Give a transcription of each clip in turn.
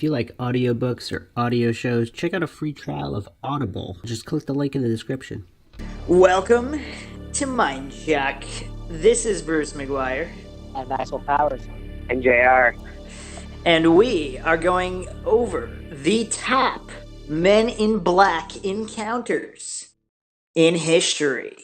you like audiobooks or audio shows, check out a free trial of Audible. Just click the link in the description. Welcome to MINDSHOCK. This is Bruce McGuire. And Maxwell Powers. And JR. And we are going over the top Men in Black encounters in history.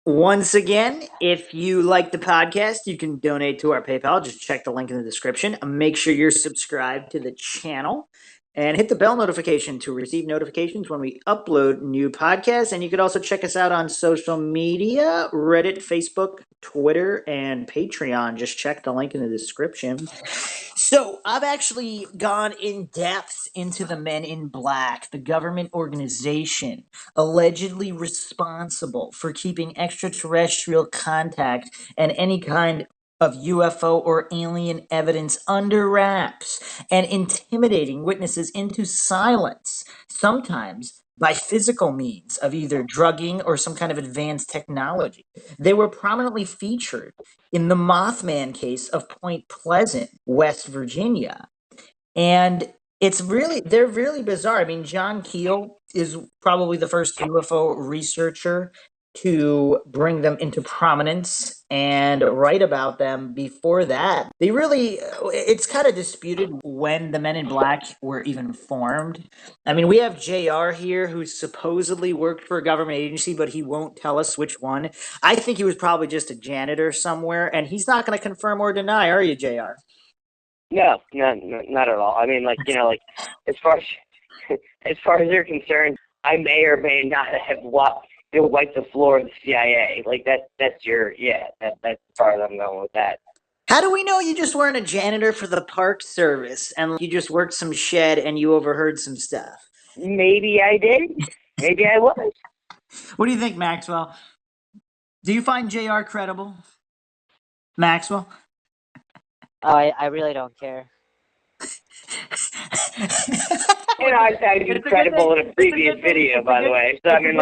Once again, if you like the podcast, you can donate to our PayPal. Just check the link in the description. Make sure you're subscribed to the channel and hit the bell notification to receive notifications when we upload new podcasts. And you could also check us out on social media, Reddit, Facebook, Twitter, and Patreon. Just check the link in the description. So I've actually gone in depth into the Men in Black, the government organization allegedly responsible for keeping extraterrestrial contact and any kind of UFO or alien evidence under wraps and intimidating witnesses into silence, sometimes by physical means of either drugging or some kind of advanced technology. They were prominently featured in the Mothman case of Point Pleasant, West Virginia. And they're really bizarre. I mean, John Keel is probably the first UFO researcher to bring them into prominence and write about them. Before that, it's kind of disputed when the Men in Black were even formed. I mean, we have JR here who supposedly worked for a government agency, but he won't tell us which one. I think he was probably just a janitor somewhere, and he's not going to confirm or deny, are you, JR? No, not at all. I mean, as far as you're concerned, I may or may not have wiped the floor of the CIA. That's as far as I'm going with that. How do we know you just weren't a janitor for the Park Service and you just worked some shed and you overheard some stuff? Maybe I did. Maybe I was. What do you think, Maxwell? Do you find JR credible? Maxwell? Oh, I really don't care. I said he's credible in a previous video, by the way. So, I mean,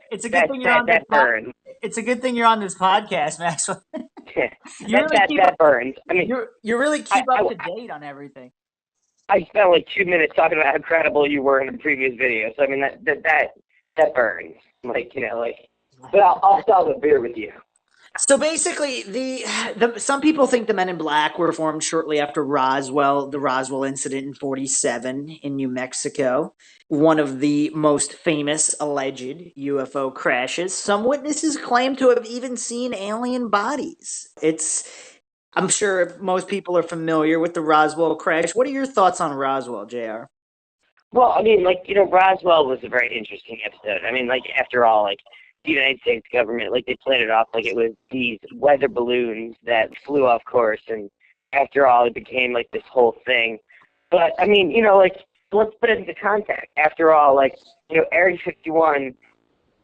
it's a good thing you're on this burns. It's a good thing you're on this podcast, Maxwell. That burns. I mean, you really keep up to date on everything. I spent like 2 minutes talking about how credible you were in the previous video. So, I mean, that burns. But I'll sell the beer with you. So basically, some people think the Men in Black were formed shortly after the Roswell incident in 1947 in New Mexico, one of the most famous alleged UFO crashes. Some witnesses claim to have even seen alien bodies. I'm sure most people are familiar with the Roswell crash. What are your thoughts on Roswell, JR? Well, I mean, Roswell was a very interesting episode. I mean, after all, the United States government, they played it off like it was these weather balloons that flew off course, and after all, it became this whole thing. But I mean, let's put it into context. After all, Area 51,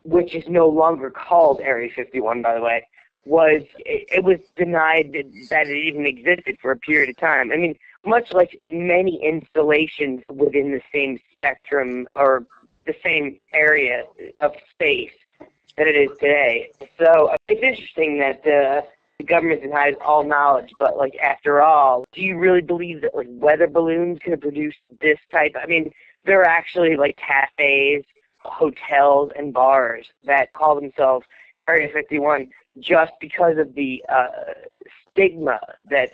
which is no longer called Area 51, by the way, was denied that it even existed for a period of time. I mean, much like many installations within the same spectrum or the same area of space that it is today. So it's interesting that the government denies all knowledge, but after all, do you really believe that weather balloons can produce this type? I mean, there are actually cafes, hotels, and bars that call themselves Area 51 just because of the stigma that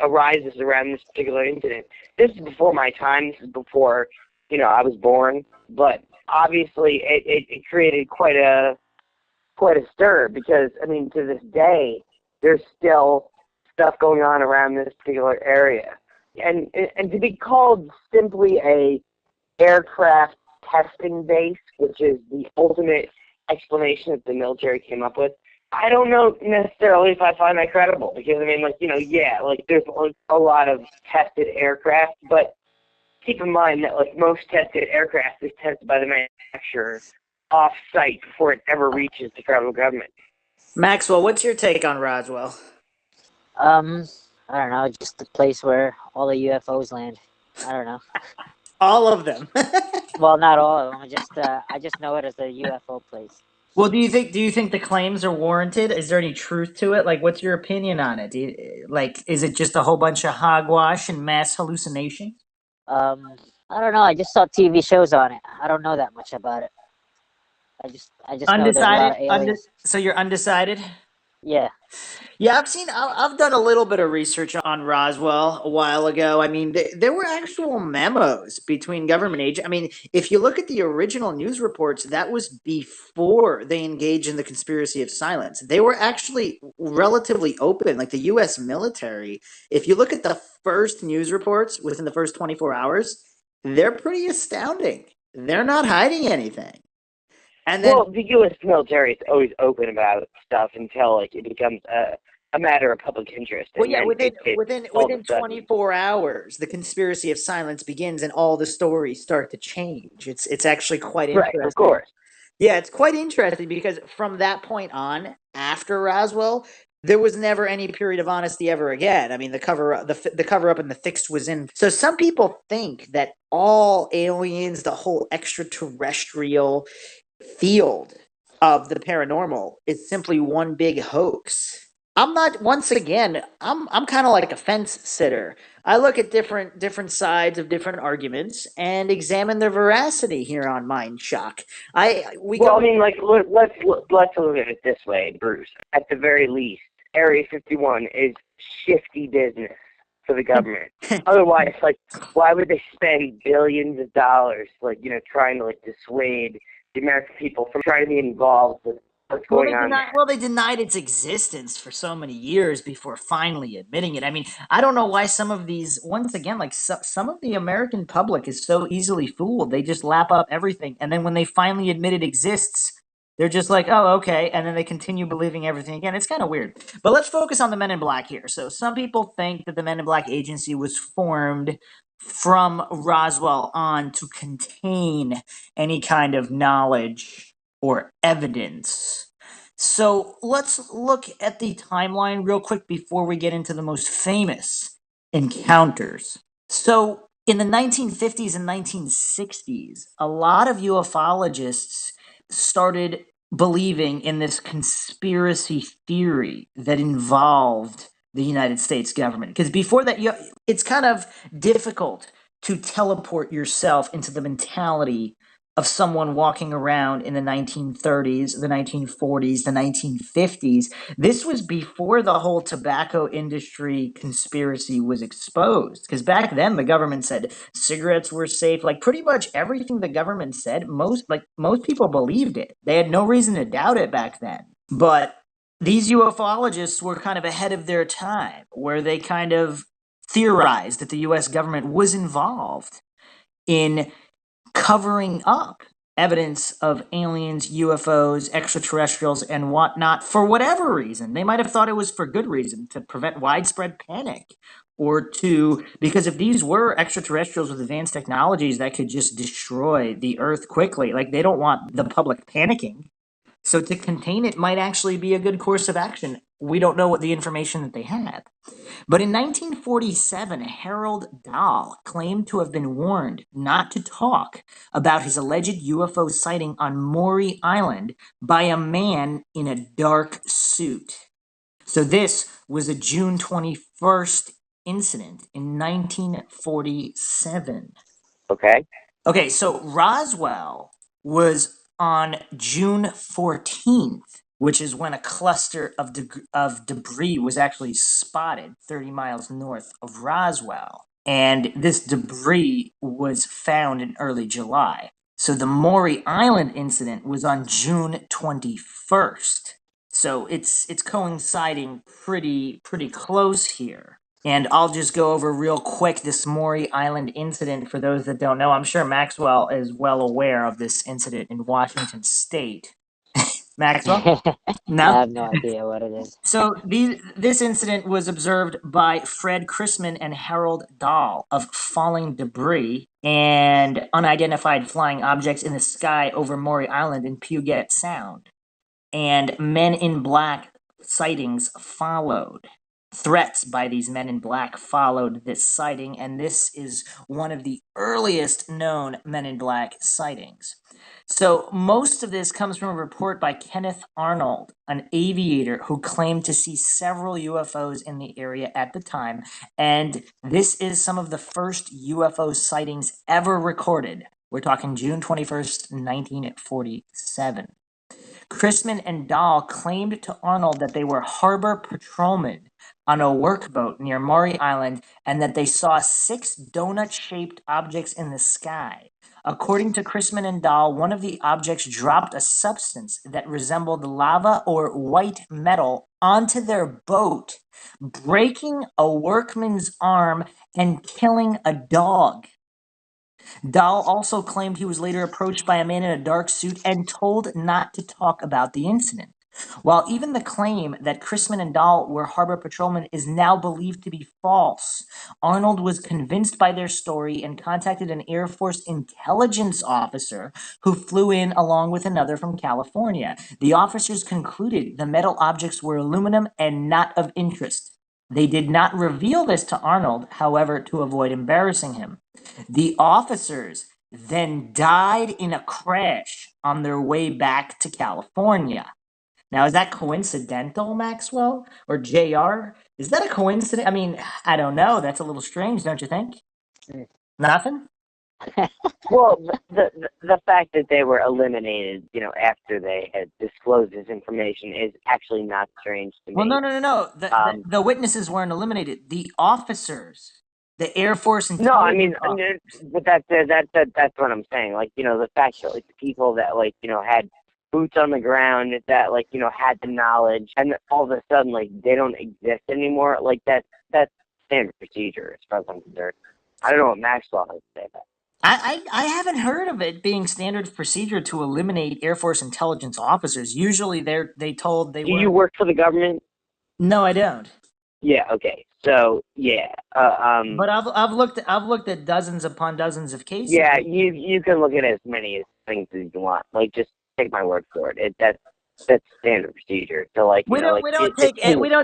arises around this particular incident. This is before my time. This is before I was born, but obviously it created quite a stir because, I mean, to this day, there's still stuff going on around this particular area. And to be called simply a aircraft testing base, which is the ultimate explanation that the military came up with, I don't know necessarily if I find that credible because, I mean, there's a lot of tested aircraft, but keep in mind that, most tested aircraft is tested by the manufacturer off-site before it ever reaches the federal government. Maxwell, what's your take on Roswell? I don't know, just the place where all the UFOs land. I don't know. All of them. Well, not all of them. I just know it as a UFO place. Well, do you think the claims are warranted? Is there any truth to it? What's your opinion on it? Is it just a whole bunch of hogwash and mass hallucination? I don't know. I just saw TV shows on it. I don't know that much about it. I just know there's a lot Undecided. of aliens. So you're undecided. Yeah. Yeah, I've done a little bit of research on Roswell a while ago. I mean, there were actual memos between government agents. I mean, if you look at the original news reports, that was before they engaged in the conspiracy of silence. They were actually relatively open, like the U.S. military. If you look at the first news reports within the first 24 hours, they're pretty astounding. They're not hiding anything. And then Well, the U.S. military is always open about stuff until like it becomes a matter of public interest, well, and yeah, then all of a within sudden, 24 hours, the conspiracy of silence begins, and all the stories start to change. It's actually quite right? Of interesting. course. Yeah, it's quite interesting because from that point on, after Roswell, there was never any period of honesty ever again. I mean, the cover up and the fix was in. So some people think that all aliens, the whole extraterrestrial field of the paranormal, is simply one big hoax. I'm not once again, I'm kind of like a fence sitter. I look at different sides of different arguments and examine their veracity here on Mind Shock. I we Well, go I mean, like let's look at it this way, Bruce. At the very least, Area 51 is shifty business for the government. Otherwise, like, why would they spend billions of dollars, like, trying to like dissuade the American people from trying to be involved with what's Well, going on there? they denied its existence for so many years before finally admitting it. I mean, I don't know why some of these, once again, like some of the American public is so easily fooled. They just lap up everything, and then when they finally admit it exists, they're just like, "Oh, okay," and then they continue believing everything again. It's kind of weird. But let's focus on the Men in Black here. So some people think that the Men in Black agency was formed from Roswell on to contain any kind of knowledge or evidence. So let's look at the timeline real quick before we get into the most famous encounters. So in the 1950s and 1960s, a lot of ufologists started believing in this conspiracy theory that involved the United States government. Because before that, it's kind of difficult to teleport yourself into the mentality of someone walking around in the 1930s, the 1940s, the 1950s. This was before the whole tobacco industry conspiracy was exposed. Because back then, the government said cigarettes were safe. Like pretty much everything the government said, most people believed it. They had no reason to doubt it back then. But these ufologists were kind of ahead of their time, where they kind of theorized that the U.S. government was involved in covering up evidence of aliens, UFOs, extraterrestrials, and whatnot for whatever reason. They might have thought it was for good reason, to prevent widespread panic, because if these were extraterrestrials with advanced technologies that could just destroy the Earth quickly, like they don't want the public panicking. So to contain it might actually be a good course of action. We don't know what the information that they had. But in 1947, Harold Dahl claimed to have been warned not to talk about his alleged UFO sighting on Maury Island by a man in a dark suit. So this was a June 21st incident in 1947. Okay. Okay, so Roswell was on June 14th, which is when a cluster of debris was actually spotted 30 miles north of Roswell. And this debris was found in early July. So the Maury Island incident was on June 21st. So it's coinciding pretty close here. And I'll just go over real quick this Maury Island incident for those that don't know. I'm sure Maxwell is well aware of this incident in Washington State. Maxwell? I No? have no idea what it is. So this incident was observed by Fred Chrisman and Harold Dahl of falling debris and unidentified flying objects in the sky over Maury Island in Puget Sound. And Men in Black sightings followed. threats by these men in black followed this sighting, and this is one of the earliest known men in black sightings. So, most of this comes from a report by Kenneth Arnold, an aviator who claimed to see several UFOs in the area at the time, and this is some of the first UFO sightings ever recorded. We're talking June 21st, 1947. Chrisman and Dahl claimed to Arnold that they were harbor patrolmen on a workboat near Maury Island and that they saw 6 donut-shaped objects in the sky. According to Chrisman and Dahl, one of the objects dropped a substance that resembled lava or white metal onto their boat, breaking a workman's arm and killing a dog. Dahl also claimed he was later approached by a man in a dark suit and told not to talk about the incident. While even the claim that Chrisman and Dahl were harbor patrolmen is now believed to be false, Arnold was convinced by their story and contacted an Air Force intelligence officer who flew in along with another from California. The officers concluded the metal objects were aluminum and not of interest. They did not reveal this to Arnold, however, to avoid embarrassing him. The officers then died in a crash on their way back to California. Now, is that coincidental, Maxwell? Or JR? Is that a coincidence? I mean, I don't know. That's a little strange, don't you think? Mm. Nothing? Well, the fact that they were eliminated, after they had disclosed this information is actually not strange to me. Well, no. The witnesses weren't eliminated. The officers, the Air Force No, intelligence but that's what I'm saying. Like, the fact that like the people that had boots on the ground that had the knowledge, and all of a sudden they don't exist anymore. Like that's standard procedure as far as I'm concerned. I don't know what Maxwell has to say about. I haven't heard of it being standard procedure to eliminate Air Force intelligence officers. Usually they told they Do were. you work for the government? No, I don't. Yeah. Okay. So yeah. But I've looked at dozens upon dozens of cases. Yeah. You can look at as many things as you want. Like, just take my word for it. That's standard procedure. So we don't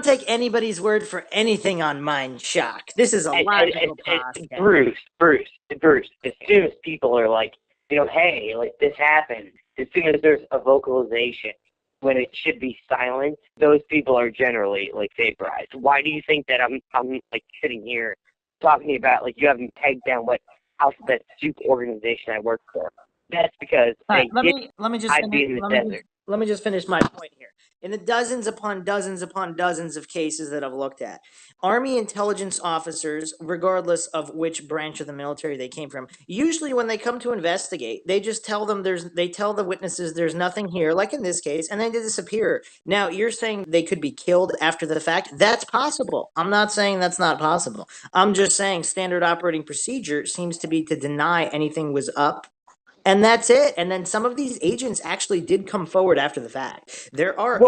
take anybody's word for anything on MINDSHOCK. This is a logical podcast. Bruce. As soon as people are like, hey, like this happened. As soon as there's a vocalization when it should be silent, those people are generally like vaporized. Why do you think that I'm like sitting here talking about you haven't pegged down what alphabet soup organization I work for? That's because let me just finish my point here. In the dozens upon dozens upon dozens of cases that I've looked at, Army intelligence officers, regardless of which branch of the military they came from, usually when they come to investigate, they just tell the witnesses there's nothing here, like in this case, and then they disappear. Now, you're saying they could be killed after the fact? That's possible. I'm not saying that's not possible. I'm just saying standard operating procedure seems to be to deny anything was up. And that's it. And then some of these agents actually did come forward after the fact. There are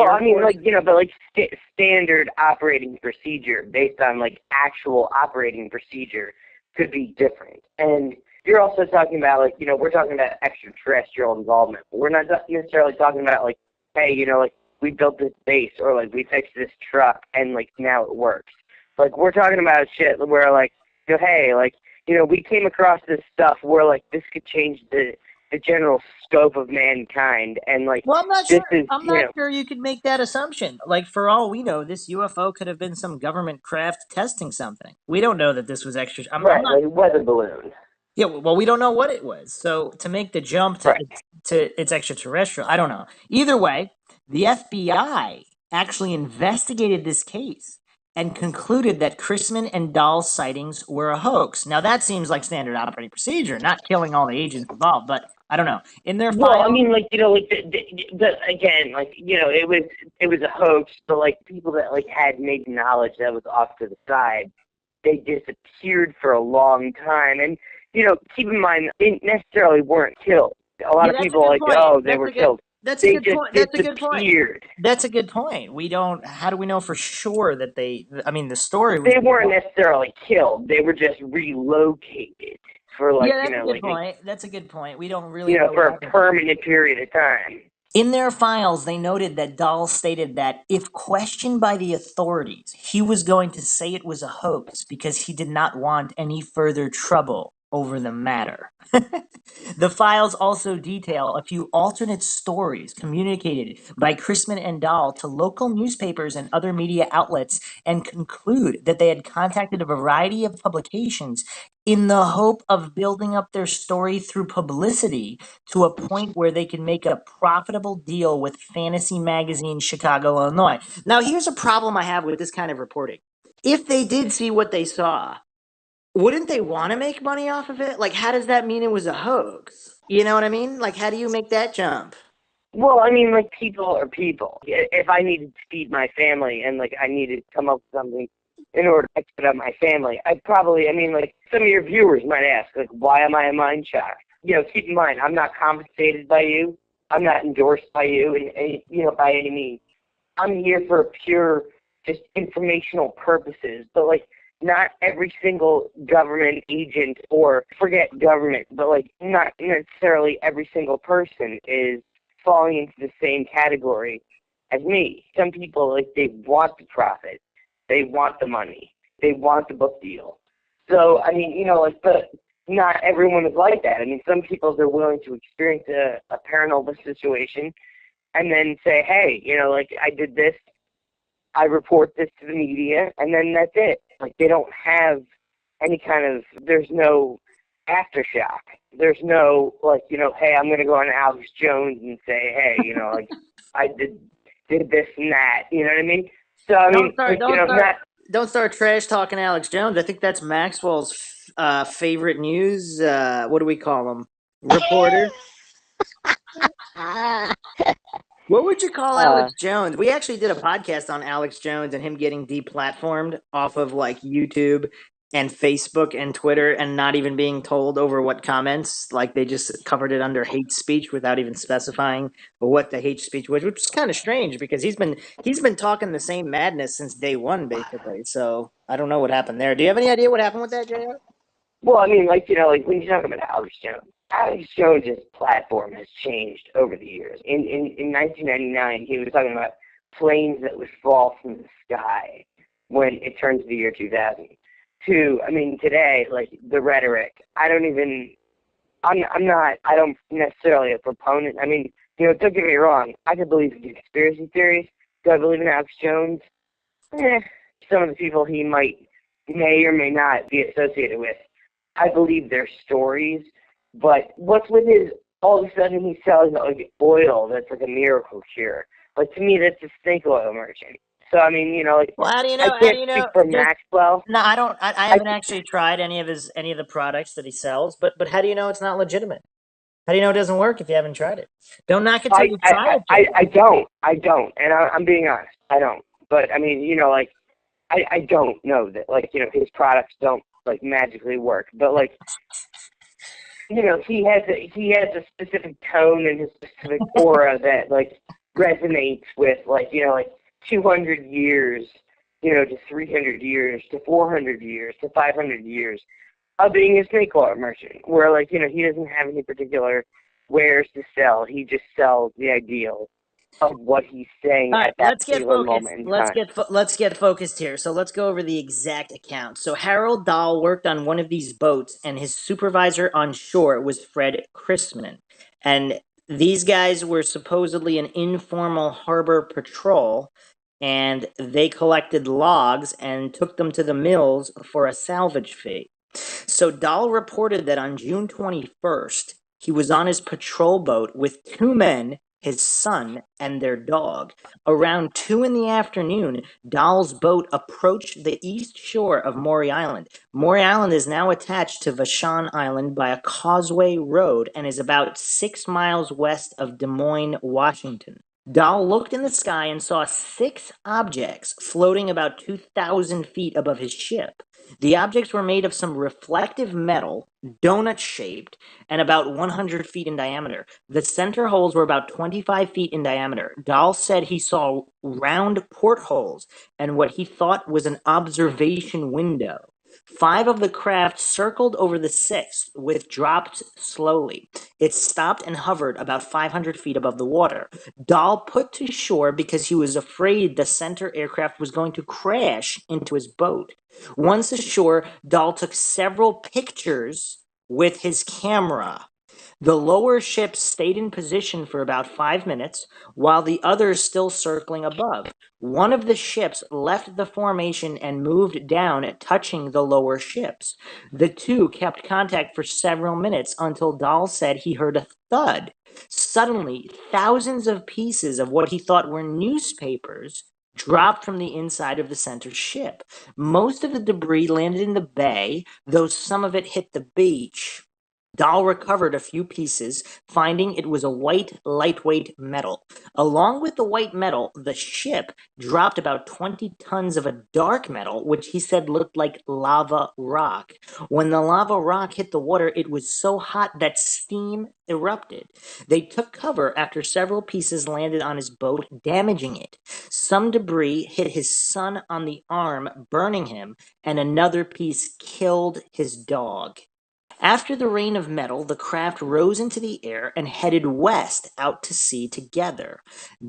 standard operating procedure based on actual operating procedure could be different. And you're also talking about we're talking about extraterrestrial involvement. We're not necessarily talking about hey, we built this base or we fixed this truck and now it works. We're talking about shit where hey, we came across this stuff where this could change the general scope of mankind, and well, I'm not sure. I'm not sure you could make that assumption. For all we know, this UFO could have been some government craft testing something. We don't know that this was extra. Weather balloon. Yeah, well, we don't know what it was. So to make the jump to it's extraterrestrial, I don't know. Either way, the FBI actually investigated this case and concluded that Chrisman and Dahl's sightings were a hoax. Now, that seems like standard operating procedure, not killing all the agents involved, but I don't know. In their it was a hoax, but people that had made knowledge that was off to the side, they disappeared for a long time. And keep in mind, they necessarily weren't killed. A lot of people they were killed. That's a good point. That's a good point. We don't. How do we know for sure that they? I mean, the story. They weren't necessarily killed. They were just relocated for that's a good point. That's a good point. We don't really for a permanent period of time. In their files, they noted that Dahl stated that if questioned by the authorities, he was going to say it was a hoax because he did not want any further trouble over the matter. The files also detail a few alternate stories communicated by Chrisman and Dahl to local newspapers and other media outlets and conclude that they had contacted a variety of publications in the hope of building up their story through publicity to a point where they can make a profitable deal with Fantasy Magazine Chicago, Illinois. Now, here's a problem I have with this kind of reporting. If they did see what they saw, wouldn't they want to make money off of it? Like, how does that mean it was a hoax? You know what I mean? Like, how do you make that jump? Well, I mean, like, people are people. If I needed to feed my family and, like, I needed to come up with something in order to expedite my family, I'd probably, I mean, like, some of your viewers might ask, like, why am I a MINDSHOCK? You know, keep in mind, I'm not compensated by you. I'm not endorsed by you, by any means. I'm here for pure, just informational purposes. But, like, not every single government agent, or forget government, but, like, not necessarily every single person is falling into the same category as me. Some people, like, they want the profit. They want the money. They want the book deal. So, I mean, but not everyone is like that. I mean, some people, they're willing to experience a paranormal situation and then say, hey, I did this, I report this to the media, and then that's it. Like, they don't have any kind of, there's no aftershock. There's no, hey, I'm going to go on Alex Jones and say, hey, I did this and that. You know what I mean? So, I mean, Don't start trash talking Alex Jones. I think that's Maxwell's favorite news. What do we call him? Reporter. What would you call Alex Jones? We actually did a podcast on Alex Jones and him getting deplatformed off of like YouTube and Facebook and Twitter and not even being told over what comments. Like they just covered it under hate speech without even specifying what the hate speech was, which is kind of strange because he's been talking the same madness since day one, basically. So I don't know what happened there. Do you have any idea what happened with that, JR? Well, I mean, when you talk about Alex Jones' platform has changed over the years. In 1999, he was talking about planes that would fall from the sky when it turns the year 2000. I mean, today, like, the rhetoric, I don't necessarily a proponent. I mean, don't get me wrong, I could believe in conspiracy theories. Do I believe in Alex Jones? Some of the people he may or may not be associated with, I believe their stories, but what's with all of a sudden he's selling like oil that's like a miracle cure. Like, to me, that's a snake oil merchant. So, I mean, well, how do you know? I can't speak for Maxwell. No, I don't. I haven't actually tried any of the products that he sells. But how do you know it's not legitimate? How do you know it doesn't work if you haven't tried it? Don't knock it till you try it. I don't, and I'm being honest. I don't. But I mean, I don't know that, his products don't magically work. But he has a specific tone and a specific aura that resonates with 200 years, to 300 years, to 400 years, to 500 years of being a snake oil merchant, where he doesn't have any particular wares to sell. He just sells the ideal of what he's saying at that particular moment in time. Let's get focused here. So let's go over the exact account. So Harold Dahl worked on one of these boats, and his supervisor on shore was Fred Chrisman. And these guys were supposedly an informal harbor patrol, and they collected logs and took them to the mills for a salvage fee. So Dahl reported that on June 21st, he was on his patrol boat with two men, his son, and their dog. Around 2 in the afternoon, Dahl's boat approached the east shore of Maury Island. Maury Island is now attached to Vashon Island by a causeway road and is about 6 miles west of Des Moines, Washington. Dahl looked in the sky and saw 6 objects floating about 2,000 feet above his ship. The objects were made of some reflective metal, donut-shaped, and about 100 feet in diameter. The center holes were about 25 feet in diameter. Dahl said he saw round portholes and what he thought was an observation window. 5 of the craft circled over the 6th, which dropped slowly. It stopped and hovered about 500 feet above the water. Dahl put to shore because he was afraid the center aircraft was going to crash into his boat. Once ashore, Dahl took several pictures with his camera. The lower ship stayed in position for about 5 minutes, while the others still circling above. One of the ships left the formation and moved down, touching the lower ships. The two kept contact for several minutes until Dahl said he heard a thud. Suddenly, thousands of pieces of what he thought were newspapers dropped from the inside of the center ship. Most of the debris landed in the bay, though some of it hit the beach. Dahl recovered a few pieces, finding it was a white, lightweight metal. Along with the white metal, the ship dropped about 20 tons of a dark metal, which he said looked like lava rock. When the lava rock hit the water, it was so hot that steam erupted. They took cover after several pieces landed on his boat, damaging it. Some debris hit his son on the arm, burning him, and another piece killed his dog. After the rain of metal, the craft rose into the air and headed west out to sea together.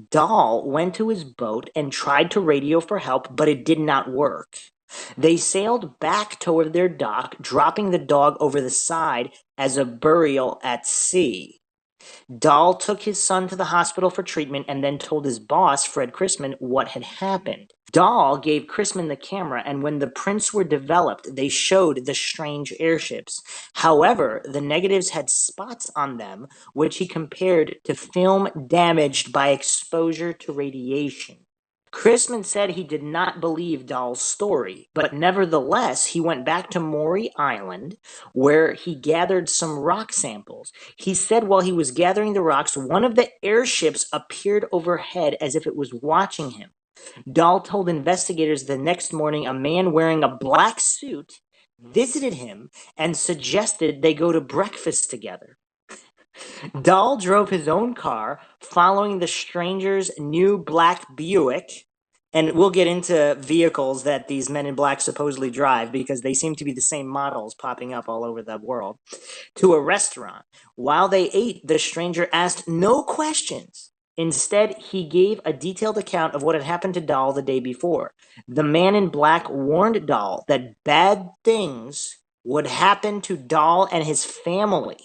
Dahl went to his boat and tried to radio for help, but it did not work. They sailed back toward their dock, dropping the dog over the side as a burial at sea. Dahl took his son to the hospital for treatment and then told his boss, Fred Chrisman, what had happened. Dahl gave Chrisman the camera, and when the prints were developed, they showed the strange airships. However, the negatives had spots on them, which he compared to film damaged by exposure to radiation. Chrisman said he did not believe Dahl's story, but nevertheless, he went back to Maury Island, where he gathered some rock samples. He said while he was gathering the rocks, one of the airships appeared overhead as if it was watching him. Dahl told investigators the next morning a man wearing a black suit visited him and suggested they go to breakfast together. Dahl drove his own car, following the stranger's new black Buick, and we'll get into vehicles that these men in black supposedly drive because they seem to be the same models popping up all over the world, to a restaurant. While they ate, the stranger asked no questions. Instead, he gave a detailed account of what had happened to Dahl the day before. The man in black warned Dahl that bad things would happen to Dahl and his family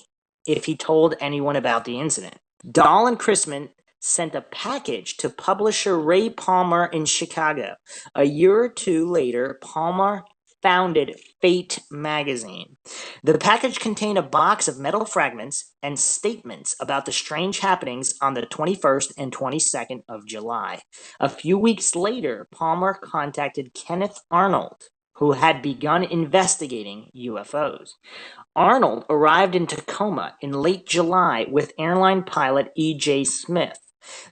if he told anyone about the incident. Dahl and Chrisman sent a package to publisher Ray Palmer in Chicago. A year or two later, Palmer founded Fate magazine. The package contained a box of metal fragments and statements about the strange happenings on the 21st and 22nd of July. A few weeks later, Palmer contacted Kenneth Arnold, who had begun investigating UFOs. Arnold arrived in Tacoma in late July with airline pilot E.J. Smith.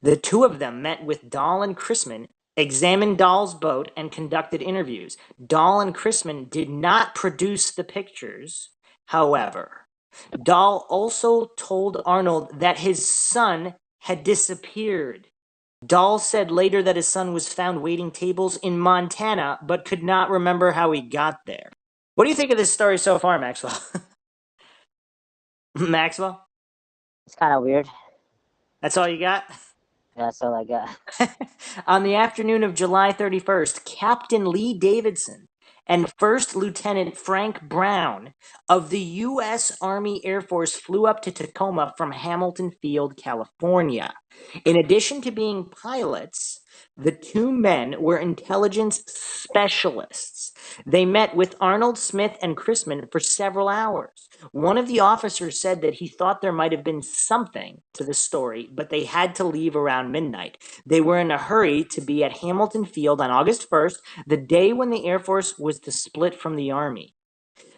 The two of them met with Dahl and Chrisman, examined Dahl's boat, and conducted interviews. Dahl and Chrisman did not produce the pictures, however. Dahl also told Arnold that his son had disappeared. Dahl said later that his son was found waiting tables in Montana, but could not remember how he got there. What do you think of this story so far, Maxwell? Maxwell? It's kind of weird. That's all you got? That's all I got. On the afternoon of July 31st, Captain Lee Davidson and First Lieutenant Frank Brown of the U.S. Army Air Force flew up to Tacoma from Hamilton Field, California. In addition to being pilots, the two men were intelligence specialists. They met with Arnold, Smith, and Chrisman for several hours. One of the officers said that he thought there might have been something to the story, but they had to leave around midnight. They were in a hurry to be at Hamilton Field on August 1st, the day when the Air Force was to split from the Army.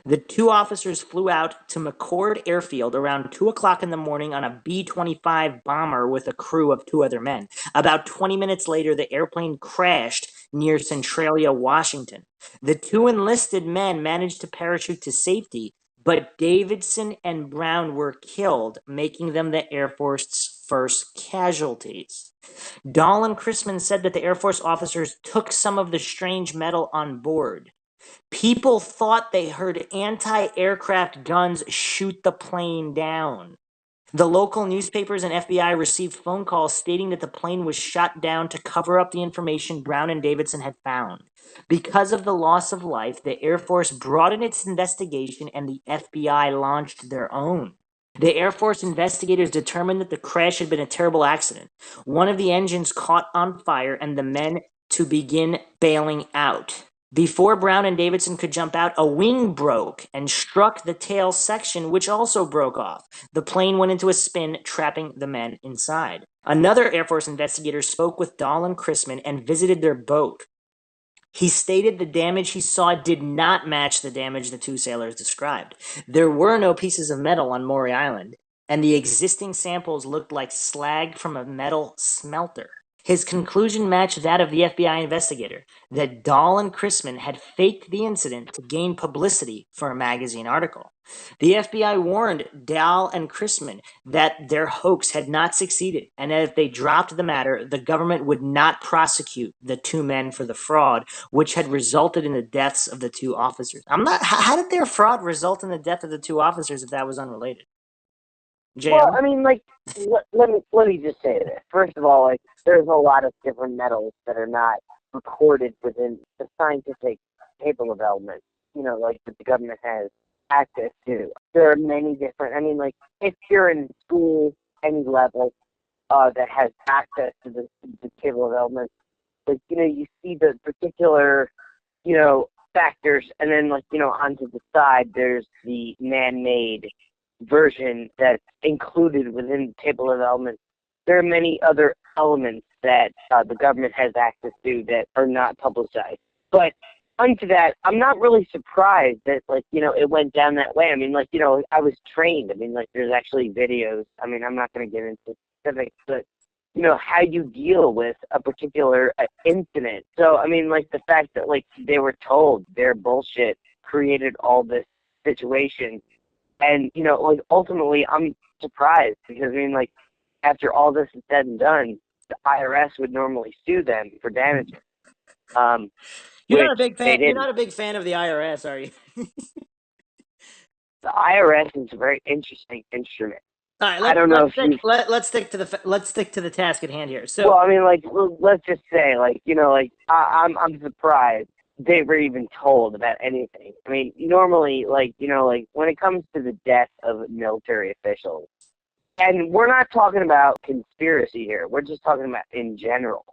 The two officers flew out to McCord Airfield around 2 o'clock in the morning on a B-25 bomber with a crew of 2 other men. About 20 minutes later, the airplane crashed near Centralia, Washington. The two enlisted men managed to parachute to safety, but Davidson and Brown were killed, making them the Air Force's first casualties. Dahl and Chrisman said that the Air Force officers took some of the strange metal on board. People thought they heard anti-aircraft guns shoot the plane down. The local newspapers and FBI received phone calls stating that the plane was shot down to cover up the information Brown and Davidson had found. Because of the loss of life, the Air Force broadened its investigation and the FBI launched their own. The Air Force investigators determined that the crash had been a terrible accident. One of the engines caught on fire and the men to begin bailing out. Before Brown and Davidson could jump out, a wing broke and struck the tail section, which also broke off. The plane went into a spin, trapping the men inside. Another Air Force investigator spoke with Dahl and Chrisman and visited their boat. He stated the damage he saw did not match the damage the two sailors described. There were no pieces of metal on Maury Island, and the existing samples looked like slag from a metal smelter. His conclusion matched that of the FBI investigator, that Dahl and Chrisman had faked the incident to gain publicity for a magazine article. The FBI warned Dahl and Chrisman that their hoax had not succeeded, and that if they dropped the matter, the government would not prosecute the two men for the fraud, which had resulted in the deaths of the two officers. How did their fraud result in the death of the two officers if that was unrelated? JL? Well, I mean, like, let me just say this. First of all, like, there's a lot of different metals that are not recorded within the scientific table of elements, you know, like that the government has access to. There are many different, I mean, like, if you're in school, any level, that has access to the table of elements, like, you know, you see the particular, you know, factors, and then, like, you know, onto the side, there's the man-made version that's included within the table of elements. There are many other elements that the government has access to that are not publicized. But onto that, I'm not really surprised that, like, you know, it went down that way. I mean, like, you know, I was trained. I mean, like, there's actually videos. I mean, I'm not going to get into specifics, but, you know, how you deal with a particular incident. So, I mean, like, the fact that, like, they were told their bullshit created all this situation. And, you know, like, ultimately, I'm surprised because, I mean, like, after all this is said and done, the IRS would normally sue them for damages. You're not a big they fan. You're didn't. not a big fan of the IRS, are you? The IRS is a very interesting instrument. All right, I don't know if you. let's stick to the task at hand here. So, Well, I mean, like, let's just say, like, you know, like, I'm surprised they were even told about anything. I mean, normally, like, you know, like, when it comes to the death of military officials, and we're not talking about conspiracy here, we're just talking about in general.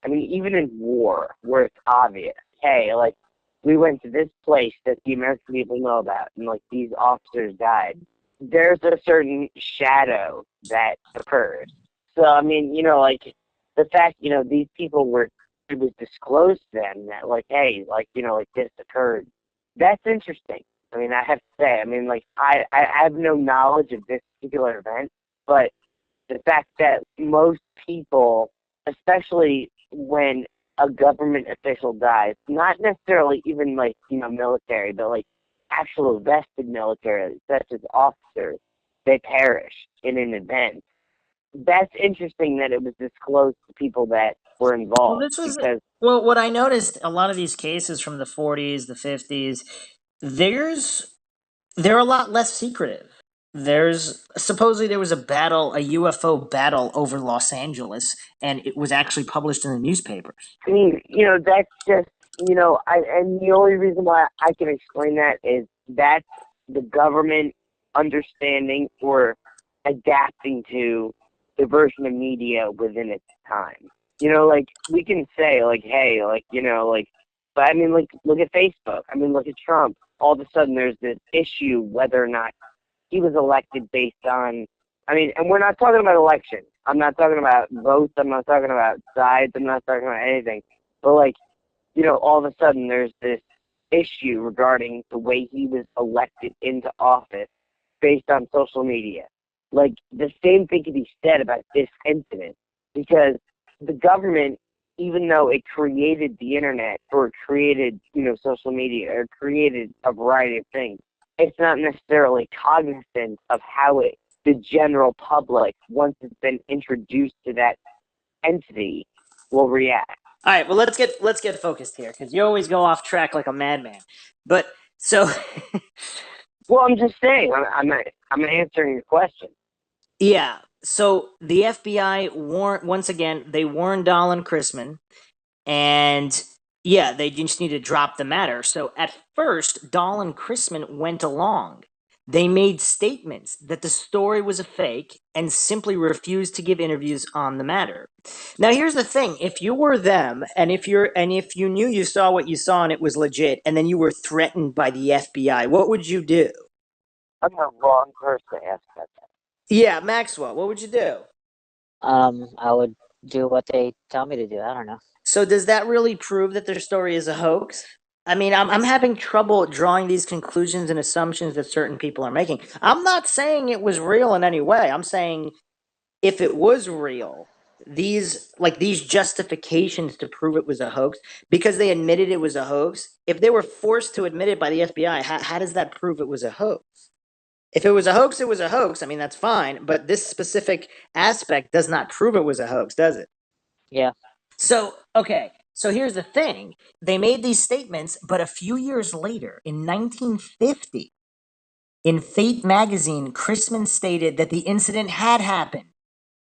I mean, even in war, where it's obvious, hey, like, we went to this place that the American people know about, and, like, these officers died. There's a certain shadow that occurs. So, I mean, you know, like, the fact, you know, these people were, it was disclosed to them that, like, hey, like, you know, like, this occurred. That's interesting. I mean, I have to say, I mean, like, I have no knowledge of this particular event, but the fact that most people, especially when a government official dies, not necessarily even, like, you know, military, but, like, actual vested military, such as officers, they perish in an event. That's interesting that it was disclosed to people that were involved. well, this was Because, well. What I noticed, a lot of these cases from the 40s, the 50s, they're a lot less secretive. There's supposedly there was a UFO battle over Los Angeles, and it was actually published in the newspapers. I mean, you know, that's just, you know, and the only reason why I can explain that is that's the government understanding or adapting to the version of media within its time. You know, like, we can say, like, hey, like, you know, like, but I mean, like, look at Facebook. I mean, look at Trump. All of a sudden there's this issue whether or not he was elected based on, I mean, and we're not talking about elections. I'm not talking about votes. I'm not talking about sides. I'm not talking about anything. But, like, you know, all of a sudden there's this issue regarding the way he was elected into office based on social media. Like, the same thing can be said about this incident, because the government, even though it created the internet or created, you know, social media or created a variety of things, it's not necessarily cognizant of how the general public, once it's been introduced to that entity, will react. All right, well let's get focused here because you always go off track like a madman. But so Well, I'm just saying. I'm answering your question. yeah, so the FBI warned once again. They warned Dahl and Chrisman, and yeah, they just need to drop the matter. So at first, Dahl and Chrisman went along. They made statements that the story was a fake and simply refused to give interviews on the matter. Now here's the thing, if you were them and if you knew you saw what you saw and it was legit and then you were threatened by the FBI, what would you do? I'm the wrong person to ask about that. Yeah, Maxwell, what would you do? I would do what they tell me to do. I don't know. So does that really prove that their story is a hoax? I mean, I'm having trouble drawing these conclusions and assumptions that certain people are making. I'm not saying it was real in any way. I'm saying if it was real, these justifications to prove it was a hoax because they admitted it was a hoax. If they were forced to admit it by the FBI, how does that prove it was a hoax? If it was a hoax, it was a hoax. I mean, that's fine, but this specific aspect does not prove it was a hoax, does it? Yeah. So, okay. So here's the thing. They made these statements, but a few years later, in 1950, in Fate magazine, Chrisman stated that the incident had happened,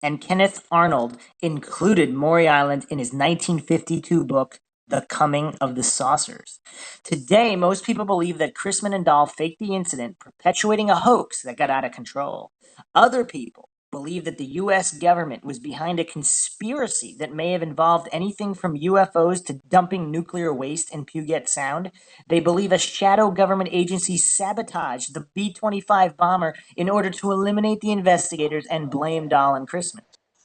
and Kenneth Arnold included Maury Island in his 1952 book, The Coming of the Saucers. Today, most people believe that Chrisman and Dahl faked the incident, perpetuating a hoax that got out of control. Other people believe that the U.S. government was behind a conspiracy that may have involved anything from UFOs to dumping nuclear waste in Puget Sound. They believe a shadow government agency sabotaged the B-25 bomber in order to eliminate the investigators and blame Dahl and Chrisman.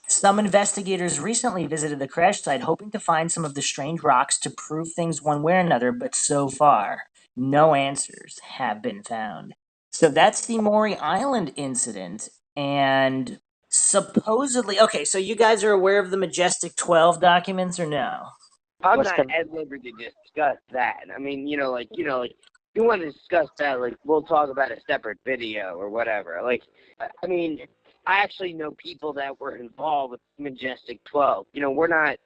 Some investigators recently visited the crash site hoping to find some of the strange rocks to prove things one way or another, but so far, no answers have been found. So that's the Maury Island incident, and supposedly, okay, so you guys are aware of the Majestic 12 documents or no? I'm What's not the at liberty to discuss that. I mean, if you want to discuss that, like, we'll talk about a separate video or whatever. Like, I mean, I actually know people that were involved with Majestic 12. We're not.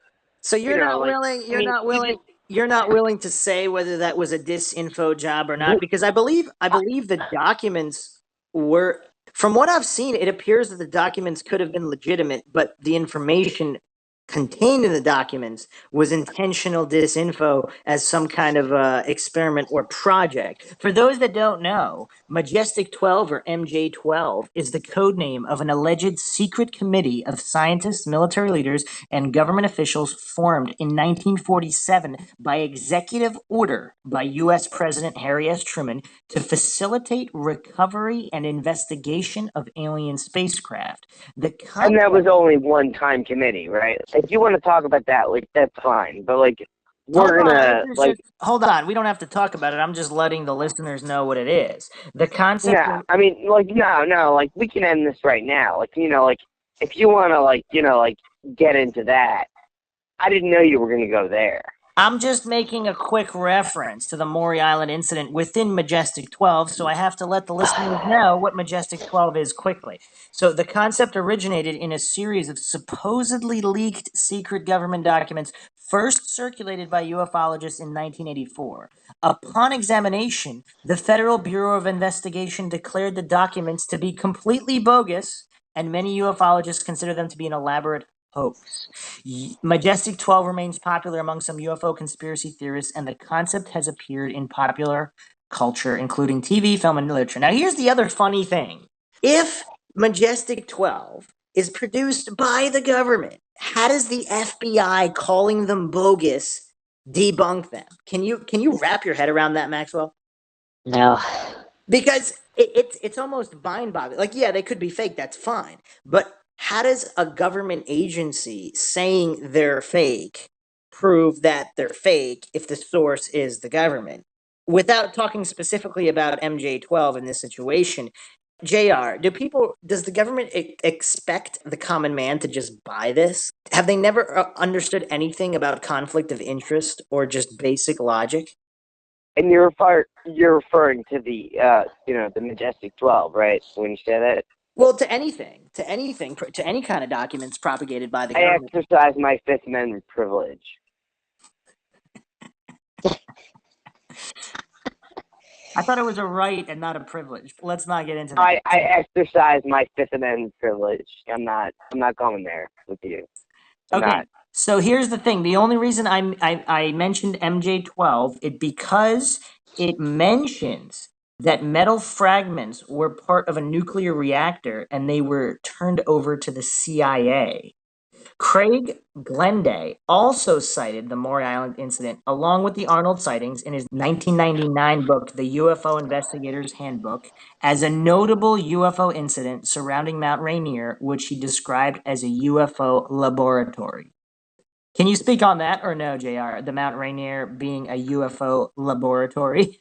So you're not Like, willing. I You're mean, not we willing. just You're not willing to say whether that was a disinfo job or not, because I believe the documents were. From what I've seen, it appears that the documents could have been legitimate, but the information contained in the documents was intentional disinfo as some kind of experiment or project. For those that don't know, Majestic 12 or MJ12 is the code name of an alleged secret committee of scientists, military leaders, and government officials formed in 1947 by executive order by U.S. President Harry S. Truman to facilitate recovery and investigation of alien spacecraft. and that was only one-time committee, right? If you want to talk about that, like, that's fine. But like, Hold we're on, gonna like, hold on. We don't have to talk about it. I'm just letting the listeners know what it is. The concept. no. I mean, like, no. Like, we can end this right now. Like, like, if you want to, like, get into that. I didn't know you were gonna go there. I'm just making a quick reference to the Maury Island incident within Majestic 12, so I have to let the listeners know what Majestic 12 is quickly. So, the concept originated in a series of supposedly leaked secret government documents first circulated by ufologists in 1984. Upon examination, the Federal Bureau of Investigation declared the documents to be completely bogus, and many ufologists consider them to be an elaborate hoax. Majestic 12 remains popular among some UFO conspiracy theorists, and the concept has appeared in popular culture, including TV, film, and literature. Now, here's the other funny thing. If Majestic 12 is produced by the government, how does the FBI calling them bogus debunk them? Can you wrap your head around that, Maxwell? no? Because it's almost mind-boggling. Like, yeah, they could be fake. That's fine, but how does a government agency saying they're fake prove that they're fake if the source is the government? Without talking specifically about MJ12 in this situation, JR, does the government expect the common man to just buy this? Have they never understood anything about conflict of interest or just basic logic? And you're referring to the the Majestic 12, right? When you say that, Well, to anything, to any kind of documents propagated by the I government. exercise my Fifth Amendment privilege. I thought it was a right and not a privilege. Let's not get into that. I exercise my Fifth Amendment privilege. I'm not going there with you. I'm Okay, not. so here's the thing. The only reason I mentioned MJ12 is because it mentions that metal fragments were part of a nuclear reactor and they were turned over to the CIA. Craig Glenday also cited the Maury Island incident along with the Arnold sightings in his 1999 book, The UFO Investigator's Handbook, as a notable UFO incident surrounding Mount Rainier, which he described as a UFO laboratory. Can you speak on that or no, JR? The Mount Rainier being a UFO laboratory?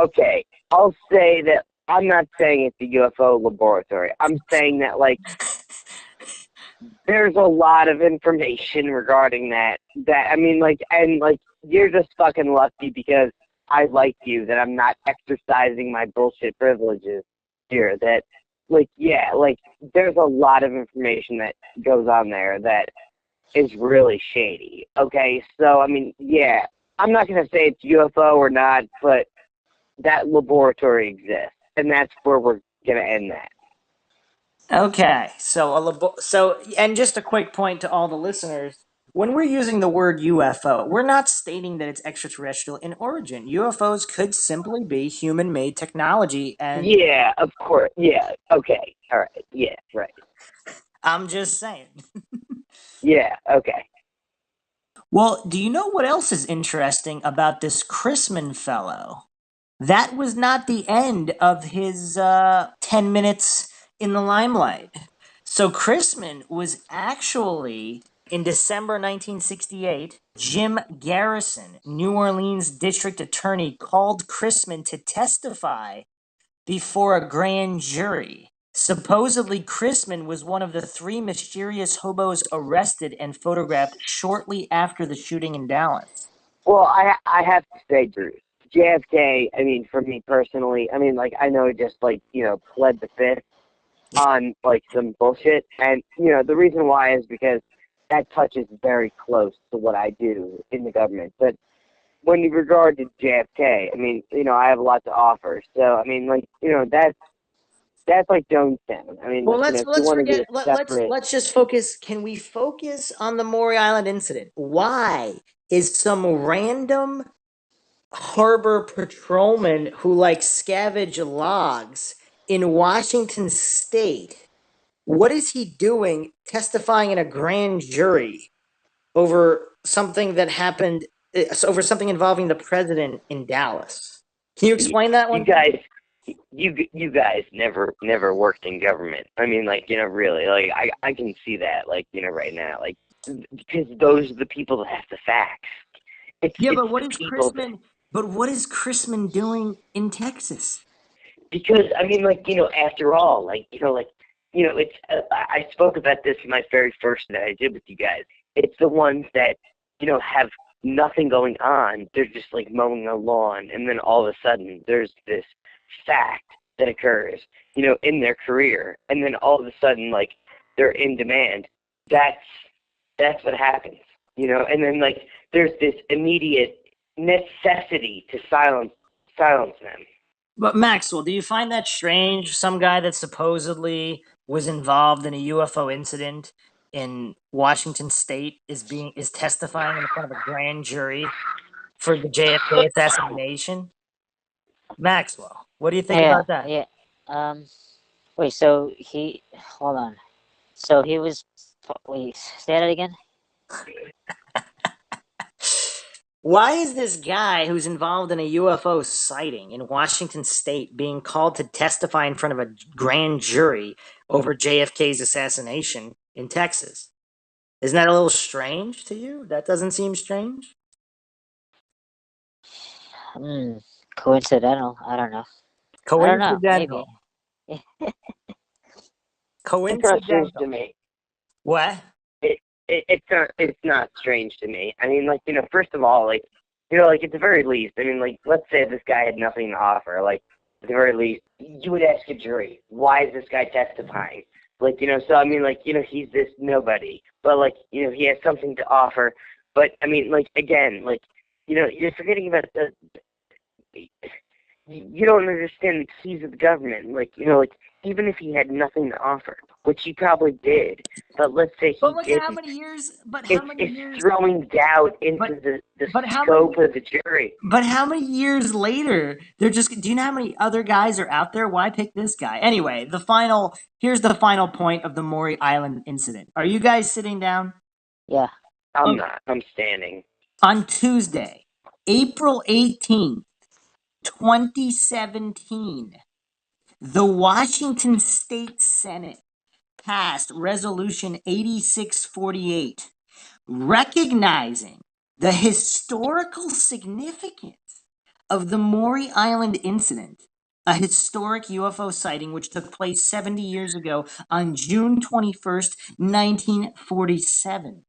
Okay, I'll say that I'm not saying it's a UFO laboratory. I'm saying that, like, there's a lot of information regarding that. I mean, like, and, like, you're just fucking lucky because I like you that I'm not exercising my bullshit privileges here. That, like, yeah, like, there's a lot of information that goes on there that is really shady. Okay, so, I mean, yeah, I'm not going to say it's UFO or not, but that laboratory exists, and that's where we're going to end that. Okay, and just a quick point to all the listeners. When we're using the word UFO, we're not stating that it's extraterrestrial in origin. UFOs could simply be human-made technology, and Yeah, of course. Yeah, okay. All right. Yeah, right. I'm just saying. Yeah, okay. Well, do you know what else is interesting about this Chrisman fellow? That was not the end of his 10 minutes in the limelight. So Chrisman was actually, in December 1968, Jim Garrison, New Orleans district attorney, called Chrisman to testify before a grand jury. Supposedly, Chrisman was one of the 3 mysterious hobos arrested and photographed shortly after the shooting in Dallas. Well, I have to say, Bruce, JFK, I mean, for me personally, I mean, like, I know he just, like, you know, pled the fifth on, like, some bullshit. And, you know, the reason why is because that touches very close to what I do in the government. But when you regard to JFK, I mean, you know, I have a lot to offer. So, I mean, like, you know, that's like Jonestown. I mean, Well, like, you know, if you want to get a separate. let's just focus. Can we focus on the Maury Island incident? Why is some random harbor patrolman who like scavenge logs in Washington State? What is he doing testifying in a grand jury over something that happened over something involving the president in Dallas? Can you explain that You one? guys, you guys never worked in government. I mean, like, you know, really, like, I can see that, like, you know, right now, like, because those are the people that have the facts. It's But what the is people that, Chrisman? But what is Chrisman doing in Texas? because I mean, like, you know, after all, you know, it's I spoke about this in my very first that I did with you guys. It's the ones that, you know, have nothing going on. They're just like mowing a lawn, and then all of a sudden there's this fact that occurs, you know, in their career, and then all of a sudden, like, they're in demand. That's what happens, you know. And then, like, there's this immediate necessity to silence them. But Maxwell, do you find that strange? Some guy that supposedly was involved in a UFO incident in Washington State is testifying in front of a grand jury for the JFK assassination. Maxwell, what do you think Yeah, about that? yeah. Wait. So hold on. So he was. Wait. Say that again. Why is this guy who's involved in a UFO sighting in Washington State being called to testify in front of a grand jury over JFK's assassination in Texas? Isn't that a little strange to you? That doesn't seem strange? Coincidental. I don't know. I don't know. Maybe. Coincidental. It's not strange to Coincidental. me. What? It's not strange to me. I mean, like, you know, first of all, like, you know, like, at the very least, I mean, like, let's say this guy had nothing to offer, like, at the very least, you would ask a jury, why is this guy testifying? Like, you know, so, I mean, like, you know, he's this nobody, but, like, you know, he has something to offer, but, I mean, like, again, like, you know, you're forgetting about you don't understand the keys of the government. Like, even if he had nothing to offer, which he probably did, but let's say But he look at how didn't, many years. it's throwing doubt into the But how scope many? of the jury. But how many years later they're just? Do you know how many other guys are out there? Why pick this guy? Anyway, here's the final point of the Maury Island incident. Are you guys sitting down? Yeah. I'm Okay. not. I'm standing. On Tuesday, April 18th, 2017, the Washington State Senate passed Resolution 8648, recognizing the historical significance of the Maury Island incident, a historic UFO sighting which took place 70 years ago on June 21st, 1947.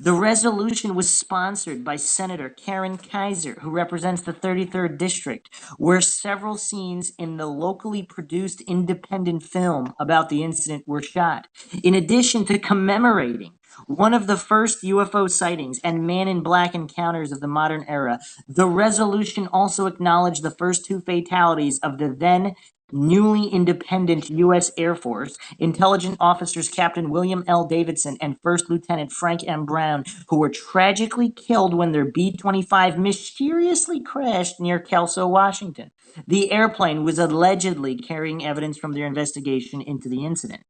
The resolution was sponsored by Senator Karen Kaiser, who represents the 33rd District, where several scenes in the locally produced independent film about the incident were shot. In addition to commemorating one of the first UFO sightings and man in black encounters of the modern era, the resolution also acknowledged the first two fatalities of the then newly independent U.S. Air Force intelligence officers Captain William L. Davidson and First Lieutenant Frank M. Brown, who were tragically killed when their B-25 mysteriously crashed near Kelso, Washington. The airplane was allegedly carrying evidence from their investigation into the incident.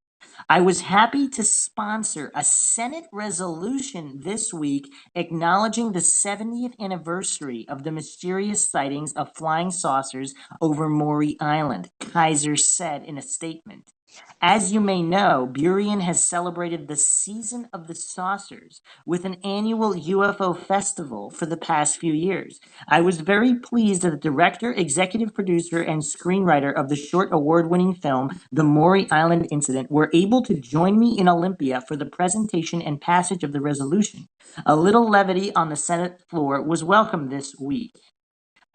I was happy to sponsor a Senate resolution this week acknowledging the 70th anniversary of the mysterious sightings of flying saucers over Maury Island, Kaiser said in a statement. As you may know, Burien has celebrated the Season of the Saucers with an annual UFO festival for the past few years. I was very pleased that the director, executive producer, and screenwriter of the short award-winning film, The Maury Island Incident, were able to join me in Olympia for the presentation and passage of the resolution. A little levity on the Senate floor was welcome this week.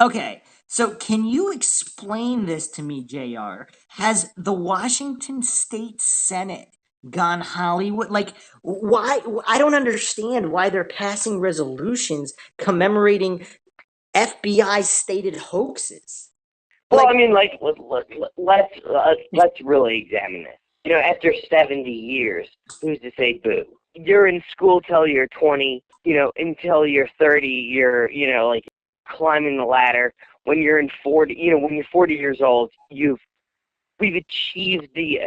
Okay, so can you explain this to me, JR? Has the Washington State Senate gone Hollywood? Like, why? I don't understand why they're passing resolutions commemorating FBI stated hoaxes. Well, Like, I mean, like, let's really examine this. After 70 years, who's to say boo? You're in school till you're 20. Until you're 30, you're like climbing the ladder. When you're in 40, when you're 40 years old, we've achieved the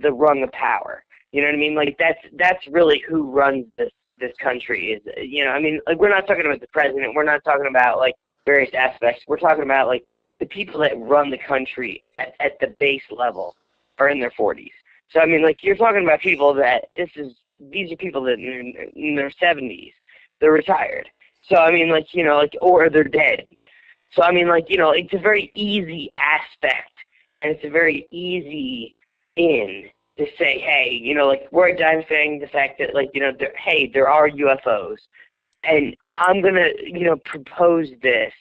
the rung of power. You know what I mean? Like that's really who runs this country. Is I mean, like, we're not talking about the president. We're not talking about like various aspects. We're talking about like the people that run the country at the base level are in their 40s. So I mean, like, you're talking about people that these are people that in their 70s, they're retired. So I mean, like, or they're dead. So I mean, like, it's a very easy aspect, and it's a very easy in to say, hey, like, we're identifying the fact that, like, there are UFOs, and I'm gonna propose this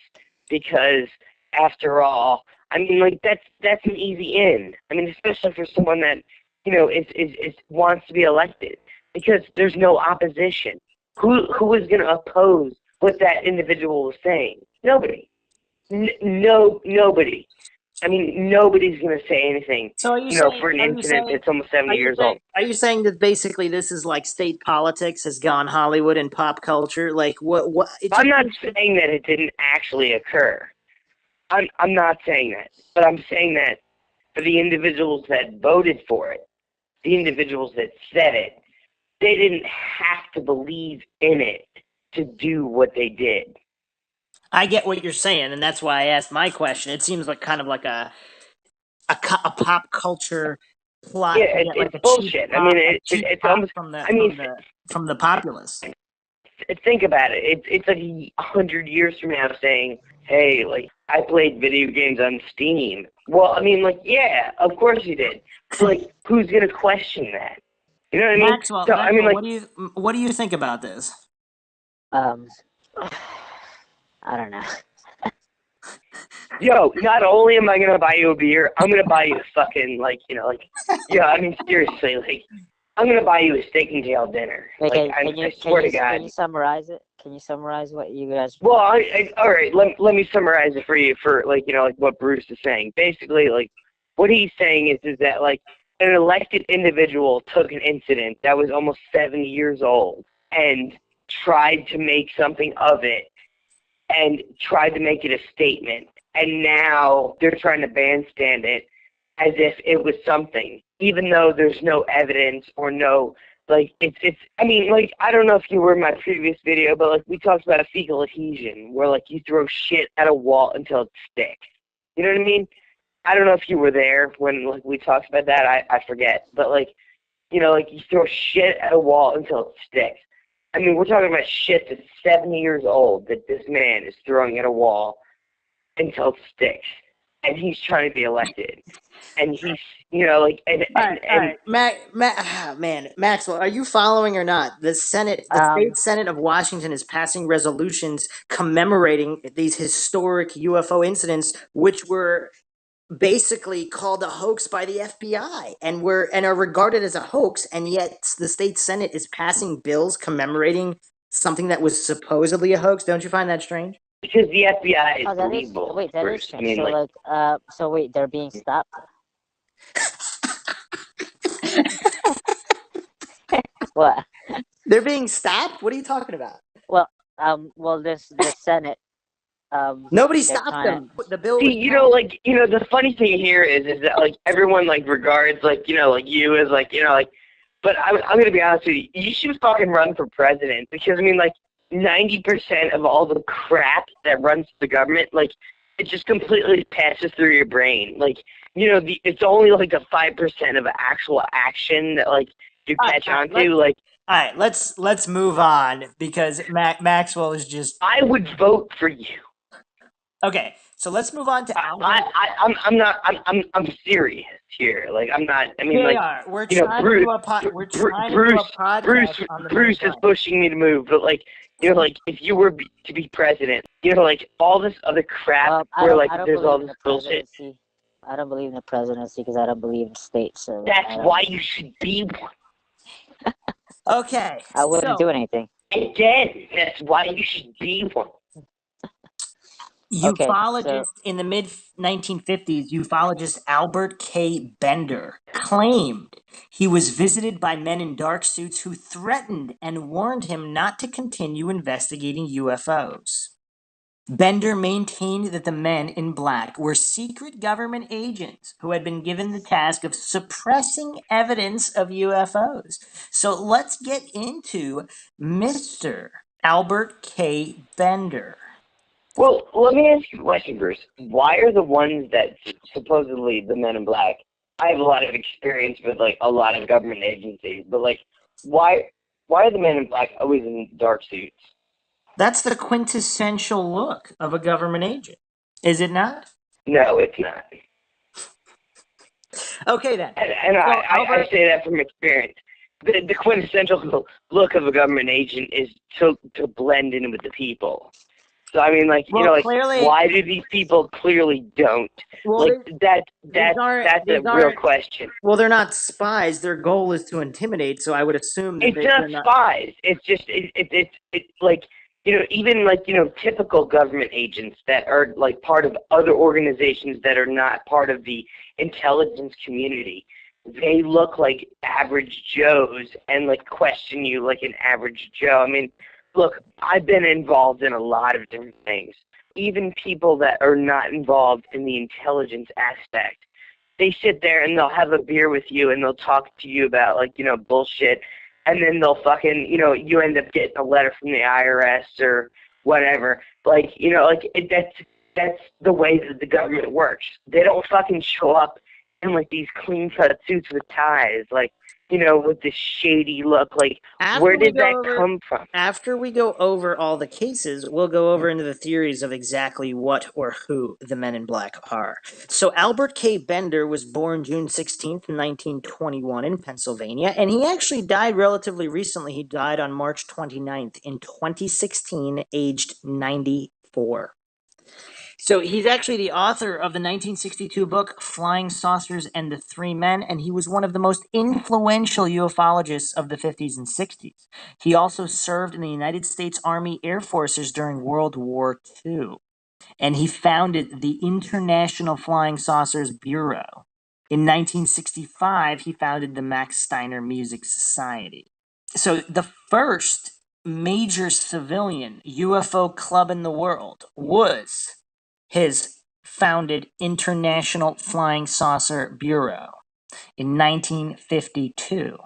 because, after all, I mean, like, that's an easy in. I mean, especially for someone that is wants to be elected, because there's no opposition. Who is going to oppose what that individual is saying? Nobody. Nobody. I mean, nobody's going to say anything. so For an incident that's almost 70 years old. Are you saying that basically this is like state politics has gone Hollywood and pop culture? Like, what? I'm not saying that it didn't actually occur. I'm not saying that, but I'm saying that for the individuals that voted for it, the individuals that said it, they didn't have to believe in it to do what they did. I get what you're saying, and that's why I asked my question. It seems like kind of like a pop culture plot. Yeah, to get, like, it's a bullshit. Cheap I mean, cheap it's pop almost. from the I mean, from the populace. think about it. It's like 100 years from now saying, hey, like, I played video games on Steam. Well, I mean, like, yeah, of course you did. But, like, who's gonna question that? You know what I mean? Maxwell, So I mean, like, what do you think about this? I don't know. yo, not only am I gonna buy you a beer, I'm gonna buy you a fucking, like, yeah. I mean, seriously, like, I'm gonna buy you a steak and tail dinner. Wait, Like, I swear to God. Can you summarize it? Can you summarize what you guys? Well, all right. Let me summarize it for you for like like what Bruce is saying. Basically, like what he's saying is that like an elected individual took an incident that was almost 70 years old and tried to make something of it and tried to make it a statement, and now they're trying to bandstand it as if it was something, even though there's no evidence or no. Like, I mean, like, I don't know if you were in my previous video, but, like, we talked about a fecal adhesion, where, like, you throw shit at a wall until it sticks. You know what I mean? I don't know if you were there when, like, we talked about that. I forget. But, like, like, you throw shit at a wall until it sticks. I mean, we're talking about shit that's 70 years old that this man is throwing at a wall until it sticks. And he's trying to be elected. And he's, like, and Man, Maxwell, are you following or not? The state Senate of Washington is passing resolutions commemorating these historic UFO incidents, which were basically called a hoax by the FBI and are regarded as a hoax, and yet the state Senate is passing bills commemorating something that was supposedly a hoax. Don't you find that strange? because the FBI is Oh, believable. wait, that is Bruce. strange. So wait, they're being stopped. What? They're being stopped? What are you talking about? Well, the Senate. Nobody they're stopped trying them. The bill. See, the funny thing here is that like everyone like regards like like you as like like, but I'm gonna be honest with you, you should fucking run for president because I mean like 90% of all the crap that runs the government like it just completely passes through your brain. Like it's only like the 5% of actual action that like you catch on to. Like, all right, let's move on because Maxwell is just. I would vote for you. Okay, so let's move on to Albert. I'm serious here. Like I'm not. I mean, They like are. We're trying to do a podcast. Bruce is pushing me to move, but like like if you were to be president, like all this other crap where like there's all this bullshit. I don't believe in the presidency because I don't believe in states. So that's why you should be one. Okay. I wouldn't do anything. Again, that's why you should be one. Ufologist in the mid-1950s, ufologist Albert K. Bender claimed he was visited by men in dark suits who threatened and warned him not to continue investigating UFOs. Bender maintained that the men in black were secret government agents who had been given the task of suppressing evidence of UFOs. So let's get into Mr. Albert K. Bender. Well, let me ask you a question, Bruce. Why are the ones that supposedly the men in black? I have a lot of experience with like a lot of government agencies, but like, why are the men in black always in dark suits? That's the quintessential look of a government agent, is it not? No, it's not. Okay then. And I say that from experience. The quintessential look of a government agent is to blend in with the people. So I mean, like clearly, why do these people clearly don't? Well, that's a real question. Well, they're not spies. Their goal is to intimidate. So I would assume that they're not spies. It's just it's like even like typical government agents that are like part of other organizations that are not part of the intelligence community. They look like average Joes and like question you like an average Joe. I mean. Look, I've been involved in a lot of different things. Even people that are not involved in the intelligence aspect, they sit there and they'll have a beer with you and they'll talk to you about like, bullshit. And then they'll fucking, you end up getting a letter from the IRS or whatever. Like, that's the way that the government works. They don't fucking show up in like these clean cut suits with ties, like, with this shady look, like, where did that come from? After we go over all the cases, we'll go over into the theories of exactly what or who the men in black are. So Albert K. Bender was born June 16th, 1921 in Pennsylvania, and he actually died relatively recently. He died on March 29th in 2016, aged 94. So he's actually the author of the 1962 book Flying Saucers and the Three Men, and he was one of the most influential ufologists of the 50s and 60s. He also served in the United States Army Air Forces during World War II, and he founded the International Flying Saucers Bureau. In 1965, he founded the Max Steiner Music Society. So the first major civilian UFO club in the world was his founded International Flying Saucer Bureau in 1952.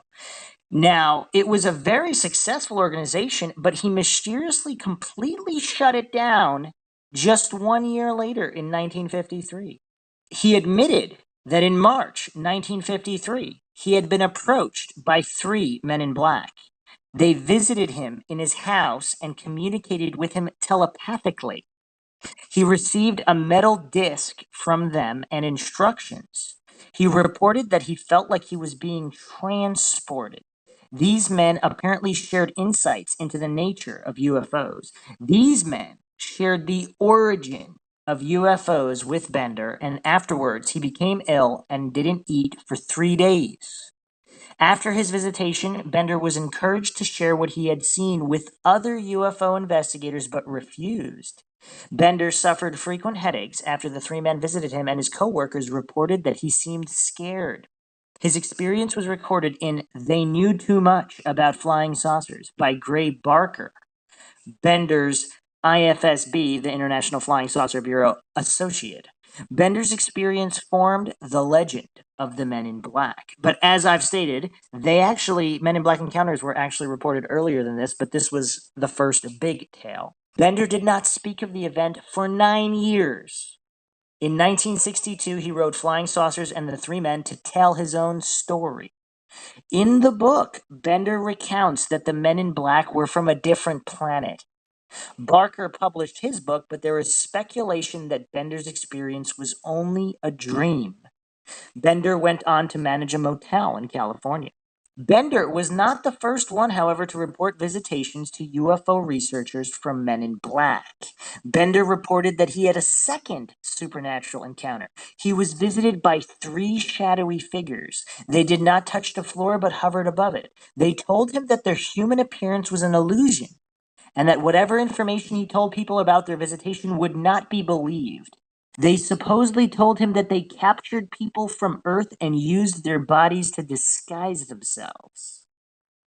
Now, it was a very successful organization, but he mysteriously completely shut it down just 1 year later in 1953. He admitted that in March 1953, he had been approached by 3 men in black. They visited him in his house and communicated with him telepathically. He received a metal disc from them and instructions. He reported that he felt like he was being transported. These men apparently shared insights into the nature of UFOs. These men shared the origin of UFOs with Bender, and afterwards he became ill and didn't eat for 3 days. After his visitation, Bender was encouraged to share what he had seen with other UFO investigators but refused. Bender suffered frequent headaches after the 3 men visited him, and his co-workers reported that he seemed scared. His experience was recorded in They Knew Too Much About Flying Saucers by Gray Barker, Bender's IFSB, the International Flying Saucer Bureau, associate. Bender's experience formed the legend of the Men in Black. But as I've stated, Men in Black encounters were actually reported earlier than this, but this was the first big tale. Bender did not speak of the event for 9 years. In 1962, he wrote Flying Saucers and the Three Men to tell his own story. In the book, Bender recounts that the Men in Black were from a different planet. Barker published his book, but there is speculation that Bender's experience was only a dream. Bender went on to manage a motel in California. Bender was not the first one, however, to report visitations to UFO researchers from Men in Black. Bender reported that he had a second supernatural encounter. He was visited by 3 shadowy figures. They did not touch the floor but hovered above it. They told him that their human appearance was an illusion, and that whatever information he told people about their visitation would not be believed. They supposedly told him that they captured people from Earth and used their bodies to disguise themselves.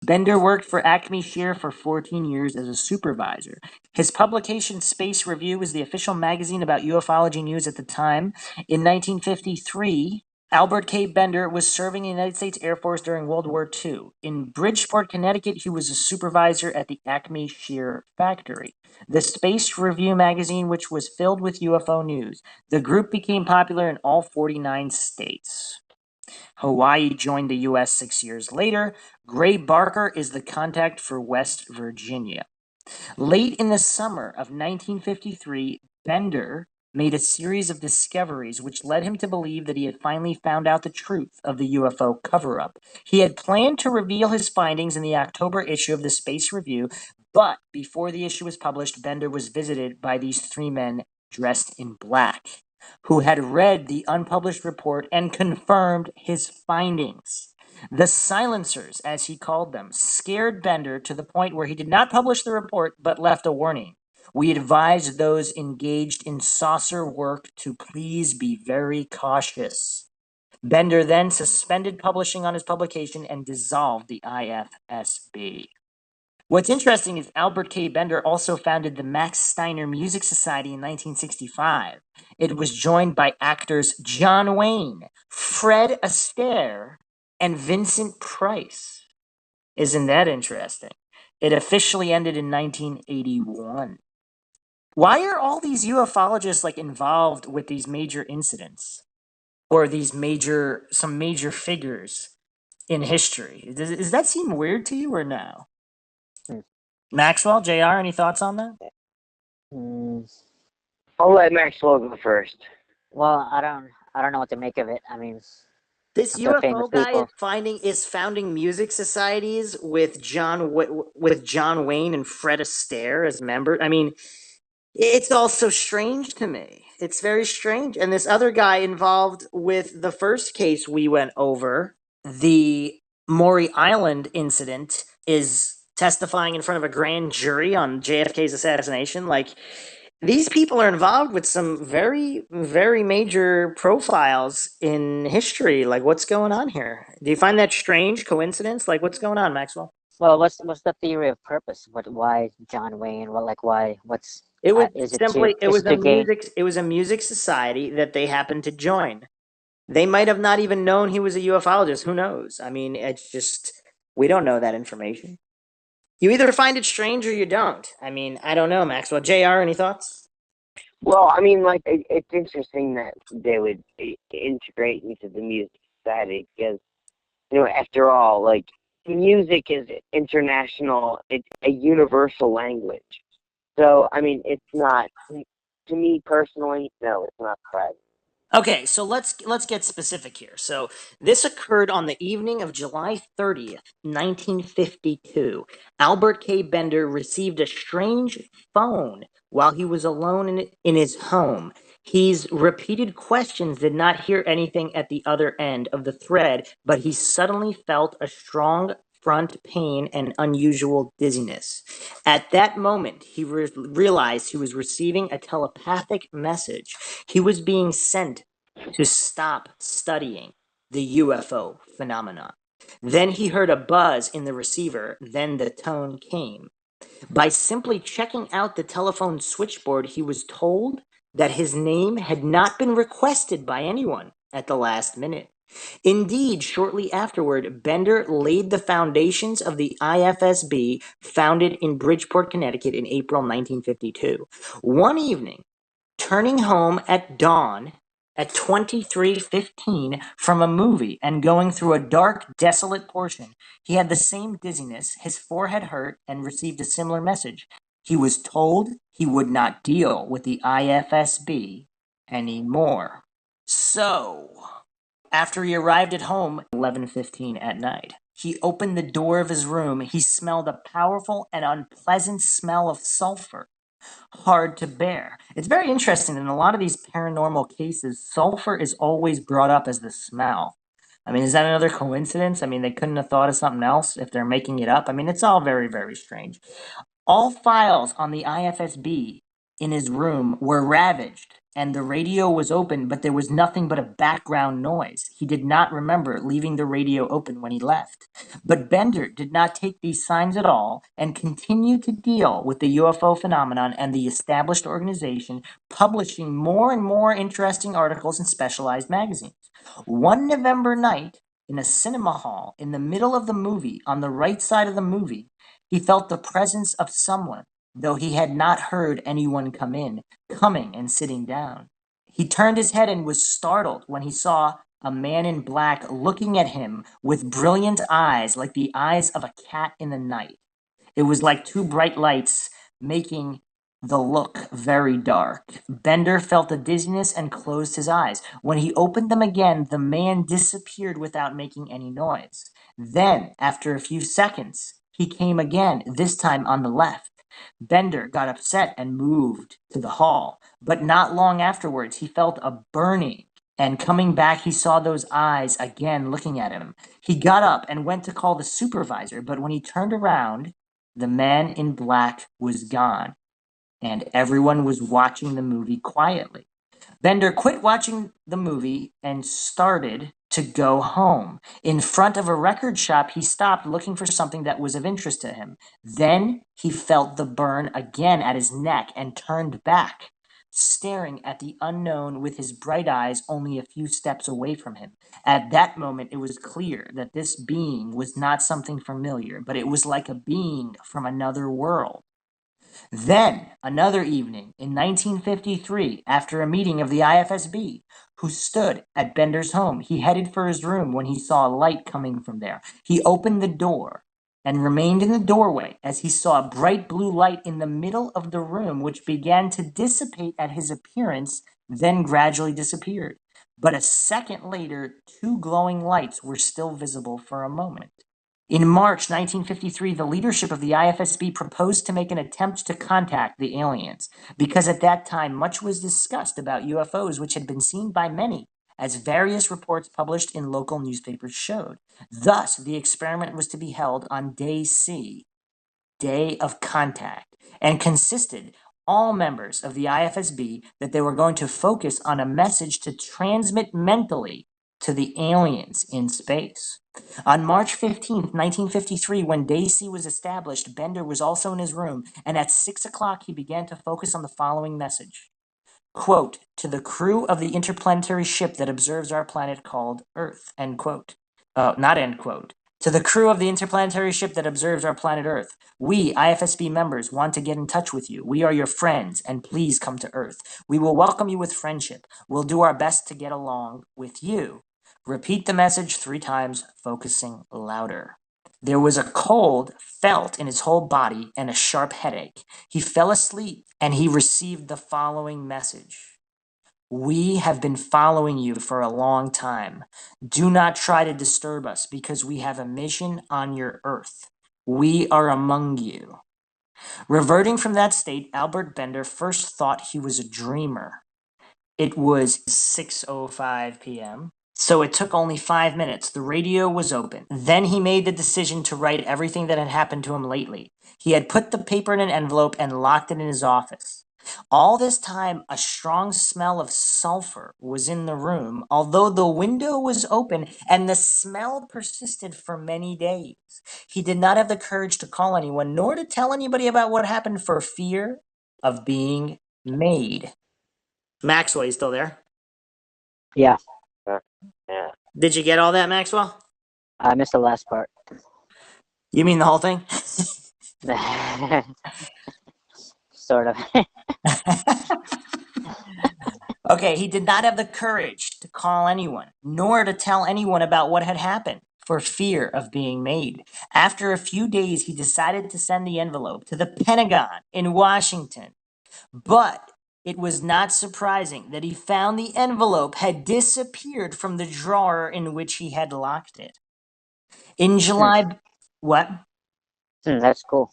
Bender worked for Acme Shear for 14 years as a supervisor. His publication, Space Review, was the official magazine about ufology news at the time. In 1953, Albert K. Bender was serving in the United States Air Force during World War II. In Bridgeport, Connecticut, he was a supervisor at the Acme Shear factory. The Space Review magazine, which was filled with UFO news. The group became popular in all 49 states. Hawaii joined the U.S. 6 years later. Gray Barker is the contact for West Virginia. Late in the summer of 1953, Bender made a series of discoveries which led him to believe that he had finally found out the truth of the UFO cover-up. He had planned to reveal his findings in the October issue of the Space Review, but before the issue was published, Bender was visited by these 3 men dressed in black, who had read the unpublished report and confirmed his findings. The silencers, as he called them, scared Bender to the point where he did not publish the report but left a warning. We advise those engaged in saucer work to please be very cautious. Bender then suspended publishing on his publication and dissolved the IFSB. What's interesting is Albert K. Bender also founded the Max Steiner Music Society in 1965. It was joined by actors John Wayne, Fred Astaire, and Vincent Price. Isn't that interesting? It officially ended in 1981. Why are all these ufologists involved with these major incidents or some major figures in history? Does that seem weird to you or no? Maxwell, JR, any thoughts on that? I'll let Maxwell go first. Well, I don't know what to make of it. I mean, This they're famous UFO guy people. is founding music societies with John Wayne and Fred Astaire as members. I mean, It's also strange to me. It's very strange. And this other guy involved with the first case we went over, the Maury Island incident, is testifying in front of a grand jury on JFK's assassination. Like, these people are involved with some very, very major profiles in history. Like, what's going on here? Do you find that strange coincidence? Like, what's going on, Maxwell? Well, what's the theory of purpose? Why John Wayne? Well, like why? What's It was is it to simply is it to gain? it was a music society that they happened to join. They might have not even known he was a ufologist. Who knows? I mean, it's just we don't know that information. You either find it strange or you don't. I mean, I don't know, Maxwell. JR, any thoughts? Well, I mean, like it's interesting that they would integrate into the music society because, after all, like music is international. It's a universal language. So, I mean, it's not to me personally. No, it's not correct. Okay, so let's get specific here. So this occurred on the evening of July 30th, 1952. Albert K. Bender received a strange phone while he was alone in his home. His repeated questions did not hear anything at the other end of the thread, but he suddenly felt a strong front pain and unusual dizziness. At that moment, he realized he was receiving a telepathic message. He was being sent to stop studying the UFO phenomenon. Then he heard a buzz in the receiver, then the tone came. By simply checking out the telephone switchboard, he was told that his name had not been requested by anyone at the last minute. Indeed, shortly afterward, Bender laid the foundations of the IFSB, founded in Bridgeport, Connecticut in April 1952. One evening, turning home at dawn at 23:15 from a movie and going through a dark, desolate portion, he had the same dizziness, his forehead hurt, and received a similar message. He was told he would not deal with the IFSB anymore. So, after he arrived at home at 11:15 at night, he opened the door of his room. He smelled a powerful and unpleasant smell of sulfur, hard to bear. It's very interesting. In a lot of these paranormal cases, sulfur is always brought up as the smell. I mean, is that another coincidence? I mean, they couldn't have thought of something else if they're making it up. I mean, it's all very, very strange. All files on the IFSB in his room were ravaged, and the radio was open, but there was nothing but a background noise. He did not remember leaving the radio open when he left. But Bender did not take these signs at all and continued to deal with the UFO phenomenon and the established organization, publishing more and more interesting articles in specialized magazines. One November night, in a cinema hall, in the middle of the movie, on the right side of the movie, he felt the presence of someone, though he had not heard anyone coming and sitting down. He turned his head and was startled when he saw a man in black looking at him with brilliant eyes like the eyes of a cat in the night. It was like two bright lights making the look very dark. Bender felt a dizziness and closed his eyes. When he opened them again, the man disappeared without making any noise. Then, after a few seconds, he came again, this time on the left. Bender got upset and moved to the hall, but not long afterwards he felt a burning, and coming back he saw those eyes again looking at him. He got up and went to call the supervisor, but when he turned around, the man in black was gone, and everyone was watching the movie quietly. Bender quit watching the movie and started to go home. In front of a record shop, he stopped looking for something that was of interest to him. Then he felt the burn again at his neck and turned back, staring at the unknown with his bright eyes only a few steps away from him. At that moment, it was clear that this being was not something familiar, but it was like a being from another world. Then, another evening in 1953, after a meeting of the IFSB, who stood at Bender's home, he headed for his room when he saw a light coming from there. He opened the door and remained in the doorway as he saw a bright blue light in the middle of the room, which began to dissipate at his appearance, then gradually disappeared. But a second later, two glowing lights were still visible for a moment. In March 1953, the leadership of the IFSB proposed to make an attempt to contact the aliens, because at that time much was discussed about UFOs, which had been seen by many, as various reports published in local newspapers showed. Thus, the experiment was to be held on Day C, Day of Contact, and consisted all members of the IFSB that they were going to focus on a message to transmit mentally to the aliens in space. On March 15th, 1953, when Day C was established, Bender was also in his room, and at 6 o'clock he began to focus on the following message. Quote, to the crew of the interplanetary ship that observes our planet called Earth, end quote. Not end quote. To the crew of the interplanetary ship that observes our planet Earth, we, IFSB members, want to get in touch with you. We are your friends, and please come to Earth. We will welcome you with friendship. We'll do our best to get along with you. Repeat the message 3 times, focusing louder. There was a cold felt in his whole body and a sharp headache. He fell asleep and he received the following message. We have been following you for a long time. Do not try to disturb us because we have a mission on your Earth. We are among you. Reverting from that state, Albert Bender first thought he was a dreamer. It was 6:05 p.m. So it took only 5 minutes. The radio was open. Then he made the decision to write everything that had happened to him lately. He had put the paper in an envelope and locked it in his office. All this time, a strong smell of sulfur was in the room, although the window was open, and the smell persisted for many days. He did not have the courage to call anyone, nor to tell anybody about what happened for fear of being made. Maxwell, you still there? Yeah, Yeah. Did you get all that, Maxwell? I missed the last part. You mean the whole thing? Sort of. Okay, he did not have the courage to call anyone, nor to tell anyone about what had happened, for fear of being made. After a few days, he decided to send the envelope to the Pentagon in Washington. But it was not surprising that he found the envelope had disappeared from the drawer in which he had locked it. In July, what? That's cool.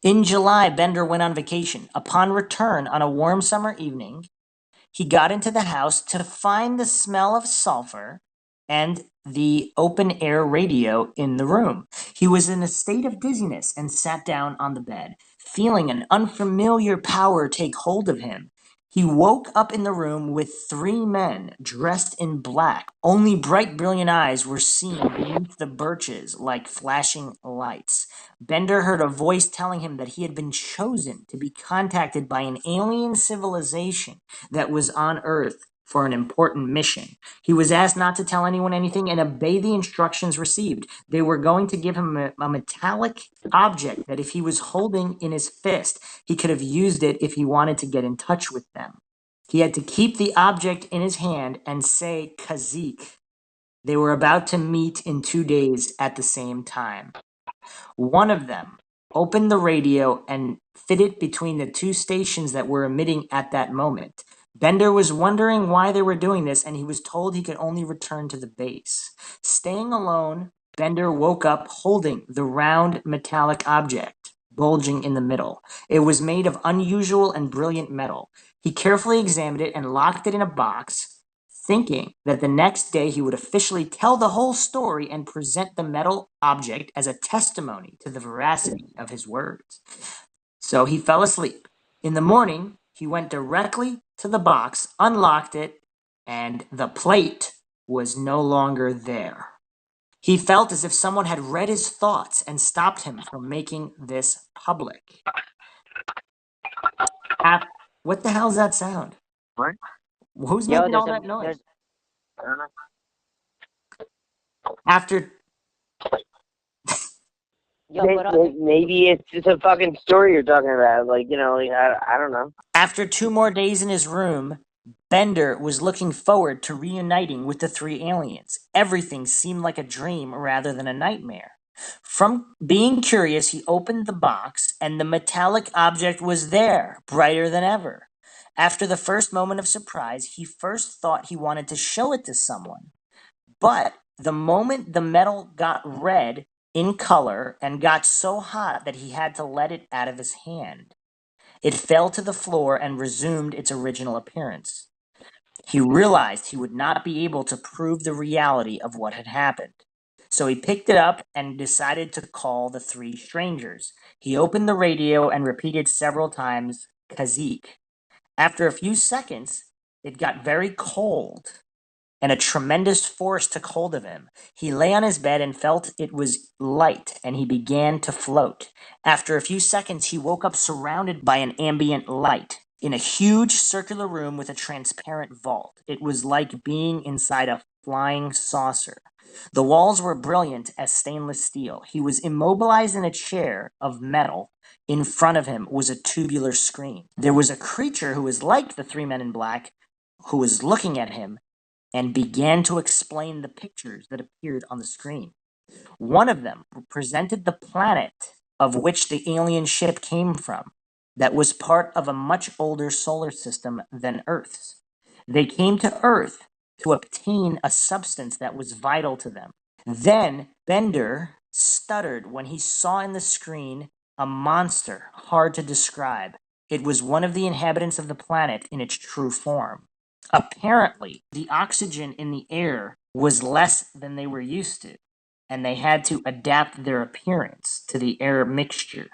In July, Bender went on vacation. Upon return on a warm summer evening, he got into the house to find the smell of sulfur and the open-air radio in the room. He was in a state of dizziness and sat down on the bed, feeling an unfamiliar power take hold of him. He woke up in the room with 3 men dressed in black. Only bright, brilliant eyes were seen beneath the birches like flashing lights. Bender heard a voice telling him that he had been chosen to be contacted by an alien civilization that was on Earth for an important mission. He was asked not to tell anyone anything and obey the instructions received. They were going to give him a metallic object that if he was holding in his fist, he could have used it if he wanted to get in touch with them. He had to keep the object in his hand and say Kazik. They were about to meet in 2 days at the same time. One of them opened the radio and fit it between the 2 stations that were emitting at that moment. Bender was wondering why they were doing this, and he was told he could only return to the base. Staying alone, Bender woke up holding the round metallic object, bulging in the middle. It was made of unusual and brilliant metal. He carefully examined it and locked it in a box, thinking that the next day he would officially tell the whole story and present the metal object as a testimony to the veracity of his words. So he fell asleep. In the morning, he went directly to the box, unlocked it, and the plate was no longer there. He felt as if someone had read his thoughts and stopped him from making this public. What the hell's that sound? What? Who's Yo, making all there's that noise? I don't know. After Yo, but Maybe it's just a fucking story you're talking about. Like, you know, like, I don't know. After 2 more days in his room, Bender was looking forward to reuniting with the 3 aliens. Everything seemed like a dream rather than a nightmare. From being curious, he opened the box, and the metallic object was there, brighter than ever. After the first moment of surprise, he first thought he wanted to show it to someone. But the moment the metal got red, in color and got so hot that he had to let it out of his hand. It fell to the floor and resumed its original appearance. He realized he would not be able to prove the reality of what had happened. So he picked it up and decided to call the three strangers. He opened the radio and repeated several times, Kazik. After a few seconds, it got very cold and a tremendous force took hold of him. He lay on his bed and felt it was light, and he began to float. After a few seconds, he woke up surrounded by an ambient light in a huge circular room with a transparent vault. It was like being inside a flying saucer. The walls were brilliant as stainless steel. He was immobilized in a chair of metal. In front of him was a tubular screen. There was a creature who was like the three men in black, who was looking at him and began to explain the pictures that appeared on the screen. One of them presented the planet of which the alien ship came from, that was part of a much older solar system than Earth's. They came to Earth to obtain a substance that was vital to them. Then Bender stuttered when he saw in the screen a monster hard to describe. It was one of the inhabitants of the planet in its true form. Apparently, the oxygen in the air was less than they were used to, and they had to adapt their appearance to the air mixture.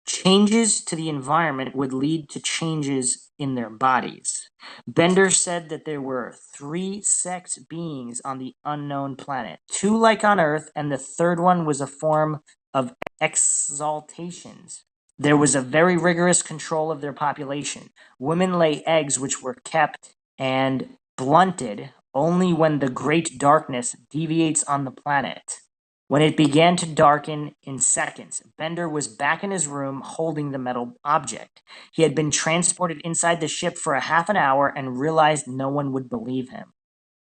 Changes to the environment would lead to changes in their bodies. Bender said that there were 3 sex beings on the unknown planet, 2 like on Earth, and the third one was a form of exaltations. There was a very rigorous control of their population. Women lay eggs which were kept and blunted only when the great darkness deviates on the planet. When it began to darken in seconds, Bender was back in his room holding the metal object. He had been transported inside the ship for a half an hour and realized no one would believe him.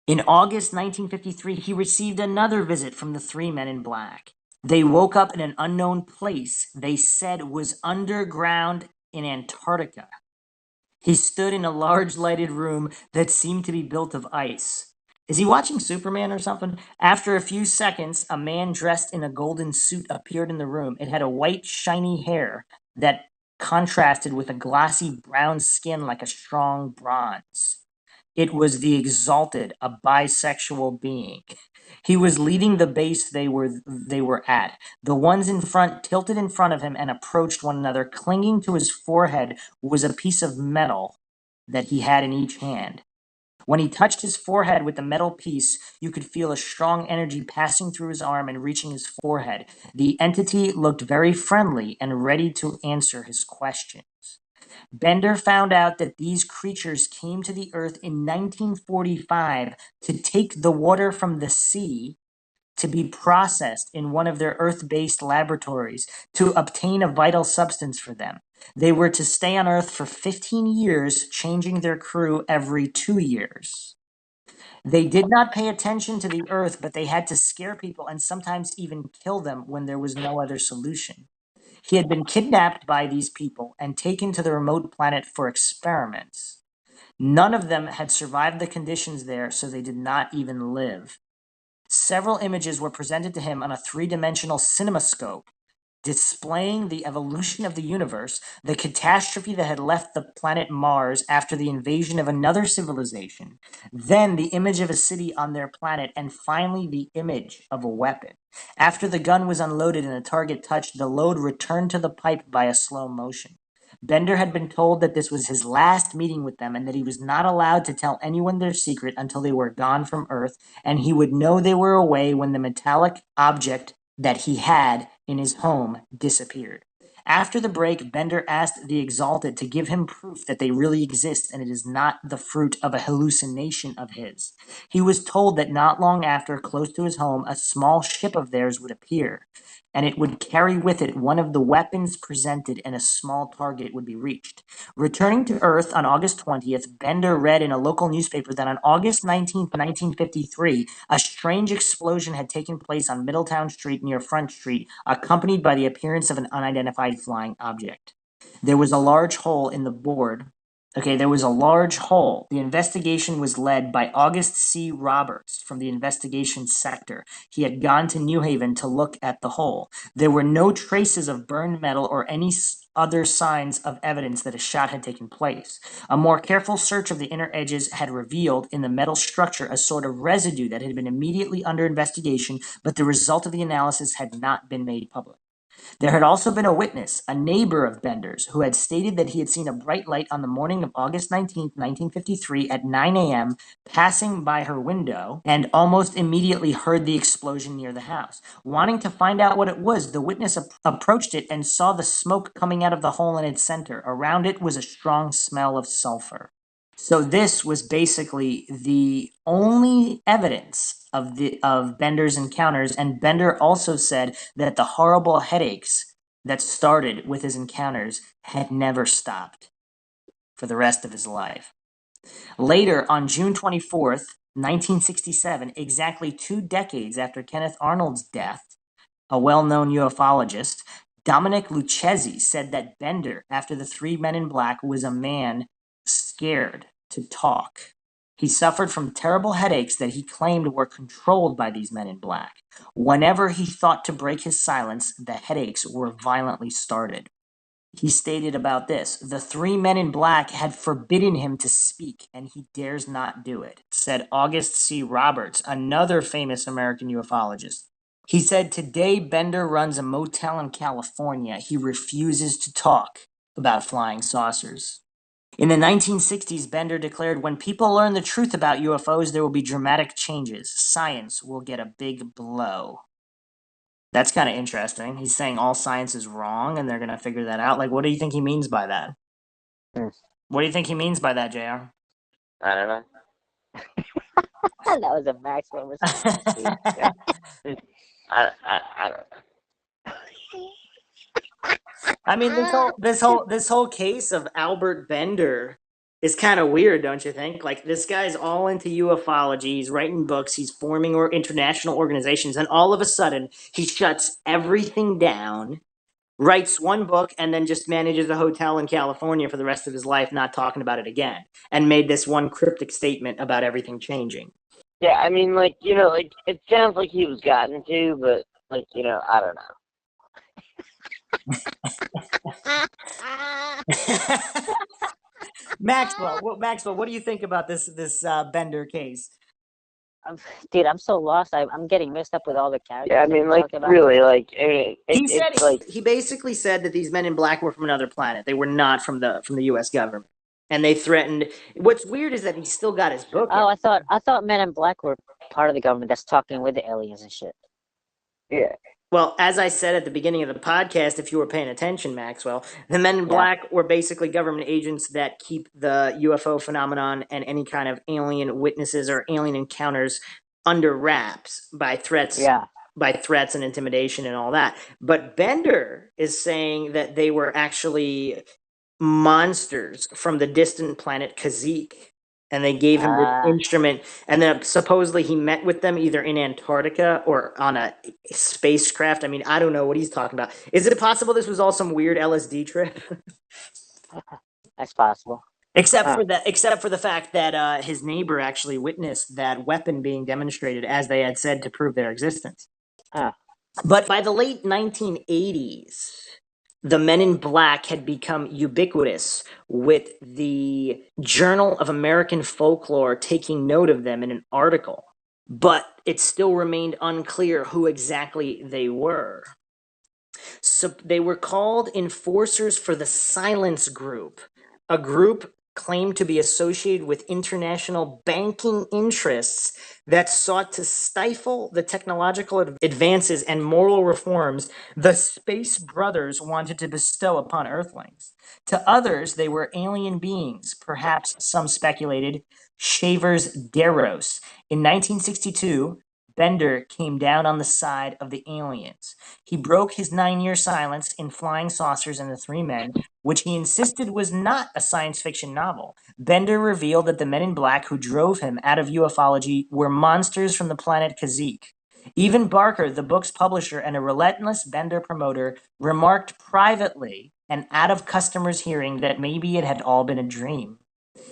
In August 1953, he received another visit from the three men in black. They woke up in an unknown place they said was underground in Antarctica. He stood in a large lighted room that seemed to be built of ice. Is he watching Superman or something? After a few seconds, a man dressed in a golden suit appeared in the room. It had a white, shiny hair that contrasted with a glossy brown skin like a strong bronze. It was the Exalted, a bisexual being. He was leading the base they were at. The ones in front tilted in front of him and approached one another. Clinging to his forehead was a piece of metal that he had in each hand. When he touched his forehead with the metal piece, you could feel a strong energy passing through his arm and reaching his forehead. The entity looked very friendly and ready to answer his questions. Bender found out that these creatures came to the Earth in 1945 to take the water from the sea to be processed in one of their Earth-based laboratories to obtain a vital substance for them. They were to stay on Earth for 15 years, changing their crew every 2 years. They did not pay attention to the Earth, but they had to scare people and sometimes even kill them when there was no other solution. He had been kidnapped by these people and taken to the remote planet for experiments. None of them had survived the conditions there, so they did not even live. Several images were presented to him on a 3-dimensional cinemascope, displaying the evolution of the universe, the catastrophe that had left the planet Mars after the invasion of another civilization, then the image of a city on their planet, and finally the image of a weapon. After the gun was unloaded and the target touched, the load returned to the pipe by a slow motion. Bender had been told that this was his last meeting with them and that he was not allowed to tell anyone their secret until they were gone from Earth, and he would know they were away when the metallic object that he had in his home disappeared. After the break, Bender asked the Exalted to give him proof that they really exist and it is not the fruit of a hallucination of his. He was told that not long after, close to his home, a small ship of theirs would appear, and it would carry with it one of the weapons presented and a small target would be reached. Returning to Earth on August 20th, Bender read in a local newspaper that on August 19th, 1953, a strange explosion had taken place on Middletown Street near Front Street, accompanied by the appearance of an unidentified flying object. There was a large hole in the board Okay, there was a large hole. The investigation was led by August C. Roberts from the investigation sector. He had gone to New Haven to look at the hole. There were no traces of burned metal or any other signs of evidence that a shot had taken place. A more careful search of the inner edges had revealed in the metal structure a sort of residue that had been immediately under investigation, but the result of the analysis had not been made public. There had also been a witness, a neighbor of Bender's, who had stated that he had seen a bright light on the morning of August 19th, 1953 at 9 a.m. passing by her window and almost immediately heard the explosion near the house. Wanting to find out what it was, the witness approached it and saw the smoke coming out of the hole in its center. Around it was a strong smell of sulfur. So this was basically the only evidence of Bender's encounters, and Bender also said that the horrible headaches that started with his encounters had never stopped for the rest of his life. Later, on June 24th, 1967, exactly 2 decades after Kenneth Arnold's death, a well-known ufologist, Dominic Lucchesi, said that Bender, after the 3 men in black, was a man scared to talk. He suffered from terrible headaches that he claimed were controlled by these men in black. Whenever he thought to break his silence, the headaches were violently started. He stated about this, "The 3 men in black had forbidden him to speak, and he dares not do it," said August C. Roberts, another famous American ufologist. He said, "Today Bender runs a motel in California. He refuses to talk about flying saucers." In the 1960s, Bender declared, "When people learn the truth about UFOs, there will be dramatic changes. Science will get a big blow." That's kind of interesting. He's saying all science is wrong and they're going to figure that out. Like, what do you think he means by that? What do you think he means by that, JR? I don't know. That was a Maxwell response. I don't know. I mean, this whole case of Albert Bender is kind of weird, don't you think? Like, this guy's all into ufology. He's writing books. He's forming international organizations, and all of a sudden, he shuts everything down, writes one book, and then just manages a hotel in California for the rest of his life, not talking about it again, and made this one cryptic statement about everything changing. Yeah, I mean, like, you know, like, it sounds like he was gotten to, but, like, you know, I don't know. Maxwell, what do you think about this Bender case? Dude, I'm so lost. I'm getting mixed up with all the characters. Yeah, I mean, like, really, like, I mean, it's like... He basically said that these men in black were from another planet. They were not from the U.S. government, and they threatened. What's weird is that he still got his book. Oh, I thought Men in Black were part of the government that's talking with the aliens and shit. Yeah. Well, as I said at the beginning of the podcast, if you were paying attention, Maxwell, the Men in Black were basically government agents that keep the UFO phenomenon and any kind of alien witnesses or alien encounters under wraps by threats. Yeah. By threats and intimidation and all that. But Bender is saying that they were actually monsters from the distant planet Kashyyyk. And they gave him this instrument, and then supposedly he met with them either in Antarctica or on a spacecraft. I mean, I don't know what he's talking about. Is it possible this was all some weird LSD trip? That's possible. Except for the fact that his neighbor actually witnessed that weapon being demonstrated as they had said to prove their existence. But by the late 1980s, the Men in Black had become ubiquitous, with the Journal of American Folklore taking note of them in an article. But it still remained unclear who exactly they were. So they were called Enforcers for the Silence Group, a group claimed to be associated with international banking interests that sought to stifle the technological advances and moral reforms the Space Brothers wanted to bestow upon Earthlings. To others, they were alien beings, perhaps some speculated Shavers Deros. In 1962, Bender came down on the side of the aliens. He broke his 9-year silence in Flying Saucers and the Three Men, which he insisted was not a science fiction novel. Bender revealed that the Men in Black who drove him out of ufology were monsters from the planet Kashyyyk. Even Barker, the book's publisher and a relentless Bender promoter, remarked privately and out of customers' hearing that maybe it had all been a dream.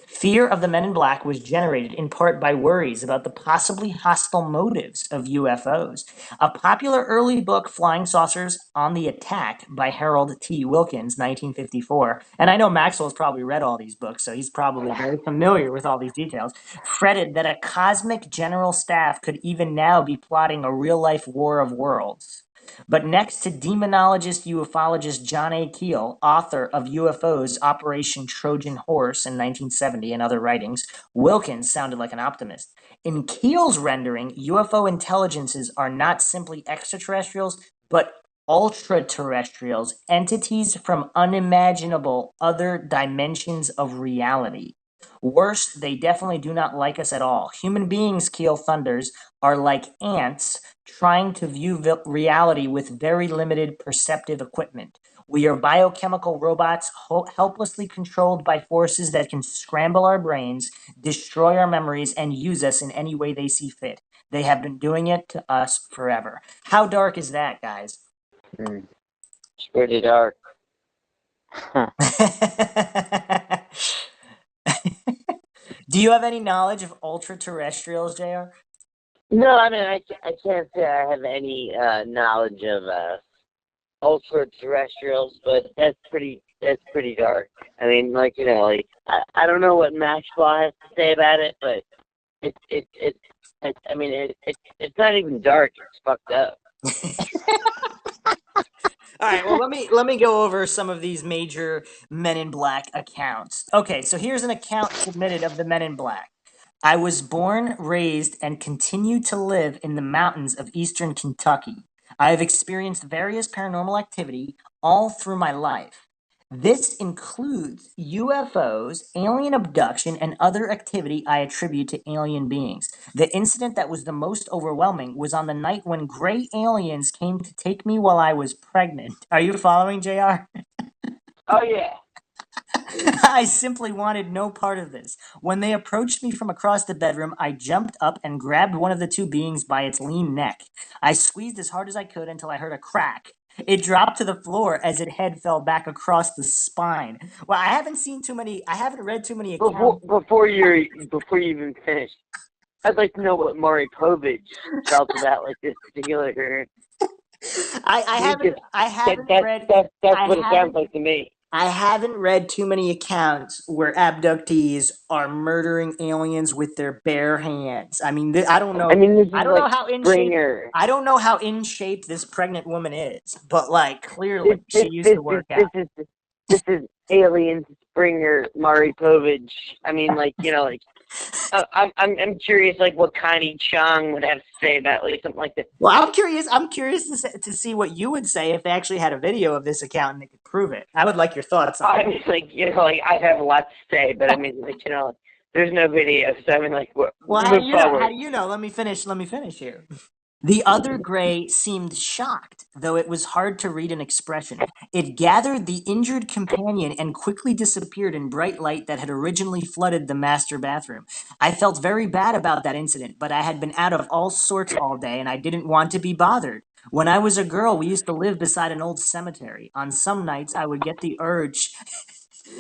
Fear of the men in black was generated in part by worries about the possibly hostile motives of UFOs. A popular early book, Flying Saucers on the Attack, by Harold T. Wilkins, 1954, and I know Maxwell's probably read all these books, so he's probably very familiar with all these details, fretted that a cosmic general staff could even now be plotting a real-life war of worlds. But next to demonologist ufologist John A. Keel, author of UFOs Operation Trojan Horse in 1970 and other writings, Wilkins sounded like an optimist. In Keel's rendering, UFO intelligences are not simply extraterrestrials, but ultra-terrestrials, entities from unimaginable other dimensions of reality. Worse, they definitely do not like us at all. Human beings, Keel thunders, are like ants trying to view reality with very limited perceptive equipment. We are biochemical robots helplessly controlled by forces that can scramble our brains, destroy our memories, and use us in any way they see fit. They have been doing it to us forever. How dark is that, guys? It's pretty dark. Do you have any knowledge of ultra-terrestrials, JR? No, I mean, I can't say I have any knowledge of ultra-terrestrials, but that's pretty dark. I mean, like, you know, like, I don't know what Maxwell has to say about it, but it's not even dark. It's fucked up. All right, well, let me go over some of these major Men in Black accounts. Okay, so here's an account submitted of the Men in Black. I was born, raised, and continue to live in the mountains of eastern Kentucky. I have experienced various paranormal activity all through my life. This includes UFOs, alien abduction, and other activity I attribute to alien beings. The incident that was the most overwhelming was on the night when gray aliens came to take me while I was pregnant. Are you following, JR? Oh, yeah. I simply wanted no part of this. When they approached me from across the bedroom, I jumped up and grabbed one of the two beings by its lean neck. I squeezed as hard as I could until I heard a crack. It dropped to the floor as its head fell back across the spine. Well, I haven't read too many accounts. Before you even finish, I'd like to know what Maury Povich felt about like this particular. I haven't read. That's what it sounds like to me. I haven't read too many accounts where abductees are murdering aliens with their bare hands. I mean, I don't know. I mean, this is I don't know how in shape. Springer. I don't know how in shape this pregnant woman is, but like clearly she used to work out. This is Alien Springer Maury Povich. I mean, like, you know, like I'm curious, like, what Connie Chung would have to say about like something like this. Well, I'm curious to see what you would say if they actually had a video of this account and they could prove it. I would like your thoughts on it. I mean, like, you know, like I have a lot to say, but I mean, like, you know, there's no video, so I mean, like, well, how do you know? Let me finish here. The other gray seemed shocked, though it was hard to read an expression. It gathered the injured companion and quickly disappeared in bright light that had originally flooded the master bathroom. I felt very bad about that incident, but I had been out of all sorts all day and I didn't want to be bothered. When I was a girl, we used to live beside an old cemetery. On some nights, I would get the urge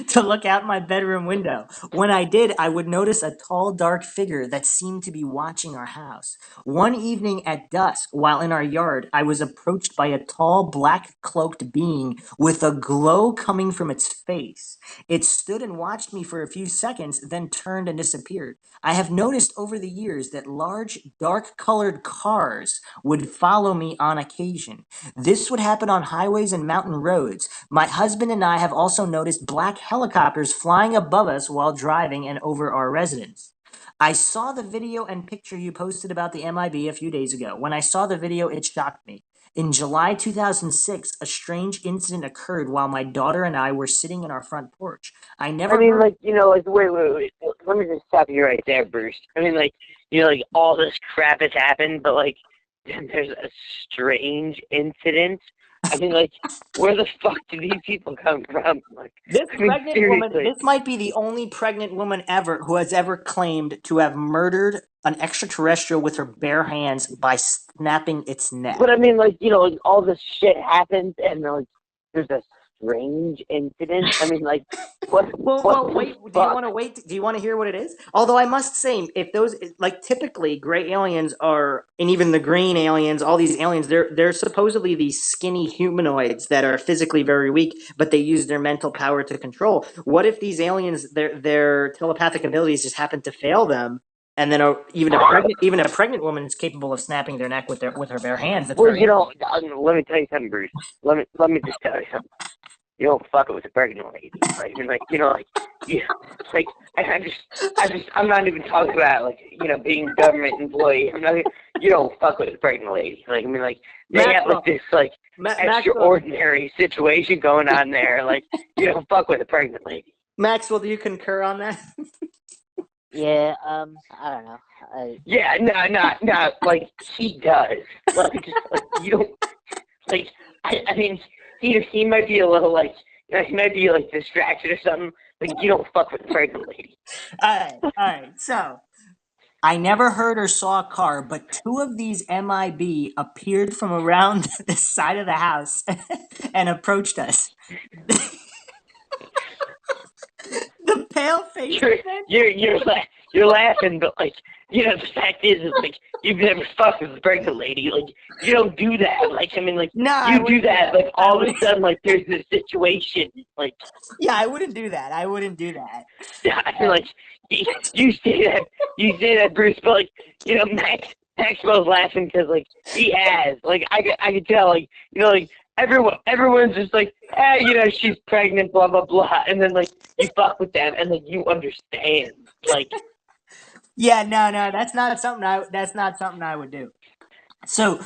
to look out my bedroom window. When I did, I would notice a tall, dark figure that seemed to be watching our house. One evening at dusk, while in our yard, I was approached by a tall, black-cloaked being with a glow coming from its face. It stood and watched me for a few seconds, then turned and disappeared. I have noticed over the years that large, dark-colored cars would follow me on occasion. This would happen on highways and mountain roads. My husband and I have also noticed black helicopters flying above us while driving and over our residence. I saw the video and picture you posted about the MIB a few days ago. When I saw the video, it shocked me. In July 2006, a strange incident occurred while my daughter and I were sitting in our front porch. I mean, like, you know, like, wait. Let me just stop you right there, Bruce. I mean, like, you know, like, all this crap has happened, but, like, there's a strange incident. I mean, like, where the fuck do these people come from? Like, this woman, this might be the only pregnant woman ever who has ever claimed to have murdered an extraterrestrial with her bare hands by snapping its neck. But I mean, like, you know, like, all this shit happens, and like, there's a strange incident. I mean, like, what? Well, the wait. Do you fuck? want to wait? Do you want to hear what it is? Although I must say, if those like typically gray aliens are, and even the green aliens, all these aliens, they're supposedly these skinny humanoids that are physically very weak, but they use their mental power to control. What if these aliens, their telepathic abilities just happen to fail them, and then even a pregnant woman is capable of snapping their neck with her bare hands? That's Well, very let me tell you something, Bruce. Let me just tell you something. You don't fuck it with a pregnant lady. Right? I mean, like, like, I'm not even talking about, like, being a government employee. You don't fuck with a pregnant lady. Like, I mean, like, they have, like, this, like, extraordinary situation going on there. Like, you don't fuck with a pregnant lady. Maxwell, do you concur on that? Yeah, I don't know. Yeah, no, like, he does. Like, just, like, you don't, like, I mean, he might be a little, like, he might be, like, distracted or something. Like, you don't fuck with a pregnant lady. All right. So, I never heard or saw a car, but two of these MIB appeared from around the side of the house and approached us. The pale-faced men. You're laughing, but, like, the fact is like, you've never fucked with a pregnant lady. Like, you don't do that. Like, I mean, like, No, you do that, like, all of a sudden, like, there's this situation. Like, yeah, I wouldn't do that. I I feel like, you say that, Bruce, but, like, Maxwell's laughing because, like, he has. Like, I could tell, like, like, everyone's just like, she's pregnant, blah, blah, blah. And then, like, you fuck with them, and, like, you understand. Like, yeah, no, that's not something I would do. So,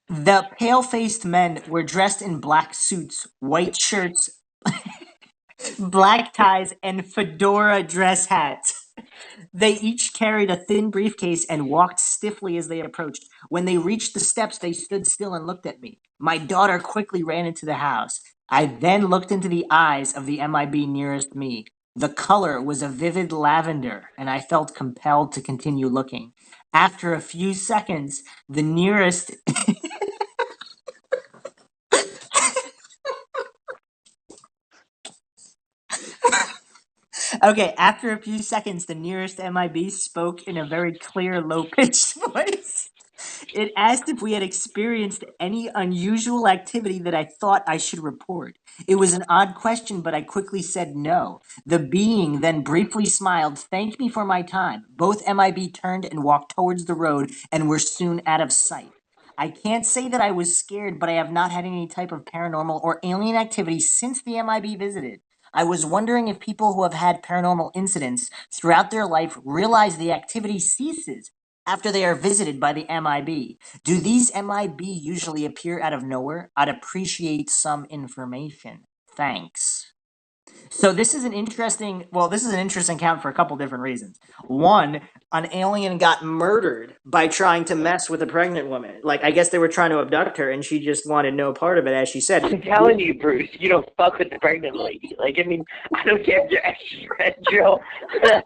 the pale-faced men were dressed in black suits, white shirts, black ties, and fedora dress hats. They each carried a thin briefcase and walked stiffly as they approached. When they reached the steps, they stood still and looked at me. My daughter quickly ran into the house. I then looked into the eyes of the MIB nearest me. The color was a vivid lavender, and I felt compelled to continue looking. After a few seconds, the nearest Okay, after a few seconds, the nearest MIB spoke in a very clear, low-pitched voice. It asked if we had experienced any unusual activity that I thought I should report. It was an odd question, but I quickly said no. The being then briefly smiled, thanked me for my time. Both MIB turned and walked towards the road and were soon out of sight. I can't say that I was scared, but I have not had any type of paranormal or alien activity since the MIB visited. I was wondering if people who have had paranormal incidents throughout their life realize the activity ceases after they are visited by the MIB. Do these MIB usually appear out of nowhere? I'd appreciate some information. Thanks. So this is an interesting count for a couple different reasons. One, an alien got murdered by trying to mess with a pregnant woman. Like, I guess they were trying to abduct her, and she just wanted no part of it, as she said. I'm telling you, Bruce, you don't fuck with the pregnant lady. Like, I mean, I don't care if you're extraterrestrial. I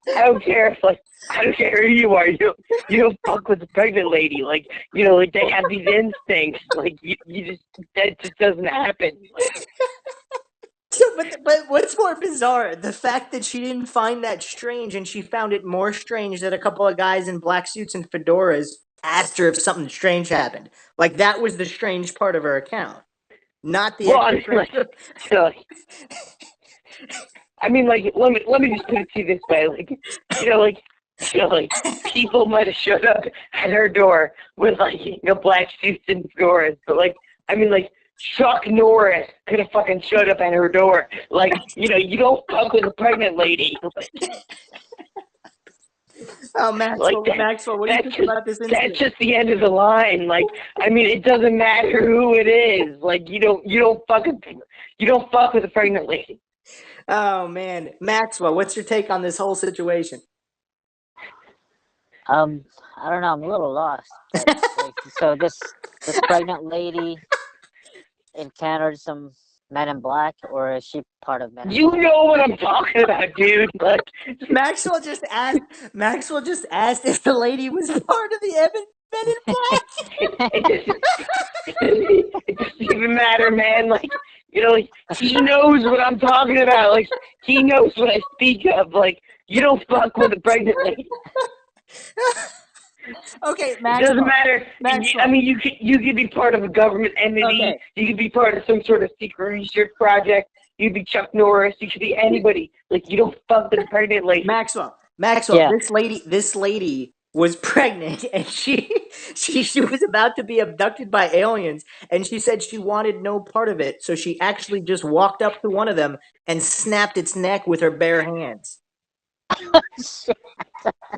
don't care if, like, I don't care who you are. You don't fuck with the pregnant lady. Like, like, they have these instincts. Like, that just doesn't happen. Like, But what's more bizarre, the fact that she didn't find that strange, and she found it more strange that a couple of guys in black suits and fedoras asked her if something strange happened. Like, that was the strange part of her account, not the. Well, I mean, like, let me just put it to you this way, like, people might have showed up at her door with, like, black suits and fedoras, but, like, I mean, like, Chuck Norris could have fucking showed up at her door. Like, you don't fuck with a pregnant lady. Oh, Maxwell, like Maxwell, what do you think about this incident? That's just the end of the line. Like, I mean, it doesn't matter who it is. Like, you don't fuck with a pregnant lady. Oh man, Maxwell, what's your take on this whole situation? I don't know. I'm a little lost. But, like, so this pregnant lady encountered some men in black, or is she part of men in You black? know what I'm talking about, dude. Like, Maxwell just asked if the lady was part of the men in black. it doesn't even even matter, man. Like, like, he knows what I'm talking about. Like, he knows what I speak of. Like, you don't fuck with a pregnant lady. Okay, It doesn't matter. I mean, you could be part of a government entity. Okay. You could be part of some sort of secret research project. You could be Chuck Norris. You could be anybody. Like, you don't fuck with a pregnant lady. Maxwell, Yeah. this lady was pregnant, and she was about to be abducted by aliens, and she said she wanted no part of it, so she actually just walked up to one of them and snapped its neck with her bare hands.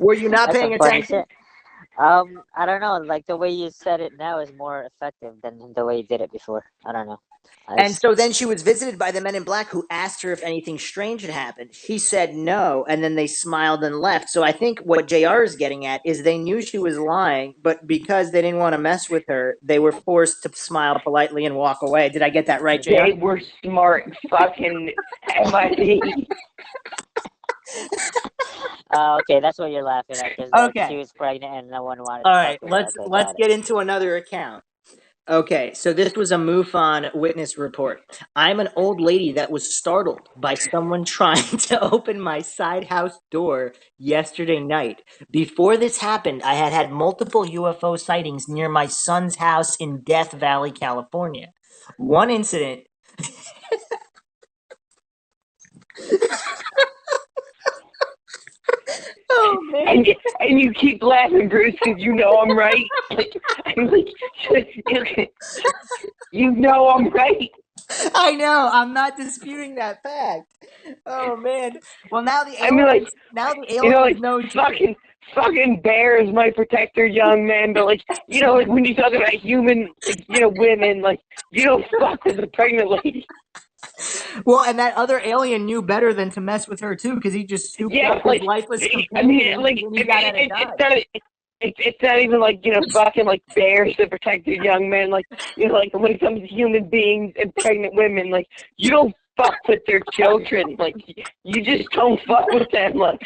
Were you not That's paying some funny attention? shit. I don't know. Like the way you said it now is more effective than the way you did it before. I don't know. And so then she was visited by the men in black who asked her if anything strange had happened. She said no, and then they smiled and left. So I think what JR is getting at is they knew she was lying, but because they didn't want to mess with her, they were forced to smile politely and walk away. Did I get that right, JR? They were smart. Fucking MIT. Okay, that's what you're laughing at because Okay. she was pregnant and no one wanted All to right, fuck with her. let's Okay, let's got it. Oh, get into another account. Okay, so this was a MUFON witness report. I'm an old lady that was startled by someone trying to open my side house door yesterday night. Before this happened, I had multiple UFO sightings near my son's house in Death Valley, California. One incident. Oh man! And you keep laughing, Bruce, because you know I'm right. Like, I'm like, you know I'm right. I know. I'm not disputing that fact. Oh man! Well, now the I mean, like, aliens know. fucking bear is my protector, young man. But like, like when you talk about human, like, women, like, you don't fuck with a pregnant lady. Well, and that other alien knew better than to mess with her too, because he just scooped up his lifeless companion when he got out of Dodge. It's not even like, fucking like bears to protect your young men. Like, like when it comes to human beings and pregnant women, like, you don't fuck with their children. Like, you just don't fuck with them. Like,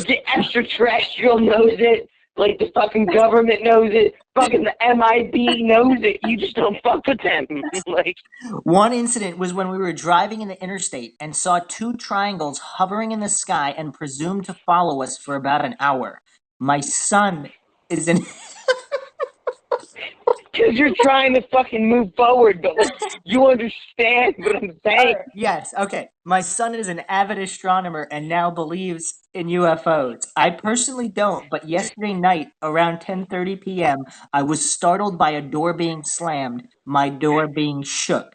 the extraterrestrial knows it. Like, the fucking government knows it. Fucking the MIB knows it. You just don't fuck with them. Like, one incident was when we were driving in the interstate and saw two triangles hovering in the sky and presumed to follow us for about an hour. My son is in. because you're trying to fucking move forward, but like, you understand what I'm saying. Yes, okay. My son is an avid astronomer and now believes in UFOs. I personally don't, but yesterday night around 10:30 p.m., I was startled by a door being slammed, my door being shook.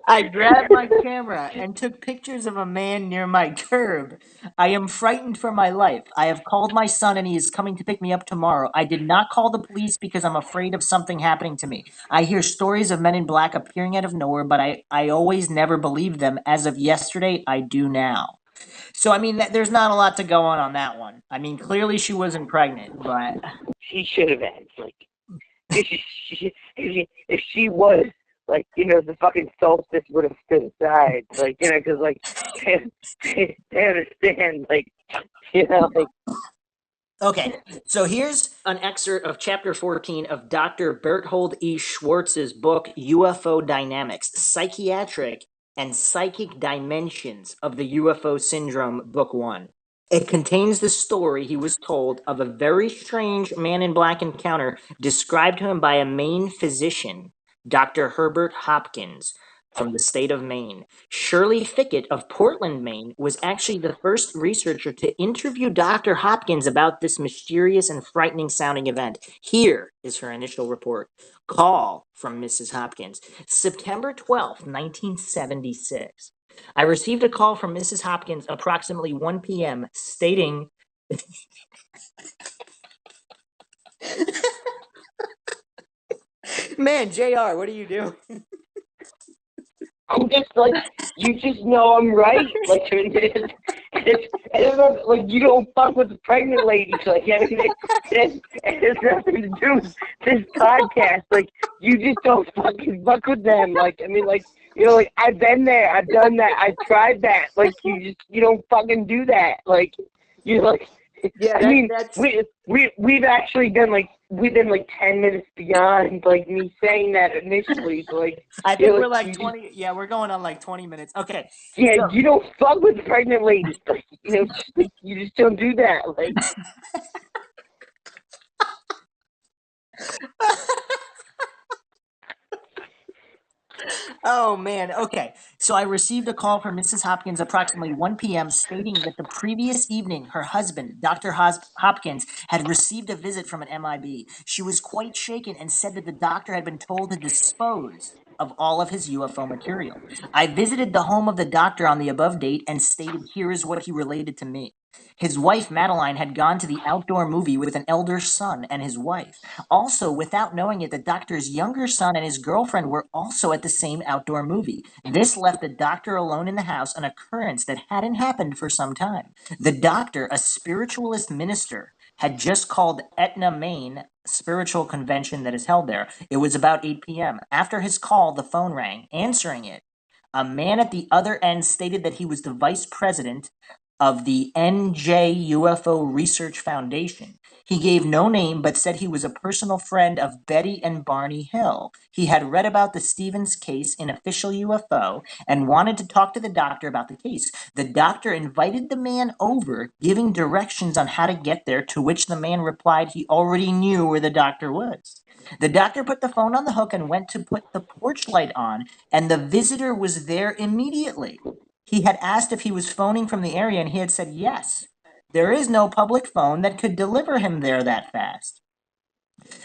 I grabbed my camera and took pictures of a man near my curb. I am frightened for my life. I have called my son and he is coming to pick me up tomorrow. I did not call the police because I'm afraid of something happening to me. I hear stories of men in black appearing out of nowhere, but I always never believed them. As of yesterday, I do now. So, I mean, there's not a lot to go on that one. I mean, clearly she wasn't pregnant, but... She should have been. Like, if she was, like, the fucking solstice would have stood aside. Like, because, like, they understand, like, like. Okay, so here's an excerpt of Chapter 14 of Dr. Berthold E. Schwartz's book, UFO Dynamics, Psychiatric and Psychic Dimensions of the UFO Syndrome, Book 1. It contains the story he was told of a very strange man in black encounter described to him by a Maine physician, Dr. Herbert Hopkins, from the state of Maine. Shirley Fickett of Portland, Maine, was actually the first researcher to interview Dr. Hopkins about this mysterious and frightening sounding event. Here is her initial report. Call from Mrs. Hopkins. September 12th, 1976. I received a call from Mrs. Hopkins approximately 1 p.m. stating... Man, JR, what are you doing? I'm just like, you just know I'm right. Like, it's like, you don't fuck with the pregnant ladies. Like, I mean, it has nothing to do with this podcast. Like, you just don't fucking fuck with them. Like, I mean, like, You know, like, I've been there, I've done that, I've tried that. Like, you don't fucking do that. Like, you like, Yeah, I mean, that's we've actually done we've been 10 minutes beyond me saying that initially. So, I you think know, we're like you just 20. Yeah, we're going on like 20 minutes. Okay. yeah, So you don't fuck with pregnant ladies. You just don't do that. Oh man, okay. So I received a call from Mrs. Hopkins approximately 1 p.m. stating that the previous evening her husband, Dr. Hopkins, had received a visit from an MIB. She was quite shaken and said that the doctor had been told to dispose of all of his UFO material. I visited the home of the doctor on the above date and stated here is what he related to me. His wife, Madeline, had gone to the outdoor movie with an elder son and his wife. Also, without knowing it, the doctor's younger son and his girlfriend were also at the same outdoor movie. This left the doctor alone in the house, an occurrence that hadn't happened for some time. The doctor, a spiritualist minister, had just called Etna, Maine, spiritual convention that is held there. It was about 8 p.m. After his call, the phone rang. Answering it, a man at the other end stated that he was the vice president of the NJ UFO Research Foundation. He gave no name but said he was a personal friend of Betty and Barney Hill. He had read about the Stevens case in Official UFO and wanted to talk to the doctor about the case. The doctor invited the man over, giving directions on how to get there, to which the man replied he already knew where the doctor was. The doctor put the phone on the hook and went to put the porch light on, and the visitor was there immediately. He had asked if he was phoning from the area, and he had said yes. There is no public phone that could deliver him there that fast.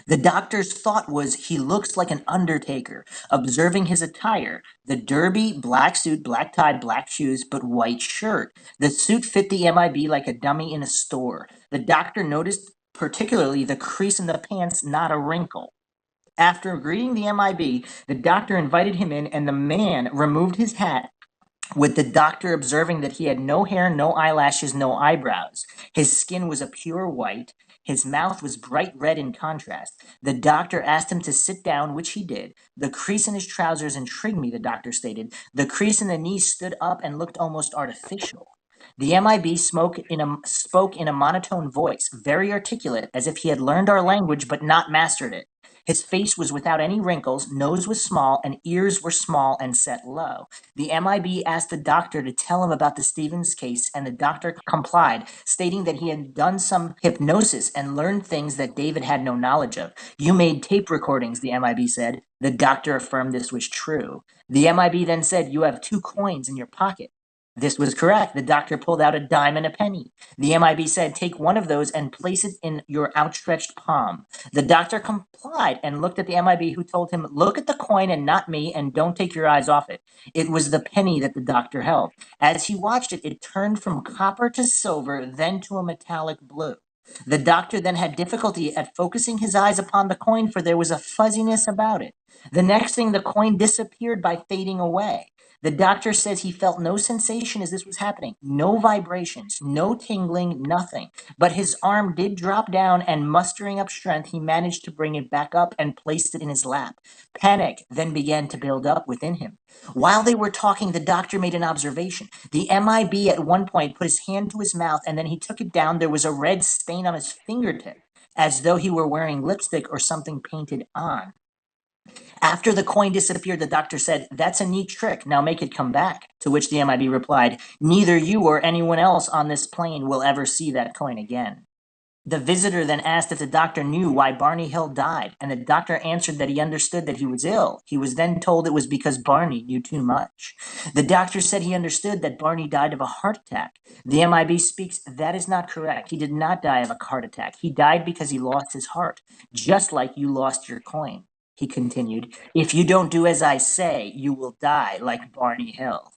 The doctor's thought was he looks like an undertaker, observing his attire. The derby, black suit, black tie, black shoes, but white shirt. The suit fit the MIB like a dummy in a store. The doctor noticed particularly the crease in the pants, not a wrinkle. After greeting the MIB, the doctor invited him in, and the man removed his hat, with the doctor observing that he had no hair, no eyelashes, no eyebrows. His skin was a pure white. His mouth was bright red in contrast. The doctor asked him to sit down, which he did. The crease in his trousers intrigued me, the doctor stated. The crease in the knees stood up and looked almost artificial. The MIB spoke in a monotone voice, very articulate, as if he had learned our language but not mastered it. His face was without any wrinkles, nose was small, and ears were small and set low. The MIB asked the doctor to tell him about the Stevens case, and the doctor complied, stating that he had done some hypnosis and learned things that David had no knowledge of. You made tape recordings, the MIB said. The doctor affirmed this was true. The MIB then said, you have 2 coins in your pocket. This was correct. The doctor pulled out a dime and a penny. The MIB said, take one of those and place it in your outstretched palm. The doctor complied and looked at the MIB, who told him, look at the coin and not me, and don't take your eyes off it. It was the penny that the doctor held. As he watched it, it turned from copper to silver, then to a metallic blue. The doctor then had difficulty at focusing his eyes upon the coin, for there was a fuzziness about it. The next thing, the coin disappeared by fading away. The doctor says he felt no sensation as this was happening, no vibrations, no tingling, nothing. But his arm did drop down, and mustering up strength, he managed to bring it back up and placed it in his lap. Panic then began to build up within him. While they were talking, the doctor made an observation. The MIB at one point put his hand to his mouth, and then he took it down. There was a red stain on his fingertip, as though he were wearing lipstick or something painted on. After the coin disappeared, the doctor said, that's a neat trick, now make it come back. To which the MIB replied, neither you or anyone else on this plane will ever see that coin again. The visitor then asked if the doctor knew why Barney Hill died, and the doctor answered that he understood that he was ill. He was then told it was because Barney knew too much. The doctor said he understood that Barney died of a heart attack. The MIB speaks, that is not correct. He did not die of a heart attack. He died because he lost his heart, just like you lost your coin. He continued, if you don't do as I say, you will die like Barney Hill.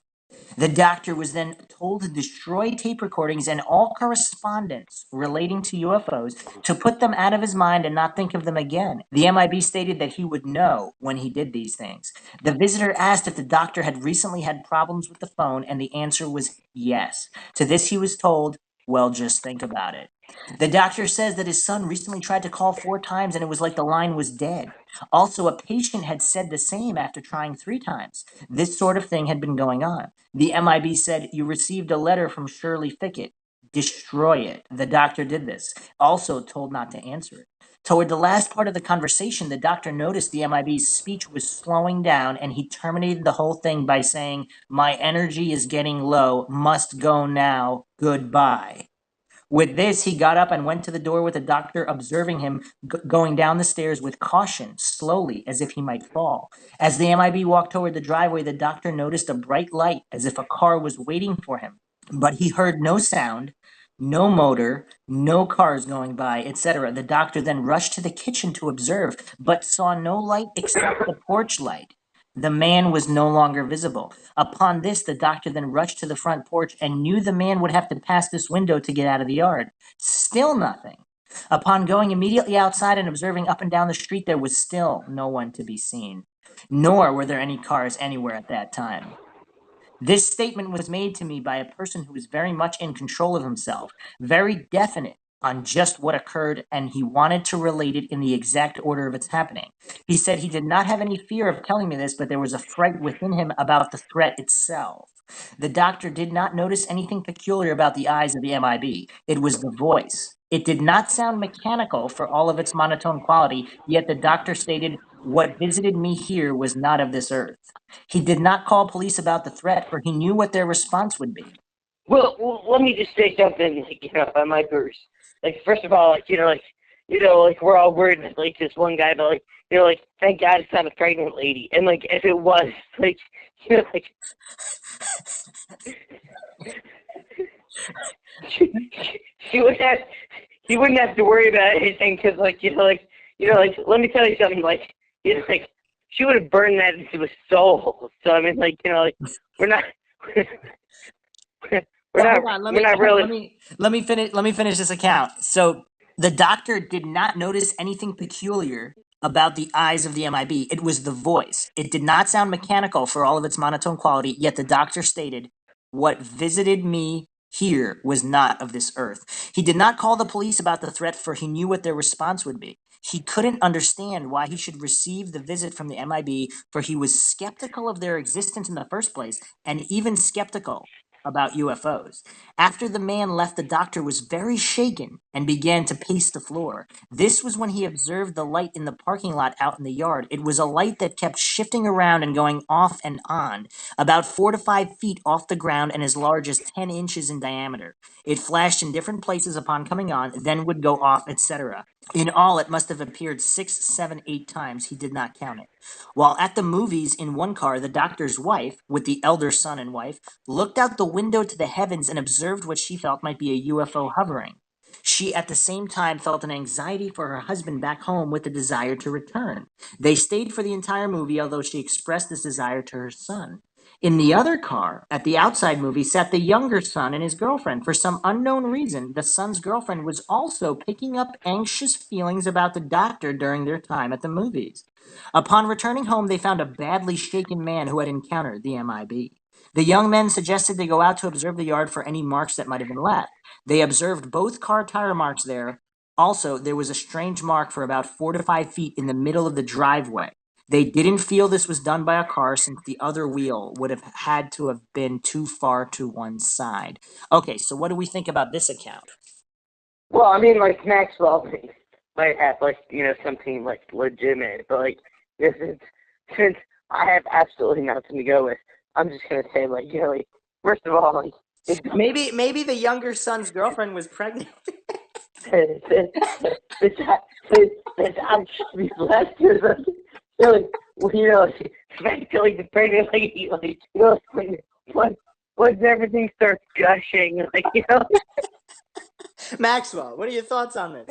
The doctor was then told to destroy tape recordings and all correspondence relating to UFOs, to put them out of his mind and not think of them again. The MIB stated that he would know when he did these things. The visitor asked if the doctor had recently had problems with the phone, and the answer was yes. To this he was told, Well, just think about it. The doctor says that his son recently tried to call 4 times and it was like the line was dead. Also, a patient had said the same after trying 3 times. This sort of thing had been going on. The MIB said, "You received a letter from Shirley Fickett. Destroy it." The doctor did this, also told not to answer it. Toward the last part of the conversation, the doctor noticed the MIB's speech was slowing down and he terminated the whole thing by saying, "My energy is getting low, must go now, goodbye." With this, he got up and went to the door with the doctor observing him going down the stairs with caution, slowly, as if he might fall. As the MIB walked toward the driveway, the doctor noticed a bright light, as if a car was waiting for him. But he heard no sound, no motor, no cars going by, etc. The doctor then rushed to the kitchen to observe, but saw no light except the porch light. The man was no longer visible. Upon this, the doctor then rushed to the front porch and knew the man would have to pass this window to get out of the yard. Still nothing. Upon going immediately outside and observing up and down the street, there was still no one to be seen. Nor were there any cars anywhere at that time. This statement was made to me by a person who was very much in control of himself, very definite on just what occurred, and he wanted to relate it in the exact order of its happening. He said he did not have any fear of telling me this, but there was a fright within him about the threat itself. The doctor did not notice anything peculiar about the eyes of the MIB. It was the voice. It did not sound mechanical for all of its monotone quality, yet the doctor stated, "What visited me here was not of this earth." He did not call police about the threat, for he knew what their response would be. Well, let me just say something, like, on my verse. Like, first of all, like, we're all worried that, like, this one guy, but, like, thank God it's not a pregnant lady. And, like, if it was, like, she would have, he wouldn't have to worry about anything, because, like, let me tell you something, like, she would have burned that into his soul. So, I mean, like, we're not... Let me finish this account. So the doctor did not notice anything peculiar about the eyes of the MIB. It was the voice. It did not sound mechanical for all of its monotone quality, yet the doctor stated, "What visited me here was not of this earth." He did not call the police about the threat, for he knew what their response would be. He couldn't understand why he should receive the visit from the MIB, for he was skeptical of their existence in the first place, and even skeptical about UFOs. After the man left, the doctor was very shaken and began to pace the floor. This was when he observed the light in the parking lot out in the yard. It was a light that kept shifting around and going off and on, about 4 to 5 feet off the ground and as large as 10 inches in diameter. It flashed in different places upon coming on, then would go off, etc. In all, it must have appeared 6, 7, 8 times. He did not count it. While at the movies in one car, the doctor's wife, with the elder son and wife, looked out the window to the heavens and observed what she felt might be a UFO hovering. She at the same time felt an anxiety for her husband back home with a desire to return. They stayed for the entire movie, although she expressed this desire to her son. In the other car, at the outside movie, sat the younger son and his girlfriend. For some unknown reason, the son's girlfriend was also picking up anxious feelings about the doctor during their time at the movies. Upon returning home, they found a badly shaken man who had encountered the MIB. The young men suggested they go out to observe the yard for any marks that might have been left. They observed both car tire marks there. Also, there was a strange mark for about 4 to 5 feet in the middle of the driveway. They didn't feel this was done by a car, since the other wheel would have had to have been too far to one side. Okay, so what do we think about this account? Well, I mean, like, Maxwell might have, like, something, like, legitimate, but, like, since I have absolutely nothing to go with, I'm just gonna say, like, first of all, like, maybe the younger son's girlfriend was pregnant. It's actually last year, like, especially the pregnant lady, like, once everything starts gushing, like, Maxwell, what are your thoughts on this?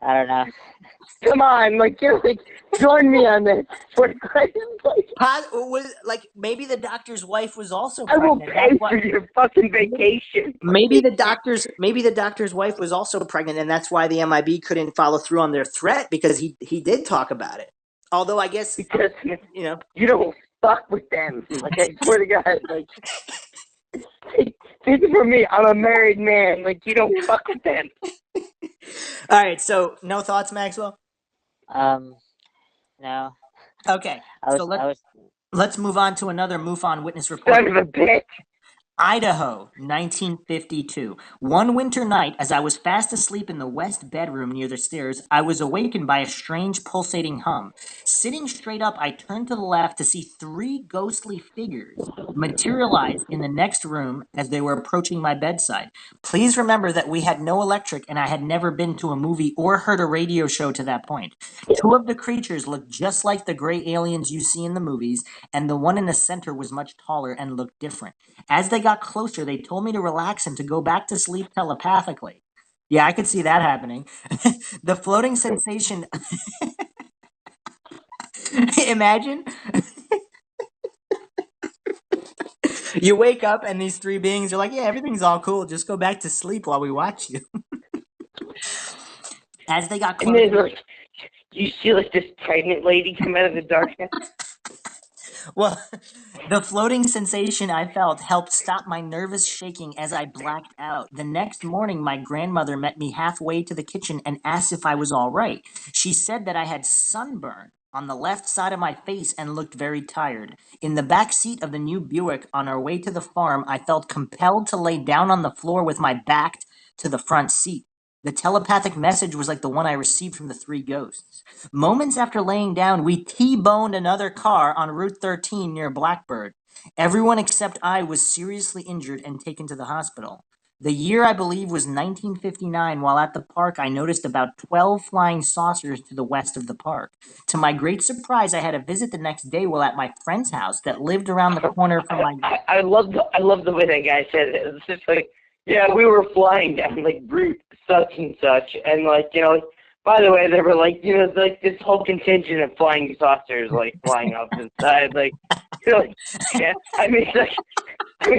I don't know. Come on, like, join me on this. Maybe the doctor's wife was also I will pregnant. pay for your fucking vacation. Maybe the doctor's wife was also pregnant, and that's why the MIB couldn't follow through on their threat, because he did talk about it. Although I guess because you don't fuck with them. Like, I swear to God, like. This is for me. I'm a married man. Like, you don't fuck with them. All right, so no thoughts, Maxwell? No. Okay, I so was let's move on to another MUFON witness report. Son of a bitch. Idaho, 1952. One winter night, as I was fast asleep in the west bedroom near the stairs, I was awakened by a strange pulsating hum. Sitting straight up, I turned to the left to see three ghostly figures materialize in the next room as they were approaching my bedside. Please remember that we had no electric and I had never been to a movie or heard a radio show to that point. Two of the creatures looked just like the gray aliens you see in the movies, and the one in the center was much taller and looked different. As they got closer, they told me to relax and to go back to sleep telepathically. Yeah, I could see that happening. The floating sensation. Imagine. You wake up and these three beings are like, yeah, everything's all cool. Just go back to sleep while we watch you. As they got And closer. then, like, you see, like, this pregnant lady come out of the darkness. Well, the floating sensation I felt helped stop my nervous shaking as I blacked out. The next morning, my grandmother met me halfway to the kitchen and asked if I was all right. She said that I had sunburn on the left side of my face and looked very tired. In the back seat of the new Buick on our way to the farm, I felt compelled to lay down on the floor with my back to the front seat. The telepathic message was like the one I received from the three ghosts. Moments after laying down, we T-boned another car on Route 13 near Blackbird. Everyone except I was seriously injured and taken to the hospital. The year, I believe, was 1959. While at the park, I noticed about 12 flying saucers to the west of the park. To my great surprise, I had a visit the next day while at my friend's house that lived around the corner from my... I love the way that guy said it. It's just like, yeah, we were flying down, like, Route such and such, and, like, you know, by the way, there were, like, you know, like, this whole contingent of flying saucers, like, flying off to the side, like, you know, like, yeah, I mean,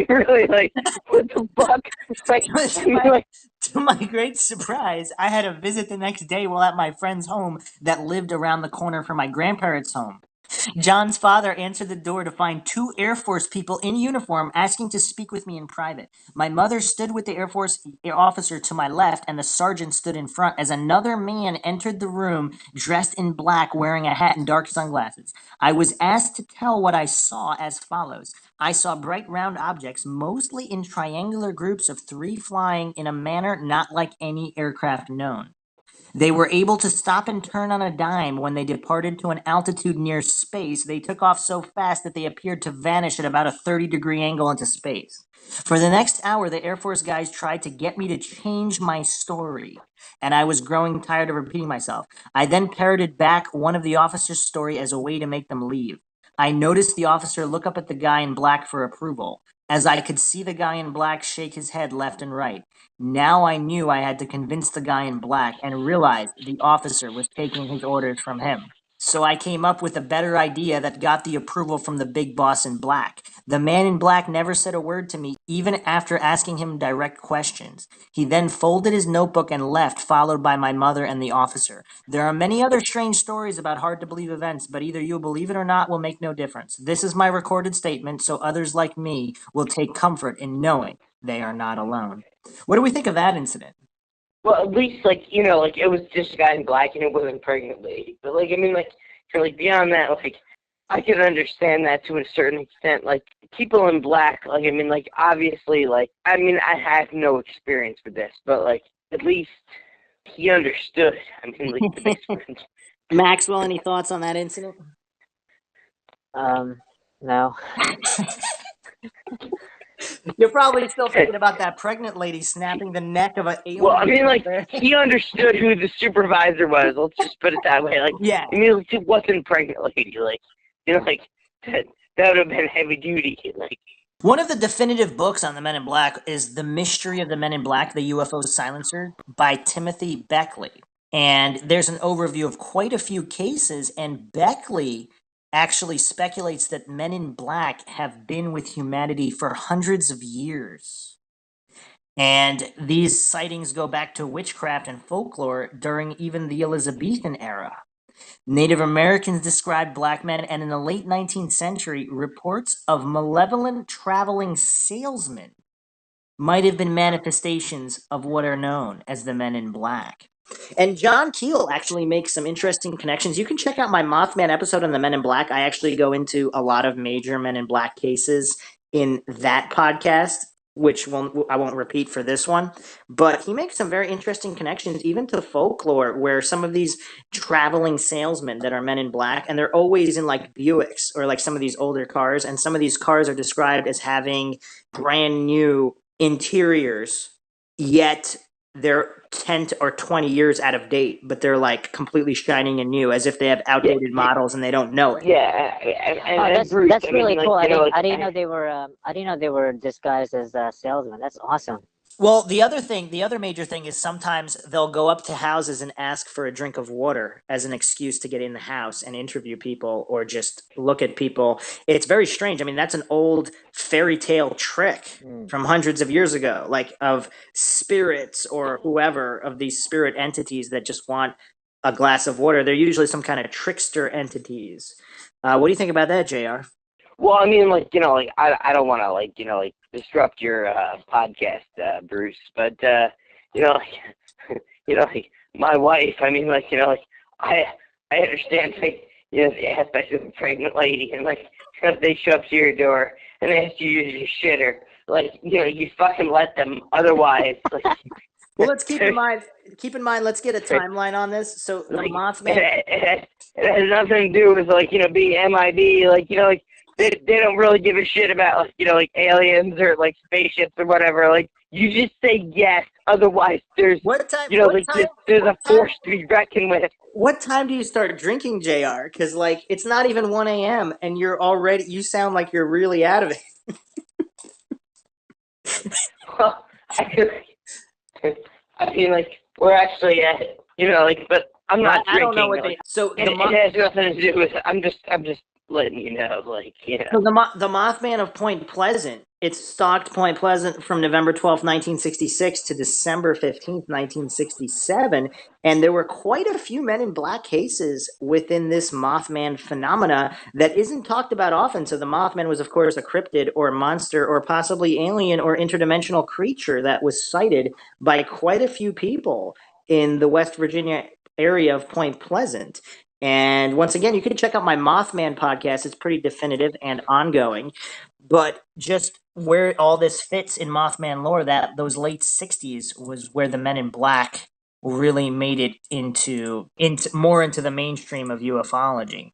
really, like, what the fuck? Like, I mean, like, To my great surprise, I had a visit the next day while at my friend's home that lived around the corner from my grandparents' home. John's father answered the door to find two Air Force people in uniform asking to speak with me in private. My mother stood with the Air Force officer to my left, and the sergeant stood in front as another man entered the room dressed in black, wearing a hat and dark sunglasses. I was asked to tell what I saw as follows. I saw bright round objects, mostly in triangular groups of three flying in a manner not like any aircraft known. They were able to stop and turn on a dime when they departed to an altitude near space. They took off so fast that they appeared to vanish at about a 30-degree angle into space. For the next hour, the Air Force guys tried to get me to change my story, and I was growing tired of repeating myself. I then parroted back one of the officers' story as a way to make them leave. I noticed the officer look up at the guy in black for approval, as I could see the guy in black shake his head left and right. Now I knew I had to convince the guy in black and realized the officer was taking his orders from him. So I came up with a better idea that got the approval from the big boss in black. The man in black never said a word to me, even after asking him direct questions. He then folded his notebook and left, followed by my mother and the officer. There are many other strange stories about hard-to-believe events, but either you'll believe it or not will make no difference. This is my recorded statement, so others like me will take comfort in knowing they are not alone. What do we think of that incident? well, at least, like, you know, like, it was just a guy in black and it wasn't a pregnant lady. But, like, I mean, like, so, like, beyond that, like, I can understand that to a certain extent. Like, people in black, like, I mean, like, obviously, like, I mean, I have no experience with this, but, like, at least he understood. I mean, like, the best friend. Maxwell, any thoughts on that incident? no. You're probably still thinking about that pregnant lady snapping the neck of an alien. Well, I mean, like, he understood who the supervisor was. Let's just put it that way. Like, yeah. I mean, it wasn't a pregnant lady. Like, you know, like, that would have been heavy duty. Like, One of the definitive books on the Men in Black is The Mystery of the Men in Black, the UFO Silencer by Timothy Beckley. And there's an overview of quite a few cases, and Beckley actually speculates that men in black have been with humanity for hundreds of years. And these sightings go back to witchcraft and folklore during even the Elizabethan era. Native Americans described black men, and in the late 19th century, reports of malevolent traveling salesmen might have been manifestations of what are known as the Men in Black. And John Keel actually makes some interesting connections. You can check out my Mothman episode on the Men in Black. I actually go into a lot of major Men in Black cases in that podcast, which I won't repeat for this one. But he makes some very interesting connections, even to folklore, where some of these traveling salesmen that are Men in Black, and they're always in like Buicks or like some of these older cars, and some of these cars are described as having brand new interiors, yet they're 10 or 20 years out of date, but they're like completely shining and new, as if they have outdated models and they don't know it. Yeah, that's Bruce, that's I really mean, cool. like, you know, like, I didn't know they were disguised as salesmen. That's awesome. Well, the other major thing is sometimes they'll go up to houses and ask for a drink of water as an excuse to get in the house and interview people or just look at people. It's very strange. I mean, that's an old fairy tale trick from hundreds of years ago, like of spirits or whoever of these spirit entities that just want a glass of water. They're usually some kind of trickster entities. What do you think about that, JR? well, I mean, like, you know, like, I don't want to, like, you know, like, disrupt your podcast, Bruce, but, you know, like, you know, like, my wife, I mean, like, you know, like, I understand, like, you know, the aspect of a pregnant lady, and, like, if they show up to your door and they ask you to use your shitter, like, you know, you fucking let them, otherwise, like... Well, let's keep in mind, let's get a timeline on this. So the like, Mothman... it has nothing to do with, like, you know, being MIB, like, you know, like, they don't really give a shit about, like, you know, like, aliens or, like, spaceships or whatever. Like, you just say yes, otherwise there's, you know, like, there's a force to be reckoned with. What time do you start drinking, JR? Because, like, it's not even 1 a.m. and you sound like you're really out of it. Well, I mean, like, we're actually at, you know, like, but I'm not drinking. I don't know what like, it has nothing to do with, I'm just letting you know, like, you know. So the Mothman of Point Pleasant, it stalked Point Pleasant from November 12th, 1966 to December 15th, 1967. And there were quite a few Men in Black cases within this Mothman phenomena that isn't talked about often. So the Mothman was, of course, a cryptid or monster or possibly alien or interdimensional creature that was cited by quite a few people in the West Virginia area of Point Pleasant. And once again, you can check out my Mothman podcast. It's pretty definitive and ongoing. But just where all this fits in Mothman lore, that those late 60s was where the Men in Black really made it into more into the mainstream of ufology.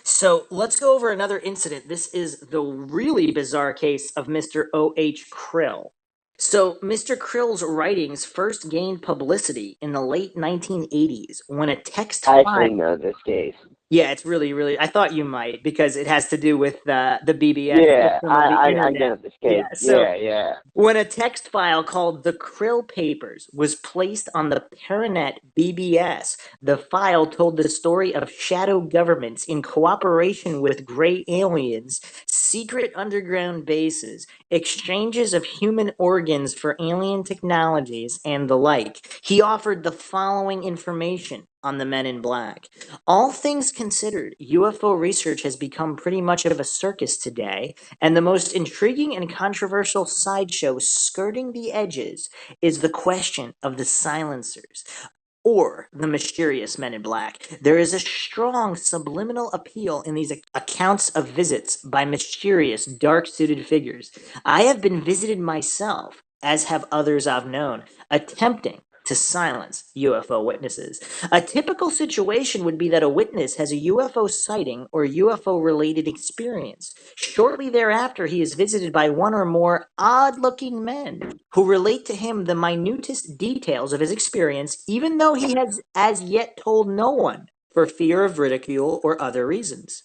So let's go over another incident. This is the really bizarre case of Mr. O.H. Krill. So, Mr. Krill's writings first gained publicity in the late 1980s when a text I file... actually know this case. Yeah, it's really, really... I thought you might, because it has to do with the BBS. Yeah, I get this case. Yeah. When a text file called the Krill Papers was placed on the Paranet BBS, the file told the story of shadow governments in cooperation with gray aliens, secret underground bases, exchanges of human organs for alien technologies, and the like. He offered the following information on the Men in Black. All things considered, UFO research has become pretty much of a circus today, and the most intriguing and controversial sideshow skirting the edges is the question of the silencers, or the mysterious Men in Black. There is a strong subliminal appeal in these accounts of visits by mysterious, dark-suited figures. I have been visited myself, as have others I've known, attempting to silence UFO witnesses. A typical situation would be that a witness has a UFO sighting or UFO-related experience. Shortly thereafter, he is visited by one or more odd-looking men who relate to him the minutest details of his experience, even though he has as yet told no one, for fear of ridicule or other reasons.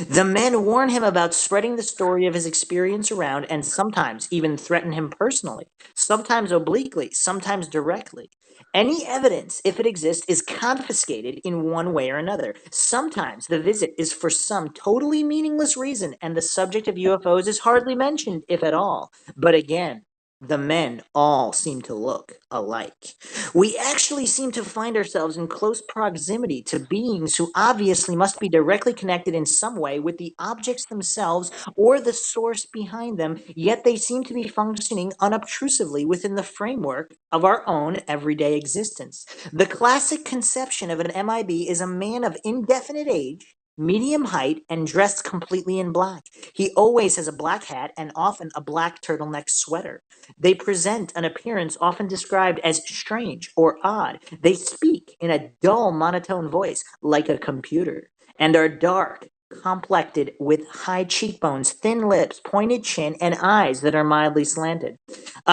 The men warn him about spreading the story of his experience around and sometimes even threaten him personally, sometimes obliquely, sometimes directly. Any evidence, if it exists, is confiscated in one way or another. Sometimes the visit is for some totally meaningless reason and the subject of UFOs is hardly mentioned, if at all. But again, The men all seem to look alike. We actually seem to find ourselves in close proximity to beings who obviously must be directly connected in some way with the objects themselves or the source behind them, yet they seem to be functioning unobtrusively within the framework of our own everyday existence. The classic conception of an MIB is a man of indefinite age, medium height, and dressed completely in black. He always has a black hat and often a black turtleneck sweater. They present an appearance often described as strange or odd. They speak in a dull monotone voice like a computer and are dark, complected with high cheekbones, thin lips, pointed chin, and eyes that are mildly slanted.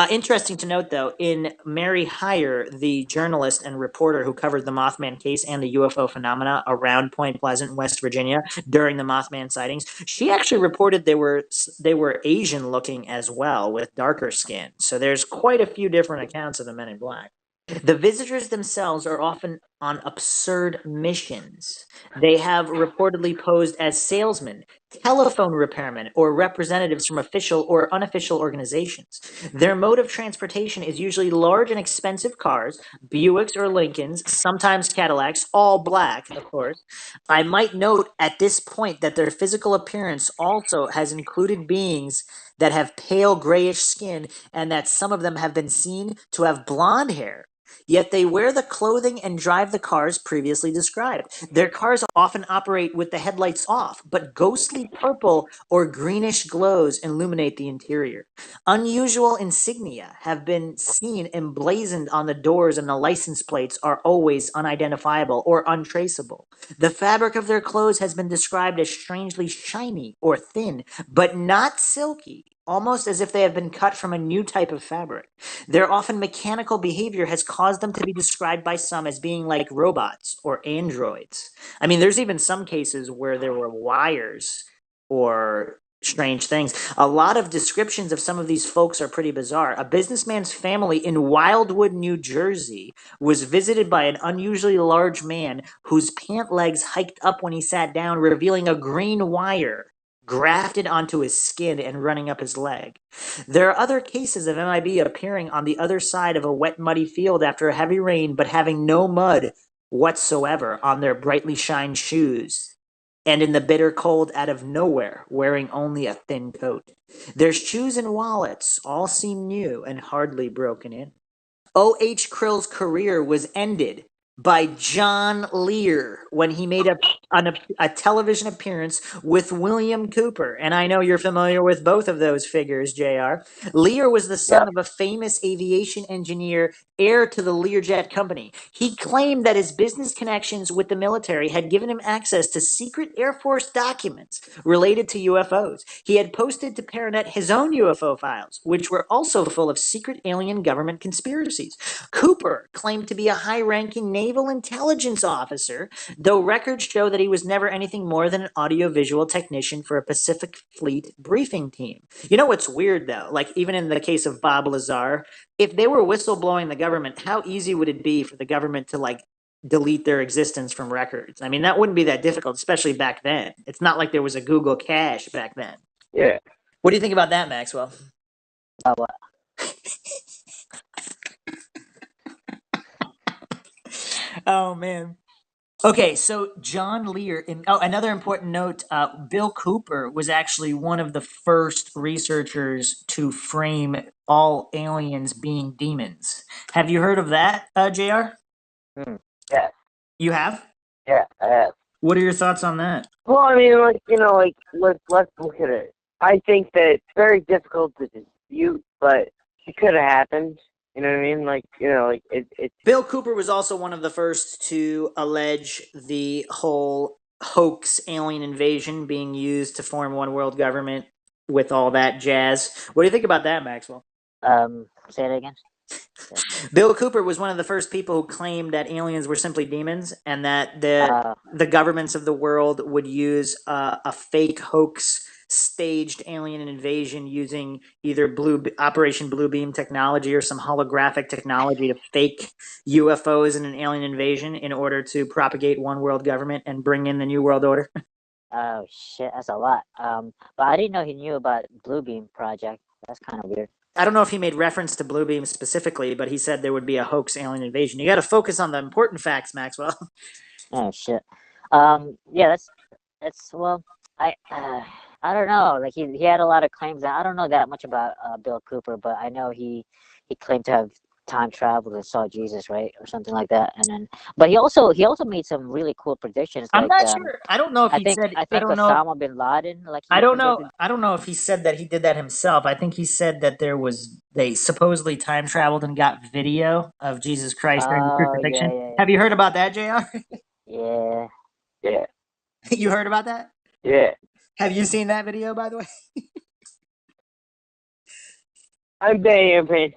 Interesting to note, though, in Mary Heyer, the journalist and reporter who covered the Mothman case and the UFO phenomena around Point Pleasant, West Virginia, during the Mothman sightings, she actually reported they were Asian looking as well, with darker skin. So there's quite a few different accounts of the Men in Black. The visitors themselves are often on absurd missions. They have reportedly posed as salesmen, telephone repairmen, or representatives from official or unofficial organizations. Their mode of transportation is usually large and expensive cars, Buicks or Lincolns, sometimes Cadillacs, all black, of course. I might note at this point that their physical appearance also has included beings that have pale grayish skin and that some of them have been seen to have blonde hair. Yet they wear the clothing and drive the cars previously described. Their cars often operate with the headlights off, but ghostly purple or greenish glows illuminate the interior. Unusual insignia have been seen emblazoned on the doors, and the license plates are always unidentifiable or untraceable. The fabric of their clothes has been described as strangely shiny or thin, but not silky, almost as if they have been cut from a new type of fabric. Their often mechanical behavior has caused them to be described by some as being like robots or androids. I mean, there's even some cases where there were wires or strange things. A lot of descriptions of some of these folks are pretty bizarre. A businessman's family in Wildwood, New Jersey, was visited by an unusually large man whose pant legs hiked up when he sat down, revealing a green wire grafted onto his skin and running up his leg. There are other cases of MIB appearing on the other side of a wet, muddy field after a heavy rain, but having no mud whatsoever on their brightly shined shoes, and in the bitter cold out of nowhere, wearing only a thin coat. Their shoes and wallets all seem new and hardly broken in. O.H. Krill's career was ended by John Lear when he made a television appearance with William Cooper. And I know you're familiar with both of those figures, JR. Lear was the son of a famous aviation engineer, heir to the Learjet Company. He claimed that his business connections with the military had given him access to secret Air Force documents related to UFOs. He had posted to Paranet his own UFO files, which were also full of secret alien government conspiracies. Cooper claimed to be a high-ranking naval intelligence officer, though records show that he was never anything more than an audiovisual technician for a Pacific Fleet briefing team. You know what's weird, though? Like, even in the case of Bob Lazar, if they were whistleblowing the government, how easy would it be for the government to, like, delete their existence from records? I mean, that wouldn't be that difficult, especially back then. It's not like there was a Google cache back then. Yeah. What do you think about that, Maxwell? What? Oh, man. Okay, so John Lear, another important note, Bill Cooper was actually one of the first researchers to frame all aliens being demons. Have you heard of that, JR? Yeah. You have? Yeah, I have. What are your thoughts on that? Well, I mean, like, you know, like, let's look at it. I think that it's very difficult to dispute, but it could have happened. You know what I mean? Like, you know, like, it's... Bill Cooper was also one of the first to allege the whole hoax alien invasion being used to form one world government with all that jazz. What do you think about that, Maxwell? Say it again. Bill Cooper was one of the first people who claimed that aliens were simply demons, and that the governments of the world would use a fake hoax staged alien invasion using either Operation Bluebeam technology or some holographic technology to fake UFOs in an alien invasion in order to propagate one world government and bring in the New World Order. Oh shit, that's a lot. But I didn't know he knew about Bluebeam project. That's kind of weird. I don't know if he made reference to blue beam specifically, but he said there would be a hoax alien invasion. You got to focus on the important facts, Maxwell. Oh shit. Yeah, that's well, I don't know. Like he had a lot of claims. I don't know that much about Bill Cooper, but I know he claimed to have time traveled and saw Jesus, right, or something like that. And then, but he also made some really cool predictions. I'm Like not sure. I don't know if I he think said. I I think don't know. Osama bin Laden, like I he don't know. predicted. I don't know if he said that he did that himself. I think he said that they supposedly time traveled and got video of Jesus Christ during the Oh crucifixion. yeah, Have you heard about that, Jr.? yeah, Yeah. You heard about that? Yeah. Have you seen that video, by the way? I'm very impressed.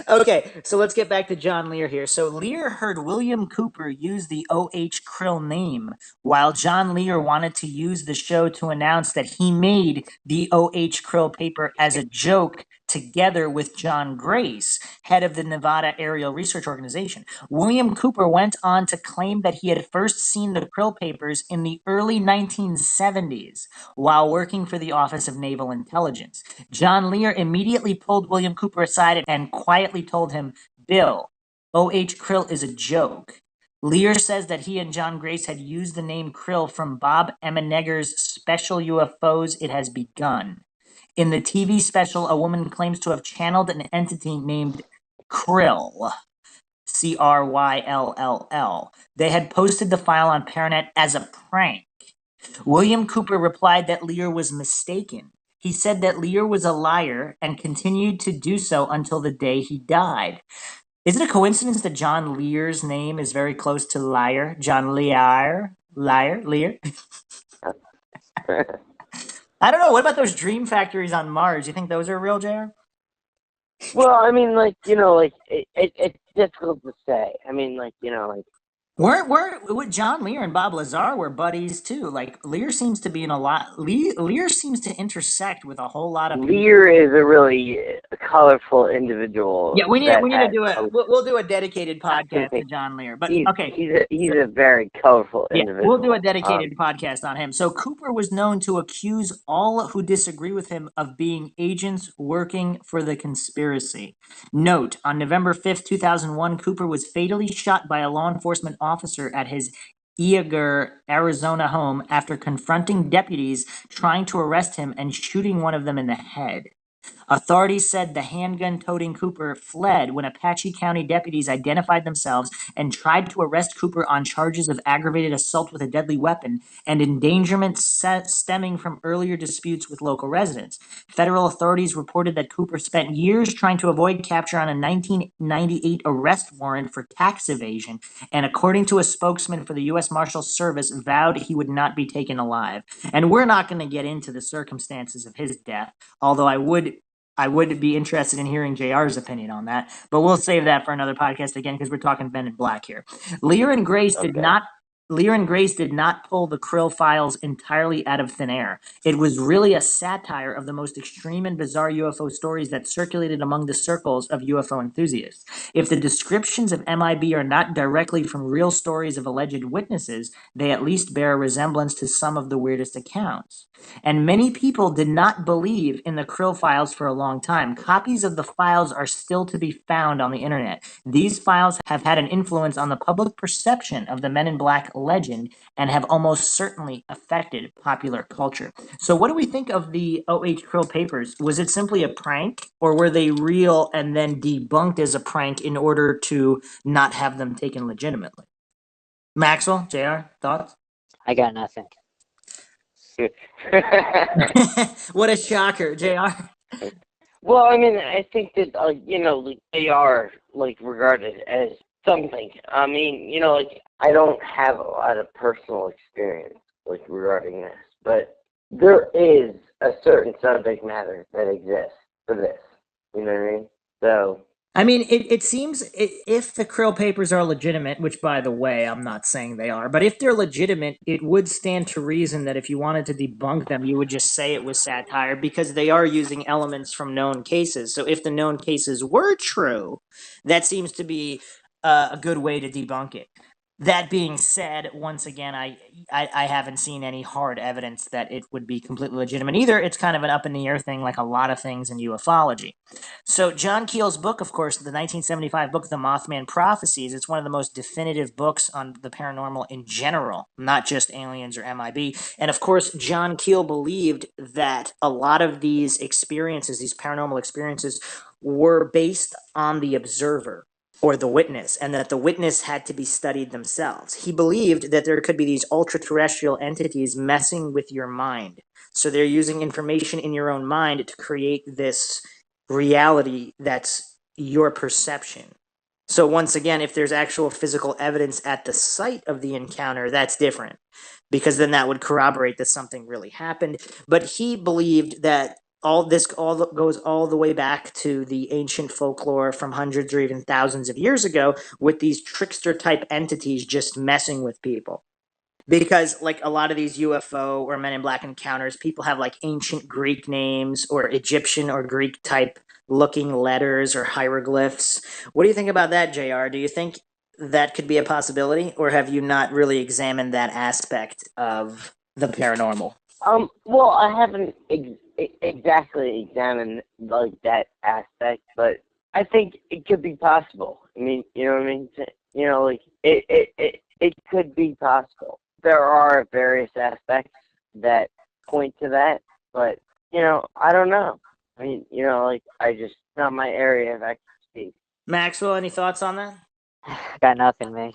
Okay, so let's get back to John Lear here. So Lear heard William Cooper use the O.H. Krill name, while John Lear wanted to use the show to announce that he made the O.H. Krill paper as a joke together with John Grace, head of the Nevada Aerial Research Organization. William Cooper went on to claim that he had first seen the Krill papers in the early 1970s while working for the Office of Naval Intelligence. John Lear immediately pulled William Cooper aside and quietly told him, Bill, O.H. Krill is a joke. Lear says that he and John Grace had used the name Krill from Bob Emenegger's Special UFOs It Has Begun. In the TV special, a woman claims to have channeled an entity named Krill. Cryll. They had posted the file on Paranet as a prank. William Cooper replied that Lear was mistaken. He said that Lear was a liar and continued to do so until the day he died. Is it a coincidence that John Lear's name is very close to liar? John Lear? Lear? I don't know. What about those dream factories on Mars? You think those are real, JR? Well, I mean, like, it's difficult to say. I mean, like, With John Lear and Bob Lazar were buddies too. Like Lear seems to be in a lot. Lear seems to intersect with a whole lot of people. Lear is a really colorful individual. Yeah, we need that to has do a- we'll do a dedicated I podcast to think John Lear. But he's okay, he's a very colorful yeah, we'll do a individual. dedicated podcast on him. So Cooper was known to accuse all who disagree with him of being agents working for the conspiracy. Note, on November 5th, 2001, Cooper was fatally shot by a law enforcement officer at his Eager, Arizona home after confronting deputies trying to arrest him and shooting one of them in the head. Authorities said the handgun-toting Cooper fled when Apache County deputies identified themselves and tried to arrest Cooper on charges of aggravated assault with a deadly weapon and endangerment stemming from earlier disputes with local residents. Federal authorities reported that Cooper spent years trying to avoid capture on a 1998 arrest warrant for tax evasion, and according to a spokesman for the U.S. Marshal Service, vowed he would not be taken alive. And we're not going to get into the circumstances of his death, although I would be interested in hearing JR's opinion on that, but we'll save that for another podcast again because we're talking Men in Black here. Lear and Grace did Okay. not Lear and Grace did not pull the Krill files entirely out of thin air. It was really a satire of the most extreme and bizarre UFO stories that circulated among the circles of UFO enthusiasts. If the descriptions of MIB are not directly from real stories of alleged witnesses, they at least bear a resemblance to some of the weirdest accounts. And many people did not believe in the Krill files for a long time. Copies of the files are still to be found on the internet. These files have had an influence on the public perception of the Men in Black legend and have almost certainly affected popular culture. So what do we think of the O.H. Krill papers? Was it simply a prank, or were they real and then debunked as a prank in order to not have them taken legitimately? Maxwell, JR, thoughts? I got nothing. What a shocker, JR. Well, I mean, I think that like, they are like regarded as something. I mean, like I don't have a lot of personal experience like regarding this, but there is a certain subject matter that exists for this. You know what I mean? So I mean, it seems if the Krill papers are legitimate, which by the way, I'm not saying they are, but if they're legitimate, it would stand to reason that if you wanted to debunk them, you would just say it was satire because they are using elements from known cases. So if the known cases were true, that seems to be a good way to debunk it. That being said, once again, I haven't seen any hard evidence that it would be completely legitimate either. It's kind of an up in the air thing, like a lot of things in ufology. So John Keel's book, of course, the 1975 book, The Mothman Prophecies, it's one of the most definitive books on the paranormal in general, not just aliens or MIB. And of course, John Keel believed that a lot of these experiences, these paranormal experiences, were based on the observer or the witness, and that the witness had to be studied themselves. He believed that there could be these ultra-terrestrial entities messing with your mind. So they're using information in your own mind to create this reality that's your perception. So once again, if there's actual physical evidence at the site of the encounter, that's different, because then that would corroborate that something really happened. But he believed that goes all the way back to the ancient folklore from hundreds or even thousands of years ago, with these trickster type entities just messing with people. Because like a lot of these UFO or Men in Black encounters, people have like ancient Greek names or Egyptian or Greek type looking letters or hieroglyphs. What do you think about that, JR? Do you think that could be a possibility, or have you not really examined that aspect of the paranormal? Well, I haven't exactly examined like that aspect, but I think it could be possible. I mean, you know what I mean? You know, like it could be possible. There are various aspects that point to that, but you know, I don't know. I mean, you know, like I just not my area of expertise. Maxwell, any thoughts on that? Got nothing, man.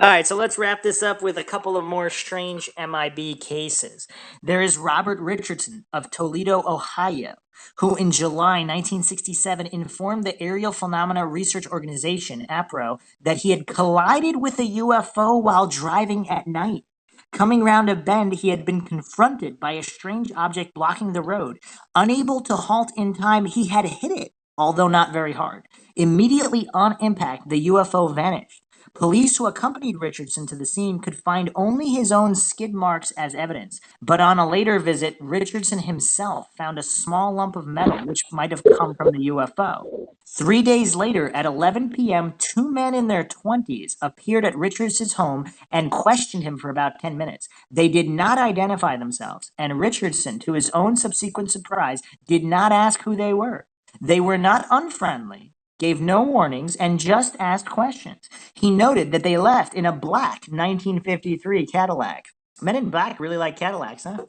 All right, so let's wrap this up with a couple of more strange MIB cases. There is Robert Richardson of Toledo, Ohio, who in July 1967 informed the Aerial Phenomena Research Organization, APRO, that he had collided with a UFO while driving at night. Coming round a bend, he had been confronted by a strange object blocking the road. Unable to halt in time, he had hit it, although not very hard. Immediately on impact, the UFO vanished. Police who accompanied Richardson to the scene could find only his own skid marks as evidence, but on a later visit, Richardson himself found a small lump of metal which might have come from the UFO. 3 days later, at 11 p.m., two men in their 20s appeared at Richardson's home and questioned him for about 10 minutes. They did not identify themselves, and Richardson, to his own subsequent surprise, did not ask who they were. They were not unfriendly, gave no warnings, and just asked questions. He noted that they left in a black 1953 Cadillac. Men in Black really like Cadillacs, huh?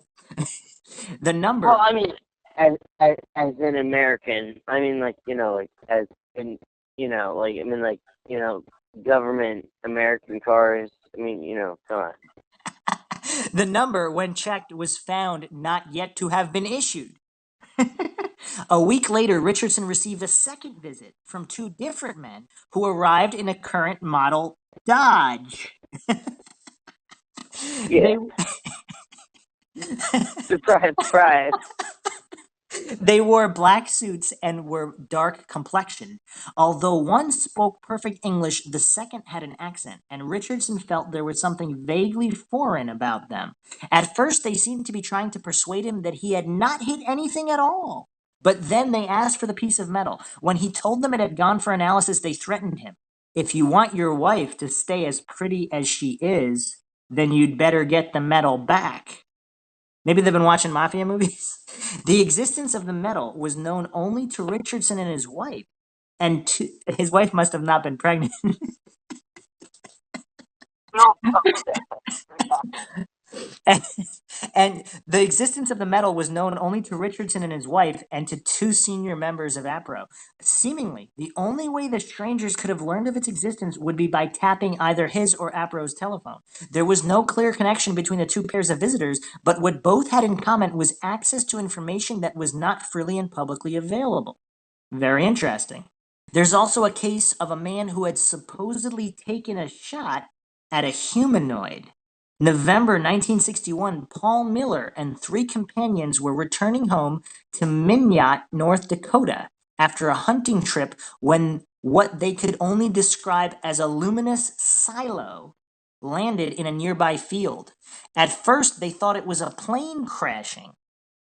The number. Well, I mean, as an American, I mean, like you know, like as in you know, like I mean, like you know, government American cars. I mean, you know, come on. The number, when checked, was found not yet to have been issued. A week later, Richardson received a second visit from two different men who arrived in a current model Dodge. Yeah. Surprise, surprise. They wore black suits and were dark complexioned. Although one spoke perfect English, the second had an accent, and Richardson felt there was something vaguely foreign about them. At first, they seemed to be trying to persuade him that he had not hit anything at all. But then they asked for the piece of metal. When he told them it had gone for analysis, they threatened him. If you want your wife to stay as pretty as she is, then you'd better get the metal back. Maybe they've been watching mafia movies. The existence of the metal was known only to Richardson and his wife, and his wife must have not been pregnant. No, and the existence of the metal was known only to Richardson and his wife and to two senior members of APRO. Seemingly, the only way the strangers could have learned of its existence would be by tapping either his or APRO's telephone. There was no clear connection between the two pairs of visitors, but what both had in common was access to information that was not freely and publicly available. Very interesting. There's also a case of a man who had supposedly taken a shot at a humanoid. November 1961, Paul Miller and three companions were returning home to Minot, North Dakota, after a hunting trip when what they could only describe as a luminous silo landed in a nearby field. At first, they thought it was a plane crashing,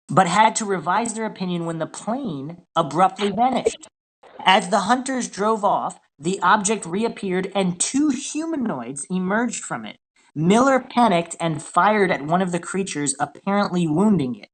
but had to revise their opinion when the plane abruptly vanished. As the hunters drove off, the object reappeared and two humanoids emerged from it. Miller panicked and fired at one of the creatures, apparently wounding it.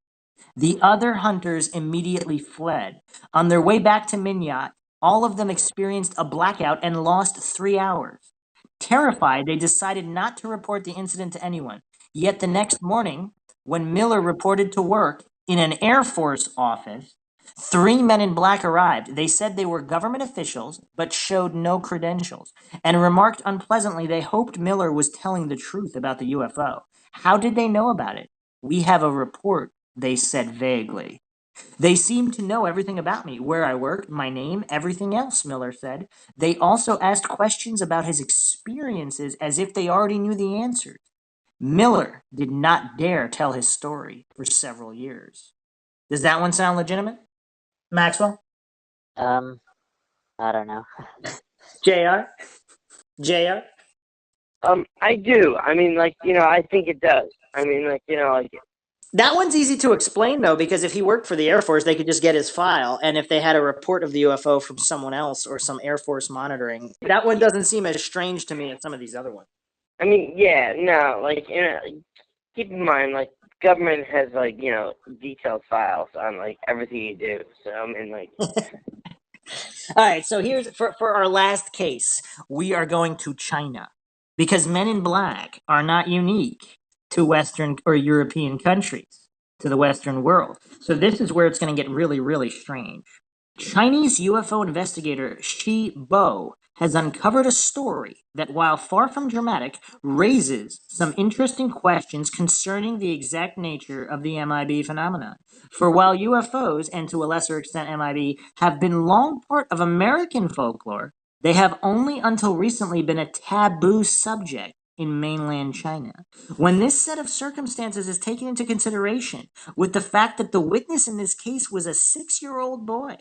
The other hunters immediately fled. On their way back to Minot, all of them experienced a blackout and lost 3 hours. Terrified, they decided not to report the incident to anyone. Yet the next morning, when Miller reported to work in an Air Force office, 3 men in black arrived. They said they were government officials, but showed no credentials, and remarked unpleasantly they hoped Miller was telling the truth about the UFO. How did they know about it? We have a report, they said vaguely. They seemed to know everything about me, where I worked, my name, everything else, Miller said. They also asked questions about his experiences as if they already knew the answers. Miller did not dare tell his story for several years. Does that one sound legitimate? Maxwell? I don't know. JR? JR? I do. I mean, like, I think it does. I mean, like, That one's easy to explain, though, because if he worked for the Air Force, they could just get his file. And if they had a report of the UFO from someone else or some Air Force monitoring, that one doesn't seem as strange to me as some of these other ones. I mean, yeah, no, like, keep in mind, like, government has, like, detailed files on, like, everything you do. So, I mean, like, All right, so here's for our last case, we are going to China because Men in Black are not unique to Western or European countries, to the Western world. So this is where it's going to get really, really strange. Chinese UFO investigator Shi Bo has uncovered a story that, while far from dramatic, raises some interesting questions concerning the exact nature of the MIB phenomenon. For while UFOs, and to a lesser extent MIB, have been long part of American folklore, they have only until recently been a taboo subject in mainland China. When this set of circumstances is taken into consideration, with the fact that the witness in this case was a 6-year-old boy,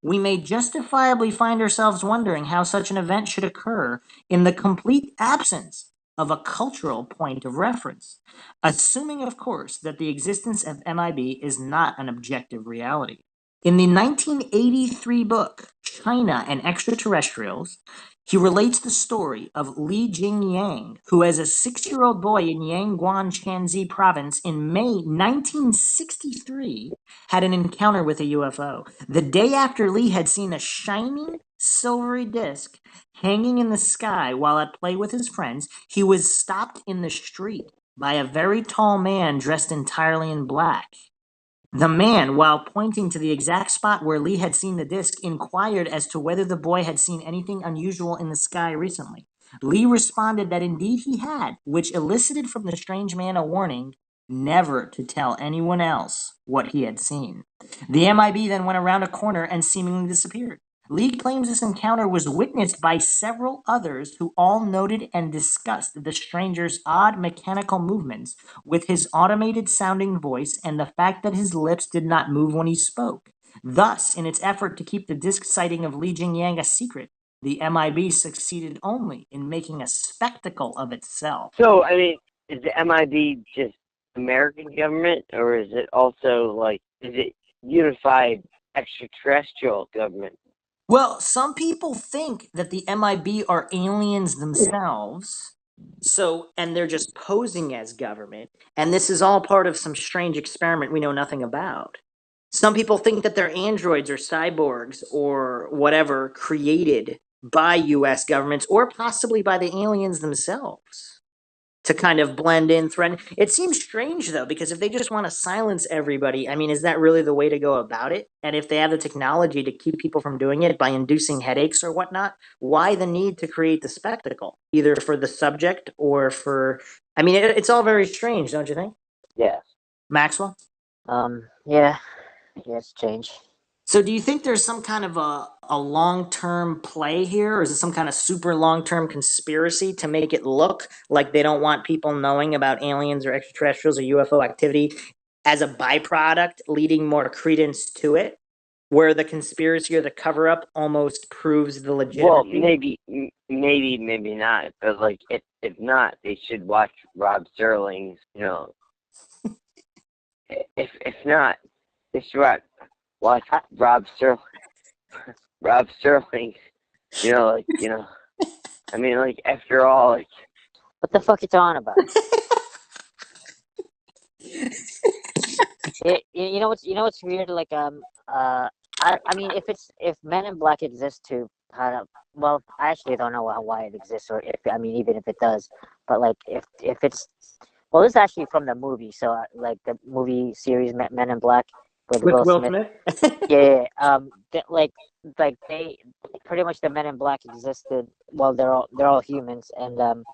we may justifiably find ourselves wondering how such an event should occur in the complete absence of a cultural point of reference, assuming, of course, that the existence of MIB is not an objective reality. In the 1983 book, China and Extraterrestrials, he relates the story of Li Jingyang, who as a 6-year-old boy in Yangguan Shanxi province in May 1963 had an encounter with a UFO. The day after Li had seen a shining silvery disc hanging in the sky while at play with his friends, he was stopped in the street by a very tall man dressed entirely in black. The man, while pointing to the exact spot where Li had seen the disc, inquired as to whether the boy had seen anything unusual in the sky recently. Li responded that indeed he had, which elicited from the strange man a warning never to tell anyone else what he had seen. The MIB then went around a corner and seemingly disappeared. Lee claims this encounter was witnessed by several others who all noted and discussed the stranger's odd mechanical movements with his automated sounding voice and the fact that his lips did not move when he spoke. Thus, in its effort to keep the disc sighting of Li Jingyang a secret, the MIB succeeded only in making a spectacle of itself. so, I mean, is the MIB just American government, or is it also, like, is it unified extraterrestrial government? Well, some people think that the MIB are aliens themselves. So, and they're just posing as government. And this is all part of some strange experiment we know nothing about. Some people think that they're androids or cyborgs or whatever created by US governments or possibly by the aliens themselves to kind of blend in, threaten. It seems strange though, because if they just want to silence everybody, I mean, is that really the way to go about it? And if they have the technology to keep people from doing it by inducing headaches or whatnot, why the need to create the spectacle, either for the subject or for? I mean, it's all very strange, don't you think, Yes. Maxwell? Yeah, it's change. So do you think there's some kind of a long-term play here, or is it some kind of super long-term conspiracy to make it look like they don't want people knowing about aliens or extraterrestrials or UFO activity as a byproduct, leading more credence to it, where the conspiracy or the cover-up almost proves the Well, legitimacy? maybe not. But, like, if not, they should watch Rob Sterling's, if not, they should watch Rob Sterling. Rob Sterling. I mean, like, after all, like, What the fuck you talking about? You know what's weird? Like I mean, if Men in Black exists to kind of, well, I actually don't know why it exists, or if, I mean, even if it does, but like if it's, well, this is actually from the movie, so like the movie series Men in Black with With Will Will Smith. Smith? Yeah, like they pretty much, the Men in Black existed. Well, they're all humans, and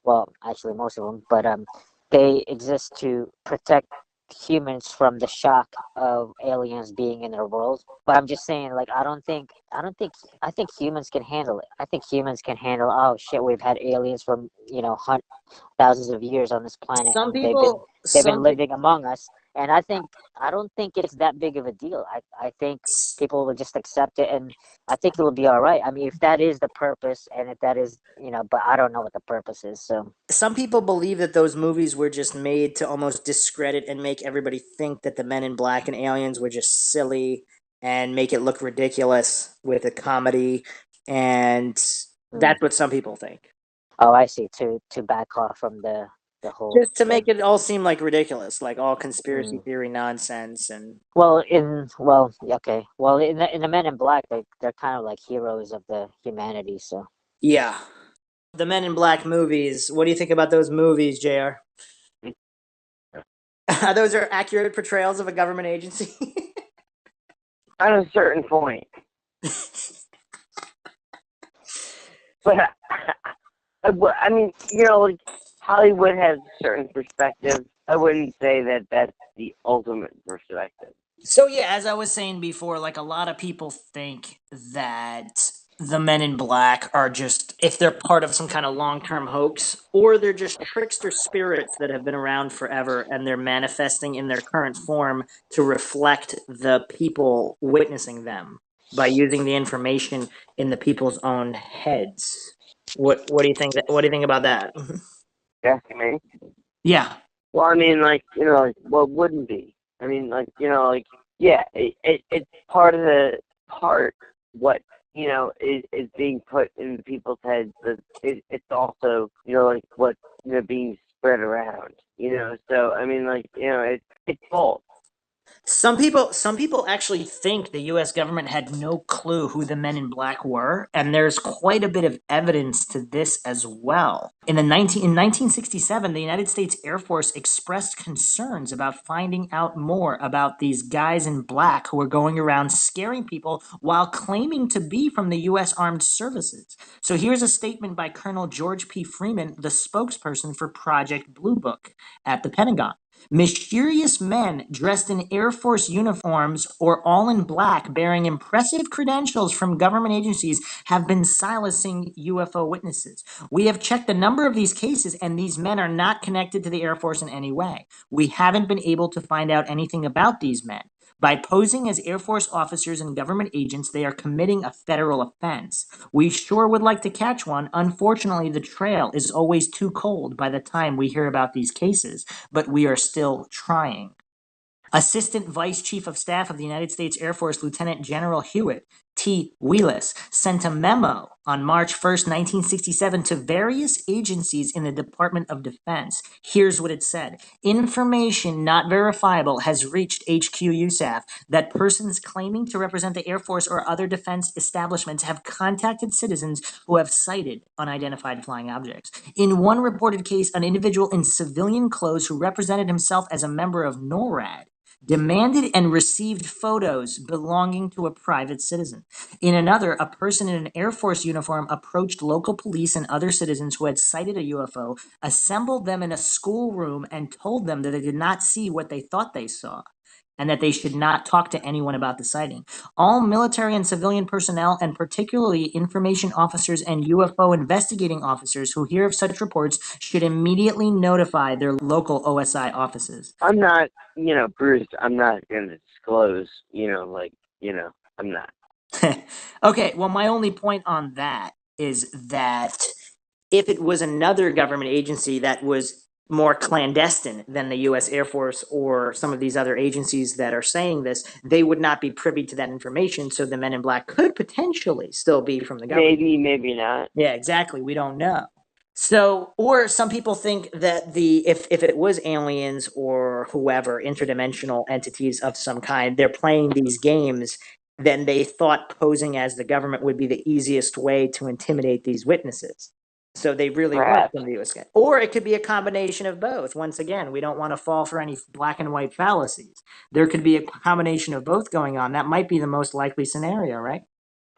well, actually most of them, but they exist to protect humans from the shock of aliens being in their world. But I'm just saying, like, I think humans can handle it. I think humans can handle, oh shit, we've had aliens from, thousands of years on this planet, Some and people, they've been some pe- living among us. And I don't think it's that big of a deal. I think people will just accept it, and I think it will be all right. I mean, if that is the purpose, and if that is, but I don't know what the purpose is. So some people believe that those movies were just made to almost discredit and make everybody think that the Men in Black and aliens were just silly and make it look ridiculous with a comedy, and mm. that's what some people think. Oh, I see. To back off from the whole Just to the make it all seem like ridiculous, like all conspiracy mm. theory nonsense. And Okay, well, in the Men in Black, they're kind of like heroes of the humanity. So yeah, the Men in Black movies. What do you think about those movies, JR? Those are accurate portrayals of a government agency. at a certain point. But I mean, like, Hollywood has a certain perspective. I wouldn't say that that's the ultimate perspective. So yeah, as I was saying before, like a lot of people think that the Men in Black are just, if they're part of some kind of long-term hoax, or they're just trickster spirits that have been around forever and they're manifesting in their current form to reflect the people witnessing them by using the information in the people's own heads. What do you think what do you think about that? Asking me. Yeah. Well, I mean, like, like, what wouldn't be? I mean, like, like, yeah, it's part of the part what is being put in people's heads. But it's also like what being spread around. So I mean, like, it's both. Some people actually think the US government had no clue who the Men in Black were, and there's quite a bit of evidence to this as well. In 1967, the United States Air Force expressed concerns about finding out more about these guys in black who were going around scaring people while claiming to be from the US Armed Services. So here's a statement by Colonel George P. Freeman, the spokesperson for Project Blue Book at the Pentagon. Mysterious men dressed in Air Force uniforms or all in black bearing impressive credentials from government agencies have been silencing UFO witnesses. We have checked the number of these cases, and these men are not connected to the Air Force in any way. We haven't been able to find out anything about these men. By posing as Air Force officers and government agents, they are committing a federal offense. We sure would like to catch one. Unfortunately, the trail is always too cold by the time we hear about these cases, but we are still trying. Assistant Vice Chief of Staff of the United States Air Force Lieutenant General Hewitt T. Wheelis sent a memo on March 1st, 1967 to various agencies in the Department of Defense. Here's what it said. Information not verifiable has reached HQ USAF that persons claiming to represent the Air Force or other defense establishments have contacted citizens who have sighted unidentified flying objects. In one reported case, an individual in civilian clothes who represented himself as a member of NORAD demanded and received photos belonging to a private citizen. In another, a person in an Air Force uniform approached local police and other citizens who had sighted a UFO, assembled them in a schoolroom, and told them that they did not see what they thought they saw, and that they should not talk to anyone about the sighting. All military and civilian personnel, and particularly information officers and UFO investigating officers who hear of such reports, should immediately notify their local OSI offices. I'm not, Bruce. I'm not gonna disclose. I'm not. Okay, well, my only point on that is that if it was another government agency that was more clandestine than the U.S. Air Force or some of these other agencies that are saying this, they would not be privy to that information. So the Men in Black could potentially still be from the government. Maybe not. Yeah, exactly. We don't know. So, or some people think that if it was aliens or whoever, interdimensional entities of some kind, they're playing these games, then they thought posing as the government would be the easiest way to intimidate these witnesses. So they really weren't Perhaps. from the U.S. Or it could be a combination of both. Once again, we don't want to fall for any black and white fallacies. There could be a combination of both going on. That might be the most likely scenario, right?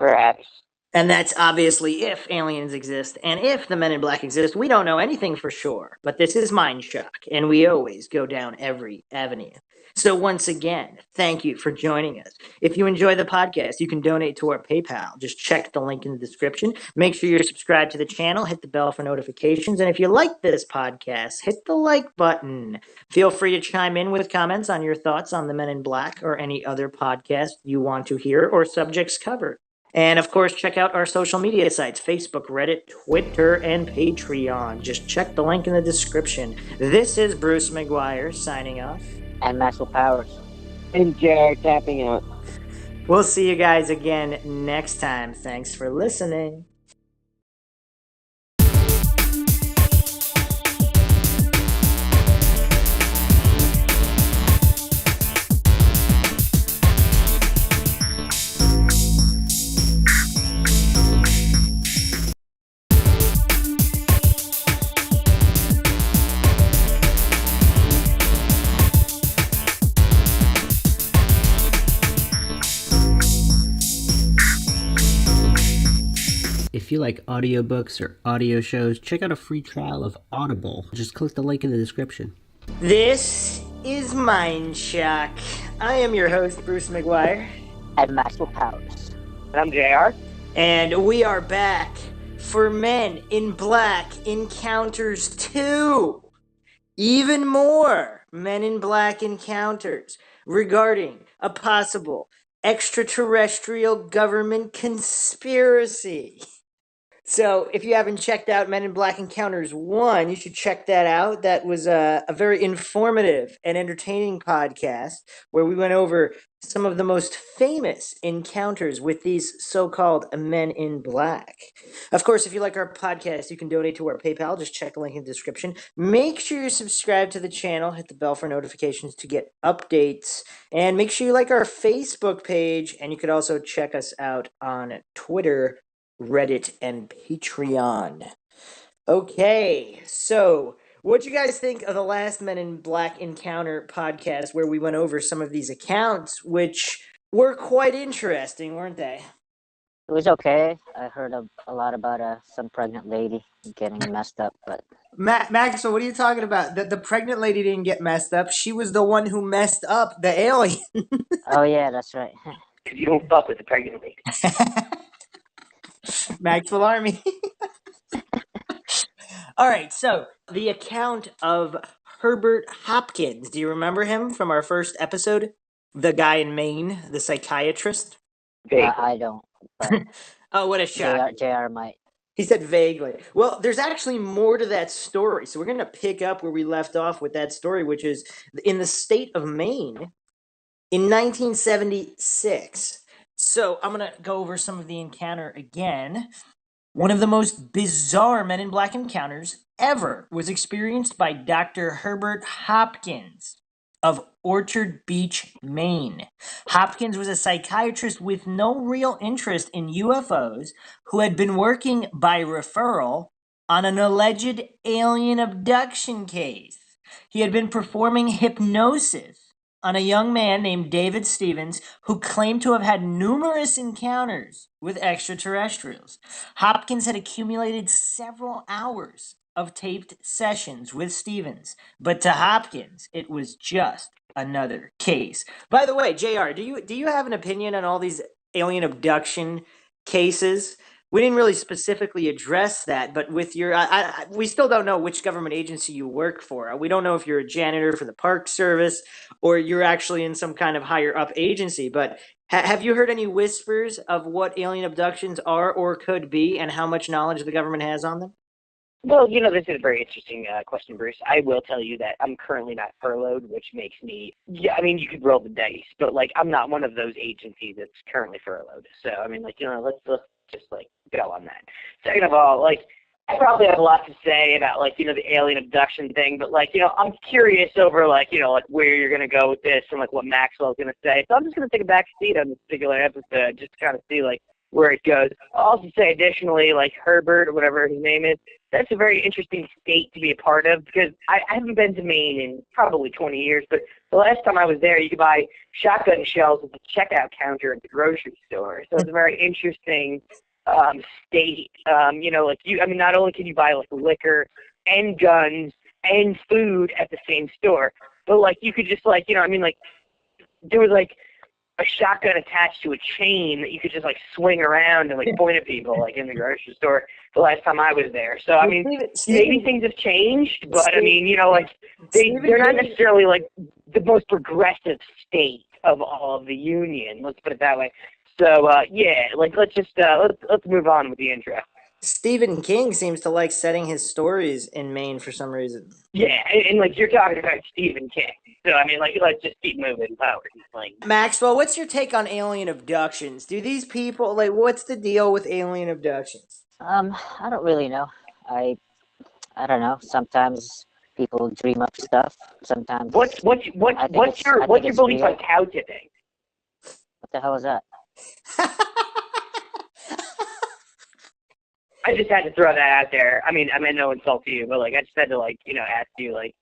Perhaps. And that's obviously if aliens exist and if the Men in Black exist. We don't know anything for sure, but this is MINDSHOCK, and we always go down every avenue. So once again, thank you for joining us. If you enjoy the podcast, you can donate to our PayPal. Just check the link in the description. Make sure you're subscribed to the channel, hit the bell for notifications, and if you like this podcast, hit the like button. Feel free to chime in with comments on your thoughts on the Men in Black or any other podcast you want to hear or subjects covered. And of course, check out our social media sites, Facebook, Reddit, Twitter, and Patreon. Just check the link in the description. This is Bruce McGuire signing off. And Maxwell Powers. And Jared tapping out. We'll see you guys again next time. Thanks for listening. If you like audiobooks or audio shows, check out a free trial of Audible. Just click the link in the description. This is MINDSHOCK. I am your host, Bruce McGuire. And Maxwell Powers. And I'm JR. And we are back for Men in Black Encounters 2. Even more Men in Black encounters regarding a possible extraterrestrial government conspiracy. So if you haven't checked out Men in Black Encounters 1, you should check that out. That was a very informative and entertaining podcast where we went over some of the most famous encounters with these so-called Men in Black. Of course, if you like our podcast, you can donate to our PayPal. Just check the link in the description. Make sure you're subscribed to the channel. Hit the bell for notifications to get updates. And make sure you like our Facebook page. And you could also check us out on Twitter, Reddit, and Patreon. Okay, so what you guys think of the last Men in Black Encounter podcast where we went over some of these accounts, which were quite interesting, weren't they? It was okay. I heard a lot about some pregnant lady getting messed up, but Maxwell, what are you talking about? The pregnant lady didn't get messed up. She was the one who messed up the alien. oh yeah, that's right. Because you don't fuck with the pregnant lady. Maxwell Army. All right, so the account of Herbert Hopkins. Do you remember him from our first episode? The guy in Maine, the psychiatrist? I don't. But Oh, what a shock. JR might. He said vaguely. Well, there's actually more to that story. So we're going to pick up where we left off with that story, which is in the state of Maine in 1976. So I'm going to go over some of the encounter again. One of the most bizarre Men in Black encounters ever was experienced by Dr. Herbert Hopkins of Orchard Beach, Maine. Hopkins was a psychiatrist with no real interest in UFOs who had been working by referral on an alleged alien abduction case. He had been performing hypnosis on a young man named David Stevens who claimed to have had numerous encounters with extraterrestrials. Hopkins had accumulated several hours of taped sessions with Stevens, but to Hopkins, it was just another case. By the way, JR, do you have an opinion on all these alien abduction cases? We didn't really specifically address that, but with your, we still don't know which government agency you work for. We don't know if you're a janitor for the Park Service or you're actually in some kind of higher up agency. But have you heard any whispers of what alien abductions are or could be and how much knowledge the government has on them? Well, this is a very interesting question, Bruce. I will tell you that I'm currently not furloughed, which makes me, yeah, I mean, you could roll the dice, but, like, I'm not one of those agencies that's currently furloughed. So, I mean, like, let's just, like, go on that. Second of all, like, I probably have a lot to say about, like, the alien abduction thing, but, like, I'm curious over, like, like, where you're going to go with this and, like, what Maxwell's going to say. So I'm just going to take a back seat on this particular episode just to kind of see, like, where it goes. I'll also say additionally, like, Herbert or whatever his name is, that's a very interesting state to be a part of because I haven't been to Maine in probably 20 years, but the last time I was there, you could buy shotgun shells at the checkout counter at the grocery store. So it's a very interesting state. I mean, not only can you buy like liquor and guns and food at the same store, but like you could just like, I mean, like there was like a shotgun attached to a chain that you could just like swing around and like point at people like in the grocery store the last time I was there. So I mean, maybe things have changed, but I mean, like they're not necessarily like the most progressive state of all of the union. Let's put it that way. So yeah, like let's move on with the intro. Stephen King seems to like setting his stories in Maine for some reason. Yeah, and like you're talking about Stephen King. So I mean, like let's just keep moving forward. Like Maxwell, what's your take on alien abductions? Do these people what's the deal with alien abductions? I don't really know. I don't know. Sometimes people dream up stuff. Sometimes. What's your belief on cow tipping? What the hell is that? I just had to throw that out there. I mean, no insult to you, but like I just had to like, ask you like,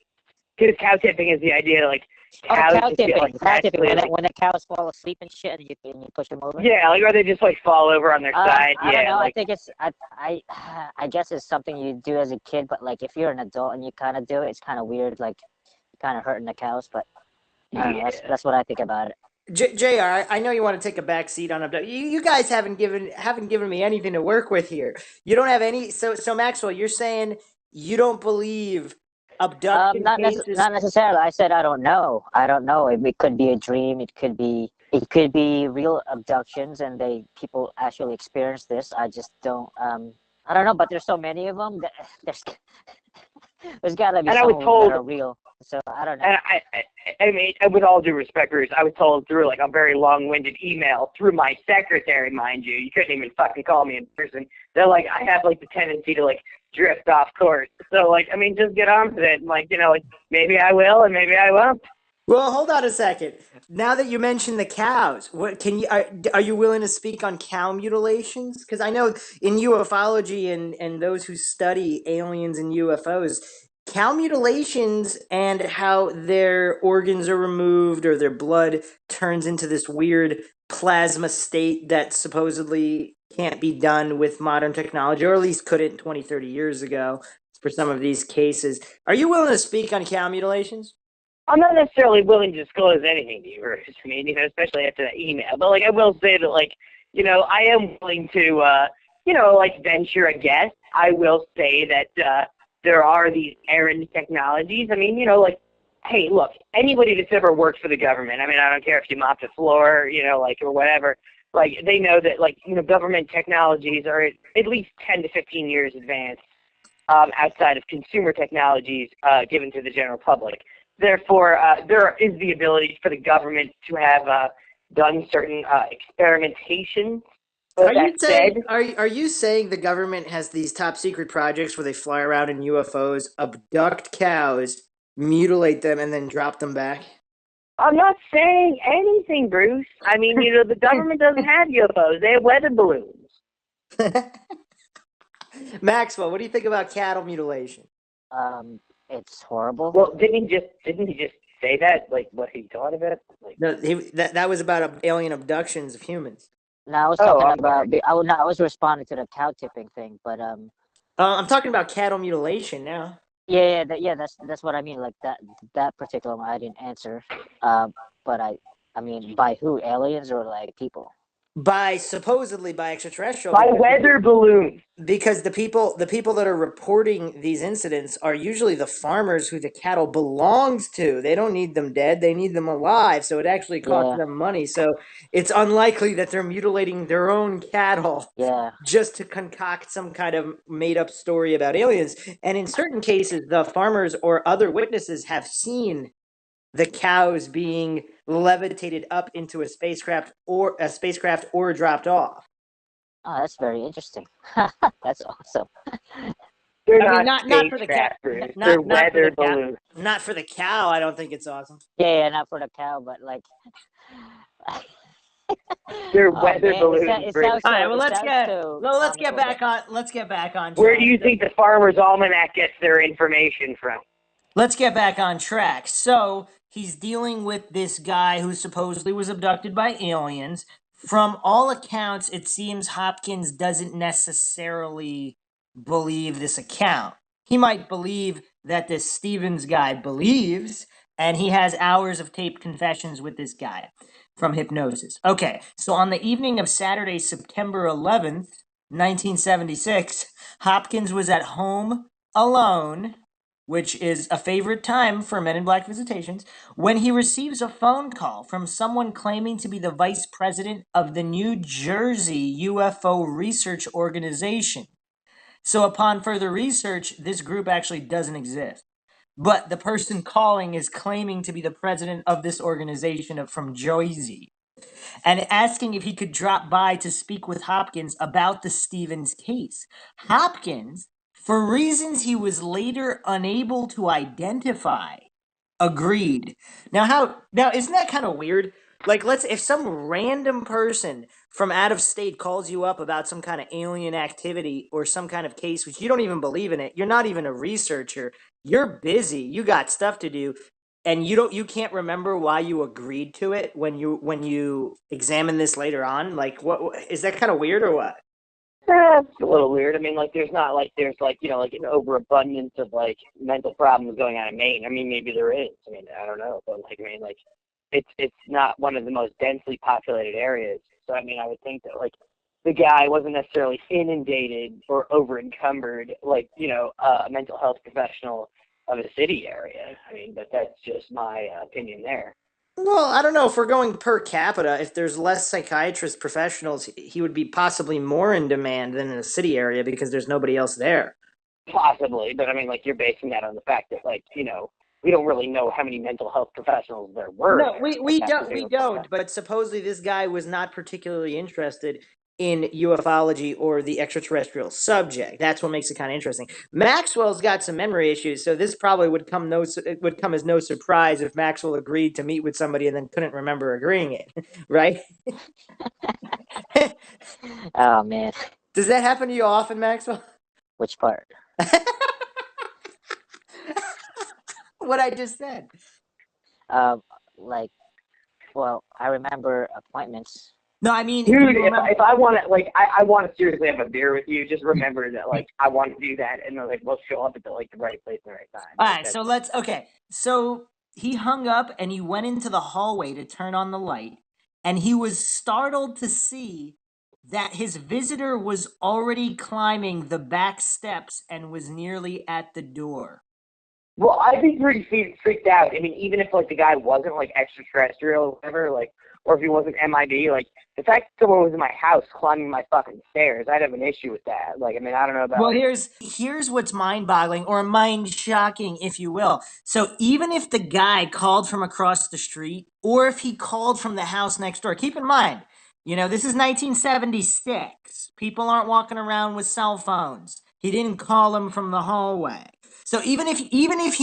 because cow tipping is the idea like cows cow tipping. Like, cow tipping. When the cows fall asleep and shit, and you push them over. Yeah, like or they just like fall over on their side. I don't know. Like, I think it's I guess it's something you do as a kid, but like if you're an adult and you kind of do it, it's kind of weird. Like kind of hurting the cows, but I don't know, that's what I think about it. JR, I know you want to take a back seat on abduction. You guys haven't given me anything to work with here. You don't have any. So Maxwell, you're saying you don't believe abduction cases? Not necessarily. I said I don't know. I don't know. It could be a dream. It could be real abductions, and people actually experience this. I just don't. I don't know. But there's so many of them. There's got to be some that are real. So I don't know. And I mean, with all due respect, Bruce, I was told through like a very long-winded email through my secretary, mind you. You couldn't even fucking call me in person. They're like, I have like the tendency to like drift off course. So like, I mean, just get on with it. And, like, like maybe I will and maybe I won't. Well, hold on a second. Now that you mentioned the cows, what are you willing to speak on cow mutilations? Because I know in ufology and those who study aliens and UFOs, cow mutilations and how their organs are removed or their blood turns into this weird plasma state that supposedly can't be done with modern technology, or at least couldn't 20, 30 years ago for some of these cases. Are you willing to speak on cow mutilations? I'm not necessarily willing to disclose anything to you, Bruce. I mean, especially after that email. But like, I will say that, like, I am willing to, like, venture a guess. I will say that there are these errand technologies. I mean, like, hey, look, anybody that's ever worked for the government. I mean, I don't care if you mop the floor, like, or whatever. Like, they know that, like, government technologies are at least 10 to 15 years advanced outside of consumer technologies given to the general public. Therefore, there is the ability for the government to have done certain experimentation. Are you saying the government has these top secret projects where they fly around in UFOs, abduct cows, mutilate them, and then drop them back? I'm not saying anything, Bruce. I mean, the government doesn't have UFOs; they have weather balloons. Maxwell, what do you think about cattle mutilation? It's horrible. Well, didn't he just say that? Like what he thought of it? Like, no, that was about alien abductions of humans. No, I was talking about. I was responding to the cow tipping thing, but I'm talking about cattle mutilation now. Yeah. That's what I mean. Like that particular one, I didn't answer. But I mean, by who? Aliens or like people? supposedly by extraterrestrial, By weather balloons. because the people that are reporting these incidents are usually the farmers who the cattle belongs to. They don't need them dead, they need them alive, so it actually costs them money. So it's unlikely that they're mutilating their own cattle just to concoct some kind of made up story about aliens. And in certain cases, the farmers or other witnesses have seen the cows being levitated up into a spacecraft or dropped off. Oh, that's very interesting. That's awesome. They're not for the cow. They're weather balloons. Not for the cow. I don't think it's awesome. Yeah, not for the cow, but like. They're weather balloons. All right, well, let's get back on. Where do you think the Farmer's Almanac gets their information from? Let's get back on track. So he's dealing with this guy who supposedly was abducted by aliens. From all accounts, it seems Hopkins doesn't necessarily believe this account. He might believe that this Stevens guy believes, and he has hours of taped confessions with this guy from hypnosis. Okay, so on the evening of Saturday, September 11th, 1976, Hopkins was at home alone, which is a favorite time for Men in Black visitations, when he receives a phone call from someone claiming to be the vice president of the New Jersey UFO Research Organization. So upon further research, this group actually doesn't exist. But the person calling is claiming to be the president of this organization from Jersey, and asking if he could drop by to speak with Hopkins about the Stevens case. Hopkins, for reasons he was later unable to identify, agreed. Now isn't that kind of weird? Like, if some random person from out of state calls you up about some kind of alien activity or some kind of case which you don't even believe in it, you're not even a researcher, you're busy, you got stuff to do, and you can't remember why you agreed to it when you examine this later on. Like, what is that kind of weird or what? It's a little weird. I mean, like, there's an overabundance of like mental problems going on in Maine. I mean, maybe there is. I mean, I don't know, but like, I mean, like, it's not one of the most densely populated areas. So I mean, I would think that like the guy wasn't necessarily inundated or over encumbered like a mental health professional of a city area. I mean, but that's just my opinion there. Well, I don't know. If we're going per capita, if there's less psychiatrist professionals, he would be possibly more in demand than in a city area because there's nobody else there. Possibly, but I mean, like, you're basing that on the fact that, like, we don't really know how many mental health professionals there were. No, we don't. But supposedly this guy was not particularly interested in ufology or the extraterrestrial subject. That's what makes it kind of interesting. Maxwell's got some memory issues, so this probably would come as no surprise if Maxwell agreed to meet with somebody and then couldn't remember agreeing it, right? Oh man. Does that happen to you often, Maxwell? Which part? What I just said. Like, well, I remember appointments. No, I mean, dude, if I want to, like, I want to seriously have a beer with you, just remember that, like, I want to do that, and like, we'll show up at the right place and the right time. All right, so he hung up and he went into the hallway to turn on the light, and he was startled to see that his visitor was already climbing the back steps and was nearly at the door. Well, I'd be pretty freaked out. I mean, even if, like, the guy wasn't, like, extraterrestrial or whatever, like, or if he wasn't MIB, like, the fact that someone was in my house climbing my fucking stairs, I'd have an issue with that. Like, I mean, I don't know about... Well, here's what's mind-boggling, or mind-shocking, if you will. So even if the guy called from across the street, or if he called from the house next door, keep in mind, this is 1976. People aren't walking around with cell phones. He didn't call him from the hallway. So even if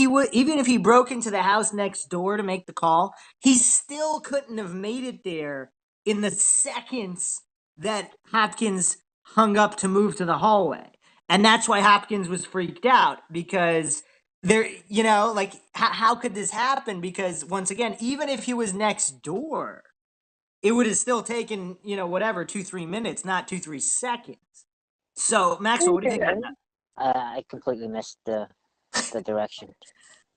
he broke into the house next door to make the call, he still couldn't have made it there in the seconds that Hopkins hung up to move to the hallway. And that's why Hopkins was freaked out, because how could this happen? Because once again, even if he was next door, it would have still taken, 2-3 minutes, not 2-3 seconds. So, Maxwell, what do you think about that? I completely missed the direction.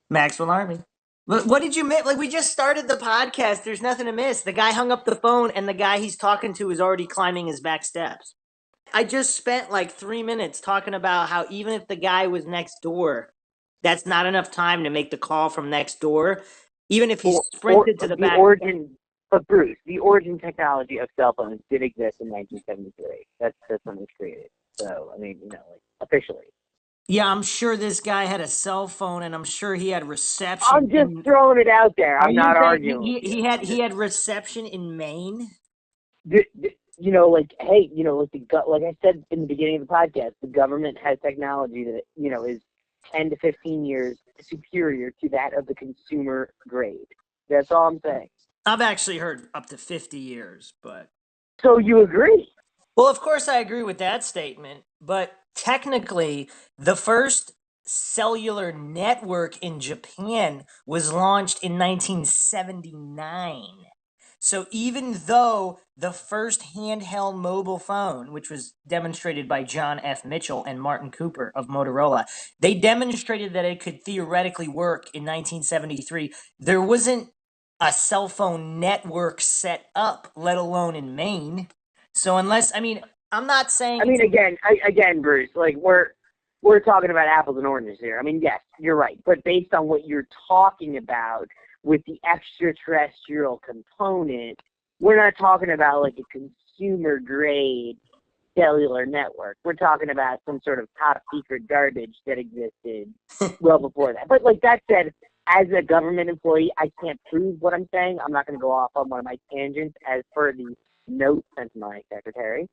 Maxwell Army. But what did you miss? Like, we just started the podcast. There's nothing to miss. The guy hung up the phone, and the guy he's talking to is already climbing his back steps. I just spent like 3 minutes talking about how even if the guy was next door, that's not enough time to make the call from next door. Even if he Or sprinted to the the back. origin, but Bruce, the origin technology of cell phones did exist in 1973. That's when it was created. So I mean, like officially. Yeah, I'm sure this guy had a cell phone, and I'm sure he had reception. I'm just throwing it out there. Are I'm you not saying arguing with you. he had reception in Maine? Like, hey, like I said in the beginning of the podcast, the government has technology that is 10 to 15 years superior to that of the consumer grade. That's all I'm saying. I've actually heard up to 50 years, but So you agree? well, of course I agree with that statement, but technically the first cellular network in Japan was launched in 1979. So even though the first handheld mobile phone, which was demonstrated by John F. Mitchell and Martin Cooper of Motorola, they demonstrated that it could theoretically work in 1973, there wasn't a cell phone network set up, let alone in Maine. So unless, I mean, I'm not saying. I mean, again, Bruce, like we're talking about apples and oranges here. I mean, yes, you're right, but based on what you're talking about with the extraterrestrial component, we're not talking about like a consumer grade cellular network. We're talking about some sort of top secret garbage that existed well before that. But like that said, as a government employee, I can't prove what I'm saying. I'm not going to go off on one of my tangents as per the note sent to my secretary,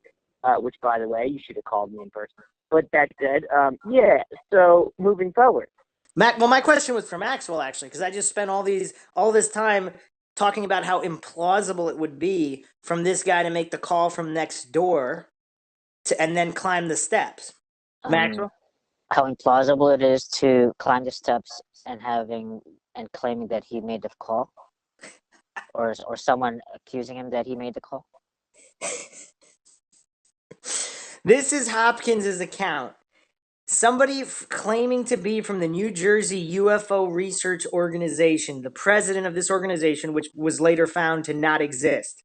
which, by the way, you should have called me in person. But that said, yeah, so moving forward. Well, my question was for Maxwell, actually, because I just spent all this time talking about how implausible it would be from this guy to make the call from next door and then climb the steps. Maxwell? How implausible it is to climb the steps and claiming that he made the call, or someone accusing him that he made the call. This is Hopkins' account. Somebody claiming to be from the New Jersey UFO Research Organization, the president of this organization, which was later found to not exist.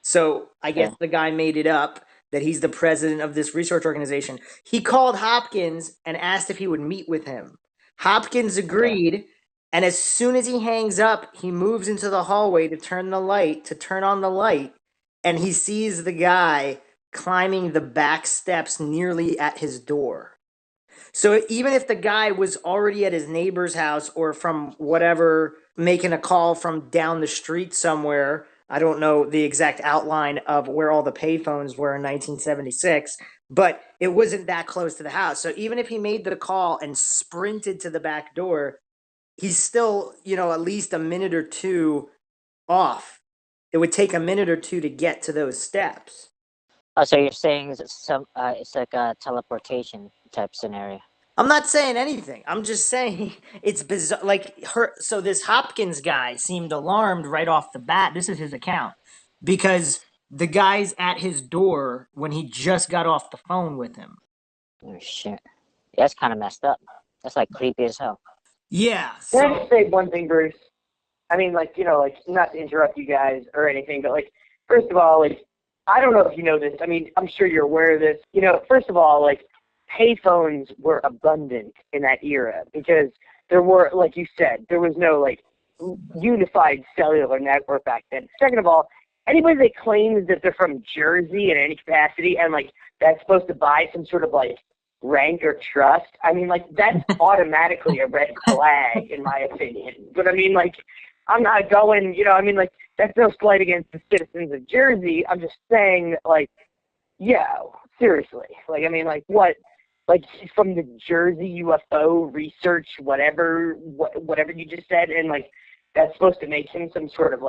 So I guess the guy made it up that he's the president of this research organization. He called Hopkins and asked if he would meet with him. Hopkins agreed, and as soon as he hangs up, he moves into the hallway to turn on the light, and he sees the guy climbing the back steps nearly at his door. So even if the guy was already at his neighbor's house or from whatever, making a call from down the street somewhere, I don't know the exact outline of where all the payphones were in 1976, but it wasn't that close to the house. So even if he made the call and sprinted to the back door, he's still, at least a minute or two off. It would take a minute or two to get to those steps. Oh, so you're saying it's like a teleportation type scenario. I'm not saying anything. I'm just saying it's bizarre. So this Hopkins guy seemed alarmed right off the bat. This is his account because the guy's at his door when he just got off the phone with him. Oh shit, that's kind of messed up. That's like creepy as hell. Yeah. Can I just say one thing, Bruce? I mean, not to interrupt you guys or anything, but first of all, I don't know if you know this. I mean, I'm sure you're aware of this. First of all, payphones were abundant in that era because there were, like you said, there was no unified cellular network back then. Second of all, anybody that claims that they're from Jersey in any capacity and that's supposed to buy some sort of rank or trust, I mean that's automatically a red flag in my opinion. But I mean I'm not going, that's no slight against the citizens of Jersey. I'm just saying seriously. What? He's from the Jersey UFO research, whatever you just said, and that's supposed to make him some sort of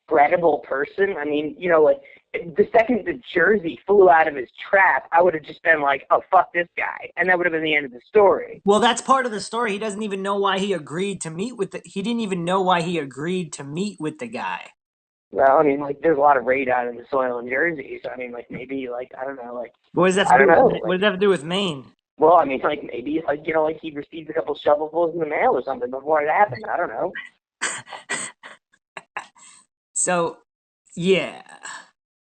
credible person. I mean, the second the Jersey flew out of his trap, I would have just been oh, fuck this guy, and that would have been the end of the story. Well, that's part of the story. He doesn't even know why he agreed to meet with he didn't even know why he agreed to meet with the guy. Well, I mean, there's a lot of radon in the soil in Jersey, so I mean, maybe, I don't know, what does that have to do? What does that have to do with Maine? Well, I mean, maybe, he received a couple shovelfuls in the mail or something before it happened. I don't know. So, yeah.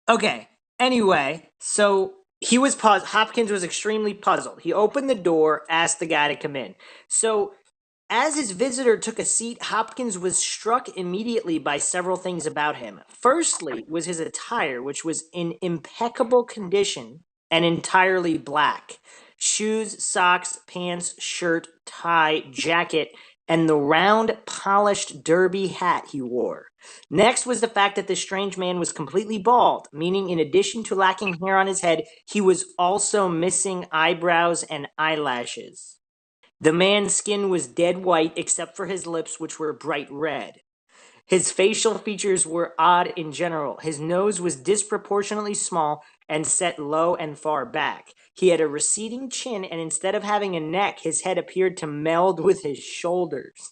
Okay. Anyway, so he was Hopkins was extremely puzzled. He opened the door, asked the guy to come in. So, as his visitor took a seat, Hopkins was struck immediately by several things about him. Firstly, was his attire, which was in impeccable condition and entirely black. Shoes, socks, pants, shirt, tie, jacket, and the round, polished derby hat he wore. Next was the fact that this strange man was completely bald, meaning in addition to lacking hair on his head, he was also missing eyebrows and eyelashes. The man's skin was dead white except for his lips, which were bright red. His facial features were odd in general. His nose was disproportionately small and set low and far back. He had a receding chin, and instead of having a neck, his head appeared to meld with his shoulders.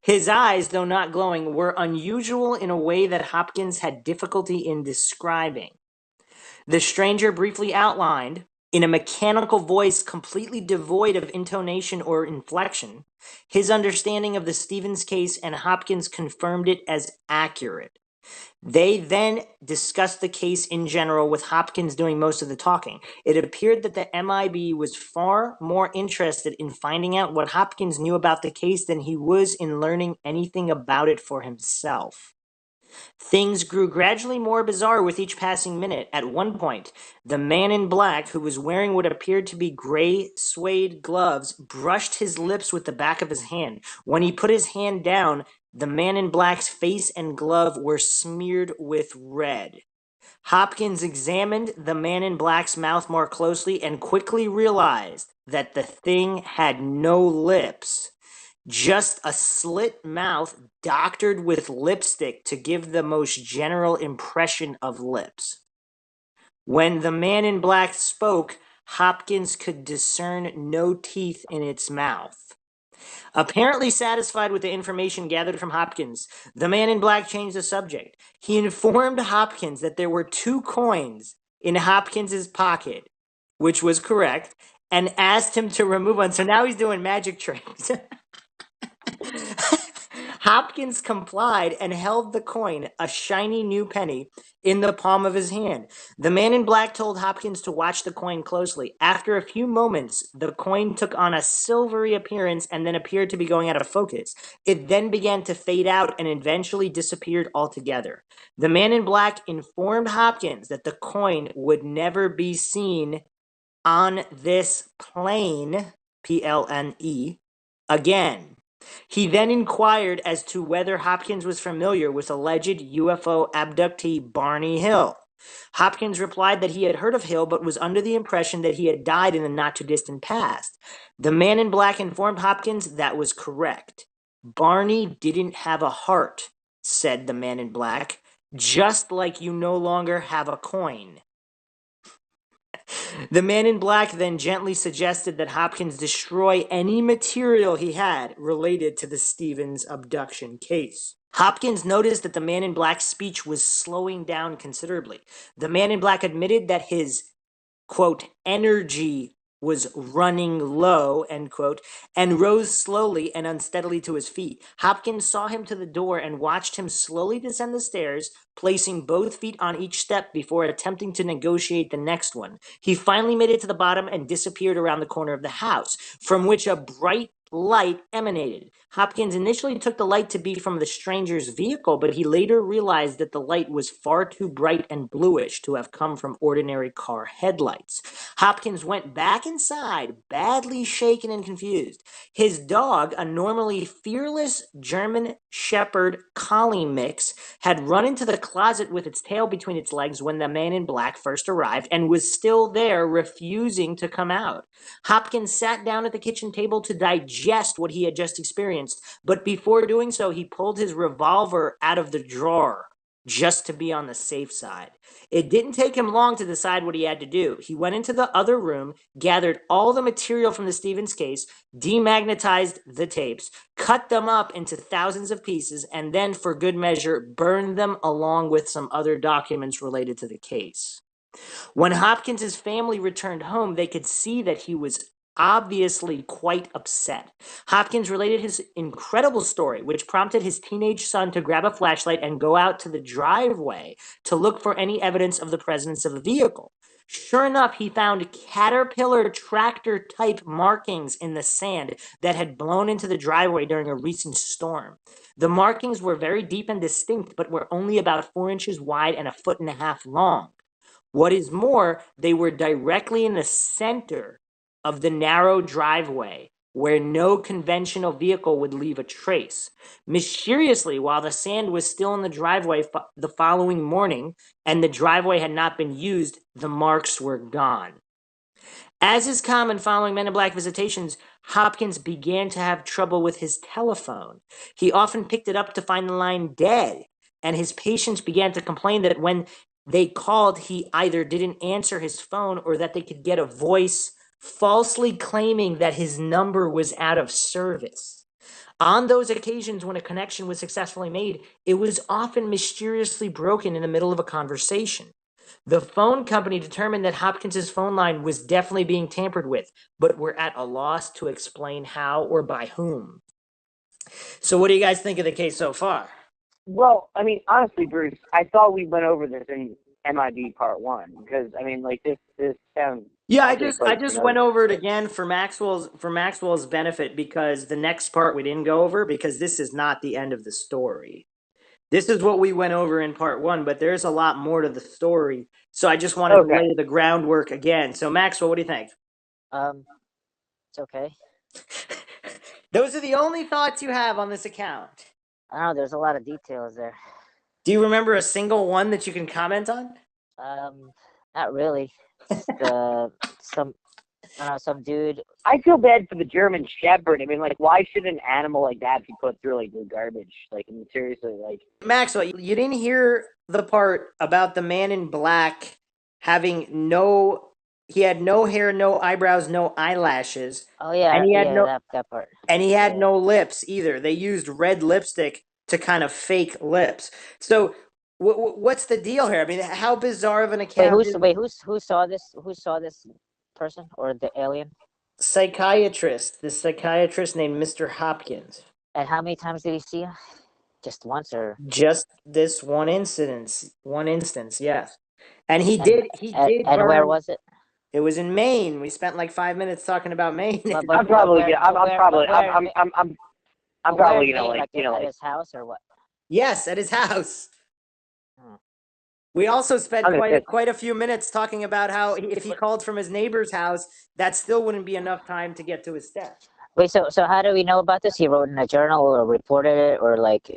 His eyes, though not glowing, were unusual in a way that Hopkins had difficulty in describing. The stranger briefly outlined, in a mechanical voice completely devoid of intonation or inflection, his understanding of the Stevens case, and Hopkins confirmed it as accurate. They then discussed the case in general, with Hopkins doing most of the talking. It appeared that the MIB was far more interested in finding out what Hopkins knew about the case than he was in learning anything about it for himself. Things grew gradually more bizarre with each passing minute. At one point, the man in black, who was wearing what appeared to be gray suede gloves, brushed his lips with the back of his hand. When he put his hand down, the man in black's face and glove were smeared with red. Hopkins examined the man in black's mouth more closely and quickly realized that the thing had no lips. Just a slit mouth doctored with lipstick to give the most general impression of lips. When the man in black spoke, Hopkins could discern no teeth in its mouth. Apparently satisfied with the information gathered from Hopkins, the man in black changed the subject. He informed Hopkins that there were 2 coins in Hopkins's pocket, which was correct, and asked him to remove one. So now he's doing magic tricks. Hopkins complied and held the coin, a shiny new penny, in the palm of his hand. The man in black told Hopkins to watch the coin closely. After a few moments, the coin took on a silvery appearance and then appeared to be going out of focus. It then began to fade out and eventually disappeared altogether. The man in black informed Hopkins that the coin would never be seen on this plane, Plne, again. He then inquired as to whether Hopkins was familiar with alleged UFO abductee Barney Hill. Hopkins replied that he had heard of Hill but was under the impression that he had died in the not-too-distant past. The man in black informed Hopkins that was correct. Barney didn't have a heart, said the man in black, just like you no longer have a coin. The man in black then gently suggested that Hopkins destroy any material he had related to the Stevens abduction case. Hopkins noticed that the man in black's speech was slowing down considerably. The man in black admitted that his, quote, energy was running low, end quote, and rose slowly and unsteadily to his feet. Hopkins saw him to the door and watched him slowly descend the stairs, placing both feet on each step before attempting to negotiate the next one. He finally made it to the bottom and disappeared around the corner of the house, from which a bright light emanated. Hopkins initially took the light to be from the stranger's vehicle, but he later realized that the light was far too bright and bluish to have come from ordinary car headlights. Hopkins went back inside, badly shaken and confused. His dog, a normally fearless German Shepherd Collie mix, had run into the closet with its tail between its legs when the man in black first arrived and was still there, refusing to come out. Hopkins sat down at the kitchen table to digest what he had just experienced, but before doing so, he pulled his revolver out of the drawer, just to be on the safe side. It didn't take him long to decide what he had to do. He went into the other room, gathered all the material from the Stevens case, demagnetized the tapes, cut them up into thousands of pieces, and then, for good measure, burned them along with some other documents related to the case. When Hopkins's family returned home, they could see that he was obviously quite upset. Hopkins related his incredible story, which prompted his teenage son to grab a flashlight and go out to the driveway to look for any evidence of the presence of a vehicle. Sure enough, he found caterpillar tractor type markings in the sand that had blown into the driveway during a recent storm. The markings were very deep and distinct, but were only about 4 inches wide and a foot and a half long. What is more, they were directly in the center of the narrow driveway where no conventional vehicle would leave a trace. Mysteriously, while the sand was still in the driveway the following morning and the driveway had not been used, the marks were gone. As is common following Men in Black visitations, Hopkins began to have trouble with his telephone. He often picked it up to find the line dead, and his patients began to complain that when they called, he either didn't answer his phone or that they could get a voice falsely claiming that his number was out of service. On those occasions when a connection was successfully made, it was often mysteriously broken in the middle of a conversation. The phone company determined that Hopkins's phone line was definitely being tampered with, but were at a loss to explain how or by whom. So what do you guys think of the case so far? Well, I mean, honestly, Bruce, I thought we went over this in MIB Part 1, because, I mean, like, this sounds... Yeah, I just went over it again for Maxwell's benefit, because the next part we didn't go over, because this is not the end of the story. This is what we went over in Part 1, but there's a lot more to the story, so I just wanted to lay the groundwork again. So, Maxwell, what do you think? It's okay. Those are the only thoughts you have on this account. I don't know, there's a lot of details there. Do you remember a single one that you can comment on? Not really. Just, some dude. I feel bad for the German Shepherd. I mean, like, why should an animal like that be put through, like, the garbage? Like, I mean, seriously, like... Maxwell, you didn't hear the part about the man in black having he had no hair, no eyebrows, no eyelashes. Oh, yeah, and he had that part. And he had no lips either. They used red lipstick to kind of fake lips. So what's the deal here? I mean, how bizarre of an account? Who saw this? Who saw this person or the alien? The psychiatrist named Mr. Hopkins. And how many times did he see him? Just once, or just this one instance? Yes. And he did. And where was it? It was in Maine. We spent like 5 minutes talking about Maine. I'm probably gonna, like, you know, at like, his house or what? Yes, at his house. We also spent quite a few minutes talking about how if he called from his neighbor's house, that still wouldn't be enough time to get to his desk. Wait, so how do we know about this? He wrote in a journal or reported it or like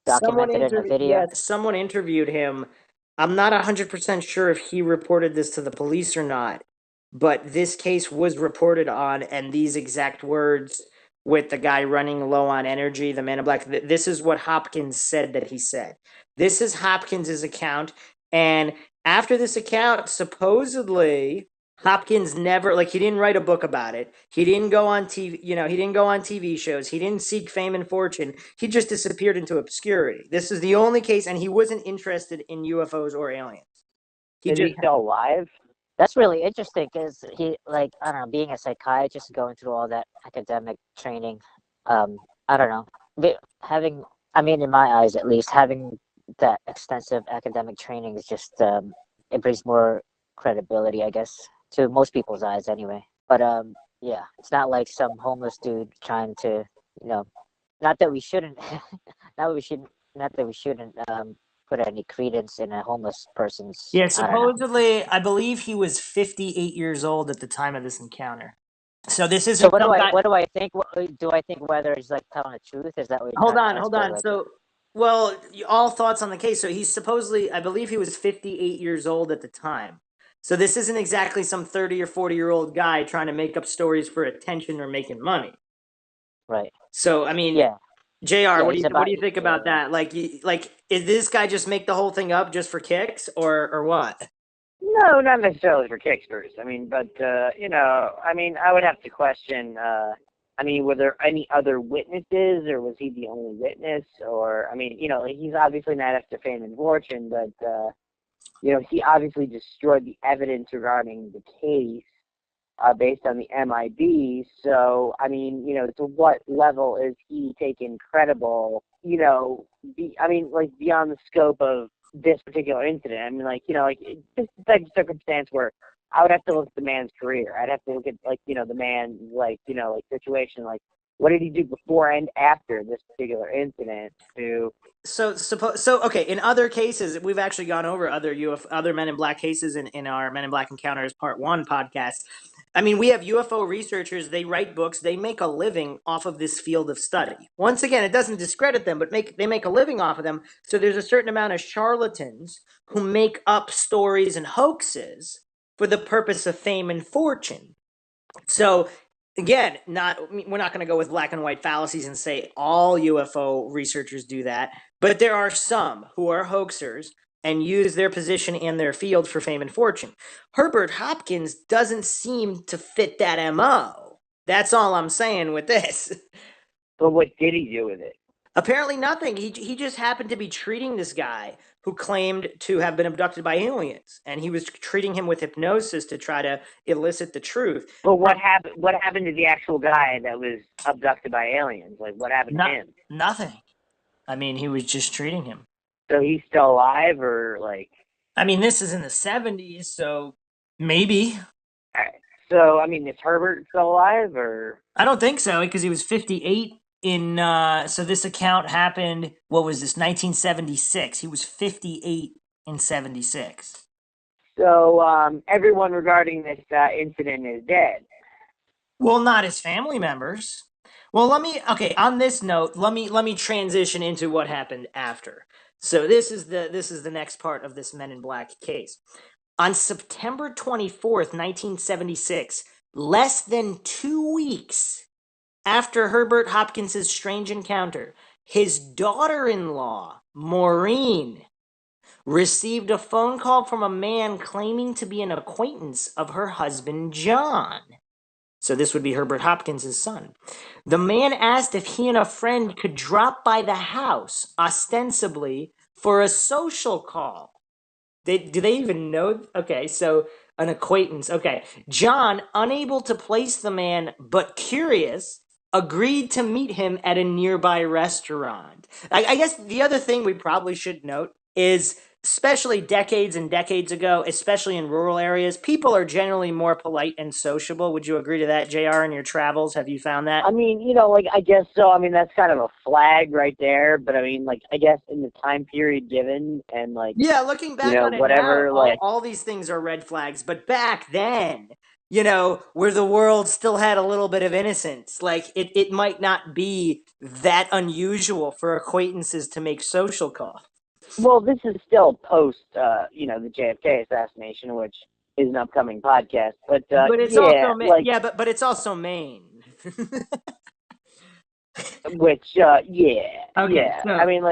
documented it in a video? Yeah, someone interviewed him. I'm not 100% sure if he reported this to the police or not, but this case was reported on, and these exact words with the guy running low on energy, the man in black, this is what Hopkins said that he said. This is Hopkins's account, and after this account, supposedly Hopkins never, he didn't write a book about it. He didn't go on TV, he didn't go on TV shows. He didn't seek fame and fortune. He just disappeared into obscurity. This is the only case, and he wasn't interested in UFOs or aliens. Is he still alive? That's really interesting, because he, I don't know, being a psychiatrist, going through all that academic training, I don't know, in my eyes at least, having that extensive academic training is just, it brings more credibility, I guess, to most people's eyes anyway. But yeah, it's not like some homeless dude trying to, not that we shouldn't put any credence in a homeless person's... Yeah, supposedly, I believe he was 58 years old at the time of this encounter. So this isn't... So what do I think? Do I think whether he's telling the truth? Is that what you're Hold on. So, all thoughts on the case. So he's supposedly, I believe he was 58 years old at the time. So this isn't exactly some 30 or 40-year-old guy trying to make up stories for attention or making money. Right. So, I mean... Yeah. JR, what do you think about that? Is this guy just make the whole thing up just for kicks, or what? No, not necessarily for kicks, Bruce. I mean, but I would have to question. Were there any other witnesses, or was he the only witness? Or he's obviously not after fame and fortune, but he obviously destroyed the evidence regarding the case. based on the MIB. So, I mean, to what level is he taken credible, like beyond the scope of this particular incident? I mean, this is like a circumstance where I would have to look at the man's career. I'd have to look at, the man's, situation. Like, what did he do before and after this particular incident to... So okay. In other cases, we've actually gone over other Men in Black cases in our Men in Black Encounters Part 1 podcast. I mean, we have UFO researchers. They write books. They make a living off of this field of study. Once again, it doesn't discredit them, but they make a living off of them. So there's a certain amount of charlatans who make up stories and hoaxes for the purpose of fame and fortune. So again, we're not going to go with black and white fallacies and say all UFO researchers do that, but there are some who are hoaxers and use their position and their field for fame and fortune. Herbert Hopkins doesn't seem to fit that MO. That's all I'm saying with this. But what did he do with it? Apparently nothing. He just happened to be treating this guy who claimed to have been abducted by aliens, and he was treating him with hypnosis to try to elicit the truth. But what happened? What happened to the actual guy that was abducted by aliens? Like, what happened to him? Nothing. I mean, he was just treating him. So he's still alive, or like? I mean, this is in the 70s, so maybe. All right. So, I mean, is Herbert still alive, or? I don't think so, because he was 58 in, so this account happened, what was this, 1976. He was 58 in 76. So, everyone regarding this incident is dead. Well, not his family members. Well, on this note, let me transition into what happened after. So this is the next part of this Men in Black case. On September 24th, 1976, less than 2 weeks after Herbert Hopkins's strange encounter, his daughter-in-law, Maureen, received a phone call from a man claiming to be an acquaintance of her husband, John. So this would be Herbert Hopkins' son. The man asked if he and a friend could drop by the house, ostensibly for a social call. Do they even know? Okay, so an acquaintance. Okay. John, unable to place the man, but curious, agreed to meet him at a nearby restaurant. I guess the other thing we probably should note is, especially decades and decades ago, especially in rural areas, people are generally more polite and sociable. Would you agree to that, JR, in your travels? Have you found that? I mean, I guess so. I mean, that's kind of a flag right there. But I mean, I guess in the time period given and yeah, looking back on it whatever, now, all these things are red flags. But back then, where the world still had a little bit of innocence, it might not be that unusual for acquaintances to make social calls. Well, this is still post, the JFK assassination, which is an upcoming podcast. But it's also but it's also Maine. Which, yeah. Okay, so, I mean,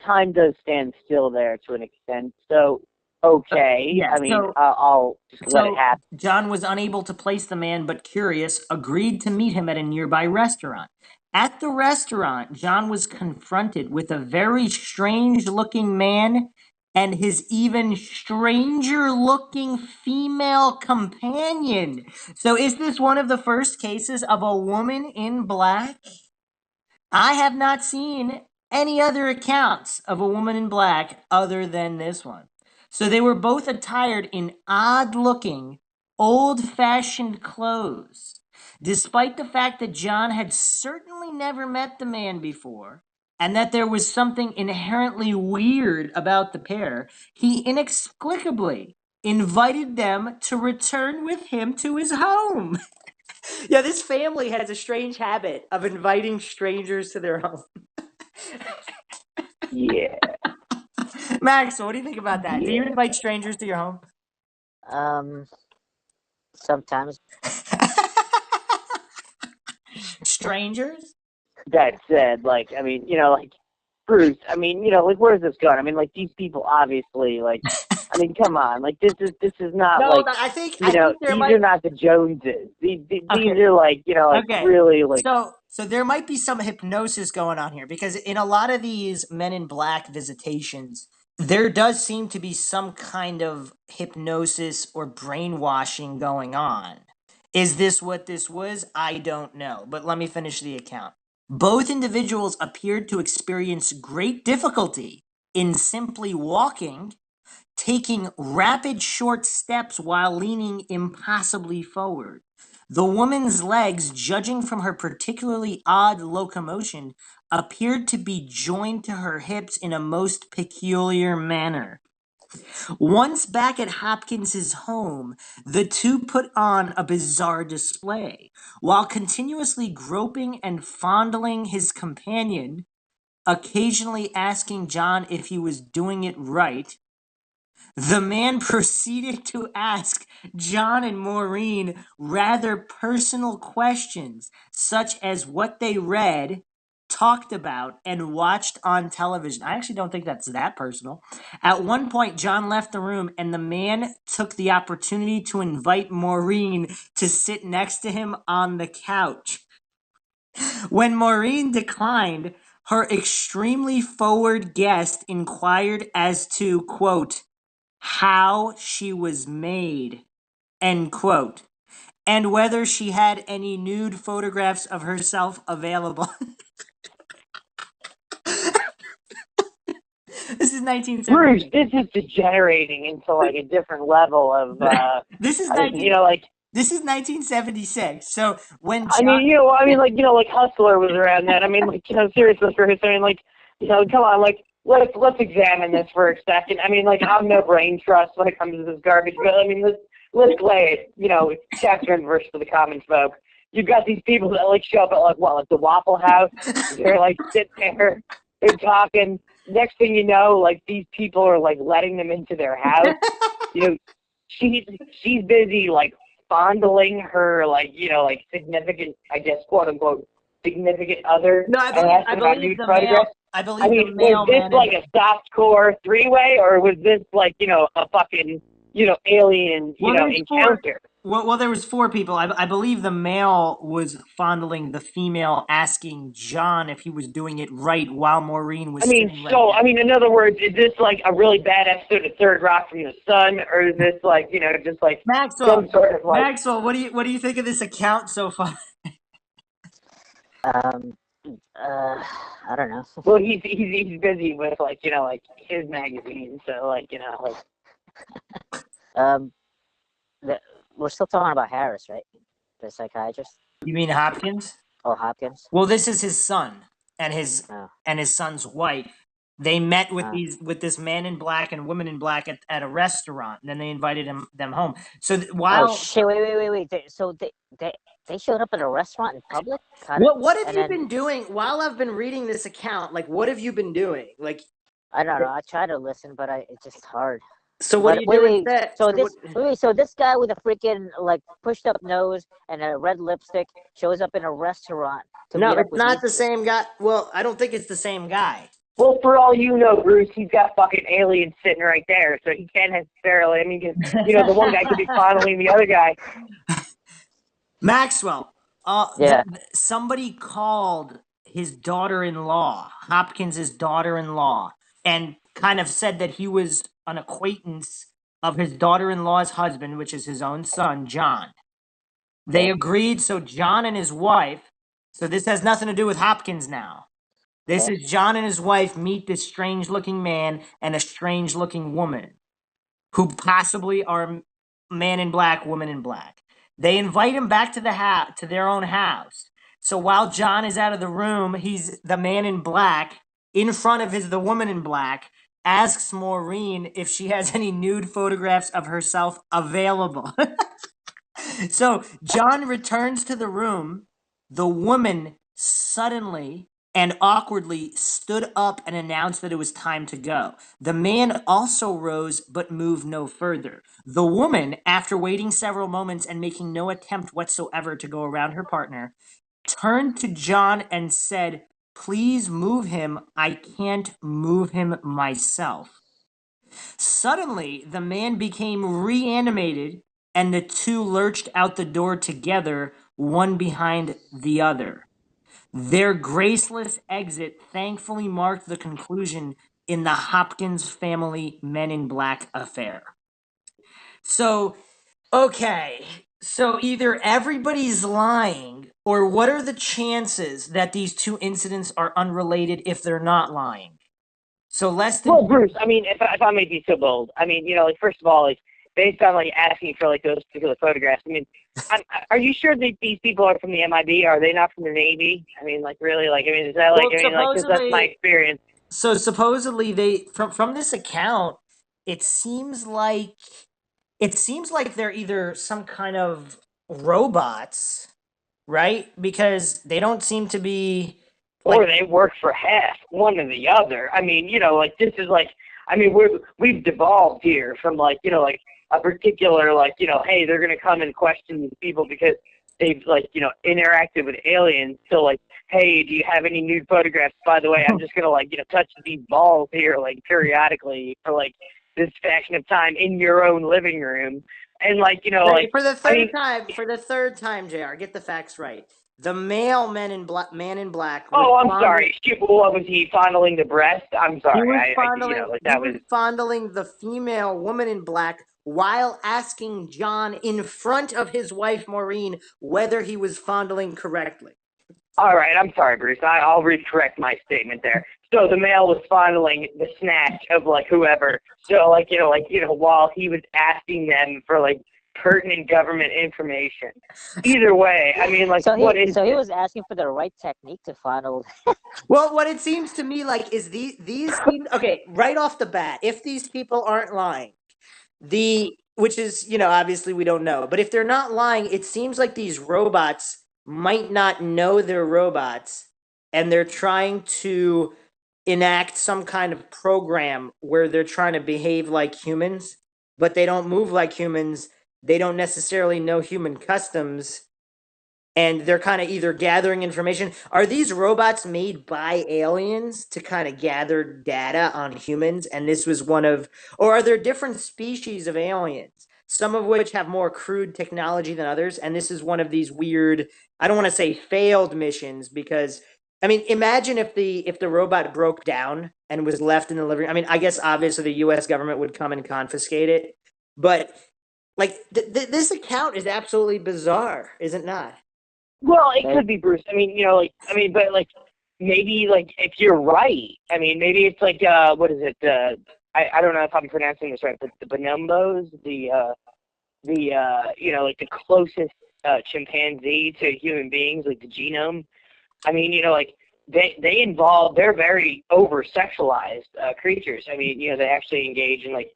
time does stand still there to an extent. So, okay. Yeah, I mean, I'll just let it happen. John was unable to place the man, but curious, agreed to meet him at a nearby restaurant. At the restaurant, John was confronted with a very strange-looking man and his even stranger-looking female companion. So is this one of the first cases of a woman in black? I have not seen any other accounts of a woman in black other than this one. So they were both attired in odd-looking, old-fashioned clothes. Despite the fact that John had certainly never met the man before, and that there was something inherently weird about the pair, he inexplicably invited them to return with him to his home. Yeah, this family has a strange habit of inviting strangers to their home. Yeah. Max, what do you think about that? Yeah. Do you invite strangers to your home? Sometimes. Strangers? That said, I mean, Bruce, I mean, where's this going? I mean, these people obviously, I mean, come on, this is not I think these are not the Joneses. These are really So there might be some hypnosis going on here, because in a lot of these Men in Black visitations, there does seem to be some kind of hypnosis or brainwashing going on. Is this what this was? I don't know, but let me finish the account. Both individuals appeared to experience great difficulty in simply walking, taking rapid short steps while leaning impossibly forward. The woman's legs, judging from her particularly odd locomotion, appeared to be joined to her hips in a most peculiar manner. Once back at Hopkins's home, the two put on a bizarre display. While continuously groping and fondling his companion, occasionally asking John if he was doing it right, the man proceeded to ask John and Maureen rather personal questions, such as what they read, talked about, and watched on television. I actually don't think that's that personal. At one point, John left the room, and the man took the opportunity to invite Maureen to sit next to him on the couch. When Maureen declined, her extremely forward guest inquired as to, quote, how she was made, end quote, and whether she had any nude photographs of herself available. This is 1970. Bruce, this is degenerating into like a different level of This is this is 1976. So when John, like Hustler was around that. I mean, like, seriously, Bruce. I mean, like, come on, like, let's examine this for a second. I mean, like, I'm no brain trust when it comes to this garbage, but I mean, let's lay it, chapter and verse for the common folk. You've got these people that like show up at like the Waffle House. They're like sitting there, they're talking. Next thing you know, like these people are like letting them into their house. She's busy like fondling her like significant, I guess, quote unquote significant other. No, I believe the male. Was this like a softcore three-way, or was this like a fucking alien encounter? Well, there was four people. I believe the male was fondling the female, asking John if he was doing it right while Maureen was. In other words, is this like a really bad episode of Third Rock from the Sun, or is this like just like Maxwell? Some sort of like... Maxwell, what do you think of this account so far? I don't know. Well, he's busy with like his magazine, so We're still talking about Harris, right? The psychiatrist. You mean Hopkins? Oh, Hopkins. Well, this is his son and his son's wife. They met with this man in black and woman in black at a restaurant, and then they invited them home. So while wait. So they showed up at a restaurant in public? What have you been doing while I've been reading this account? Like, what have you been doing? Like, I don't know. I try to listen, but it's just hard. So what are you doing? So this guy with a freaking like pushed up nose and a red lipstick shows up in a restaurant. No, it's not the same guy. Well, I don't think it's the same guy. Well, for all you know, Bruce, he's got fucking aliens sitting right there, so he can't necessarily. I mean, the one guy could be fondling the other guy. Maxwell, somebody called his daughter-in-law, Hopkins' daughter-in-law, and kind of said that he was an acquaintance of his daughter-in-law's husband, which is his own son, John. They agreed, so John and his wife, so this has nothing to do with Hopkins now. This is John and his wife meet this strange-looking man and a strange-looking woman, who possibly are man in black, woman in black. They invite him back to to their own house. So while John is out of the room, he's the man in black in front of the woman in black, asks Maureen if she has any nude photographs of herself available. So John returns to the room. The woman suddenly and awkwardly stood up and announced that it was time to go. The man also rose but moved no further. The woman, after waiting several moments and making no attempt whatsoever to go around her partner, turned to John and said, "Please move him. I can't move him myself." Suddenly, the man became reanimated and the two lurched out the door together, one behind the other. Their graceless exit thankfully marked the conclusion in the Hopkins family Men in Black affair. So, okay. So either everybody's lying, or what are the chances that these two incidents are unrelated if they're not lying? So less than. Well, Bruce, I mean, if I may be so bold, I mean, like, first of all, like, based on, like, asking for, like, those particular photographs, I mean, are you sure that these people are from the MIB? Are they not from the Navy? I mean, like, really? Like, I mean, is that, like, Well, I mean, like, 'cause that's my experience. So supposedly they from this account, it seems like they're either some kind of robots, right? Because they don't seem to be like. Or they work for half, one or the other. I mean, like, this is, like, I mean, we've devolved here from, like, like, a particular, like, hey, they're going to come and question these people because they've, like, interacted with aliens. So, like, hey, do you have any nude photographs? By the way, I'm just going to, like, touch these balls here, like, periodically for, like, this fraction of time in your own living room. And, like, like, For the third time, JR, get the facts right. The male man in black oh, I'm sorry. What was he fondling the breast? I'm sorry. He was fondling, like, that was fondling the female woman in black while asking John in front of his wife Maureen whether he was fondling correctly. All right, I'm sorry, Bruce. I'll recorrect my statement there. So the male was fondling the snatch of, like, whoever. So, like, while he was asking them for, like, pertinent government information. Either way, I mean, like, So what he is was asking for the right technique to fondle. Well, what it seems to me like is these okay, right off the bat, if these people aren't lying, which is, obviously we don't know, but if they're not lying, it seems like these robots might not know they're robots, and they're trying to enact some kind of program where they're trying to behave like humans, but they don't move like humans. They don't necessarily know human customs, and they're kind of either gathering information. Are these robots made by aliens to kind of gather data on humans? And this was one of, or are there different species of aliens, some of which have more crude technology than others? And this is one of these weird, I don't want to say failed missions, because I mean, imagine if the robot broke down and was left in the living room. I mean, I guess obviously the U.S. government would come and confiscate it, but like this account is absolutely bizarre, is it not? Well, it could be, Bruce. I mean, like, but, like, maybe, like, if you're right, I mean, maybe it's like, what is it? I don't know if I'm pronouncing this right, but the bonobos, like, the closest chimpanzee to human beings, like the genome. I mean, like, they're very over-sexualized creatures. I mean, they actually engage in, like,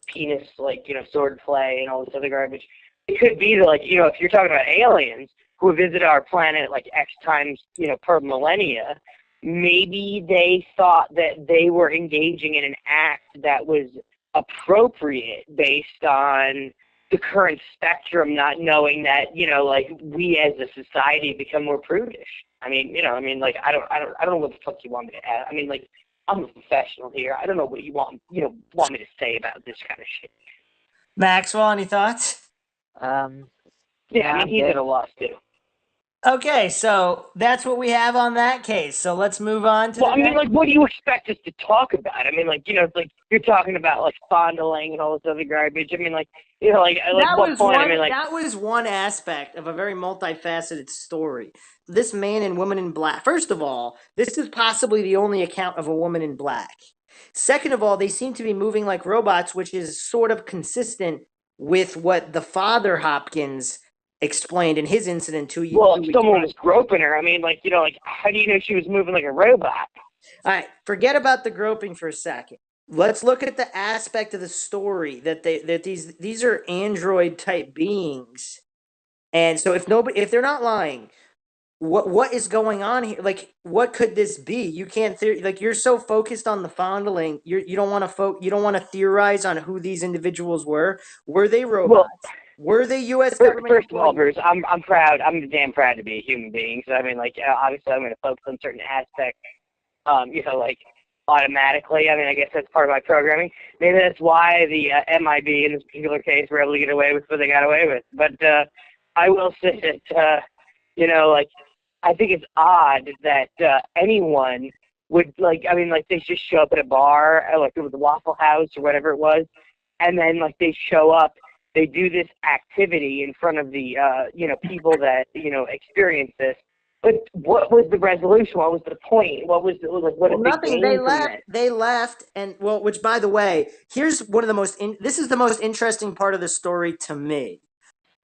penis, like, sword play and all this other garbage. It could be that, like, if you're talking about aliens who visited our planet, like, X times, per millennia, maybe they thought that they were engaging in an act that was appropriate based on the current spectrum, not knowing that, like, we as a society become more prudish. I mean, like, I don't know what the fuck you want me to add. I mean, like, I'm a professional here. I don't know what you want me to say about this kind of shit. Maxwell, any thoughts? Yeah, I mean, he's at a loss too. Okay, so that's what we have on that case. So let's move on to. Well, I mean, like, what do you expect us to talk about? I mean, like, it's like you're talking about, like, fondling and all this other garbage. I mean, like, like what point? I mean, like, that was one aspect of a very multifaceted story. This man and woman in black. First of all, this is possibly the only account of a woman in black. Second of all, they seem to be moving like robots, which is sort of consistent with what the father Hopkins explained in his incident 2 years. Well, if someone was groping her, I mean, like, like, how do you know she was moving like a robot? All right, forget about the groping for a second. Let's look at the aspect of the story that these are android type beings, and so if they're not lying, what is going on here? Like, what could this be? You can't like, you're so focused on the fondling, you don't want to theorize on who these individuals were. Were they robots? Well, were they U.S. government? First of all, Bruce, I'm proud. I'm damn proud to be a human being. So I mean, like, obviously, I'm going to focus on certain aspects. Like, automatically. I mean, I guess that's part of my programming. Maybe that's why the MIB in this particular case were able to get away with what they got away with. But I will say that, like, I think it's odd that anyone would, like, I mean, like, they just show up at a bar, like it was a Waffle House or whatever it was, and then, like, they show up, they do this activity in front of the people that experience this. But what was the resolution? What was the point? What was what did they nothing. gain from that? They left, and which, by the way, here's one of the most. This is the most interesting part of the story to me,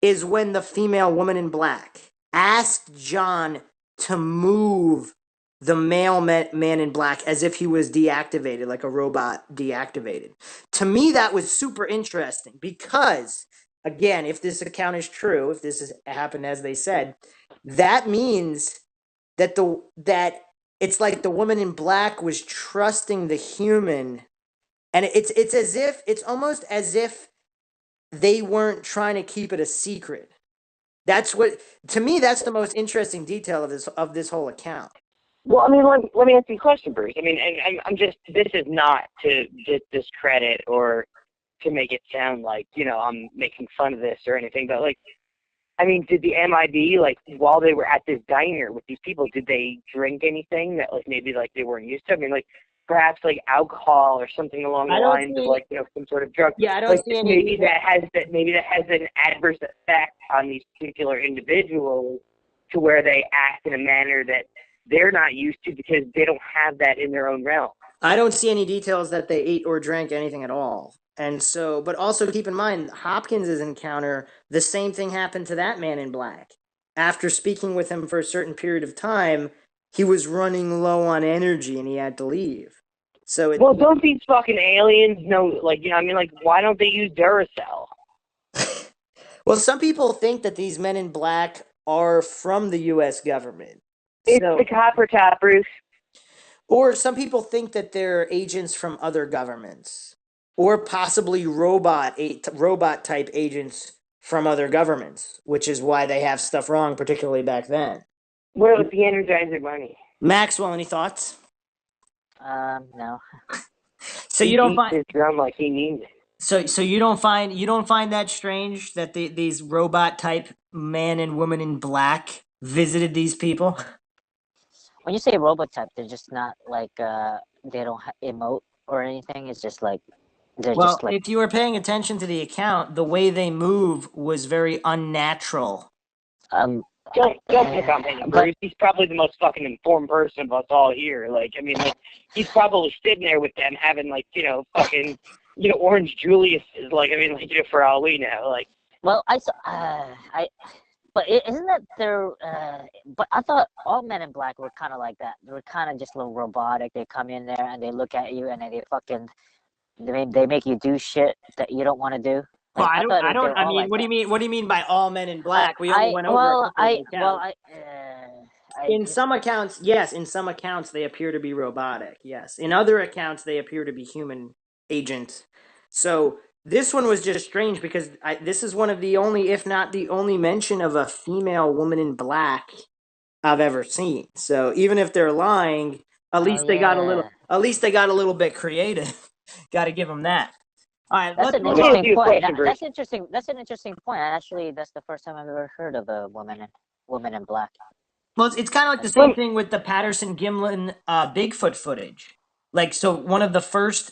is when the female woman in black asked John to move the male man in black as if he was deactivated, like a robot deactivated. To me, that was super interesting because, again, if this account is true, if this has happened as they said, that means that it's like the woman in black was trusting the human, and it's almost as if they weren't trying to keep it a secret. That's what, to me, that's the most interesting detail of this whole account. Well, I mean, let me ask you a question, Bruce. I mean, and I'm just, this is not to discredit or to make it sound like, I'm making fun of this or anything, but like, I mean, did the MIB, like, while they were at this diner with these people, did they drink anything that, like, maybe, like, they weren't used to? I mean, like, perhaps, like, alcohol or something along the lines of, like, some sort of drug. Yeah, I don't like, see any. maybe that has an adverse effect on these particular individuals to where they act in a manner that they're not used to because they don't have that in their own realm. I don't see any details that they ate or drank anything at all. And so, but also keep in mind, Hopkins's encounter, the same thing happened to that man in black. After speaking with him for a certain period of time, he was running low on energy and he had to leave. So well, don't these fucking aliens know, like, I mean, like, why don't they use Duracell? Well, some people think that these men in black are from the U.S. government. It's the copper top, Bruce. Or some people think that they're agents from other governments, or possibly robot type agents from other governments, which is why they have stuff wrong, particularly back then. Where was the Energizer money? Maxwell, any thoughts? No. So you don't find his drum like he means it. So you don't find that strange that these robot type man and woman in black visited these people? When you say robot type, they're just not like they don't emote or anything. It's just like they're just like. If you were paying attention to the account, the way they move was very unnatural. Don't pick on him, Bruce. He's probably the most fucking informed person of us all here. Like, I mean, like, he's probably sitting there with them having, like, fucking, Orange Julius is like, I mean, like, for all we know, like. Well, but isn't that their? But I thought all Men in Black were kind of like that. They were kind of just a little robotic. They come in there and they look at you and they make you do shit that you don't want to do. Like, I mean, like, what do you mean? What do you mean by all Men in Black? We only went over. In some accounts, yes. In some accounts, they appear to be robotic. Yes. In other accounts, they appear to be human agents. So this one was just strange because this is one of the only, if not the only, mention of a female woman in black I've ever seen. So even if they're lying, at least they got a little. At least they got a little bit creative. Got to give them that. All right, that's an interesting point. That's interesting. That's an interesting point. Actually, that's the first time I've ever heard of a woman in black. Well, it's kind of like the same thing with the Patterson-Gimlin Bigfoot footage. Like, so one of the first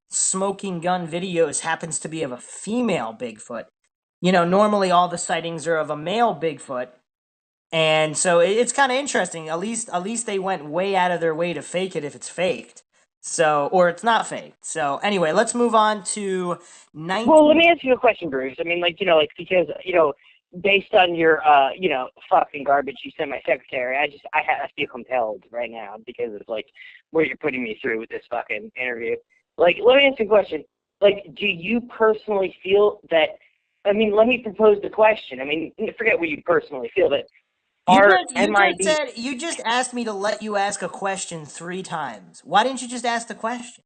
smoking gun videos happens to be of a female Bigfoot. Normally all the sightings are of a male Bigfoot, and so it's kind of interesting. At least they went way out of their way to fake it if it's faked. So, or it's not faked. So, anyway, let's move on to 19. Well, let me ask you a question, Bruce. I mean, like, because, based on your, fucking garbage you sent my secretary, I feel compelled right now because of, like, where you're putting me through with this fucking interview. Like, let me ask you a question. Like, do you personally feel that, I mean, let me propose the question. I mean, forget what you personally feel, but you just asked me to let you ask a question 3 times. Why didn't you just ask the question?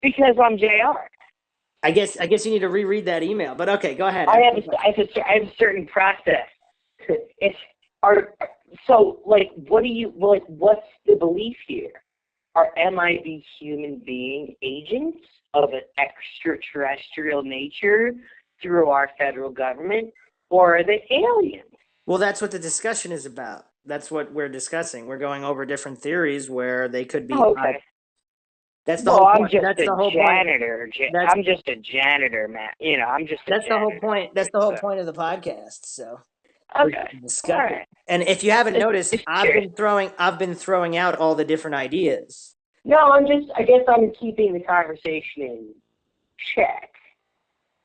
Because I'm JR. I guess you need to reread that email. But okay, go ahead. I have a certain process. So like, what's the belief here? Are MIB human being agents of an extraterrestrial nature through our federal government, or are they aliens? Well, that's what the discussion is about. That's what we're discussing. We're going over different theories where they could be. Okay. That's the Well, whole I'm point. just That's a the whole point. janitor. That's I'm just a janitor, man. You know, I'm just a that's the whole janitor. point. That's the whole So, point of the podcast. So we okay. can All discuss it. right. And if you haven't noticed, Just curious. I've been throwing out all the different ideas. No, I guess I'm keeping the conversation in check.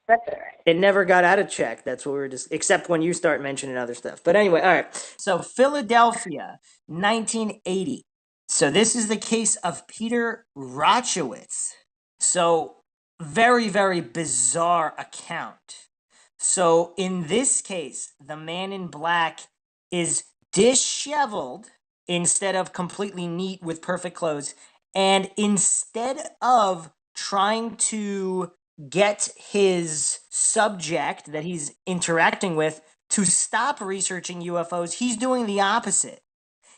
That's all right. It never got out of check. That's what we were just, except when you start mentioning other stuff. But anyway, all right. So Philadelphia, 1980. So this is the case of Peter Rochowitz. So very, very bizarre account. So in this case, the man in black is disheveled instead of completely neat with perfect clothes. And instead of trying to get his subject that he's interacting with to stop researching UFOs, he's doing the opposite.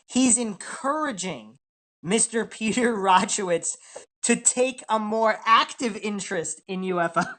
He's encouraging Mr. Peter Rochowitz to take a more active interest in UFOs.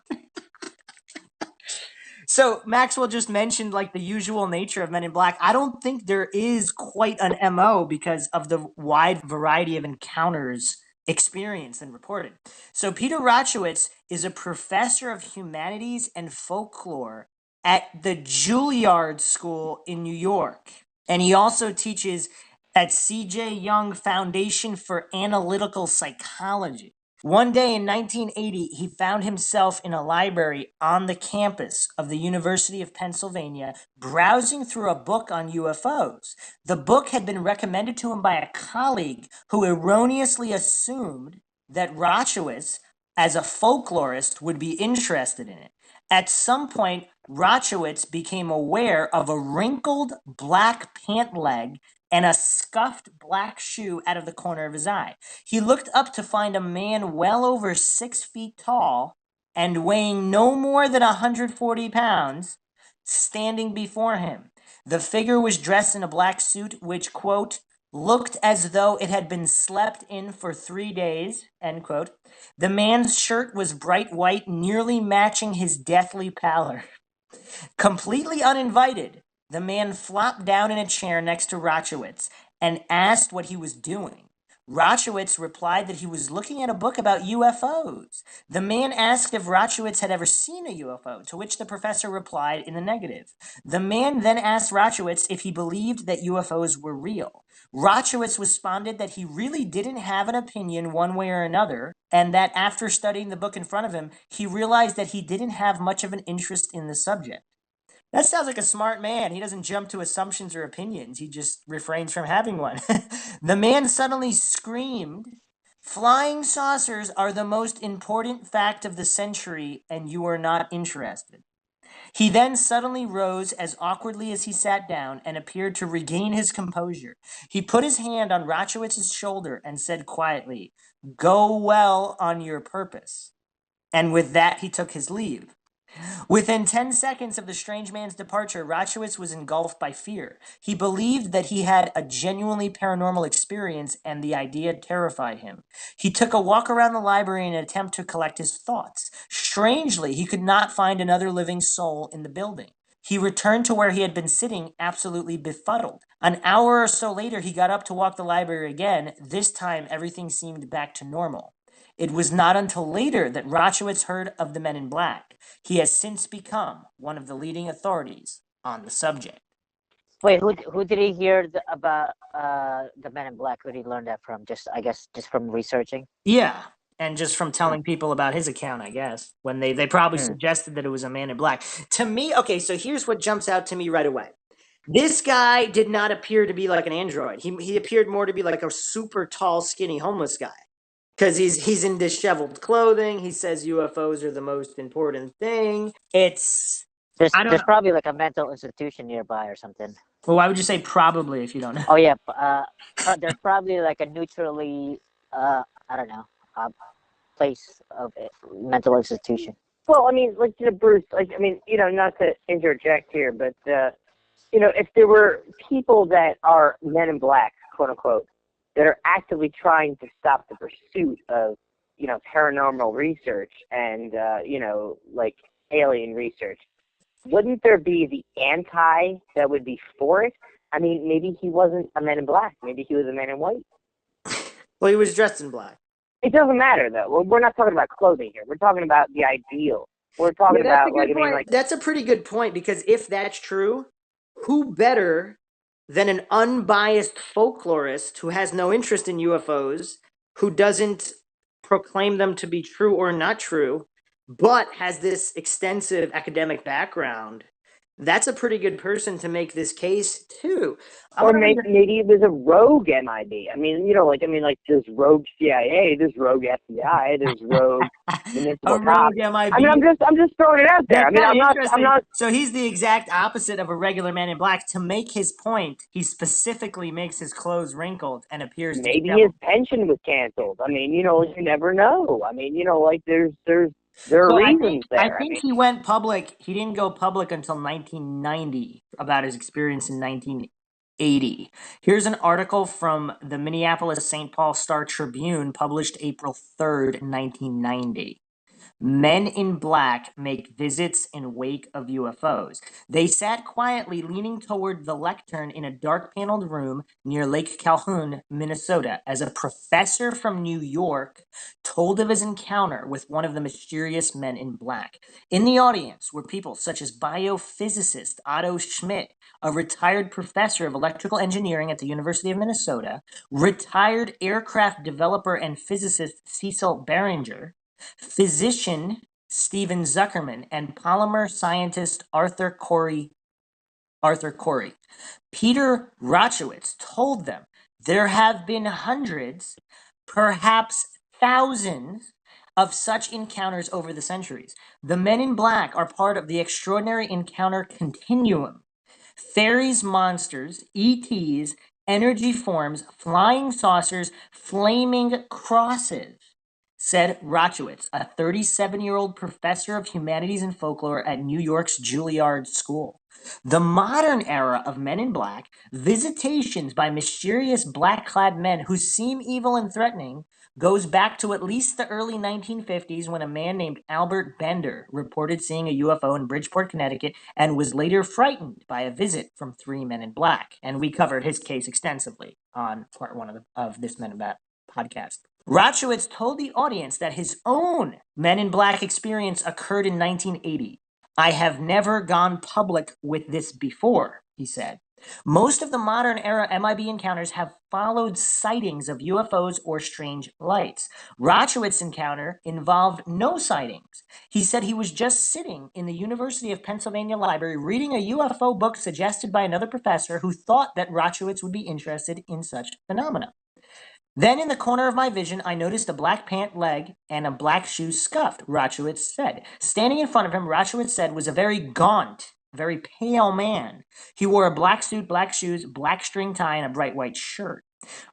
So Maxwell just mentioned like the usual nature of Men in Black. I don't think there is quite an MO because of the wide variety of encounters experienced and reported. So Peter Rochowitz is a professor of humanities and folklore at the Juilliard School in New York. And he also teaches at C.J. Young Foundation for Analytical Psychology. One day in 1980, he found himself in a library on the campus of the University of Pennsylvania, browsing through a book on UFOs. The book had been recommended to him by a colleague who erroneously assumed that Rochowitz, as a folklorist, would be interested in it. At some point, Rochowitz became aware of a wrinkled black pant leg and a scuffed black shoe out of the corner of his eye. He looked up to find a man well over 6 feet tall and weighing no more than 140 pounds standing before him. The figure was dressed in a black suit which, quote, looked as though it had been slept in for 3 days, end quote. The man's shirt was bright white, nearly matching his deathly pallor. Completely uninvited, the man flopped down in a chair next to Rochowitz and asked what he was doing. Rochowitz replied that he was looking at a book about UFOs. The man asked if Rochowitz had ever seen a UFO, to which the professor replied in the negative. The man then asked Rochowitz if he believed that UFOs were real. Rochowitz responded that he really didn't have an opinion one way or another, and that after studying the book in front of him, he realized that he didn't have much of an interest in the subject. That sounds like a smart man. He doesn't jump to assumptions or opinions. He just refrains from having one. The man suddenly screamed, flying saucers are the most important fact of the century, and you are not interested. He then suddenly rose as awkwardly as he sat down and appeared to regain his composure. He put his hand on Rochowitz's shoulder and said quietly, go well on your purpose. And with that, he took his leave. Within 10 seconds of the strange man's departure, Rochowitz was engulfed by fear. He believed that he had a genuinely paranormal experience, and the idea terrified him. He took a walk around the library in an attempt to collect his thoughts. Strangely, he could not find another living soul in the building. He returned to where he had been sitting, absolutely befuddled. An hour or so later, he got up to walk the library again. This time, everything seemed back to normal. It was not until later that Rochowitz heard of the Men in Black. He has since become one of the leading authorities on the subject. Wait, who did he hear about the Men in Black? Who did he learn that from? Just from researching. Yeah, and just from telling people about his account, I guess, when they probably suggested that it was a Man in Black. To me, okay, so here's what jumps out to me right away. This guy did not appear to be like an android. He appeared more to be like a super tall, skinny homeless guy. Because he's in disheveled clothing. He says UFOs are the most important thing. There's probably like a mental institution nearby or something. Well, why would you say probably if you don't know? Oh yeah, there's probably like a neutrally, I don't know, place of mental institution. Well, I mean, like, Bruce, like, I mean, not to interject here, but, if there were people that are Men in Black, quote unquote, that are actively trying to stop the pursuit of, paranormal research and, like alien research, wouldn't there be the anti that would be for it? I mean, maybe he wasn't a Man in Black. Maybe he was a Man in White. Well, he was dressed in black. It doesn't matter though. We're not talking about clothing here. We're talking about the ideal. We're talking Yeah, that's a about good point. That's a pretty good point, because if that's true, who better than an unbiased folklorist who has no interest in UFOs, who doesn't proclaim them to be true or not true, but has this extensive academic background? That's a pretty good person to make this case too. Or maybe it was a rogue MIB. I mean, there's rogue CIA, there's rogue FBI, there's rogue municipal cops. MIB. I mean, I'm just throwing it out there. That's I'm not. So he's the exact opposite of a regular man in black. To make his point, he specifically makes his clothes wrinkled and appears Maybe his disheveled. pension was canceled. I mean, you never know. I mean, there are reasons there. I think he went public. He didn't go public until 1990 about his experience in 1980. Here's an article from the Minneapolis St. Paul Star Tribune, published April 3rd, 1990. Men in black make visits in wake of UFOs. They sat quietly leaning toward the lectern in a dark paneled room near Lake Calhoun, Minnesota, as a professor from New York told of his encounter with one of the mysterious men in black. In the audience were people such as biophysicist Otto Schmidt, a retired professor of electrical engineering at the University of Minnesota, retired aircraft developer and physicist Cecil Barringer, physician Stephen Zuckerman, and polymer scientist Arthur Corey. Peter Rochowitz told them there have been hundreds, perhaps thousands, of such encounters over the centuries. The men in black are part of the extraordinary encounter continuum. Fairies, monsters, ETs, energy forms, flying saucers, flaming crosses, said Rochowitz, a 37-year-old professor of humanities and folklore at New York's Juilliard School. The modern era of men in black, visitations by mysterious black-clad men who seem evil and threatening, goes back to at least the early 1950s, when a man named Albert Bender reported seeing a UFO in Bridgeport, Connecticut, and was later frightened by a visit from three men in black. And we covered his case extensively on part one of this Men in Black podcast. Rochowitz told the audience that his own Men in Black experience occurred in 1980. I have never gone public with this before, he said. Most of the modern era MIB encounters have followed sightings of UFOs or strange lights. Rochowitz's encounter involved no sightings. He said he was just sitting in the University of Pennsylvania library reading a UFO book suggested by another professor who thought that Rochowitz would be interested in such phenomena. Then in the corner of my vision, I noticed a black pant leg and a black shoe scuffed, Rochowitz said. Standing in front of him, Rochowitz said, was a very gaunt, very pale man. He wore a black suit, black shoes, black string tie, and a bright white shirt.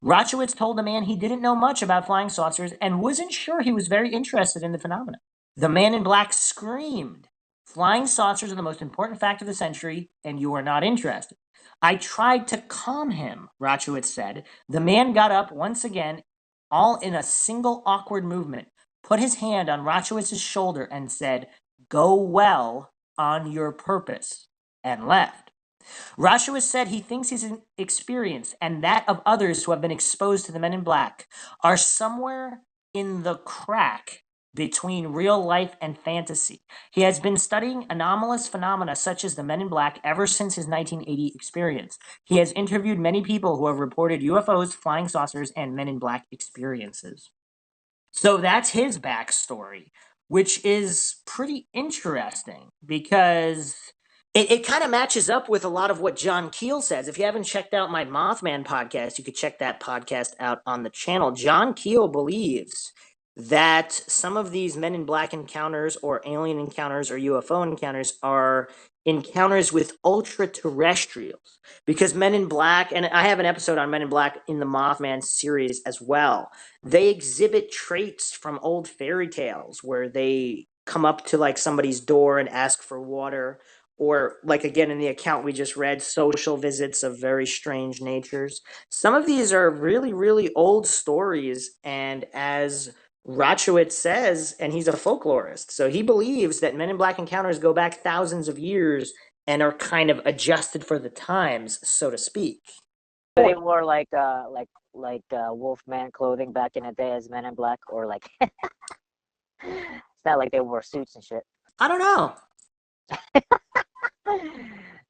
Rochowitz told the man he didn't know much about flying saucers and wasn't sure he was very interested in the phenomenon. The man in black screamed, "Flying saucers are the most important fact of the century, and you are not interested." I tried to calm him, Rochowitz said. The man got up once again, all in a single awkward movement, put his hand on Rochowitz's shoulder and said, "Go well on your purpose," and left. Rochowitz said he thinks his experience and that of others who have been exposed to the Men in Black are somewhere in the crack between real life and fantasy. He has been studying anomalous phenomena such as the Men in Black ever since his 1980 experience. He has interviewed many people who have reported UFOs, flying saucers, and Men in Black experiences. So that's his backstory, which is pretty interesting because it kind of matches up with a lot of what John Keel says. If you haven't checked out my Mothman podcast, you could check that podcast out on the channel. John Keel believes that some of these Men in Black encounters or alien encounters or UFO encounters are encounters with ultra-terrestrials, because Men in Black, and I have an episode on Men in Black in the Mothman series as well, they exhibit traits from old fairy tales where they come up to like somebody's door and ask for water, or like again in the account we just read, social visits of very strange natures. Some of these are really, really old stories, and as Rochowitz says, and he's a folklorist, so he believes that Men in Black encounters go back thousands of years and are kind of adjusted for the times, so to speak. they wore like Wolfman clothing back in the day as Men in Black, or like it's not like they wore suits and shit. I don't know.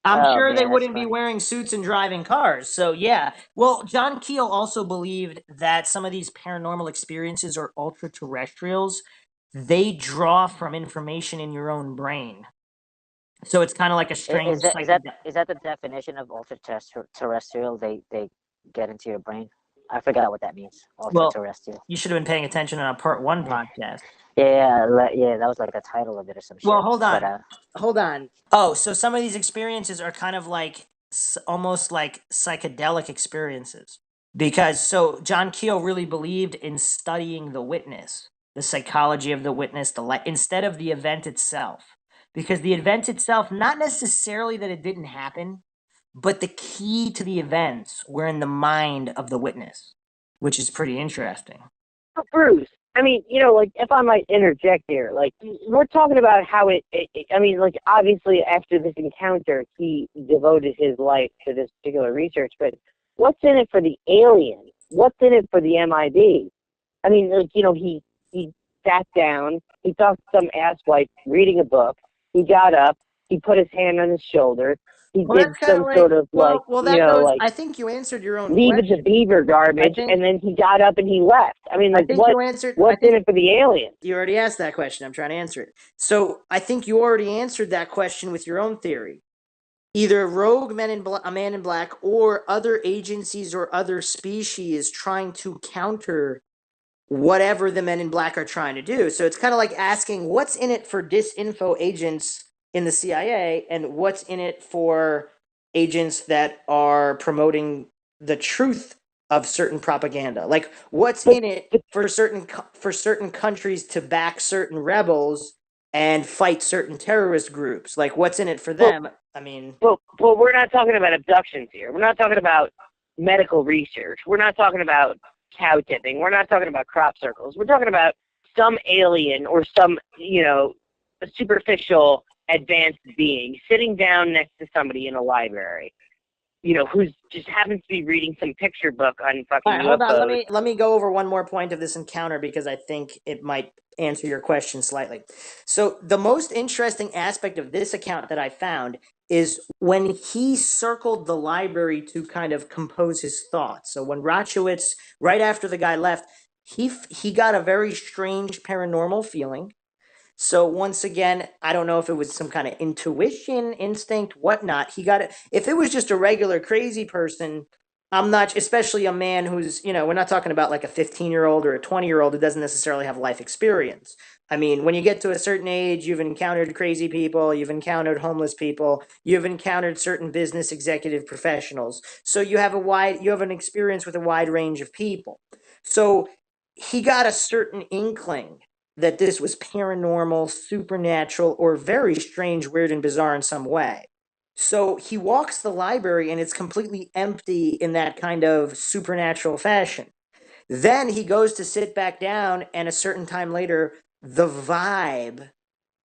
I'm Oh sure they man, that's wouldn't be funny. wearing suits and driving cars. So, yeah. Well, John Keel also believed that some of these paranormal experiences or ultra terrestrials, they draw from information in your own brain. So it's kind of like a strange Is that the definition of ultra terrestrial? They get into your brain. I forgot what that means. Ultra Well, terrestrial. you should have been paying attention on a part one Yeah, podcast. yeah. That was like the title of it or some Well, shit. But hold on. Oh, so some of these experiences are kind of like almost like psychedelic experiences. Because so John Keel really believed in studying the witness, the psychology of the witness, instead of the event itself. Because the event itself, not necessarily that it didn't happen, but the key to the events were in the mind of the witness, which is pretty interesting. Bruce, I mean, like, if I might interject here, like, we're talking about how I mean, like, obviously after this encounter, he devoted his life to this particular research, but what's in it for the alien? What's in it for the MIB? I mean, like, he sat down, he talked to some asswipe reading a book, he got up, he put his hand on his shoulder, he Well, did that's kind of some like sort of, like, that goes. like, I think you answered your own leave it to question. Beaver garbage, and then he got up and he left. I mean, like, You answered. I what's in think it for the aliens? you already asked that question. I'm trying to answer it. So I think you already answered that question with your own theory. Either rogue a man in black, or other agencies or other species trying to counter whatever the men in black are trying to do. So it's kind of like asking what's in it for disinfo agents in the CIA and what's in it for agents that are promoting the truth of certain propaganda. Like what's in it for certain countries to back certain rebels and fight certain terrorist groups. Like what's in it for them? I mean, well, we're not talking about abductions here. We're not talking about medical research. We're not talking about cow tipping. We're not talking about crop circles. We're talking about some alien or some, superficial advanced being sitting down next to somebody in a library, who's just happens to be reading some picture book on fucking all right, hold on. UFOs. Let me go over one more point of this encounter because I think it might answer your question slightly. So the most interesting aspect of this account that I found is when he circled the library to kind of compose his thoughts. So when Rachowitz, right after the guy left, he got a very strange paranormal feeling. So once again, I don't know if it was some kind of intuition, instinct, whatnot. He got it. If it was just a regular crazy person, I'm not, especially a man who's, we're not talking about like a 15-year-old or a 20-year-old who doesn't necessarily have life experience. I mean, when you get to a certain age, you've encountered crazy people, you've encountered homeless people, you've encountered certain business executive professionals. So you have an experience with a wide range of people. So he got a certain inkling that this was paranormal, supernatural, or very strange, weird, and bizarre in some way. So he walks the library and it's completely empty in that kind of supernatural fashion. Then he goes to sit back down, and a certain time later, the vibe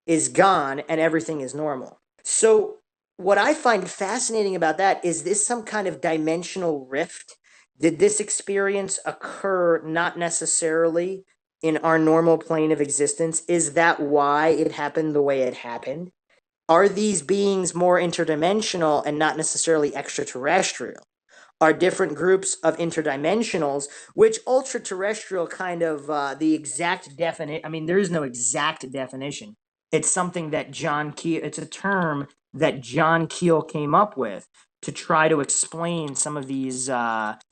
is gone and everything is normal. So, what I find fascinating about that is this some kind of dimensional rift? Did this experience occur not necessarily in our normal plane of existence? Is that why it happened the way it happened? Are these beings more interdimensional and not necessarily extraterrestrial? Are different groups of interdimensionals, which ultra terrestrial kind of the exact definition? I mean, there is no exact definition. It's something that it's a term that John Keel came up with to try to explain some of these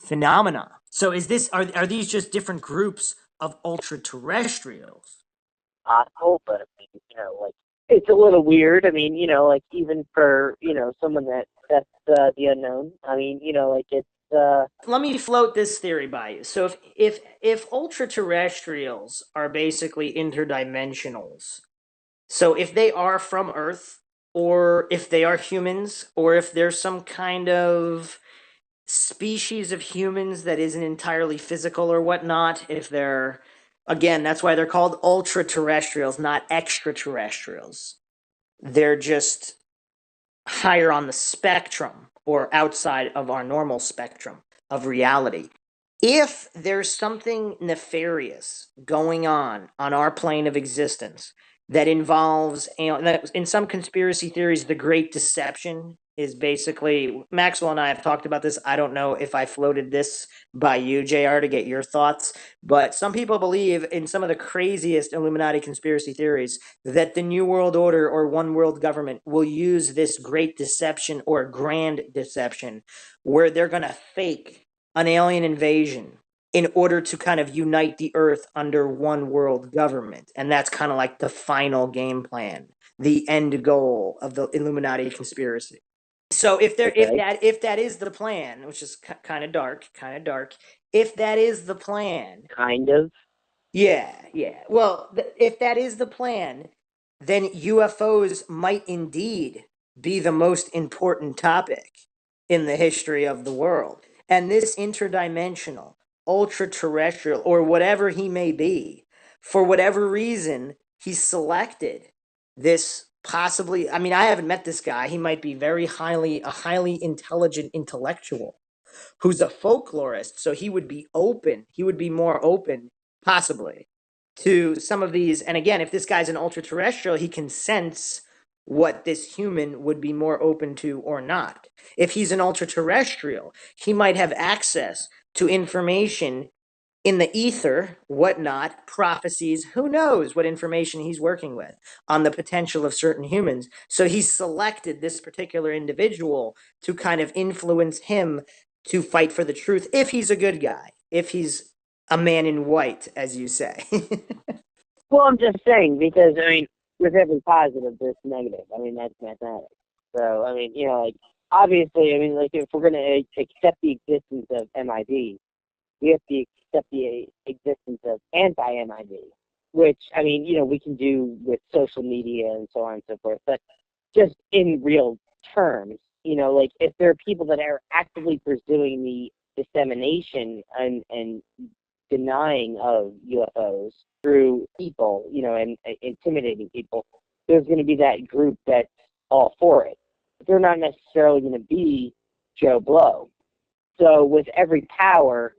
phenomena. So are these just different groups of ultra terrestrials? Possible, but I mean, like, it's a little weird. I mean, like, even for someone that's the unknown. I mean, like, it's Let me float this theory by you. So if ultra terrestrials are basically interdimensionals, so if they are from Earth, or if they are humans, or if there's some kind of species of humans that isn't entirely physical or whatnot, if they're, again, that's why they're called ultra terrestrials, not extraterrestrials. They're just higher on the spectrum or outside of our normal spectrum. of reality. If there's something nefarious going on our plane of existence that involves, that in some conspiracy theories, the Great Deception is basically, Maxwell and I have talked about this. I don't know if I floated this by you, JR, to get your thoughts, but some people believe in some of the craziest Illuminati conspiracy theories that the New World Order or One World Government will use this Great Deception or Grand Deception, where they're going to fake an alien invasion in order to kind of unite the earth under one world government. And that's kind of like the final game plan, the end goal of the Illuminati conspiracy. So if that is the plan, which is kind of dark, if that is the plan, Kind of. yeah. Well, if that is the plan, then UFOs might indeed be the most important topic in the history of the world. And this interdimensional, ultra terrestrial, or whatever he may be, for whatever reason, he's selected this possibly. I mean, I haven't met this guy. He might be a highly intelligent intellectual who's a folklorist. So he would be more open, possibly, to some of these. And again, if this guy's an ultra terrestrial, he can sense what this human would be more open to or not. If he's an ultra terrestrial, he might have access to information in the ether, whatnot, prophecies, who knows what information he's working with on the potential of certain humans. So he's selected this particular individual to kind of influence him to fight for the truth, if he's a good guy, if he's a man in white, as you say. Well, I'm just saying, because, I mean, with every positive, there's negative. I mean, that's mathematics. So, I mean, like, obviously, I mean, like, if we're going to accept the existence of MIB, we have to accept the existence of anti-MIB, which, I mean, we can do with social media and so on and so forth. But just in real terms, like, if there are people that are actively pursuing the dissemination and denying of UFOs through people, and intimidating people, there's going to be that group that's all for it. But they're not necessarily going to be Joe Blow. So with every power,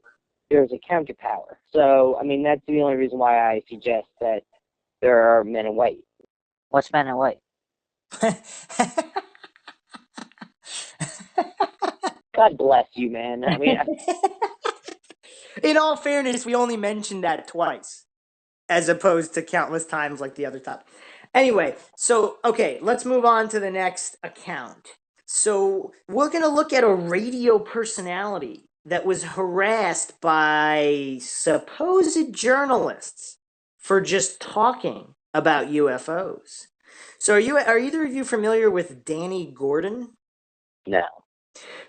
there's a counterpower. So, I mean, that's the only reason why I suggest that there are men in white. What's men in white? God bless you, man. I mean, in all fairness, we only mentioned that twice, as opposed to countless times like the other topic. Anyway, so, okay, let's move on to the next account. So we're going to look at a radio personality that was harassed by supposed journalists for just talking about UFOs. So are either of you familiar with Danny Gordon? no.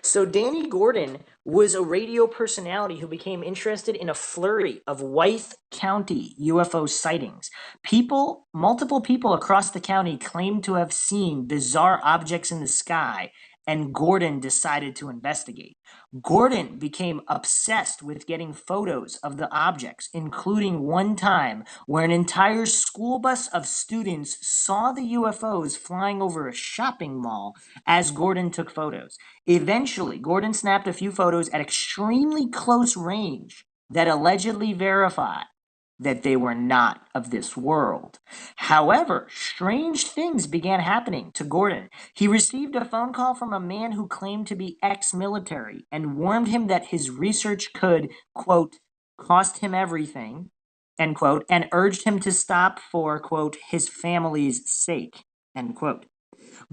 So Danny Gordon was a radio personality who became interested in a flurry of Wythe County UFO sightings. Multiple people across the county claimed to have seen bizarre objects in the sky, and Gordon decided to investigate. Gordon became obsessed with getting photos of the objects, including one time where an entire school bus of students saw the UFOs flying over a shopping mall as Gordon took photos. Eventually, Gordon snapped a few photos at extremely close range that allegedly verified that they were not of this world. However, strange things began happening to Gordon. He received a phone call from a man who claimed to be ex-military and warned him that his research could, quote, cost him everything, end quote, and urged him to stop for, quote, his family's sake, end quote.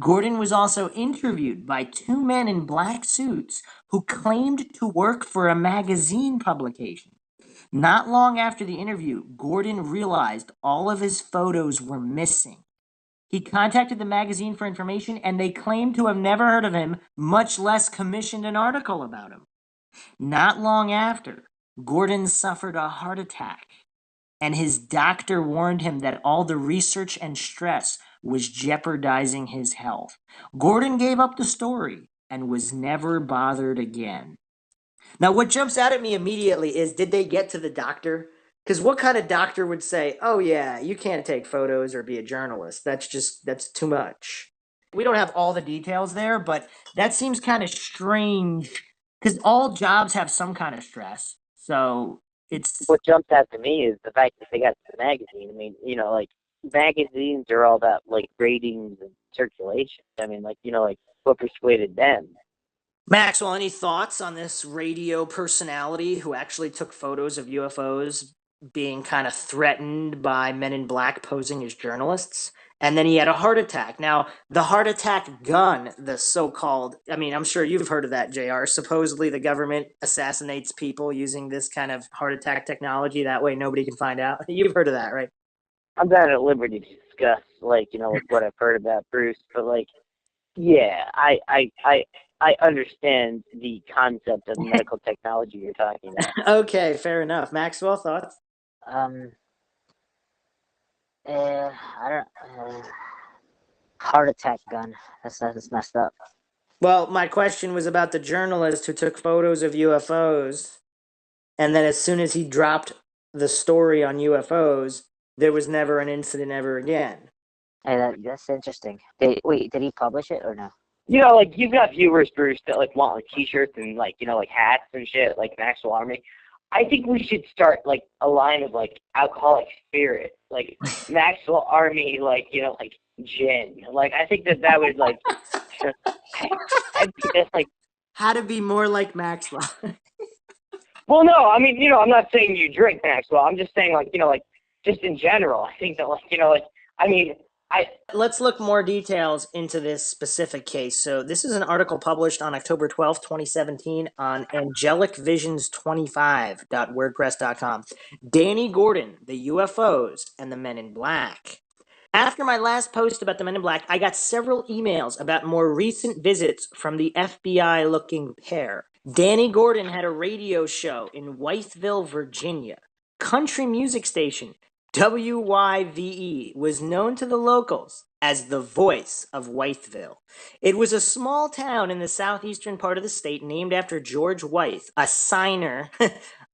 Gordon was also interviewed by two men in black suits who claimed to work for a magazine publication. Not long after the interview, Gordon realized all of his photos were missing. He contacted the magazine for information, and they claimed to have never heard of him, much less commissioned an article about him. Not long after, Gordon suffered a heart attack, and his doctor warned him that all the research and stress was jeopardizing his health. Gordon gave up the story and was never bothered again. Now, what jumps out at me immediately is, did they get to the doctor? Because what kind of doctor would say, oh yeah, you can't take photos or be a journalist? That's too much. We don't have all the details there, but that seems kind of strange because all jobs have some kind of stress. So it's What jumps out to me is the fact that they got the magazine. I mean, like magazines are all about like ratings and circulation. I mean, like like what persuaded them. Maxwell. Any thoughts on this radio personality who actually took photos of UFOs being kind of threatened by men in black posing as journalists? And then he had a heart attack. Now, the heart attack gun, the so called, I mean, I'm sure you've heard of that, JR. Supposedly, the government assassinates people using this kind of heart attack technology. That way, nobody can find out. You've heard of that, right? I'm not at liberty to discuss like like what I've heard about Bruce, but like yeah, I understand the concept of medical technology you're talking about. Okay, fair enough. Maxwell, thoughts? Um, I don't. Heart attack gun. That's messed up. Well, my question was about the journalist who took photos of UFOs, and then as soon as he dropped the story on UFOs, there was never an incident ever again. Hey, that's interesting. Wait, did he publish it or no? Like you've got viewers, Bruce, that like want like T-shirts and like like hats and shit, like Maxwell Army. I think we should start like a line of like alcoholic spirit, like Maxwell Army, like like gin. Like I think that would like. I think that's like. How to be more like Maxwell. Well, no, I mean, I'm not saying you drink Maxwell. I'm just saying, like, like, just in general. I think that, like, like, I mean, Let's look more details into this specific case. So this is an article published on October 12th, 2017 on angelicvisions25.wordpress.com. Danny Gordon, the UFOs, and the Men in Black. After my last post about the Men in Black, I got several emails about more recent visits from the FBI-looking pair. Danny Gordon had a radio show in Wytheville, Virginia. Country music station WYVE was known to the locals as the voice of Wytheville. It was a small town in the southeastern part of the state named after George Wythe, a signer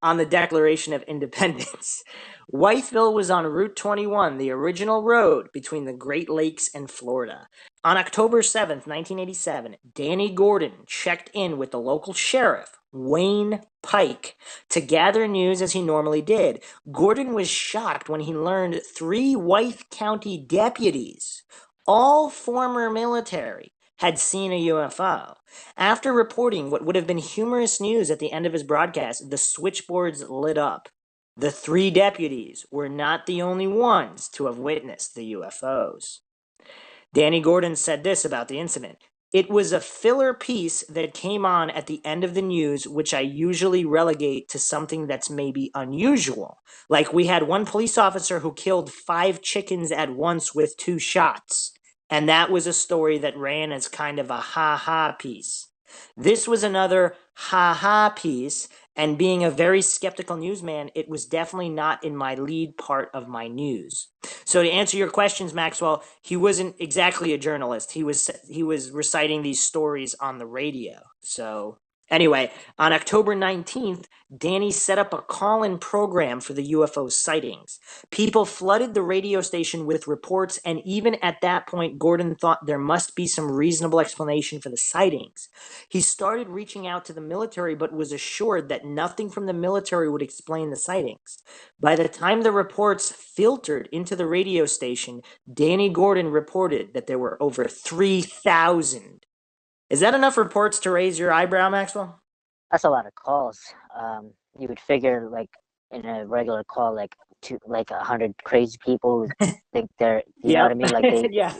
on the Declaration of Independence. Wytheville was on Route 21, the original road between the Great Lakes and Florida. On October 7th, 1987, Danny Gordon checked in with the local sheriff, Wayne Pike, to gather news as he normally did. Gordon was shocked when he learned 3 Wythe County deputies, all former military, had seen a UFO. After reporting what would have been humorous news at the end of his broadcast, the switchboards lit up. The 3 deputies were not the only ones to have witnessed the UFOs. Danny Gordon said this about the incident. It was a filler piece that came on at the end of the news, which I usually relegate to something that's maybe unusual. Like we had one police officer who killed 5 chickens at once with 2 shots. And that was a story that ran as kind of a ha-ha piece. This was another ha-ha piece, and being a very skeptical newsman, it was definitely not in my lead part of my news. So to answer your questions, Maxwell, he wasn't exactly a journalist. He was reciting these stories on the radio. So anyway, on October 19th, Danny set up a call-in program for the UFO sightings. People flooded the radio station with reports, and even at that point, Gordon thought there must be some reasonable explanation for the sightings. He started reaching out to the military, but was assured that nothing from the military would explain the sightings. By the time the reports filtered into the radio station, Danny Gordon reported that there were over 3,000. Is that enough reports to raise your eyebrow, Maxwell? That's a lot of calls. You would figure like in a regular call, like 100 crazy people who think they're, you know what I mean? Like they, yeah.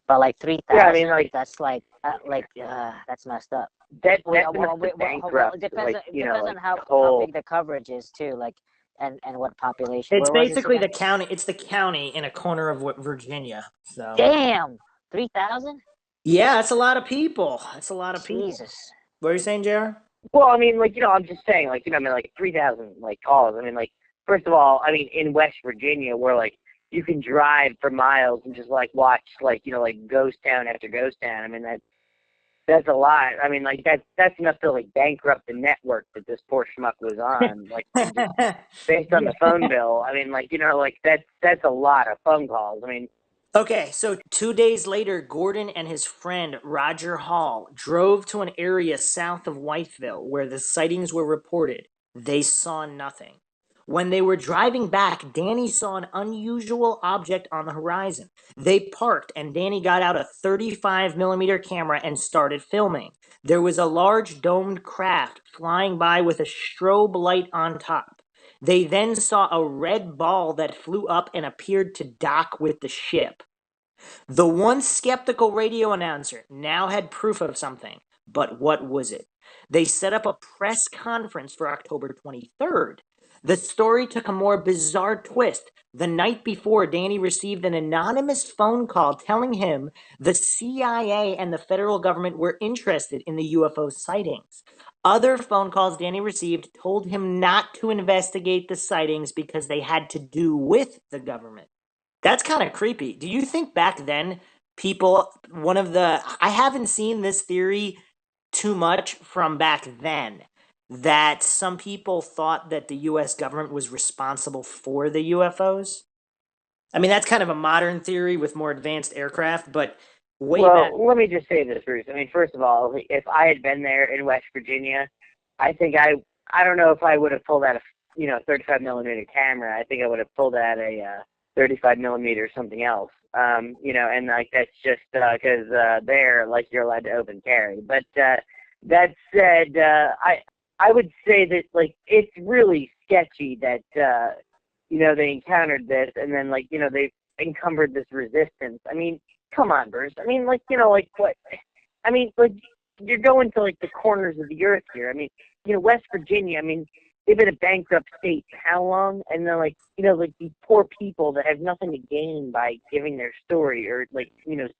But like 3,000, Yeah, I mean, like that's like that's messed up. That's It bankrupt. depends. Like, It depends on how whole. big the coverage is too. Like and what population. It's Where was this basically the again? county. It's the county in a corner of Virginia. So Damn, 3,000. yeah, that's a lot of people. That's a lot of people. Jesus. What are you saying, JR? Well, I mean, like I'm just saying, like I mean, like 3,000 like calls. I mean, like first of all, I mean, in West Virginia, where like you can drive for miles and just like watch like like ghost town after ghost town. I mean, that's a lot. I mean, like that's enough to like bankrupt the network that this poor schmuck was on. Like just based on the phone bill. I mean, like like that's a lot of phone calls. I mean, Okay, so 2 days later, Gordon and his friend Roger Hall drove to an area south of Whiteville where the sightings were reported. They saw nothing. When they were driving back, Danny saw an unusual object on the horizon. They parked, and Danny got out a 35 millimeter camera and started filming. There was a large domed craft flying by with a strobe light on top. They then saw a red ball that flew up and appeared to dock with the ship. The once skeptical radio announcer now had proof of something, but what was it? They set up a press conference for October 23rd. The story took a more bizarre twist. The night before, Danny received an anonymous phone call telling him the CIA and the federal government were interested in the UFO sightings. Other phone calls Danny received told him not to investigate the sightings because they had to do with the government. That's kind of creepy. Do you think back then I haven't seen this theory too much from back then, that some people thought that the US government was responsible for the UFOs? I mean, that's kind of a modern theory with more advanced aircraft, but way back. Well, let me just say this, Bruce. I mean, first of all, if I had been there in West Virginia, I think I don't know if I would have pulled out a 35 millimeter camera. I think I would have pulled out a 35 millimeter or something else. And like that's just because there, like, you're allowed to open carry. But that said, I would say that, like, it's really sketchy that they encountered this, and then, like, they encumbered this resistance. I mean, come on, Bruce. I mean, like, like, what? I mean, like, you're going to, like, the corners of the earth here. I mean, West Virginia, I mean, they've been a bankrupt state how long? And then, like, like, these poor people that have nothing to gain by giving their story, or, like,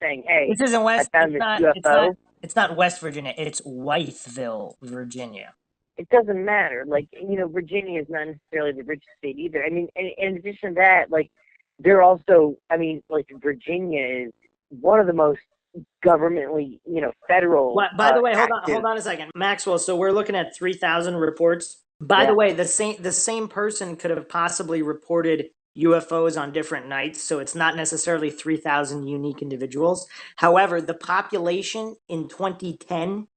saying, hey, This isn't West. I found this UFO. It's not West Virginia. It's Wytheville, Virginia. It doesn't matter. Like, Virginia is not necessarily the richest state either. I mean, and in addition to that, like, they're also, I mean, like, Virginia is one of the most governmentally, federal. By the way, active. hold on a second, Maxwell. So we're looking at 3,000 reports. By the way, the same person could have possibly reported UFOs on different nights, so it's not necessarily 3,000 unique individuals. However, the population in 2010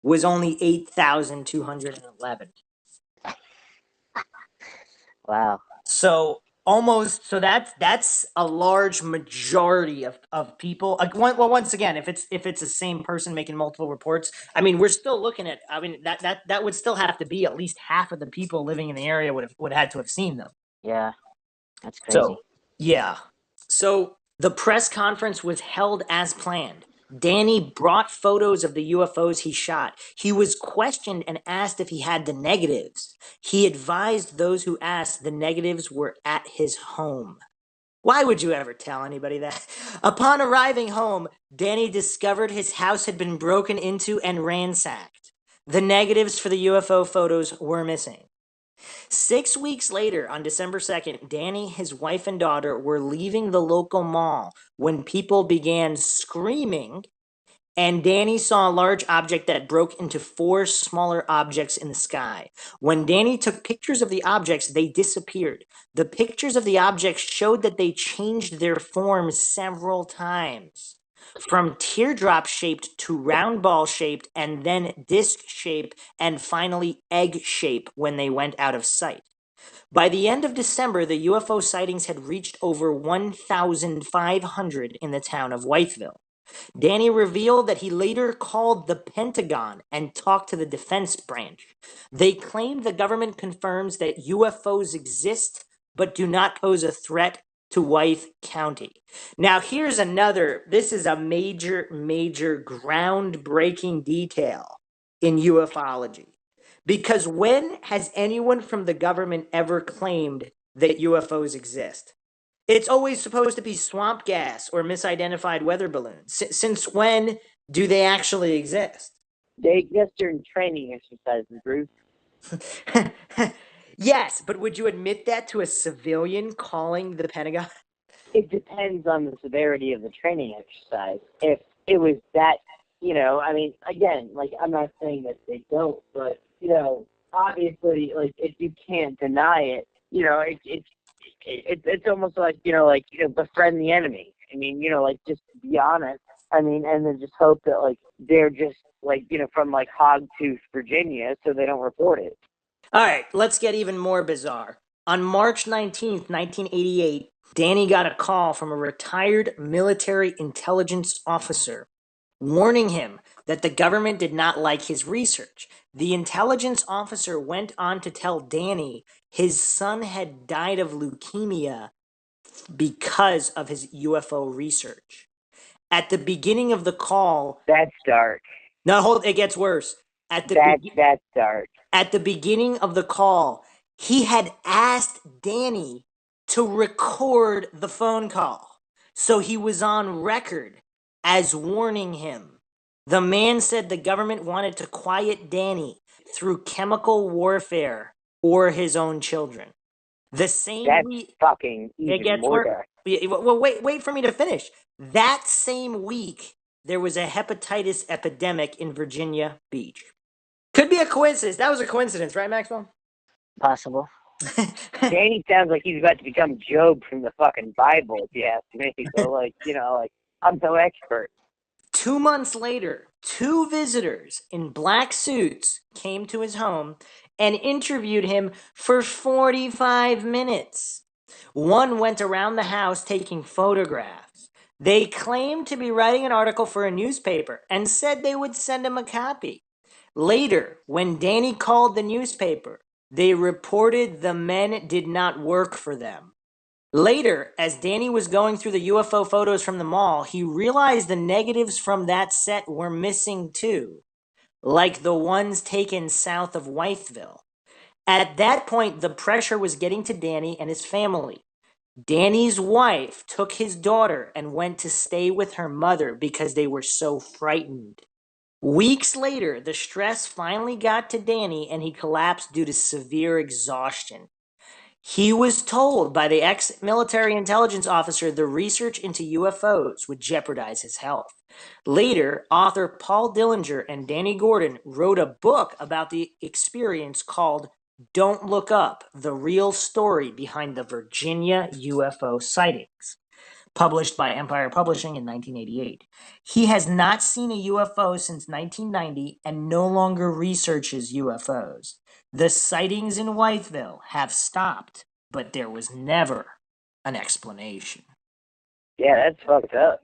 was only 8,211. Wow. So that's a large majority of people. Well, once again, if it's the same person making multiple reports, I mean, we're still looking at. I mean, that would still have to be at least half of the people living in the area would have had to have seen them. Yeah, that's crazy. So yeah, so the press conference was held as planned. Danny brought photos of the UFOs he shot. He was questioned and asked if he had the negatives. He advised those who asked the negatives were at his home. Why would you ever tell anybody that? Upon arriving home, Danny discovered his house had been broken into and ransacked. The negatives for the UFO photos were missing. 6 weeks later, on December 2nd, Danny, his wife, and daughter were leaving the local mall when people began screaming, and Danny saw a large object that broke into 4 smaller objects in the sky. When Danny took pictures of the objects, they disappeared. The pictures of the objects showed that they changed their forms several times, from teardrop-shaped to round ball-shaped, and then disc-shaped, and finally egg-shaped when they went out of sight. By the end of December, the UFO sightings had reached over 1,500 in the town of Whiteville. Danny revealed that he later called the Pentagon and talked to the defense branch. They claimed the government confirms that UFOs exist but do not pose a threat to Wythe County. Now, this is a major groundbreaking detail in ufology. Because when has anyone from the government ever claimed that UFOs exist? It's always supposed to be swamp gas or misidentified weather balloons. Since when do they actually exist? They exist during training exercises, Bruce. Yes, but would you admit that to a civilian calling the Pentagon? It depends on the severity of the training exercise. If it was that, I mean, again, like, I'm not saying that they don't, but, obviously, like, if you can't deny it, it's almost like, befriend the enemy. I mean, like, just be honest. I mean, and then just hope that, like, they're just, like, from, like, Hogtooth, Virginia, so they don't report it. All right, let's get even more bizarre. On March 19th, 1988, Danny got a call from a retired military intelligence officer warning him that the government did not like his research. The intelligence officer went on to tell Danny his son had died of leukemia because of his UFO research. At the beginning of the call, That's dark. no, it gets worse. That's dark. At the beginning of the call, he had asked Danny to record the phone call. So he was on record as warning him. The man said the government wanted to quiet Danny through chemical warfare or his own children. The same That's week, fucking it even gets more worse. dark. Well, wait for me to finish. That same week, there was a hepatitis epidemic in Virginia Beach. Could be a coincidence. That was a coincidence, right, Maxwell? Possible. Danny sounds like he's about to become Job from the fucking Bible, if you ask me. So, like, I'm no expert. 2 months later, 2 visitors in black suits came to his home and interviewed him for 45 minutes. One went around the house taking photographs. They claimed to be writing an article for a newspaper and said they would send him a copy. Later, when Danny called the newspaper, they reported the men did not work for them. Later, as Danny was going through the UFO photos from the mall, he realized the negatives from that set were missing too, like the ones taken south of Wytheville. At that point, the pressure was getting to Danny and his family. Danny's wife took his daughter and went to stay with her mother because they were so frightened. Weeks later, the stress finally got to Danny and he collapsed due to severe exhaustion. He was told by the ex-military intelligence officer the research into UFOs would jeopardize his health. Later, author Paul Dillinger and Danny Gordon wrote a book about the experience called Don't Look Up, The Real Story Behind the Virginia UFO Sightings, published by Empire Publishing in 1988. He has not seen a UFO since 1990 and no longer researches UFOs. The sightings in Wytheville have stopped, but there was never an explanation. Yeah, that's fucked up.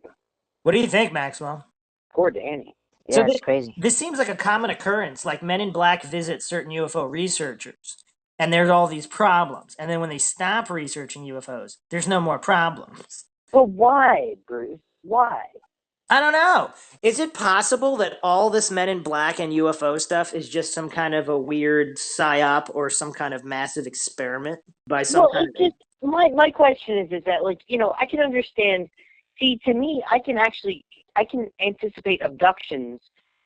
What do you think, Maxwell? Poor Danny. Yeah, So it's crazy. This seems like a common occurrence, like men in black visit certain UFO researchers, and there's all these problems. And then when they stop researching UFOs, there's no more problems. But why, Bruce? Why? I don't know. Is it possible that all this Men in Black and UFO stuff is just some kind of a weird psyop or some kind of massive experiment by some Well, kind it's just my question is that, like, I can understand. See, to me, I can anticipate abductions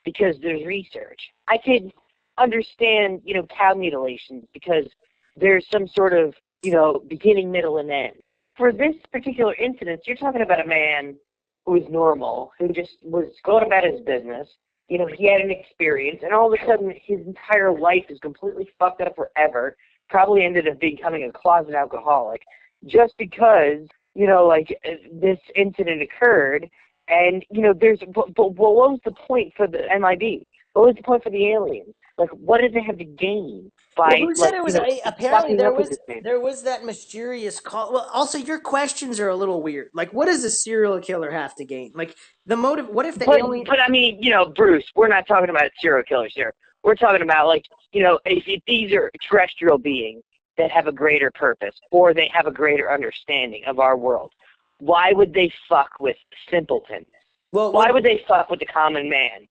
because there's research. I could understand, cow mutilations because there's some sort of, beginning, middle, and end. For this particular incident, you're talking about a man who was normal, who just was going about his business. He had an experience, and all of a sudden his entire life is completely fucked up forever. Probably ended up becoming a closet alcoholic just because, this incident occurred. And, but what was the point for the MIB? What was the point for the aliens? Like, what did they have to gain by, who said it was apparently fucking there was that mysterious call. Well, also your questions are a little weird. Like, what does a serial killer have to gain? Like, the motive. What if the alien? But I mean, Bruce, we're not talking about serial killers here. We're talking about, like, if these are terrestrial beings that have a greater purpose or they have a greater understanding of our world, why would they fuck with simpletons? Why would they fuck with the common man?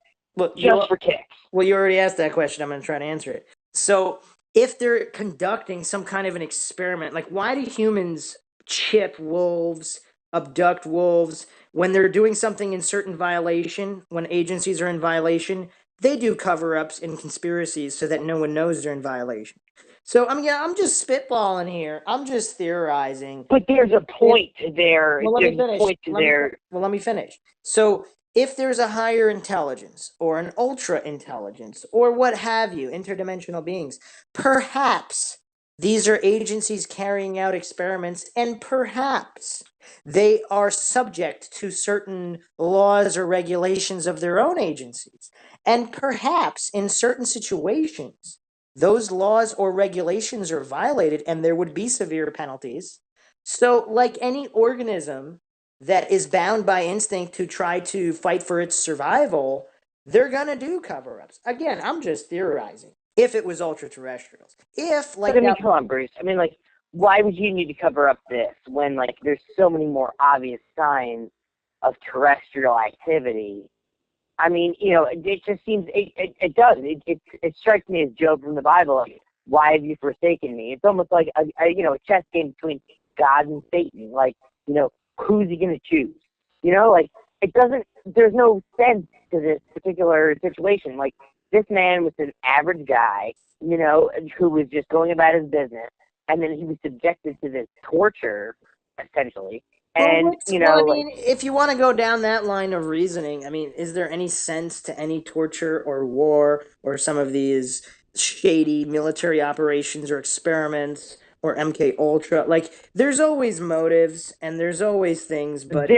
Just for kicks. Well, you already asked that question. I'm going to try to answer it. So, if they're conducting some kind of an experiment, like, why do humans chip wolves, abduct wolves when they're doing something in certain violation? When agencies are in violation, they do cover-ups and conspiracies so that no one knows they're in violation. So, I'm just spitballing here. I'm just theorizing. But there's a point there. Well, let me finish. Let me finish. So, if there's a higher intelligence or an ultra intelligence or what have you, interdimensional beings, perhaps These are agencies carrying out experiments, and perhaps they are subject to certain laws or regulations of their own agencies. And perhaps in certain situations, those laws or regulations are violated and there would be severe penalties. So, like any organism that is bound by instinct to try to fight for its survival, they're going to do cover ups. Again, I'm just theorizing. If it was ultra terrestrials. If, like, But I mean, now, come on, Bruce. I mean, like, why would you need to cover up this when, like, there's so many more obvious signs of terrestrial activity? I mean, you know, it just seems, it does. It strikes me as Job from the Bible, like, why have you forsaken me? It's almost like, you know, a chess game between God and Satan. Like, you know, who's he going to choose? You know, like, it doesn't, there's no sense to this particular situation. Like, this man was an average guy, you know, who was just going about his business, and then he was subjected to this torture, essentially. And, you well, I know, like, mean, if you want to go down that line of reasoning, I mean, is there any sense to any torture or war or some of these shady military operations or experiments or MK Ultra? Like, there's always motives and there's always things, but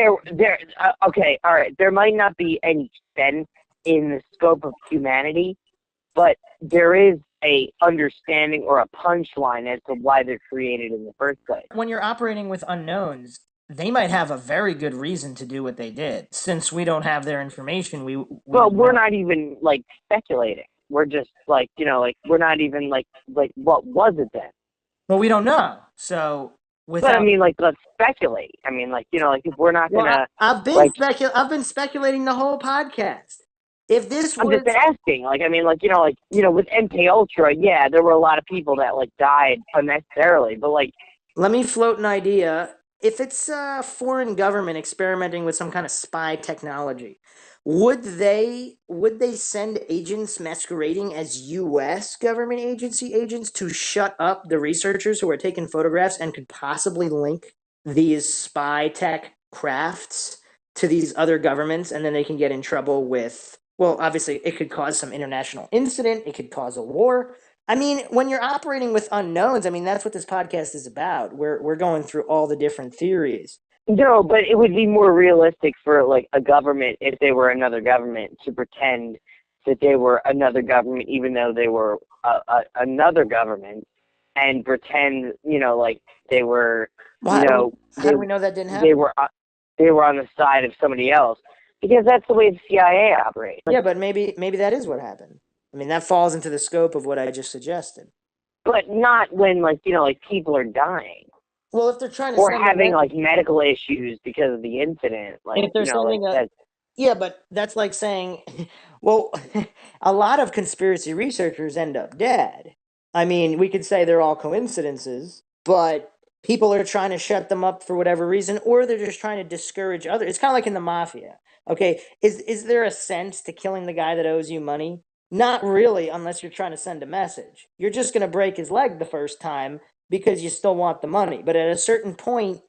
okay, all right. There might not be any sense in the scope of humanity, but there is a understanding or a punchline as to why they're created in the first place. when you're operating with unknowns, they might have a very good reason to do what they did. Since we don't have their information, we Well, don't we're know. not even like speculating. We're just like, you know, like we're not even like what was it then? Well, we don't know. So But I without mean, like, let's speculate. I mean, like, you know, like if we're not well, gonna I've like, I've been speculating the whole podcast. If this I'm was just asking. Like, I mean, like, you know, with MK Ultra, yeah, there were a lot of people that like died unnecessarily, but like, let me float an idea. If it's a foreign government experimenting with some kind of spy technology, would they send agents masquerading as US government agency agents to shut up the researchers who are taking photographs and could possibly link these spy tech crafts to these other governments, and then they can get in trouble with, well, obviously it could cause some international incident, it could cause a war. I mean, when you're operating with unknowns, I mean, that's what this podcast is about. We're going through all the different theories. no, but it would be more realistic for like a government, if they were another government, to pretend that they were another government, even though they were another government, and pretend, you know, like they were, Well, you know, how do we know that didn't they happen? were they were on the side of somebody else, because that's the way the CIA operates. Yeah, but maybe that is what happened. I mean, that falls into the scope of what I just suggested. But not when, like, you know, like people are dying Well, if they're trying to or send having like medical issues because of the incident, like, if they're you know, like sending a that. yeah, but that's like saying, well, a lot of conspiracy researchers end up dead. I mean, we could say they're all coincidences, but people are trying to shut them up for whatever reason, or they're just trying to discourage others. It's kind of like in the mafia. Okay, is there a sense to killing the guy that owes you money? Not really, unless you're trying to send a message. You're just going to break his leg the first time because you still want the money. But at a certain point,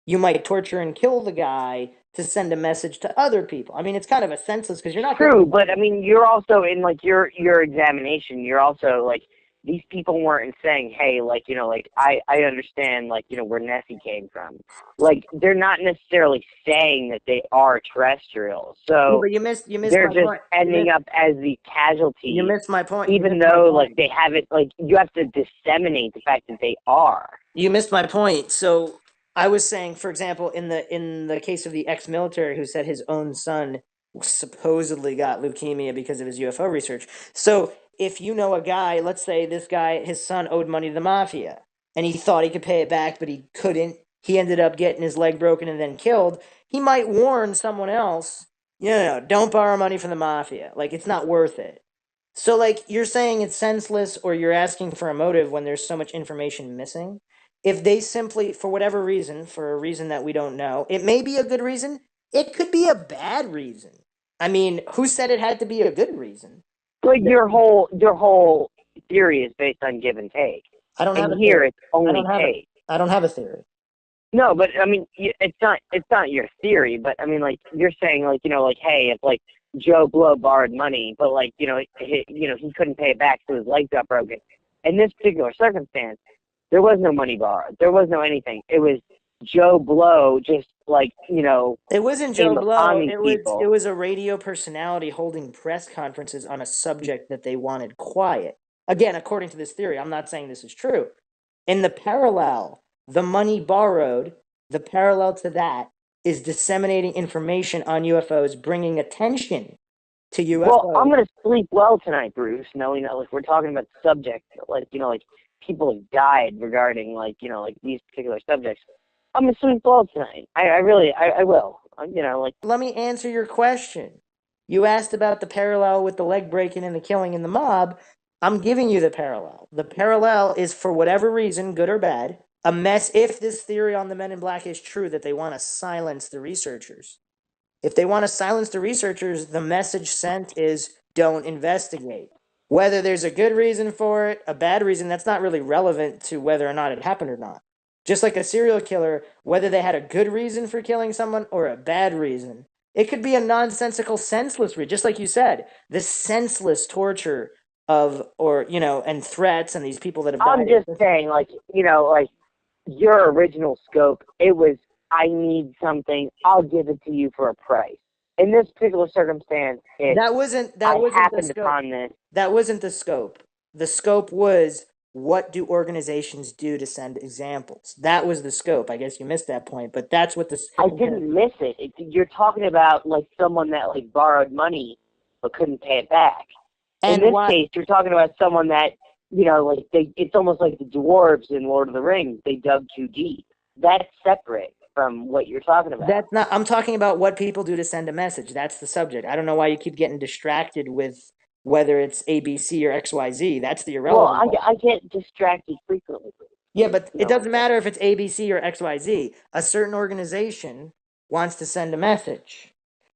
you might torture and kill the guy to send a message to other people. I mean, it's kind of a senseless because you're not True, but I mean, you're also in like your examination. You're also like, these people weren't saying, hey, like, you know, like I understand, like, you know, where Nessie came from. Like, they're not necessarily saying that they are terrestrials. Yeah, So but you missed they're my just point. ending up as the casualty. You missed my point. You Even missed my though point. like they haven't, like, you have to disseminate the fact that they are. You missed my point. So I was saying, for example, in the case of the ex-military who said his own son supposedly got leukemia because of his UFO research. So if you know a guy, let's say this guy, his son owed money to the mafia, and he thought he could pay it back, but he couldn't. He ended up getting his leg broken and then killed. He might warn someone else, don't borrow money from the mafia. Like, it's not worth it. So, like, you're saying it's senseless or you're asking for a motive when there's so much information missing. If they simply, for whatever reason, for a reason that we don't know, it may be a good reason, it could be a bad reason. I mean, who said it had to be a good reason? Like, your whole theory is based on give and take. I don't have And a here theory. it's only don't have take. I don't have a theory. No, but I mean, it's not your theory, but I mean, like, you're saying, like, you know, like, hey, if like Joe Blow borrowed money, but like, you know, he couldn't pay it back, so his leg got broken. In this particular circumstance, There was no money borrowed. There was no anything. It was Joe Blow just like, It wasn't Joe came upon Blow. these people. It was a radio personality holding press conferences on a subject that they wanted quiet. Again, according to this theory, I'm not saying this is true. In the parallel, the money borrowed, the parallel to that is disseminating information on UFOs, bringing attention to UFOs. Well, I'm gonna sleep well tonight, Bruce, knowing that like we're talking about subjects that, like, like people have died regarding like these particular subjects. I'm gonna sleep well tonight. I really will. Like. Let me answer your question. You asked about the parallel with the leg breaking and the killing in the mob. I'm giving you the parallel. The parallel is, for whatever reason, good or bad, a mess. If this theory on the Men in Black is true, that they want to silence the researchers. If they want to silence the researchers, the message sent is don't investigate. Whether there's a good reason for it, a bad reason, that's not really relevant to whether or not it happened or not. Just like a serial killer, whether they had a good reason for killing someone or a bad reason, it could be a nonsensical, senseless reason. Just like you said, the senseless torture of, and threats and these people that have died. I'm just saying, like, like your original scope, it was, I need something, I'll give it to you for a price. In this particular circumstance, that wasn't happened the scope. upon this. That wasn't the scope. The scope was, what do organizations do to send examples? That was the scope. I guess you missed that point, but that's what this. I didn't miss it. You're talking about like someone that like borrowed money but couldn't pay it back. And in this case, you're talking about someone that like it's almost like the dwarves in Lord of the Rings. They dug too deep. That's separate from what you're talking about. That's not. I'm talking about what people do to send a message. That's the subject. I don't know why you keep getting distracted with whether it's ABC or XYZ. That's the irrelevant. Well, I get distracted frequently. Yeah, but it doesn't matter if it's ABC or XYZ. A certain organization wants to send a message.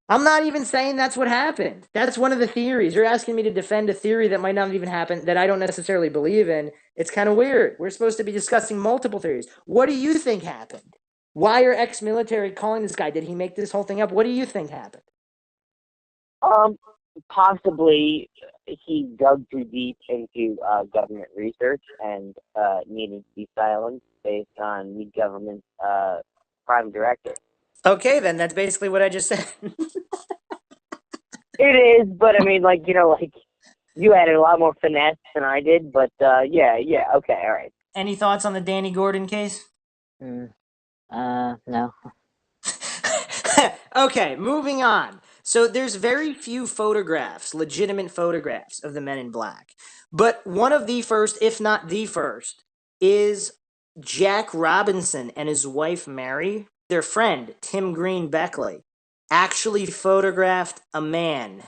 I'm not even saying that's what happened. That's one of the theories. You're asking me to defend a theory that might not even happen, that I don't necessarily believe in. It's kind of weird. We're supposed to be discussing multiple theories. What do you think happened? Why are ex-military calling this guy? Did he make this whole thing up? What do you think happened? Possibly he dug too deep into government research and needed to be silenced based on the government's prime directive. Okay, then that's basically what I just said. It is, but I mean, like, like you added a lot more finesse than I did, but yeah, okay, all right. Any thoughts on the Danny Gordon case? No. Okay, moving on. So there's very few photographs, legitimate photographs of the Men in Black. But one of the first, if not the first, is Jack Robinson and his wife Mary. Their friend, Tim Green Beckley, actually photographed a man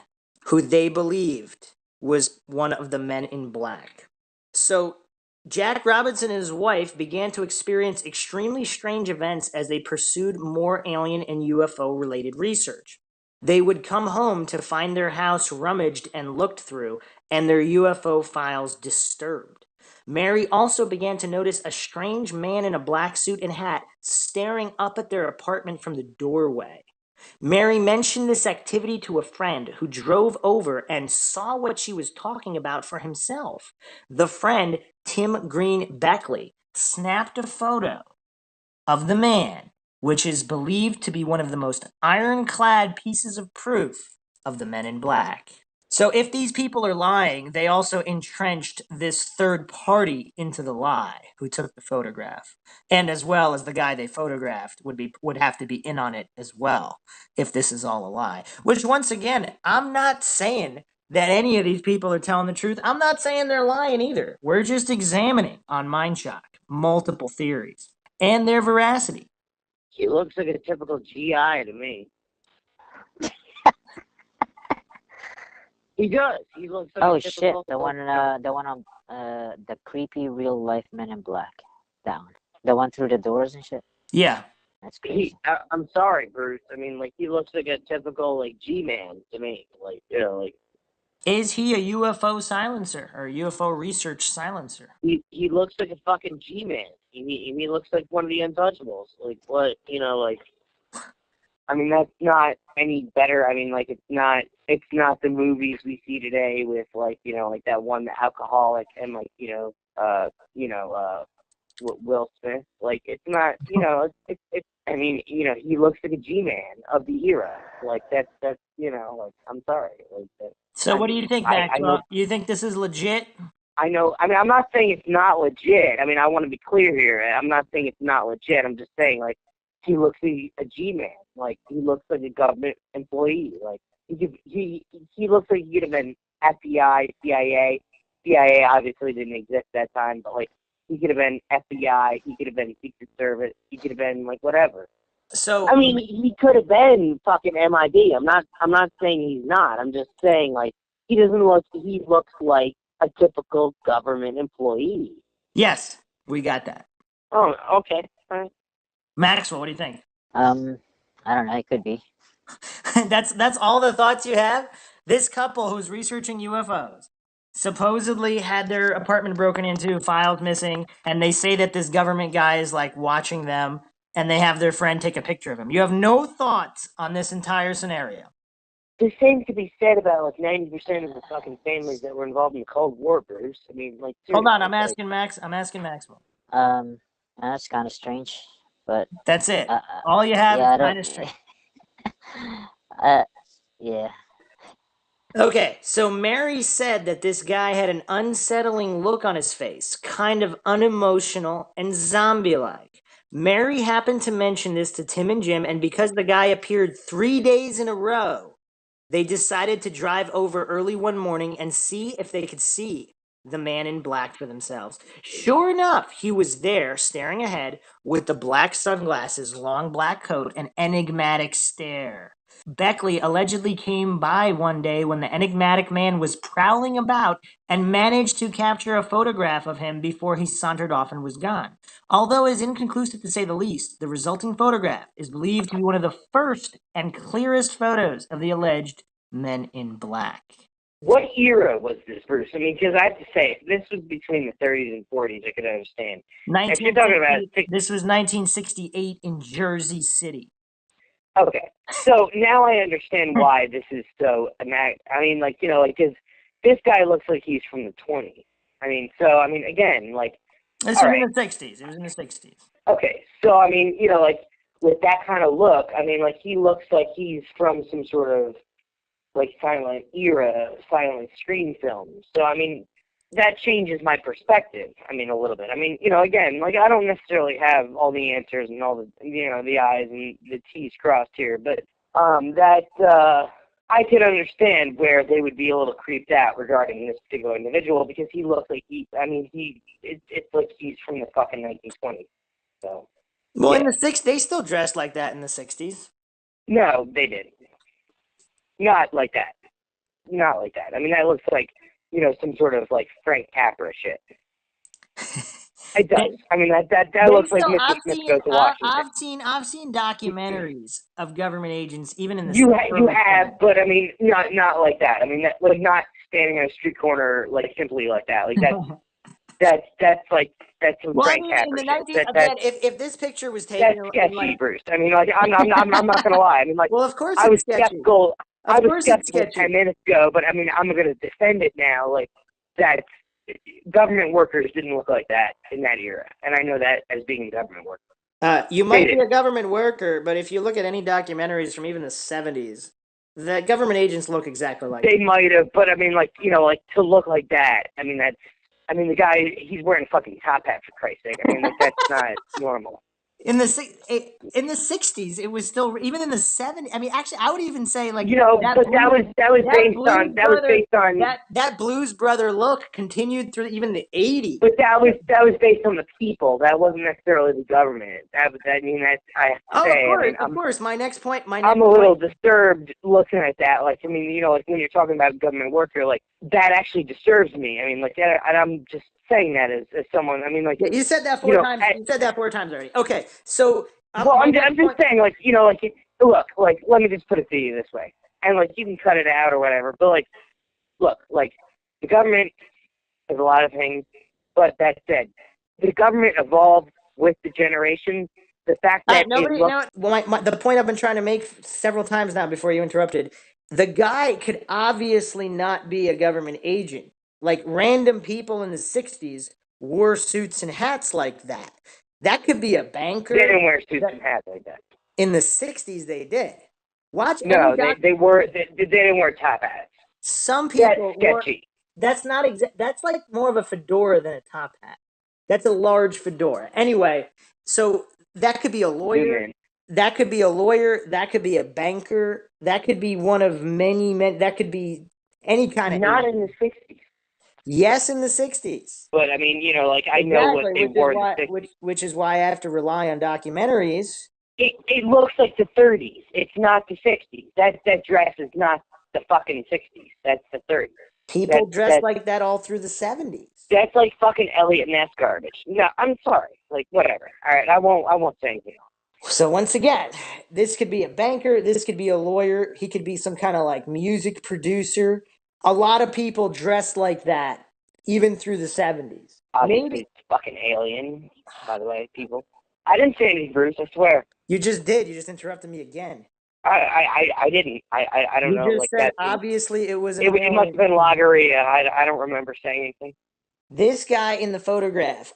who they believed was one of the Men in Black. So Jack Robinson and his wife began to experience extremely strange events as they pursued more alien and UFO-related research. They would come home to find their house rummaged and looked through, and their UFO files disturbed. Mary also began to notice a strange man in a black suit and hat staring up at their apartment from the doorway. Mary mentioned this activity to a friend who drove over and saw what she was talking about for himself. The friend, Tim Green Beckley, snapped a photo of the man, which is believed to be one of the most ironclad pieces of proof of the Men in Black. So if these people are lying, they also entrenched this third party into the lie who took the photograph. And as well as the guy they photographed would have to be in on it as well, if this is all a lie. Which, once again, I'm not saying that any of these people are telling the truth. I'm not saying they're lying either. We're just examining on MINDSHOCK multiple theories and their veracity. He looks like a typical GI to me. He does. He looks like Oh a shit! typical... The one on the creepy real life Men in Black. That one. The one through the doors and shit. Yeah. That's crazy. I'm sorry, Bruce. I mean, like, he looks like a typical like G-man to me. Like, like. Is he a UFO silencer or a UFO research silencer? He looks like a fucking G-man. He looks like one of the Untouchables. Like, what, like, I mean, that's not any better. I mean, like, it's not the movies we see today with, like, like that one, the alcoholic, and, like, Will Smith. Like, it's not, it's. I mean, he looks like a G-man of the era. Like, that's, like, I'm sorry. Like, So what do you think, I know, Maxwell? You think this is legit? I know. I mean, I'm not saying it's not legit. I mean, I want to be clear here. I'm not saying it's not legit. I'm just saying, like, he looks like a G-man. Like, he looks like a government employee. Like, he looks like he could have been FBI, CIA. CIA obviously didn't exist at that time, but, like, he could have been FBI. He could have been Secret Service. He could have been, like, whatever. So I mean, he could have been fucking MIB. I'm not saying he's not. I'm just saying, like, he looks like a typical government employee. yes, we got that. Oh, okay. All right. Maxwell, what do you think? I don't know. It could be. That's all the thoughts you have? This couple who's researching UFOs supposedly had their apartment broken into, files missing, and they say that this government guy is like watching them and they have their friend take a picture of him. You have no thoughts on this entire scenario. The same could be said about like 90% of the fucking families that were involved in the Cold War, Bruce. I mean, like, Hold on, seriously, I'm asking Maxwell. That's kind of strange, but That's it. All you have yeah, is kind of strange. Yeah. Okay, so Mary said that this guy had an unsettling look on his face, kind of unemotional and zombie-like. Mary happened to mention this to Tim and Jim, and because the guy appeared 3 days in a row, they decided to drive over early one morning and see if they could see the man in black for themselves. Sure enough, he was there, staring ahead, with the black sunglasses, long black coat, and enigmatic stare. Beckley allegedly came by one day when the enigmatic man was prowling about and managed to capture a photograph of him before he sauntered off and was gone. Although it is inconclusive to say the least, the resulting photograph is believed to be one of the first and clearest photos of the alleged men in black. what era was this, Bruce? I mean, because I have to say, if this was between the 30s and 40s, I could understand. If you're talking about This was 1968 in Jersey City. Okay, so now I understand why this is so. I mean, like, because this guy looks like he's from the 20s. I mean, so I mean, again, like, This all was right, in the 60s. It was in the 60s. okay, so I mean, like, with that kind of look, I mean, like, he looks like he's from some sort of like silent era, silent screen film. So I mean, that changes my perspective. I mean, a little bit. I mean, again, like, I don't necessarily have all the answers and all the, the I's and the T's crossed here, but I could understand where they would be a little creeped out regarding this particular individual because he looks like it's like he's from the fucking 1920s. So. Well, yeah. in the 60s, they still dressed like that in the 60s. No, they didn't. Not like that. Not like that. I mean, that looks like, some sort of like Frank Capra shit. It does. I mean, that looks like Mr. Smith goes to Washington. I've seen documentaries of government agents, even in the You have, but I mean, not like that. I mean, like, not standing on a street corner like simply like that. Like that's some Frank Capra shit. if this picture was taken, that's sketchy, Bruce. I mean, like, I'm not gonna lie. I mean, like, well, of course I was it's sketchy. skeptical. Of course it's sketchy. 10 minutes ago, but I mean, I'm going to defend it now. Like, that government workers didn't look like that in that era, and I know that as being a government worker. You might be a government worker, but if you look at any documentaries from even the 70s, the government agents look exactly like they might have, but I mean, like, like, to look like that. I mean, the guy, he's wearing a fucking top hat, for Christ's sake. I mean, like, that's not normal. In the 60s, it was still, even in the 70s. I mean, actually, I would even say, like, but that was based on that Blues Brother look continued through even the 80s. But that was based on the people. That wasn't necessarily the government. I have to say. Of course. My next point. I'm a little disturbed looking at that. Like, I mean, like, when you're talking about a government worker, like, that actually disturbs me. I mean, like, that, and I'm just saying that as someone. I mean, like, you said that 4 times. You said that 4 times already. Okay, so I'm just saying, like, like, look, like, let me just put it to you this way, and like, you can cut it out or whatever, but like, look, like, the government is a lot of things, but that said, the government evolved with the generations. The fact that the point I've been trying to make several times now before you interrupted, the guy could obviously not be a government agent. Like, random people in the 60s wore suits and hats like that. That could be a banker. They didn't wear suits and hats like that. In the 60s, they did. Watch No, any they didn't wear top hats. Some That's people sketchy. that's not exact. That's like more of a fedora than a top hat. That's a large fedora. Anyway, so that could be a lawyer. That could be a lawyer. That could be a banker. That could be one of many men. That could be any kind of. Not in the 60s. Yes, in the 60s. But I mean, like I know what they wore in the 60s. Which is why I have to rely on documentaries. It looks like the 30s. It's not the 60s. That dress is not the fucking 60s. That's the 30s. People dressed like that all through the 70s. That's like fucking Elliot Ness garbage. No, I'm sorry. Like, whatever. All right, I won't say anything else. So once again, this could be a banker. This could be a lawyer. He could be some kind of like music producer. A lot of people dressed like that, even through the 70s. Obviously, Maybe it's fucking alien, by the way, people. I didn't say anything, Bruce, I swear. you just did. You just interrupted me again. I didn't. I don't know. You just like said that. obviously it was. It must have been Loggeria. I don't remember saying anything. This guy in the photograph,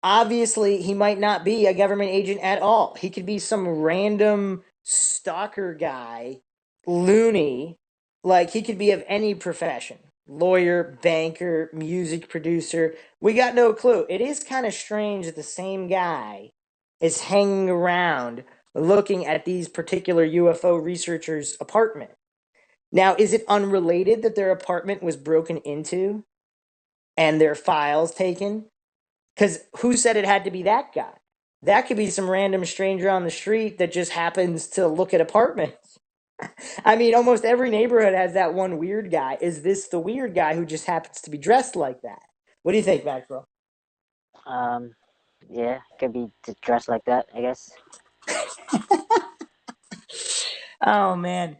obviously he might not be a government agent at all. He could be some random stalker guy, loony. Like he could be of any profession. Lawyer, banker, music producer. We got no clue. It is kind of strange that the same guy is hanging around looking at these particular UFO researchers' apartment. Now, is it unrelated that their apartment was broken into and their files taken? Because who said it had to be that guy? That could be some random stranger on the street that just happens to look at apartments. I mean, almost every neighborhood has that one weird guy. Is this the weird guy who just happens to be dressed like that? What do you think, Maxwell? Yeah, could be dressed like that, I guess. Oh, man.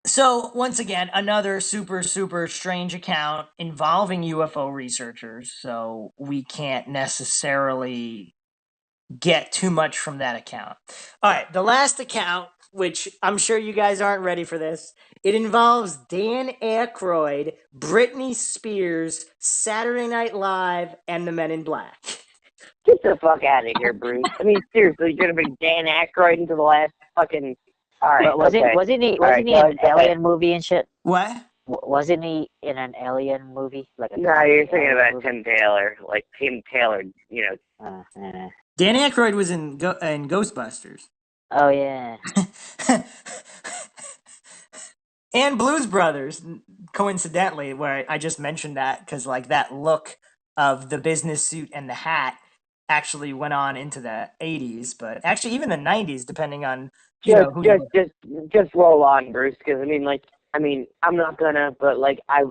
So, once again, another super, super strange account involving UFO researchers. So, we can't necessarily get too much from that account. All right, the last account, which I'm sure you guys aren't ready for this, it involves Dan Aykroyd, Britney Spears, Saturday Night Live, and the Men in Black. Get the fuck out of here, Bruce. I mean, seriously, you're gonna bring Dan Aykroyd into the last fucking. All right, But wasn't he in an alien movie and shit? What? Wasn't he in an alien movie? No, you're thinking about Tim Taylor. Like Tim Taylor, Dan Aykroyd was in Ghostbusters. Oh, yeah. And Blues Brothers, coincidentally, where I just mentioned that because like that look of the business suit and the hat actually went on into the 80s, but actually even the 90s, depending on just roll on, Bruce. Because I'm not gonna, but like I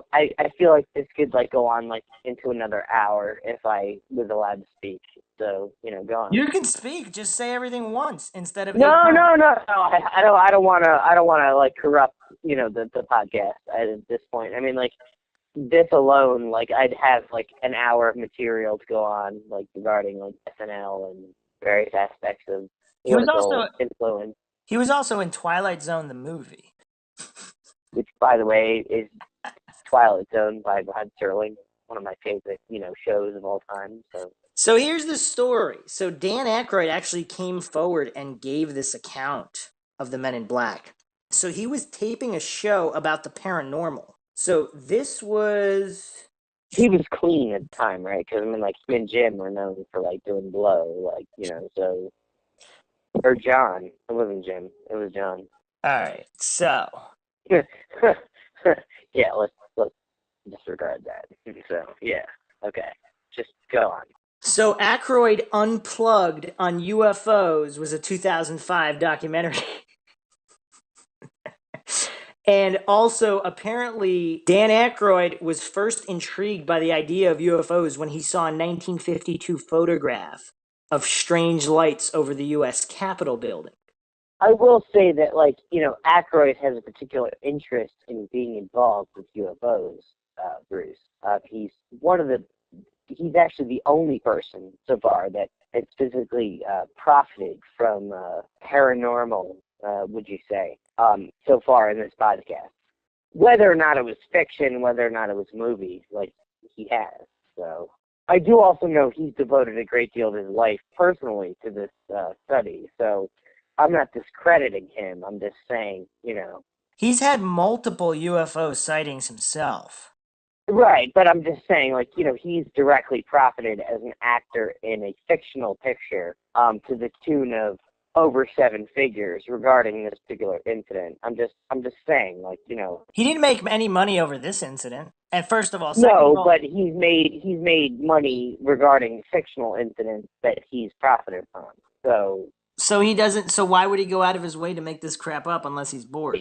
feel like this could like go on like into another hour if I was allowed to speak. So go on. You can speak. Just say everything once instead of No. I don't want to like corrupt the podcast at this point. I mean, like this alone, like I'd have like an hour of material to go on, like regarding like SNL and various aspects of political influence. He was also in Twilight Zone, the movie. Which, by the way, is Twilight Zone by Rod Serling, one of my favorite, shows of all time. So here's the story. So Dan Aykroyd actually came forward and gave this account of the Men in Black. So he was taping a show about the paranormal. So this was... He was clean at the time, right? Because, like, him and Jim were known for, like, doing blow, like, so... Or John. It wasn't Jim. It was John. All right, so... Yeah, let's disregard that. So, yeah, okay. Just go on. So Aykroyd Unplugged on UFOs was a 2005 documentary. And also, apparently, Dan Aykroyd was first intrigued by the idea of UFOs when he saw a 1952 photograph of strange lights over the U.S. Capitol building. I will say that, like, Aykroyd has a particular interest in being involved with UFOs, Bruce. He's actually the only person so far that has physically profited from paranormal, would you say, so far in this podcast. Whether or not it was fiction, whether or not it was movies, like, he has. So, I do also know he's devoted a great deal of his life personally to this study, so I'm not discrediting him. I'm just saying, He's had multiple UFO sightings himself. Right, but I'm just saying, he's directly profited as an actor in a fictional picture to the tune of over 7 figures regarding this particular incident. I'm just saying, He didn't make any money over this incident. And first of all, second no, of all, but he's made money regarding fictional incidents that he's profited from. so he doesn't. So why would he go out of his way to make this crap up unless he's bored?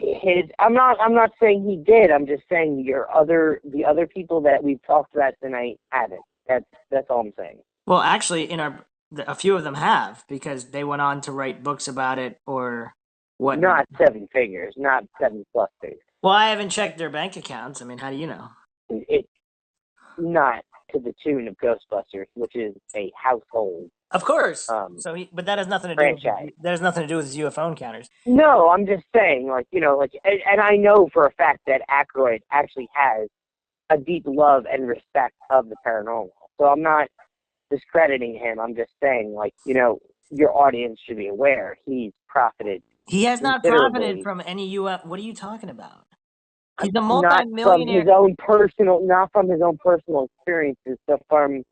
I'm not saying he did. I'm just saying the other people that we've talked about tonight haven't. That's all I'm saying. Well, actually, a few of them have, because they went on to write books about it or whatnot. Not 7 figures, not 7+ figures. Well, I haven't checked their bank accounts. I mean, how do you know? It's not to the tune of Ghostbusters, which is a household. Of course. But that has nothing to do. That has nothing to do with his UFO encounters. No, I'm just saying, and I know for a fact that Aykroyd actually has a deep love and respect of the paranormal. So I'm not discrediting him. I'm just saying, your audience should be aware he's profited. He has not profited from any UFO. What are you talking about? He's a multi-millionaire. Not from his own personal experiences, but from,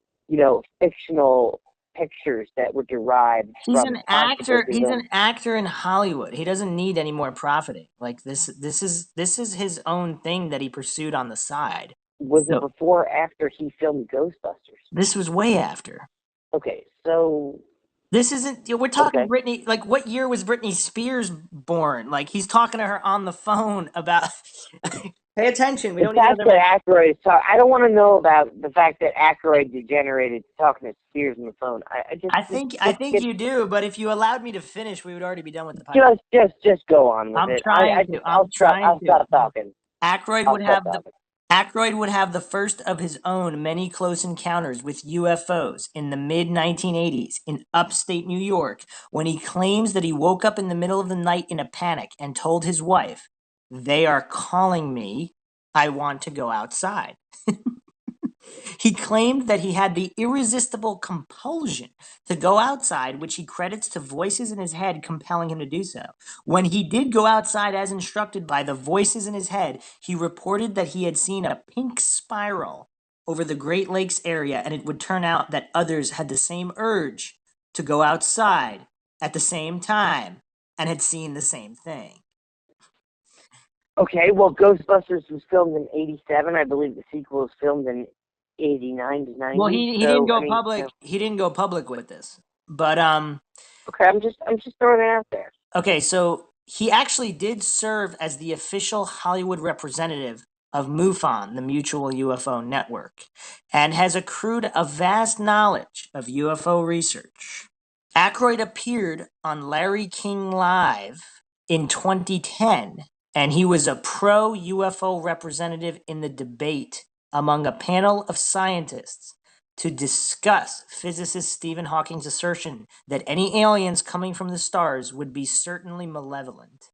fictional pictures that were derived He's from an actor. He's an actor in Hollywood. He doesn't need any more profiting. Like this is his own thing that he pursued on the side. Was it before or after he filmed Ghostbusters? This was way after. Okay, so this isn't. We're talking Britney. Like, what year was Britney Spears born? Like, he's talking to her on the phone about. Pay attention. We don't need another. Aykroyd I don't want to know about the fact that Aykroyd degenerated talking to Spears on the phone. I think you do, but if you allowed me to finish, we would already be done with the podcast. Just go on with it. I'll stop talking. Aykroyd would have the first of his own many close encounters with UFOs in the mid-1980s in upstate New York, when he claims that he woke up in the middle of the night in a panic and told his wife, "They are calling me. I want to go outside." He claimed that he had the irresistible compulsion to go outside, which he credits to voices in his head compelling him to do so. When he did go outside as instructed by the voices in his head, he reported that he had seen a pink spiral over the Great Lakes area, and it would turn out that others had the same urge to go outside at the same time and had seen the same thing. Okay, well, Ghostbusters was filmed in 87. I believe the sequel was filmed in 89 to 90. Well, he didn't go public. He didn't go public with this, but okay, I'm just throwing it out there. Okay, so he actually did serve as the official Hollywood representative of MUFON, the Mutual UFO Network, and has accrued a vast knowledge of UFO research. Aykroyd appeared on Larry King Live in 2010, and he was a pro-UFO representative in the debate among a panel of scientists to discuss physicist Stephen Hawking's assertion that any aliens coming from the stars would be certainly malevolent.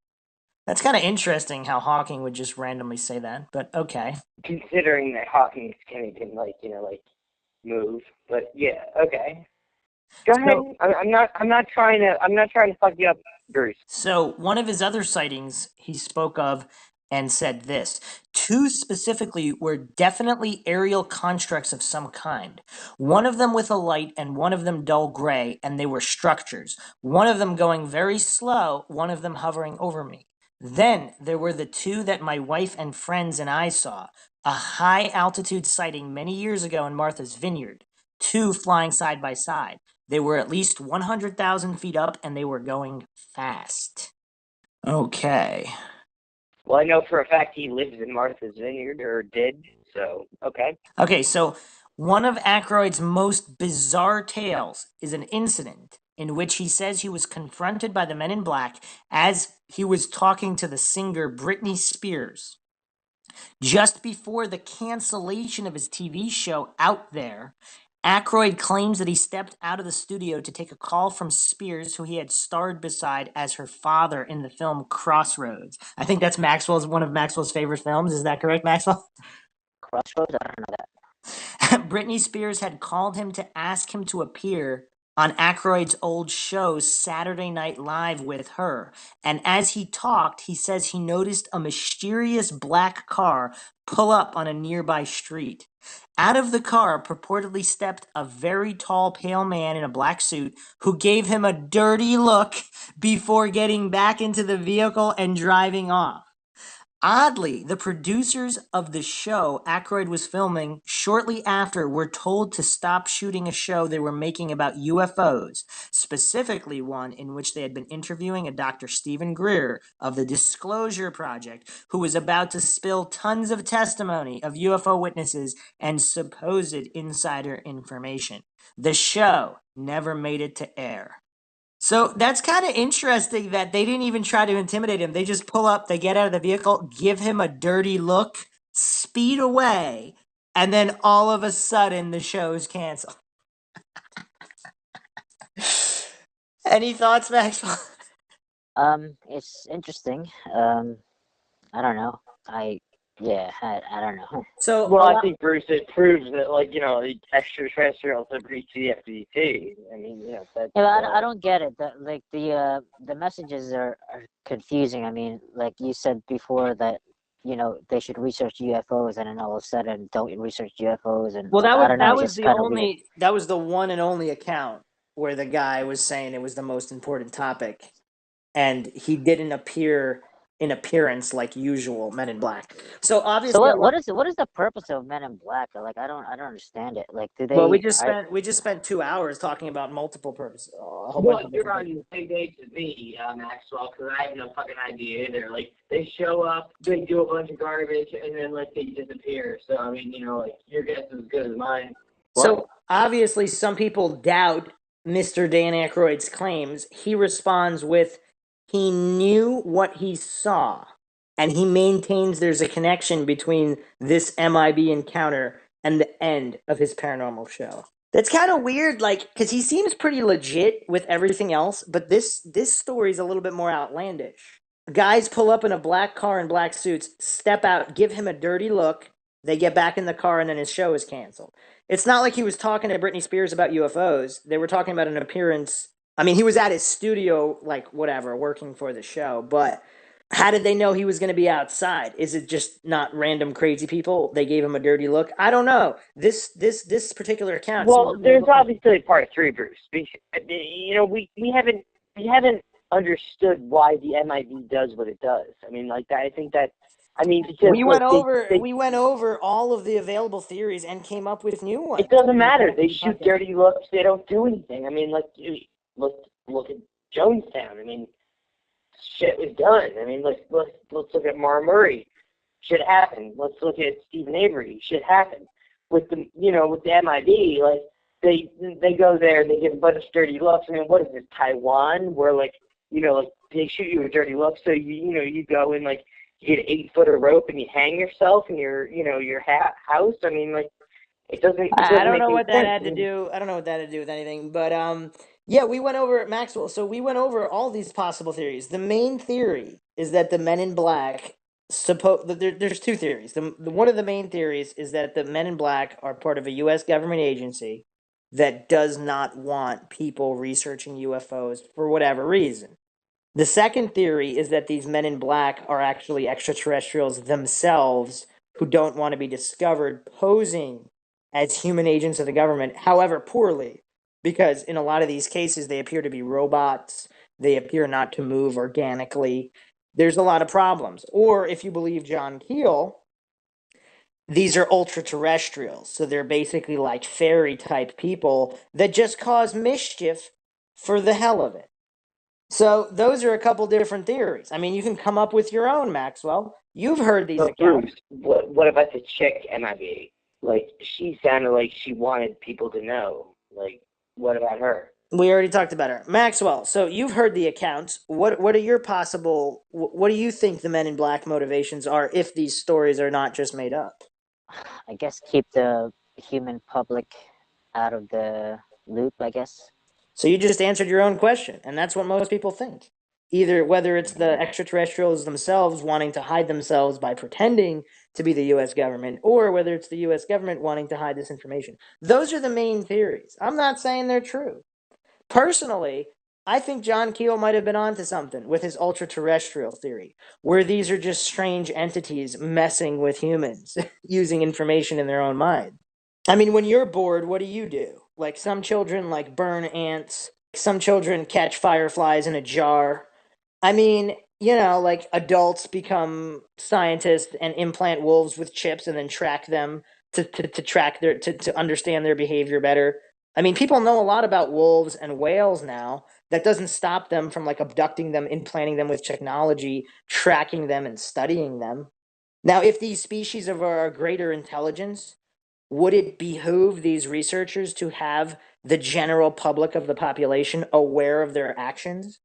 That's kind of interesting how Hawking would just randomly say that, but okay. Considering that Hawking can move, but yeah, okay. Go ahead. I'm not trying to fuck you up, Bruce. So one of his other sightings he spoke of and said this: 2 specifically were definitely aerial constructs of some kind. One of them with a light and one of them dull gray, and they were structures. One of them going very slow, one of them hovering over me. Then there were the 2 that my wife and friends and I saw. A high altitude sighting many years ago in Martha's Vineyard. 2 flying side by side. They were at least 100,000 feet up and they were going fast. Okay. Well, I know for a fact he lives in Martha's Vineyard, or did, so, okay. Okay, so one of Aykroyd's most bizarre tales is an incident in which he says he was confronted by the men in black as he was talking to the singer Britney Spears. Just before the cancellation of his TV show Out There, Aykroyd claims that he stepped out of the studio to take a call from Spears, who he had starred beside as her father in the film Crossroads. I think that's one of Maxwell's favorite films. Is that correct, Maxwell? Crossroads? I don't know that. Britney Spears had called him to ask him to appear on Aykroyd's old show, Saturday Night Live, with her. And as he talked, he says he noticed a mysterious black car pull up on a nearby street. Out of the car purportedly stepped a very tall, pale man in a black suit who gave him a dirty look before getting back into the vehicle and driving off. Oddly, the producers of the show Aykroyd was filming shortly after were told to stop shooting a show they were making about UFOs, specifically one in which they had been interviewing a Dr. Stephen Greer of the Disclosure Project, who was about to spill tons of testimony of UFO witnesses and supposed insider information. The show never made it to air. So that's kind of interesting that they didn't even try to intimidate him. They just pull up, they get out of the vehicle, give him a dirty look, speed away, and then all of a sudden the show is canceled. Any thoughts, Maxwell? It's interesting. I don't know. I don't know. So, Well, I think, Bruce, it proves that, like, the extraterrestrials have reached the FDT. I mean, that's... Yeah, but I don't get it. The messages are confusing. I mean, like you said before that, they should research UFOs, and then all of a sudden don't research UFOs, and well, I don't know. that It's was just the kind of weird. that was the one and only account where the guy was saying it was the most important topic, and he didn't appear in appearance like usual Men in Black. So obviously, So what is the purpose of Men in Black? Like I don't understand it. Like do well, they? we just spent 2 hours talking about multiple purposes, a whole bunch Well, of you're different on things. the same page as me, Maxwell, because I have no fucking idea either. Like, they show up, they do a bunch of garbage, and then, like, they disappear. So, I mean, like, your guess is as good as mine. So obviously, some people doubt Mr. Dan Aykroyd's claims. He responds with, he knew what he saw, and he maintains there's a connection between this MIB encounter and the end of his paranormal show. That's kind of weird, like, because he seems pretty legit with everything else, but this story is a little bit more outlandish. Guys pull up in a black car in black suits, step out, give him a dirty look. They get back in the car, and then his show is canceled. It's not like he was talking to Britney Spears about UFOs. They were talking about an appearance. I mean, he was at his studio, like, whatever, working for the show, but how did they know he was going to be outside? Is it just not random crazy people? They gave him a dirty look. I don't know. This particular account. Well, there's obviously part 3, Bruce. We haven't understood why the MIB does what it does. I mean, like, I think that. I mean, because we went over all of the available theories and came up with new ones. It doesn't matter. They shoot dirty looks. They don't do anything. I mean, like, look at Jonestown. I mean, shit was done. I mean, let's look at Mara Murray. Shit happened. Let's look at Stephen Avery. Shit happened. With the MIB, like, they go there, they give a bunch of dirty looks. I mean, what is this, Taiwan, where, like, like, they shoot you a dirty look, so you go in, like, you get an 8-footer rope and you hang yourself in your house. I mean, like, it doesn't. I don't know what that had to do. I don't know what that had to do with anything, but yeah, we went over Maxwell. So we went over all these possible theories. The main theory is that the Men in Black there's 2 theories. One of the main theories is that the Men in Black are part of a U.S. government agency that does not want people researching UFOs for whatever reason. The second theory is that these Men in Black are actually extraterrestrials themselves who don't want to be discovered posing as human agents of the government, however poorly, because in a lot of these cases they appear to be robots, they appear not to move organically. There's a lot of problems. Or if you believe John Keel, these are ultra-terrestrials, so they're basically like fairy-type people that just cause mischief for the hell of it. So those are a couple different theories. I mean, you can come up with your own, Maxwell. You've heard these accounts. Bruce, what about the chick MIB? Like, she sounded like she wanted people to know. Like, what about her? We already talked about her. Maxwell, so you've heard the accounts. What are your what do you think the Men in Black motivations are if these stories are not just made up? I guess keep the human public out of the loop, I guess. So you just answered your own question, and that's what most people think. either whether it's the extraterrestrials themselves wanting to hide themselves by pretending to be the U.S. government, or whether it's the U.S. government wanting to hide this information. Those are the main theories. I'm not saying they're true. Personally, I think John Keel might have been onto something with his ultra-terrestrial theory, where these are just strange entities messing with humans, using information in their own mind. I mean, when you're bored, what do? Like, some children like burn ants, some children catch fireflies in a jar. I mean, like adults become scientists and implant wolves with chips and then track them to track to understand their behavior better. I mean, people know a lot about wolves and whales now. That doesn't stop them from like abducting them, implanting them with technology, tracking them and studying them. Now, if these species of our greater intelligence, would it behoove these researchers to have the general public of the population aware of their actions?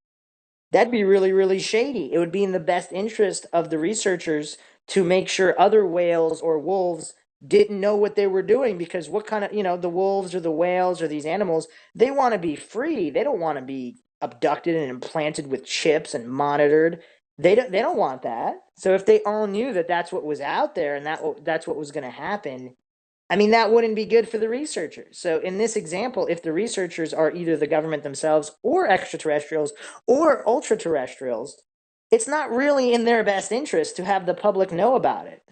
That'd be really, really shady. It would be in the best interest of the researchers to make sure other whales or wolves didn't know what they were doing, because what kind of, the wolves or the whales or these animals, they want to be free. They don't want to be abducted and implanted with chips and monitored. They don't want that. So if they all knew that that's what was out there and that's what was going to happen, I mean, that wouldn't be good for the researchers. So in this example, if the researchers are either the government themselves or extraterrestrials or ultra-terrestrials, it's not really in their best interest to have the public know about it,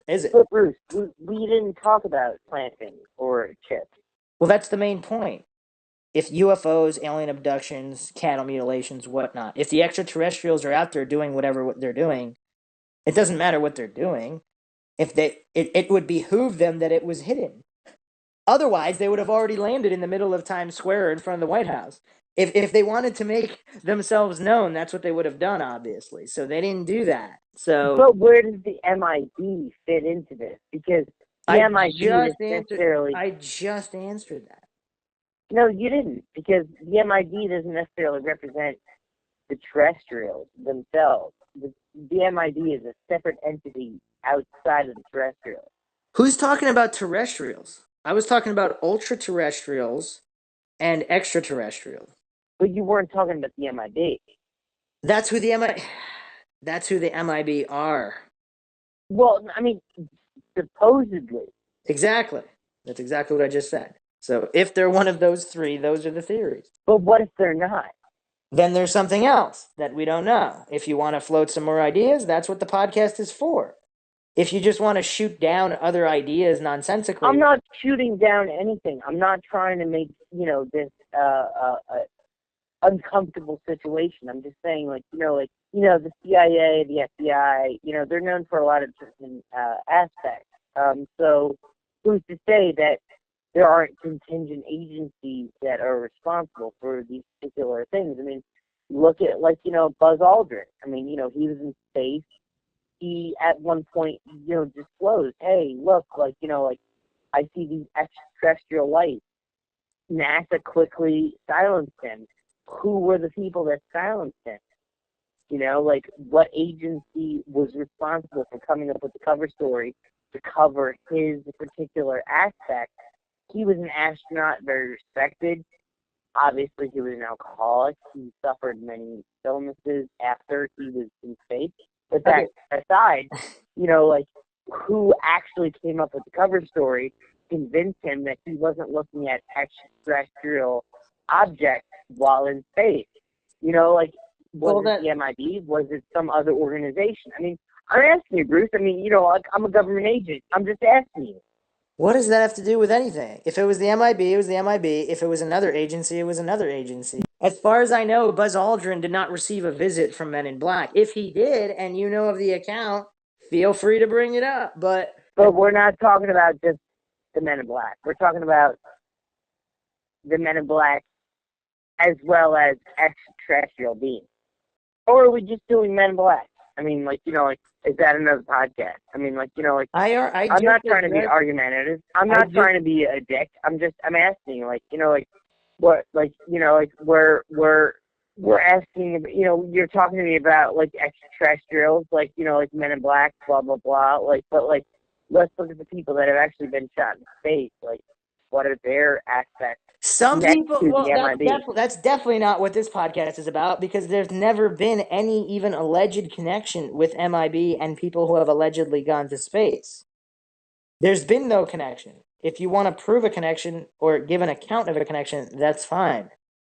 is it? But Bruce, we didn't talk about planting or chips. Well, that's the main point. If UFOs, alien abductions, cattle mutilations, whatnot, if the extraterrestrials are out there doing whatever they're doing, it doesn't matter what they're doing. It would behoove them that it was hidden. Otherwise, they would have already landed in the middle of Times Square in front of the White House. If they wanted to make themselves known, that's what they would have done, obviously. So they didn't do that. So, but where does the MID fit into this? Because the MID is necessarily... I just answered that. No, you didn't, because the MID doesn't necessarily represent the terrestrials themselves. The MID is a separate entity outside of the terrestrials. Who's talking about terrestrials? I was talking about ultra-terrestrials and extraterrestrials. But you weren't talking about the MIB. That's who the MIB are. Well, I mean, supposedly. Exactly. That's exactly what I just said. So if they're one of those three, those are the theories. But what if they're not? Then there's something else that we don't know. If you want to float some more ideas, that's what the podcast is for. If you just want to shoot down other ideas nonsensically... I'm not shooting down anything. I'm not trying to make, this uncomfortable situation. I'm just saying, the CIA, the FBI, they're known for a lot of different aspects. So who's to say that there aren't contingent agencies that are responsible for these particular things? I mean, look at, Buzz Aldrin. I mean, he was in space. He, at one point, disclosed, hey, look, I see these extraterrestrial lights. NASA quickly silenced him. Who were the people that silenced him? What agency was responsible for coming up with the cover story to cover his particular aspect? He was an astronaut, very respected. Obviously, he was an alcoholic. He suffered many illnesses after he was in space. But that aside, who actually came up with the cover story convinced him that he wasn't looking at extraterrestrial objects while in space? Was it the MIB? Was it some other organization? I mean, I'm asking you, Bruce. I mean, I'm a government agent. I'm just asking you. What does that have to do with anything? If it was the MIB, it was the MIB. If it was another agency, it was another agency. As far as I know, Buzz Aldrin did not receive a visit from Men in Black. If he did, and you know of the account, feel free to bring it up. But we're not talking about just the Men in Black. We're talking about the Men in Black as well as extraterrestrial beings. Or are we just doing Men in Black? I mean, is that another podcast? I mean, I'm not trying to be argumentative. I'm not trying to be a dick. I'm asking, we're asking, you're talking to me about, extraterrestrials, Men in Black, blah, blah, blah, but let's look at the people that have actually been shot in space, what are their aspects Some next people, to well, the MIB. that's definitely not what this podcast is about, because there's never been any even alleged connection with MIB and people who have allegedly gone to space. There's been no connection. If you want to prove a connection or give an account of a connection, that's fine.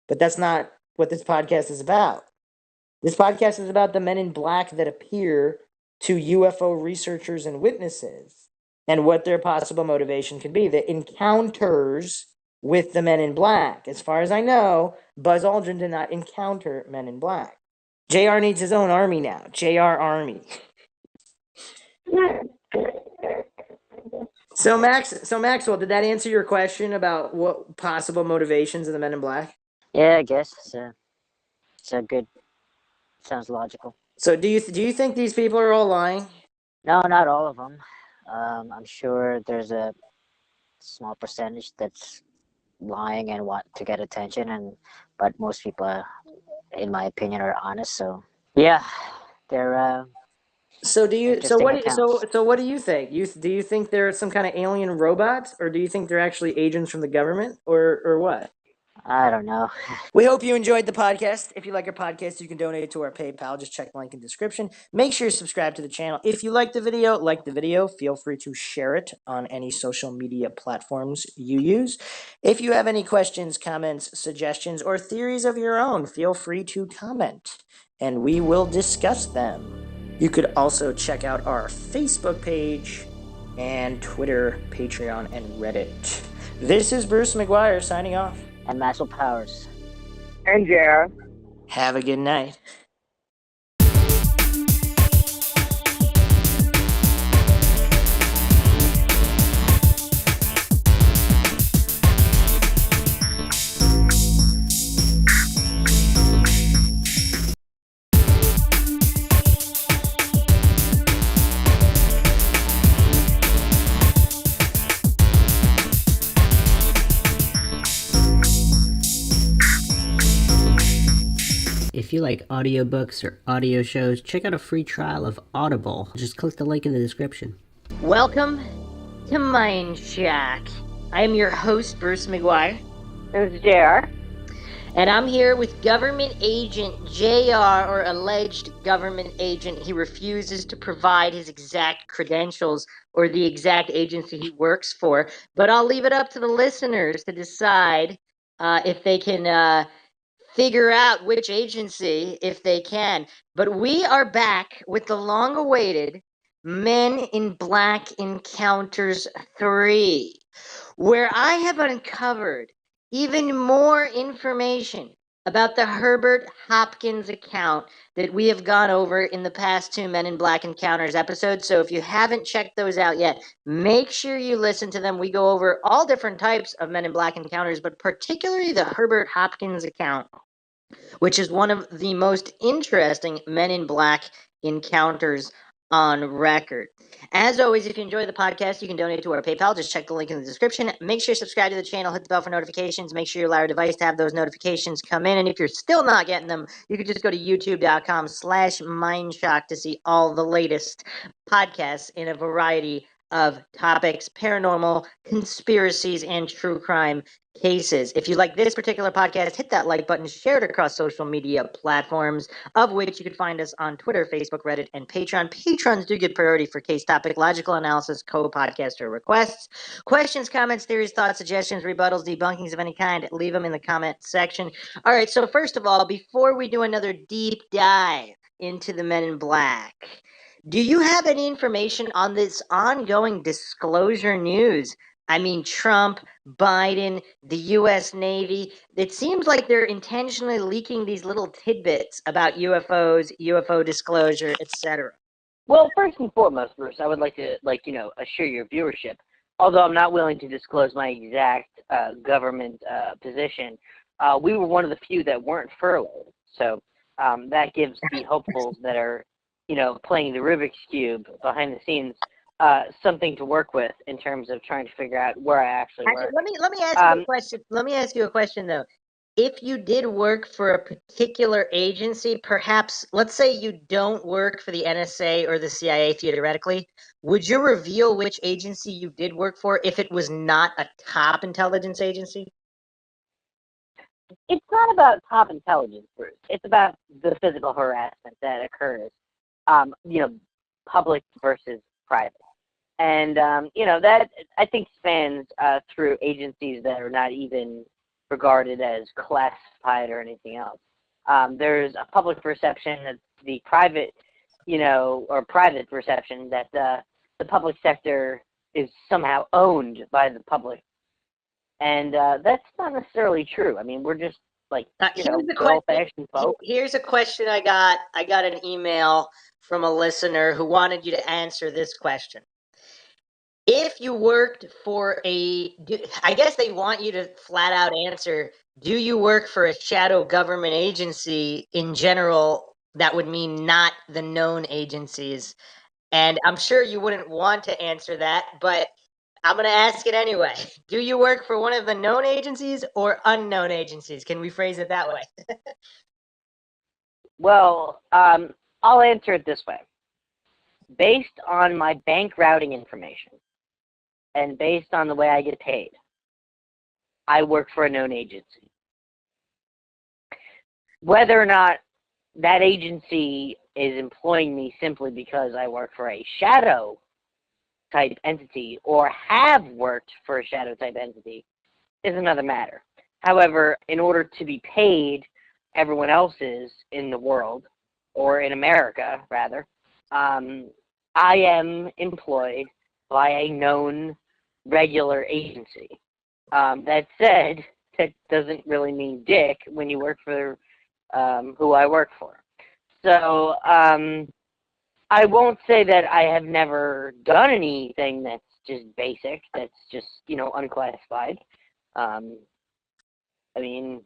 But that's not what this podcast is about. This podcast is about the men in black that appear to UFO researchers and witnesses and what their possible motivation could be. The encounters with the men in black. As far as I know, Buzz Aldrin did not encounter men in black. JR needs his own army now. JR Army. So Maxwell, did that answer your question about what possible motivations of the men in black? Yeah, I guess it's a good. Sounds logical. So do you think these people are all lying? No, not all of them. I'm sure there's a small percentage that's lying and want to get attention, but most people, in my opinion, are honest. So yeah, they're So do you? So interesting what? accounts. So what do you think? Do you think they're some kind of alien robots, or do you think they're actually agents from the government, or what? I don't know. We hope you enjoyed the podcast. If you like our podcast, you can donate to our PayPal. Just check the link in the description. Make sure you subscribe to the channel. If you like the video, feel free to share it on any social media platforms you use. If you have any questions, comments, suggestions, or theories of your own, feel free to comment, and we will discuss them. You could also check out our Facebook page and Twitter, Patreon, and Reddit. This is Bruce McGuire signing off. And Maxwell Powers. And JR. Have a good night. If you like audiobooks or audio shows, check out a free trial of Audible. Just click the link in the description. Welcome to MINDSHOCK. I am your host, Bruce McGuire. This is JR. And I'm here with government agent JR, or alleged government agent. He refuses to provide his exact credentials or the exact agency he works for. But I'll leave it up to the listeners to decide if they can figure out which agency, if they can. But we are back with the long-awaited Men in Black Encounters 3, where I have uncovered even more information about the Herbert Hopkins account that we have gone over in the past two Men in Black Encounters episodes. So if you haven't checked those out yet, make sure you listen to them. We go over all different types of Men in Black Encounters, but particularly the Herbert Hopkins account, which is one of the most interesting Men in Black encounters on record. As always, if you enjoy the podcast, you can donate to our PayPal. Just check the link in the description. Make sure you subscribe to the channel, hit the bell for notifications. Make sure you allow your device to have those notifications come in. And if you're still not getting them, you can just go to youtube.com/MindShock to see all the latest podcasts in a variety of topics: paranormal, conspiracies, and true crime cases. If you like this particular podcast, hit that like button, share it across social media platforms, of which you can find us on Twitter, Facebook, Reddit, and Patreon. Patrons do get priority for case topic, logical analysis, co-podcaster requests. Questions, comments, theories, thoughts, suggestions, rebuttals, debunkings of any kind, leave them in the comment section. All right, so first of all, before we do another deep dive into the Men in Black, do you have any information on this ongoing disclosure news? I mean, Trump, Biden, the U.S. Navy. It seems like they're intentionally leaking these little tidbits about UFOs, UFO disclosure, etc. Well, first and foremost, Bruce, I would like to, assure your viewership, although I'm not willing to disclose my exact government position, we were one of the few that weren't furloughed. So that gives the hopefuls that are, playing the Rubik's Cube behind the scenes something to work with in terms of trying to figure out where I actually work. Let me ask you a question. Let me ask you a question though. if you did work for a particular agency, perhaps, let's say you don't work for the NSA or the CIA theoretically, would you reveal which agency you did work for if it was not a top intelligence agency? It's not about top intelligence, Bruce. It's about the physical harassment that occurs, you know, public versus private. And, you know, that I think spans through agencies that are not even regarded as classified or anything else. There's a public perception that the private, you know, or private perception that the public sector is somehow owned by the public. And that's not necessarily true. I mean, we're just like, you know, good old-fashioned folk. Here's a question I got. I got an email from a listener who wanted you to answer this question. If you worked for I guess they want you to flat out answer, do you work for a shadow government agency in general? That would mean not the known agencies. And I'm sure you wouldn't want to answer that, but I'm going to ask it anyway. Do you work for one of the known agencies or unknown agencies? Can we phrase it that way? Well, I'll answer it this way. Based on my bank routing information and based on the way I get paid, I work for a known agency. Whether or not that agency is employing me simply because I work for a shadow type entity or have worked for a shadow type entity is another matter. However, in order to be paid everyone else is in the world, or in America rather, I am employed by a known regular agency. That said, that doesn't really mean dick when you work for who I work for. So I won't say that I have never done anything that's just basic, that's just, you know, unclassified. I mean,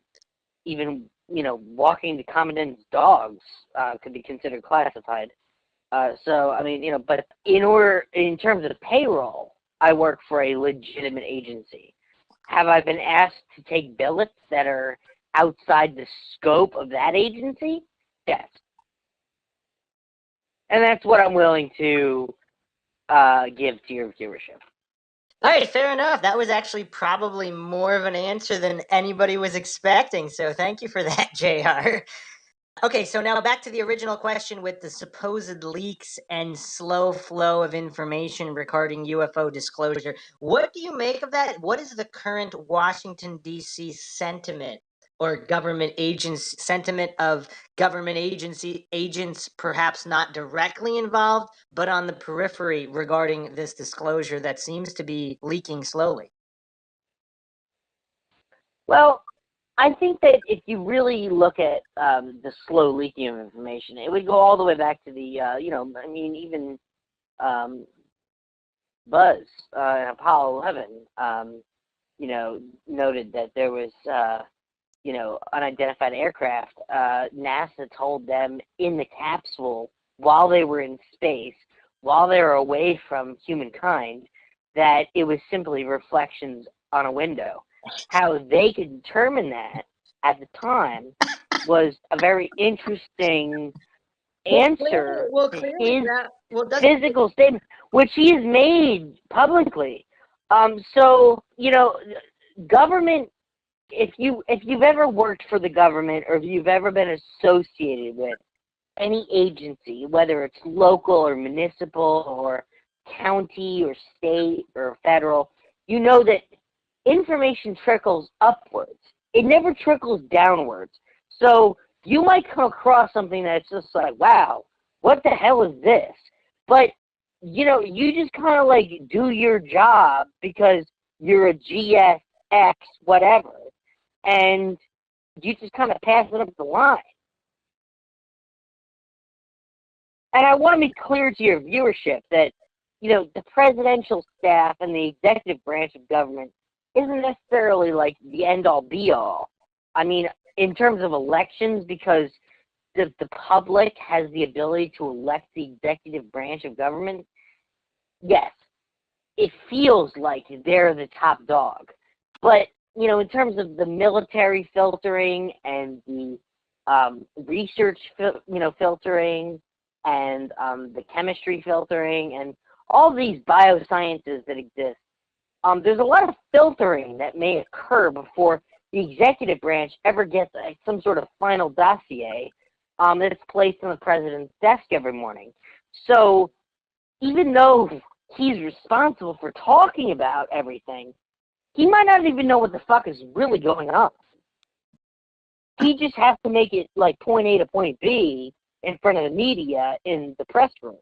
even, you know, walking the commandant's dogs could be considered classified. So, I mean, you know, but in terms of payroll, I work for a legitimate agency. Have I been asked to take billets that are outside the scope of that agency? Yes. And that's what I'm willing to give to your viewership. All right, fair enough. That was actually probably more of an answer than anybody was expecting. So thank you for that, JR. Okay, so now back to the original question with the supposed leaks and slow flow of information regarding UFO disclosure. What do you make of that? What is the current Washington, D.C. sentiment or government agents sentiment of government agency agents perhaps not directly involved, but on the periphery regarding this disclosure that seems to be leaking slowly? Well, I think that if you really look at the slow leaking of information, it would go all the way back to the, you know, I mean, even Buzz in Apollo 11, you know, noted that there was, you know, unidentified aircraft. NASA told them in the capsule while they were in space, while they were away from humankind, that it was simply reflections on a window. How they could determine that at the time was a very interesting answer to his physical statement, which he has made publicly. So, you know, government, if you've ever worked for the government or if you've ever been associated with any agency, whether it's local or municipal or county or state or federal, you know that information trickles upwards. It never trickles downwards. So you might come across something that's just like, wow, what the hell is this? But, you know, you just kind of like do your job because you're a GSX whatever, and you just kind of pass it up the line. And I want to be clear to your viewership that, you know, the presidential staff and the executive branch of government isn't necessarily like the end-all be-all. I mean, in terms of elections, because the public has the ability to elect the executive branch of government, yes, it feels like they're the top dog. But in terms of the military filtering and the research, filtering and the chemistry filtering and all these biosciences that exist, there's a lot of filtering that may occur before the executive branch ever gets some sort of final dossier that's placed on the president's desk every morning. So even though he's responsible for talking about everything, he might not even know what the fuck is really going on. He just has to make it like point A to point B in front of the media in the press room.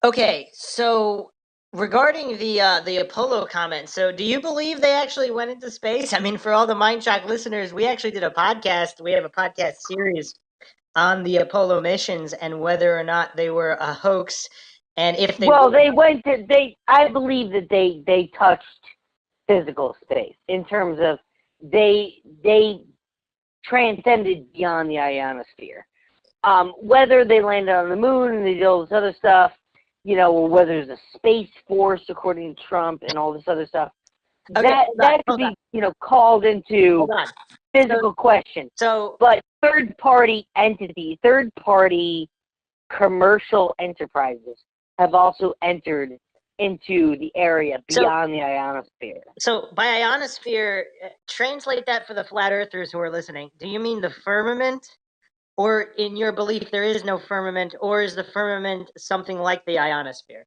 Okay, so regarding the Apollo comment, so do you believe they actually went into space? I mean, for all the MindShock listeners, we actually did a podcast. We have a podcast series on the Apollo missions and whether or not they were a hoax, and if they Well, were. I believe that they touched physical space in terms of they transcended beyond the ionosphere. Whether they landed on the moon and they did all this other stuff, or whether there's a space force according to Trump and all this other stuff, Okay, that could be called into Hold on. physical question. So, But third-party entities, third-party commercial enterprises have also entered into the area beyond the ionosphere. So by ionosphere, translate that for the flat earthers who are listening. Do you mean the firmament? Or in your belief, there is no firmament, or is the firmament something like the ionosphere?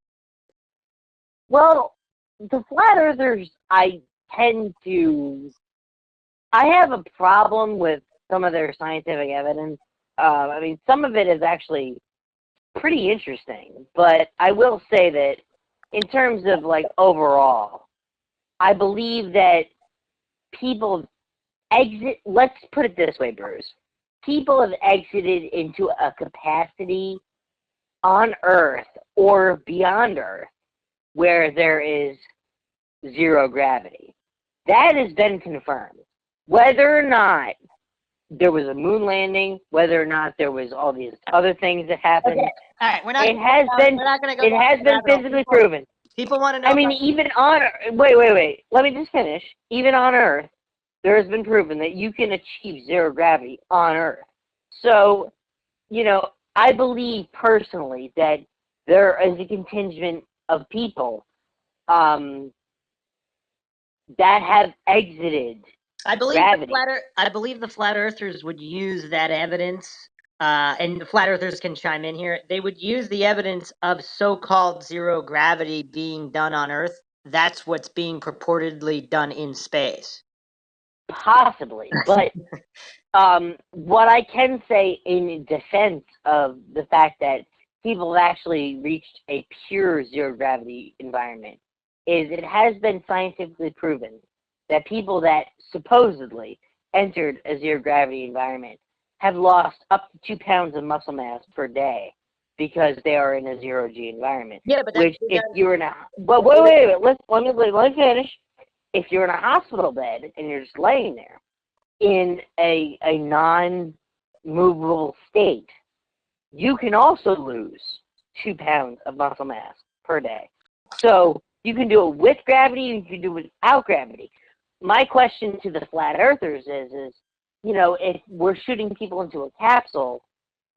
Well, the flat earthers, I have a problem with some of their scientific evidence. I mean, some of it is actually pretty interesting, but I will say that in terms of like overall, I believe that people let's put it this way, Bruce. People have exited into a capacity on Earth or beyond Earth where there is zero gravity. That has been confirmed. Whether or not there was a moon landing, whether or not there was all these other things that happened, Okay. All right, it has been physically proven. People want to know. I mean, even on wait. Let me just finish. Even on Earth, there has been proven that you can achieve zero gravity on Earth. So, I believe personally that there is a contingent of people that have exited gravity. I believe the flat earthers would use that evidence, and the flat earthers can chime in here. They would use the evidence of so-called zero gravity being done on Earth. That's what's being purportedly done in space. Possibly, but what I can say in defense of the fact that people have actually reached a pure zero gravity environment is it has been scientifically proven that people that supposedly entered a zero gravity environment have lost up to 2 pounds of muscle mass per day because they are in a zero G environment. Yeah, but which if you're in a wait, let me finish. If you're in a hospital bed and you're just laying there in a non-movable state, you can also lose 2 pounds of muscle mass per day. So you can do it with gravity, you can do it without gravity. My question to the flat earthers is, if we're shooting people into a capsule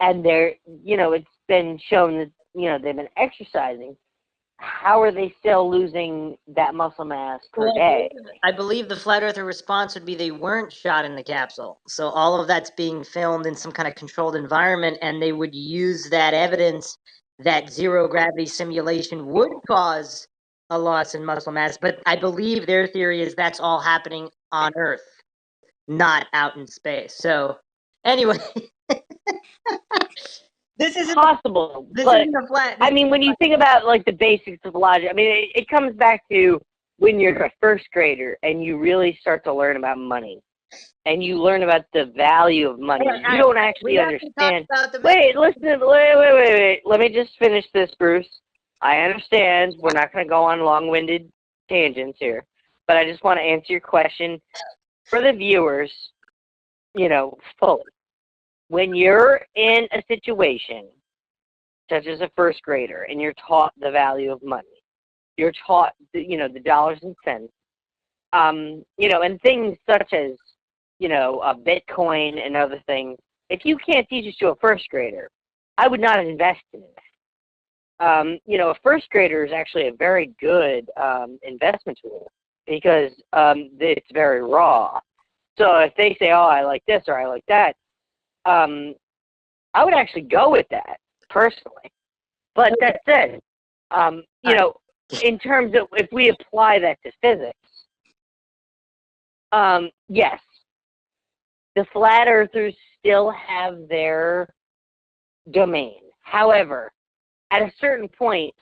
and they're, it's been shown that, they've been exercising, how are they still losing that muscle mass per day? I believe the flat earther response would be they weren't shot in the capsule. So all of that's being filmed in some kind of controlled environment, and they would use that evidence that zero gravity simulation would cause a loss in muscle mass. But I believe their theory is that's all happening on Earth, not out in space. So anyway, this isn't possible. This but isn't a flat. I mean, when you think about like the basics of logic, I mean, it comes back to when you're a first grader and you really start to learn about money, and you learn about the value of money. You don't actually understand. Wait. Let me just finish this, Bruce. I understand we're not going to go on long-winded tangents here, but I just want to answer your question for the viewers, fully. When you're in a situation such as a first grader and you're taught the value of money, you're taught, the dollars and cents, And things such as, Bitcoin and other things. If you can't teach it to a first grader, I would not invest in it. A first grader is actually a very good investment tool because it's very raw. So if they say, "Oh, I like this" or "I like that," I would actually go with that personally. But that said, in terms of if we apply that to physics, yes, the flat earthers still have their domain. However, at a certain point,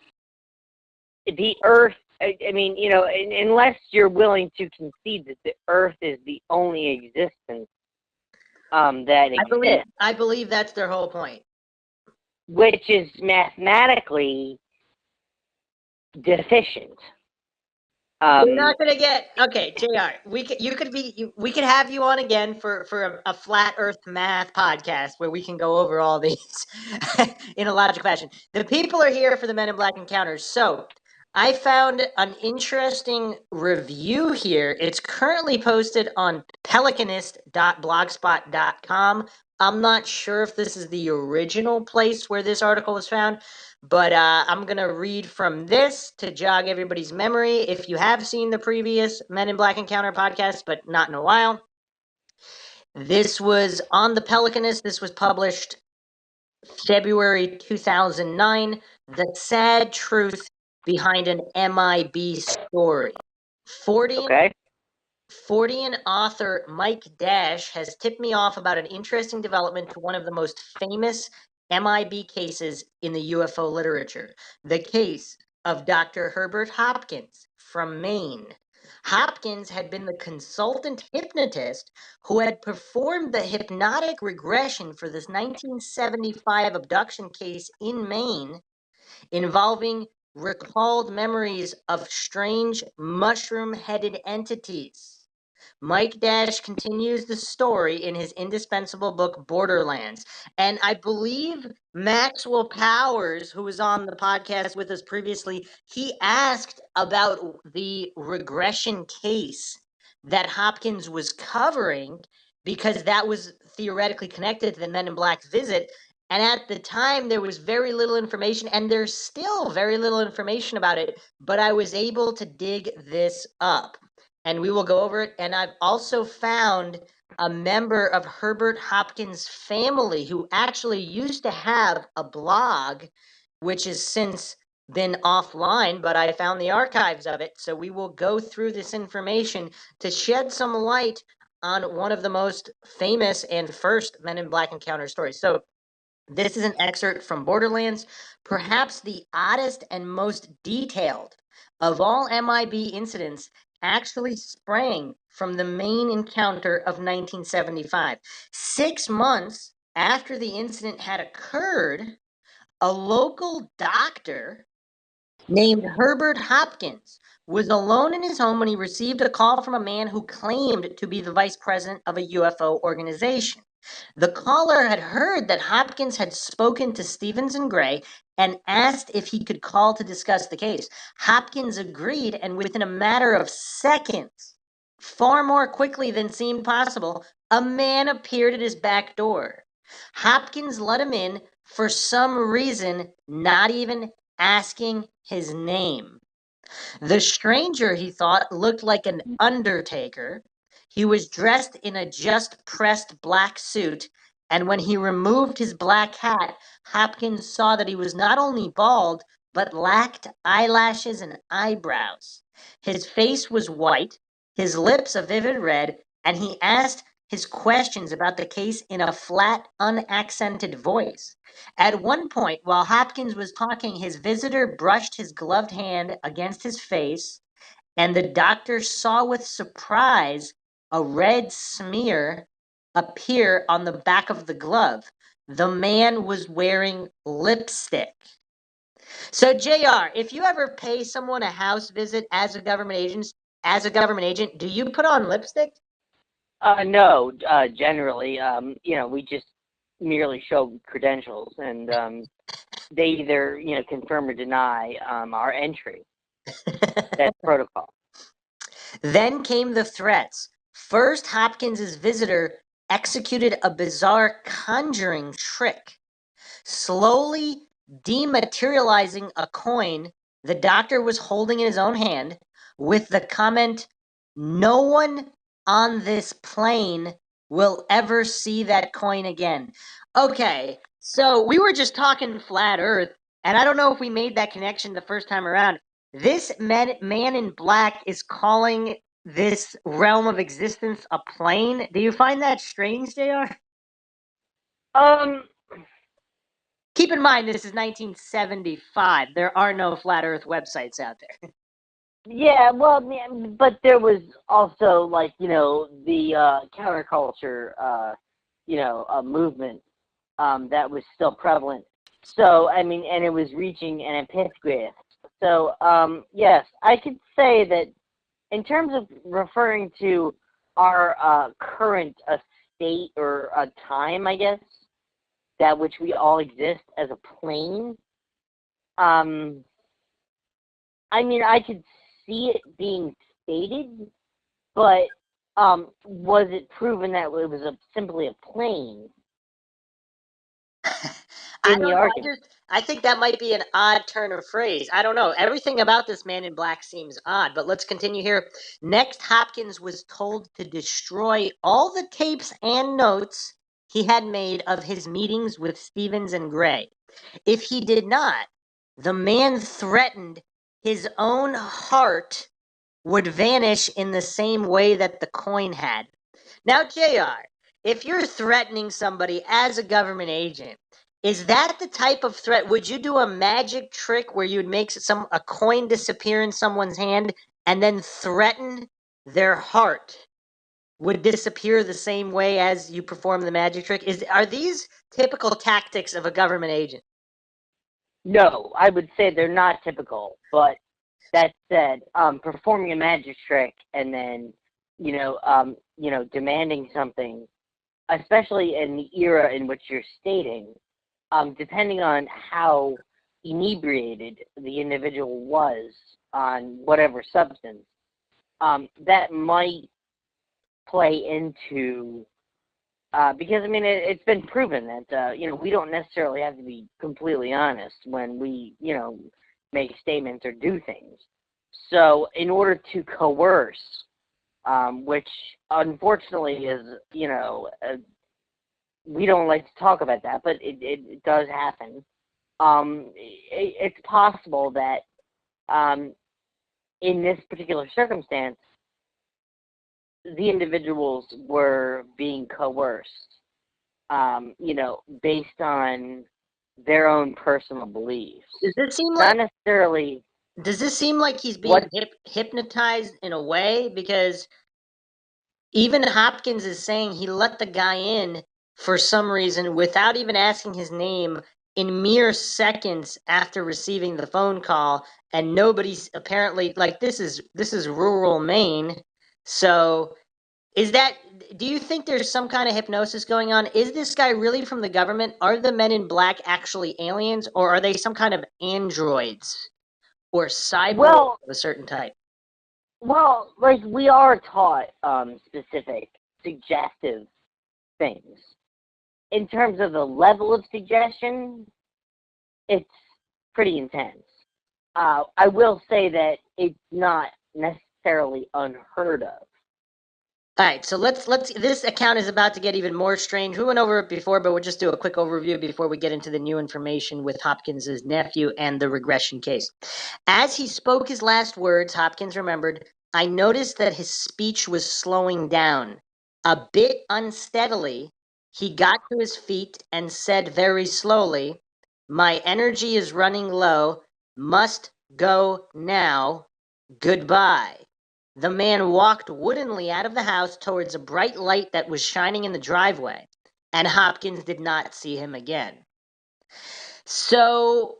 the Earth, unless you're willing to concede that the Earth is the only existence that exists, I believe that's their whole point. which is mathematically deficient. We're not gonna get okay, Jr. We could have you on again for a flat Earth math podcast where we can go over all these in a logical fashion. The people are here for the Men in Black encounters, so I found an interesting review here. It's currently posted on pelicanist.blogspot.com. I'm not sure if this is the original place where this article was found, but I'm going to read from this to jog everybody's memory. If you have seen the previous Men in Black Encounter podcast, but not in a while, this was on the Pelicanist. This was published February 2009. The sad truth behind an MIB story. Fortean author Mike Dash has tipped me off about an interesting development to one of the most famous MIB cases in the UFO literature, the case of Dr. Herbert Hopkins from Maine. Hopkins had been the consultant hypnotist who had performed the hypnotic regression for this 1975 abduction case in Maine involving recalled memories of strange mushroom-headed entities. Mike Dash continues the story in his indispensable book, Borderlands. And I believe Maxwell Powers, who was on the podcast with us previously, he asked about the regression case that Hopkins was covering because that was theoretically connected to the Men in Black visit. And at the time, there was very little information, and there's still very little information about it, but I was able to dig this up. And we will go over it. And I've also found a member of Herbert Hopkins' family who actually used to have a blog, which has since been offline, but I found the archives of it. So we will go through this information to shed some light on one of the most famous and first Men in Black encounter stories. So this is an excerpt from Borderlands, perhaps the oddest and most detailed of all MIB incidents actually sprang from the Maine encounter of 1975. 6 months after the incident had occurred, a local doctor named Herbert Hopkins was alone in his home when he received a call from a man who claimed to be the vice president of a UFO organization. The caller had heard that Hopkins had spoken to Stevens and Gray and asked if he could call to discuss the case. Hopkins agreed, and within a matter of seconds, far more quickly than seemed possible, a man appeared at his back door. Hopkins let him in for some reason, not even asking his name. The stranger, he thought, looked like an undertaker. He was dressed in a just pressed black suit, and when he removed his black hat, Hopkins saw that he was not only bald, but lacked eyelashes and eyebrows. His face was white, his lips a vivid red, and he asked his questions about the case in a flat, unaccented voice. At one point, while Hopkins was talking, his visitor brushed his gloved hand against his face, and the doctor saw with surprise a red smear appear on the back of the glove. The man was wearing lipstick. So, JR, if you ever pay someone a house visit as a government agent, do you put on lipstick? No, generally, we just merely show credentials, and they either, confirm or deny our entry. That's protocol. Then came the threats. First, Hopkins's visitor executed a bizarre conjuring trick, slowly dematerializing a coin the doctor was holding in his own hand with the comment, "No one on this plane will ever see that coin again." Okay, so we were just talking flat Earth, and I don't know if we made that connection the first time around. This man in black is calling this realm of existence a plane. Do you find that strange, JR? Keep in mind, this is 1975. There are no flat Earth websites out there. Yeah, well, but there was also like the counterculture movement that was still prevalent. So I mean, and it was reaching an epiphany. So yes, I could say that in terms of referring to our current state or time, I guess, that which we all exist as a plane. I mean, I could see it being stated, but was it proven that it was simply a plane I in don't the know. argument? I think that might be an odd turn of phrase. I don't know. Everything about this man in black seems odd, but let's continue here. Next, Hopkins was told to destroy all the tapes and notes he had made of his meetings with Stevens and Gray. If he did not, the man threatened his own heart would vanish in the same way that the coin had. Now, JR, if you're threatening somebody as a government agent, is that the type of threat? Would you do a magic trick where you'd make a coin disappear in someone's hand and then threaten their heart would disappear the same way as you perform the magic trick? Are these typical tactics of a government agent? No, I would say they're not typical. But that said, performing a magic trick and then demanding something, especially in the era in which you're stating, depending on how inebriated the individual was on whatever substance, that might play into because I mean it's been proven that we don't necessarily have to be completely honest when we make statements or do things. So in order to coerce, which unfortunately is we don't like to talk about that, but it does happen. It's possible that in this particular circumstance, the individuals were being coerced, based on their own personal beliefs. Does this seem Not necessarily. Does this seem like he's being hypnotized in a way? Because even Hopkins is saying he let the guy in for some reason without even asking his name in mere seconds after receiving the phone call, and nobody's apparently like this is rural Maine. So do you think there's some kind of hypnosis going on? Is this guy really from the government? Are the men in black actually aliens, or are they some kind of androids or cyborgs of a certain type? Well, like we are taught specific suggestive things. In terms of the level of suggestion, it's pretty intense. I will say that it's not necessarily unheard of. All right, so let's this account is about to get even more strange. We went over it before, but we'll just do a quick overview before we get into the new information with Hopkins's nephew and the regression case. As he spoke his last words, Hopkins remembered, "I noticed that his speech was slowing down. A bit unsteadily, he got to his feet and said very slowly, 'My energy is running low. Must go now. Goodbye.' The man walked woodenly out of the house towards a bright light that was shining in the driveway, and Hopkins did not see him again." So,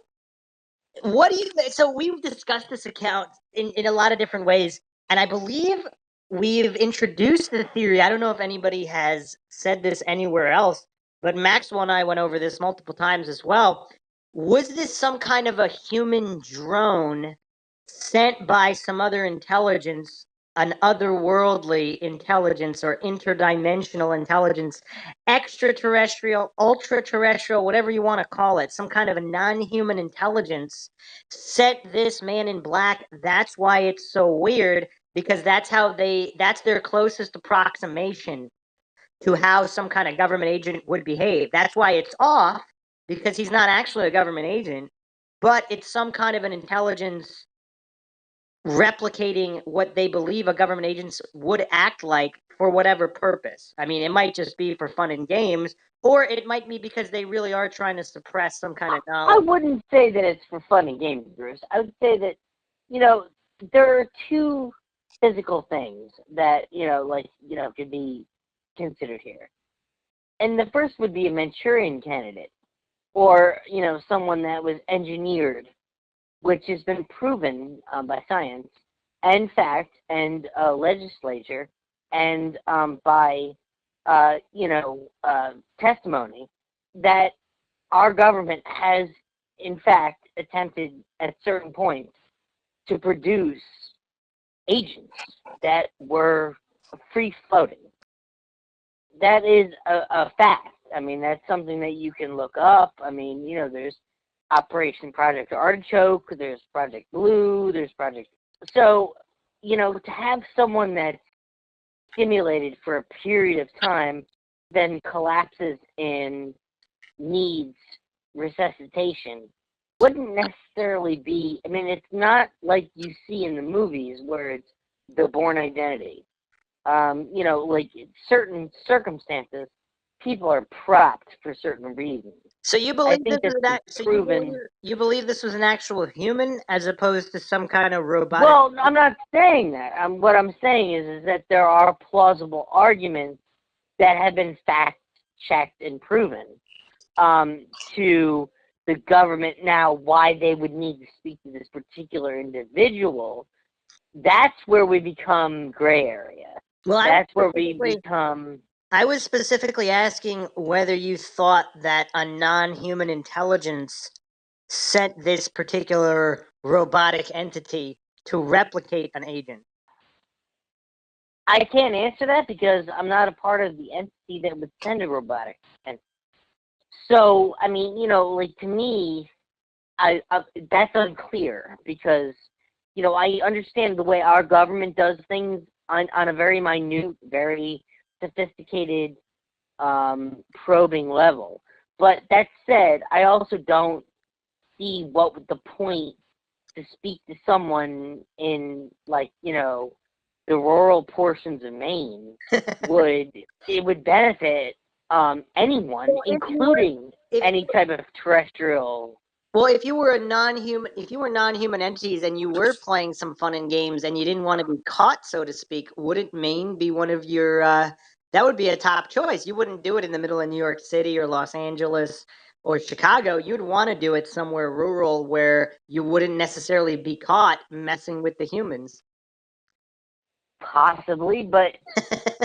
what do you think? So, we've discussed this account in a lot of different ways, and I believe we've introduced the theory. I don't know if anybody has said this anywhere else, but Maxwell and I went over this multiple times as well. Was this some kind of a human drone sent by some other intelligence an otherworldly intelligence or interdimensional intelligence, extraterrestrial, ultra-terrestrial, whatever you want to call it, some kind of a non-human intelligence, set this man in black. That's why it's so weird, because that's their closest approximation to how some kind of government agent would behave. That's why it's off, because he's not actually a government agent, but it's some kind of an intelligence replicating what they believe a government agent would act like for whatever purpose. I mean, it might just be for fun and games, or it might be because they really are trying to suppress some kind of I knowledge. wouldn't say that it's for fun and games, Bruce. I would say that, you know, there are two physical things that, could be considered here. And the first would be a Manchurian candidate, or, someone that was engineered, which has been proven by science and fact and legislature and by, testimony that our government has, in fact, attempted at certain points to produce agents that were free floating. That is a fact. I mean, that's something that you can look up. I mean, there's Operation Project Artichoke, there's Project Blue, there's Project... So, to have someone that's stimulated for a period of time, then collapses and needs resuscitation, wouldn't necessarily be... I mean, it's not like you see in the movies where it's the Bourne Identity. Like certain circumstances, people are propped for certain reasons. So you believe you believe this was an actual human as opposed to some kind of robotic? Well, I'm not saying that. What I'm saying is that there are plausible arguments that have been fact-checked and proven to the government now why they would need to speak to this particular individual. That's where we become gray area. Well, that's where we become... I was specifically asking whether you thought that a non-human intelligence sent this particular robotic entity to replicate an agent. I can't answer that because I'm not a part of the entity that would send a robotic entity. So, I mean, to me, that's unclear because, I understand the way our government does things on a very minute, very sophisticated, probing level. But that said, I also don't see what the point to speak to someone in, the rural portions of Maine would benefit anyone, including any type of terrestrial. Well, if you were non-human entities and you were playing some fun and games and you didn't want to be caught, so to speak, wouldn't Maine be one of your, that would be a top choice. You wouldn't do it in the middle of New York City or Los Angeles or Chicago. You'd want to do it somewhere rural where you wouldn't necessarily be caught messing with the humans. Possibly, but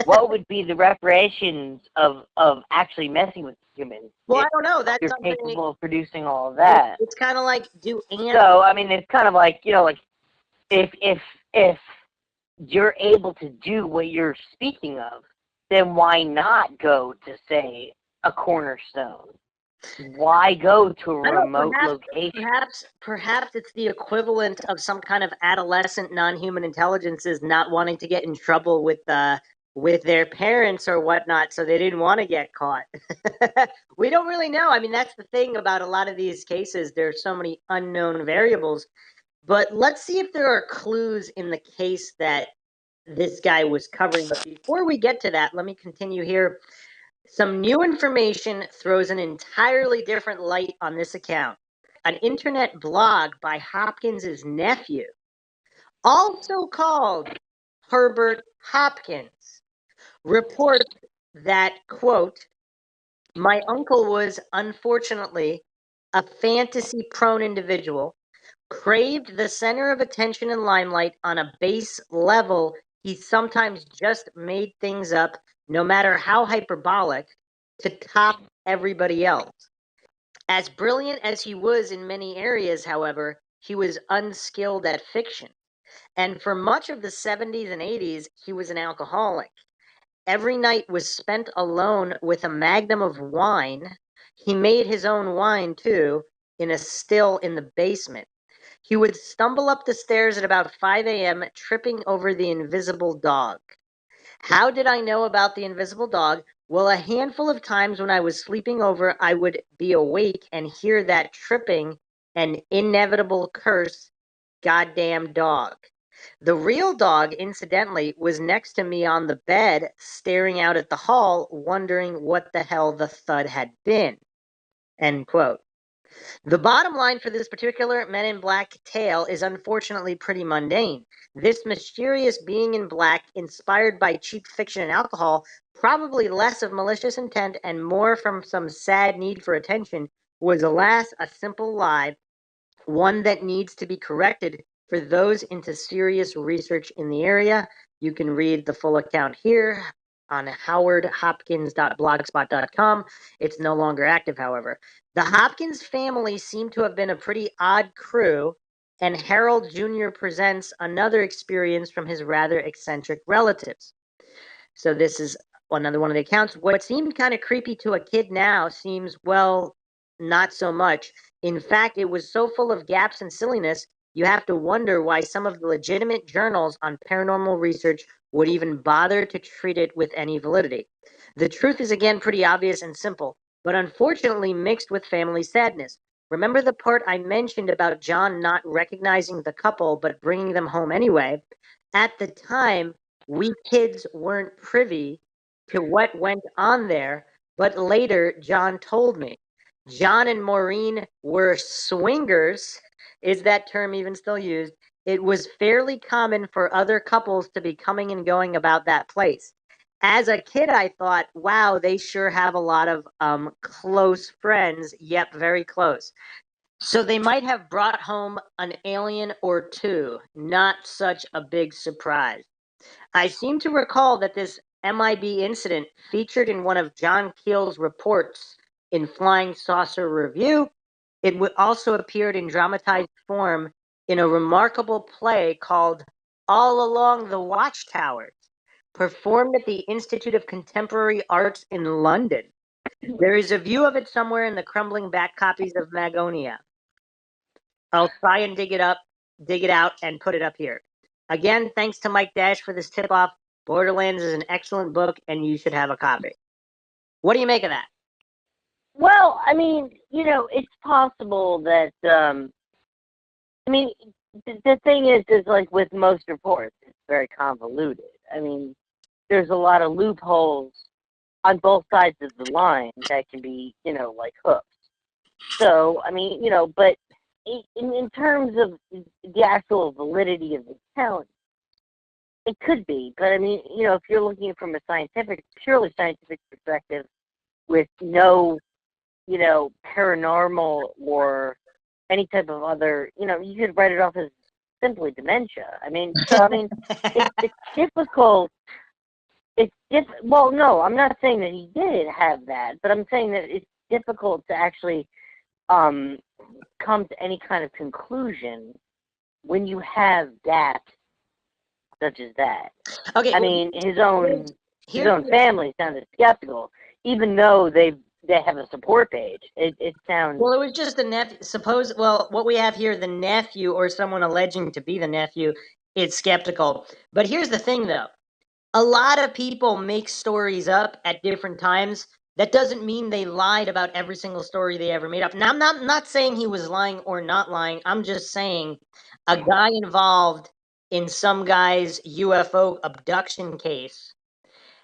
what would be the reparations of actually messing with humans? Well, I don't know. That's you're capable of producing all of that. It's kind of like So, I mean, it's kind of like, if you're able to do what you're speaking of, then why not go to, say, a cornerstone? Why go to a remote location? Perhaps it's the equivalent of some kind of adolescent non-human intelligences not wanting to get in trouble with their parents or whatnot, so they didn't want to get caught. We don't really know. I mean, that's the thing about a lot of these cases. There's so many unknown variables. But let's see if there are clues in the case that this guy was covering. But before we get to that, let me continue here. Some new information throws an entirely different light on this account. An internet blog by Hopkins' nephew, also called Herbert Hopkins, reports that, quote, my uncle was unfortunately a fantasy-prone individual, craved the center of attention and limelight on a base level. He sometimes just made things up, no matter how hyperbolic, to top everybody else. As brilliant as he was in many areas, however, he was unskilled at fiction. And for much of the 70s and 80s, he was an alcoholic. Every night was spent alone with a magnum of wine. He made his own wine, too, in a still in the basement. He would stumble up the stairs at about 5 a.m., tripping over the invisible dog. How did I know about the invisible dog? Well, a handful of times when I was sleeping over, I would be awake and hear that tripping and inevitable curse, goddamn dog. The real dog, incidentally, was next to me on the bed, staring out at the hall, wondering what the hell the thud had been. End quote. The bottom line for this particular Men in Black tale is unfortunately pretty mundane. This mysterious being in black, inspired by cheap fiction and alcohol, probably less of malicious intent and more from some sad need for attention, was alas a simple lie, one that needs to be corrected for those into serious research in the area. You can read the full account here on howardhopkins.blogspot.com. It's no longer active, however. The Hopkins family seemed to have been a pretty odd crew, and Harold Jr. presents another experience from his rather eccentric relatives. So this is another one of the accounts. What seemed kind of creepy to a kid now seems, well, not so much. In fact, it was so full of gaps and silliness, you have to wonder why some of the legitimate journals on paranormal research would even bother to treat it with any validity. The truth is, again, pretty obvious and simple, but unfortunately mixed with family sadness. Remember the part I mentioned about John not recognizing the couple but bringing them home anyway? At the time, we kids weren't privy to what went on there, but later John told me. John and Maureen were swingers. Is that term even still used? It was fairly common for other couples to be coming and going about that place. As a kid, I thought, wow, they sure have a lot of close friends. Yep, very close. So they might have brought home an alien or two. Not such a big surprise. I seem to recall that this MIB incident featured in one of John Keel's reports in Flying Saucer Review. It also appeared in dramatized form in a remarkable play called All Along the Watchtowers, performed at the Institute of Contemporary Arts in London. There is a view of it somewhere in the crumbling back copies of Magonia. I'll try and dig it out, and put it up here. Again, thanks to Mike Dash for this tip-off. Borderlands is an excellent book, and you should have a copy. What do you make of that? Well, I mean, it's possible that, I mean, the thing is like with most reports, it's very convoluted. I mean, there's a lot of loopholes on both sides of the line that can be, like hooks. So, I mean, but in terms of the actual validity of the account, it could be. But I mean, if you're looking from a purely scientific perspective with no, paranormal or any type of other, you could write it off as simply dementia. I mean, it's difficult. Well, no, I'm not saying that he did have that, but I'm saying that it's difficult to actually come to any kind of conclusion when you have gaps such as that. Okay. I mean, his own family sounded skeptical, even though they have a support page. It sounds... Well, it was just the nephew. What we have here, the nephew or someone alleging to be the nephew, is skeptical. But here's the thing, though. A lot of people make stories up at different times. That doesn't mean they lied about every single story they ever made up. Now, I'm not saying he was lying or not lying. I'm just saying a guy involved in some guy's UFO abduction case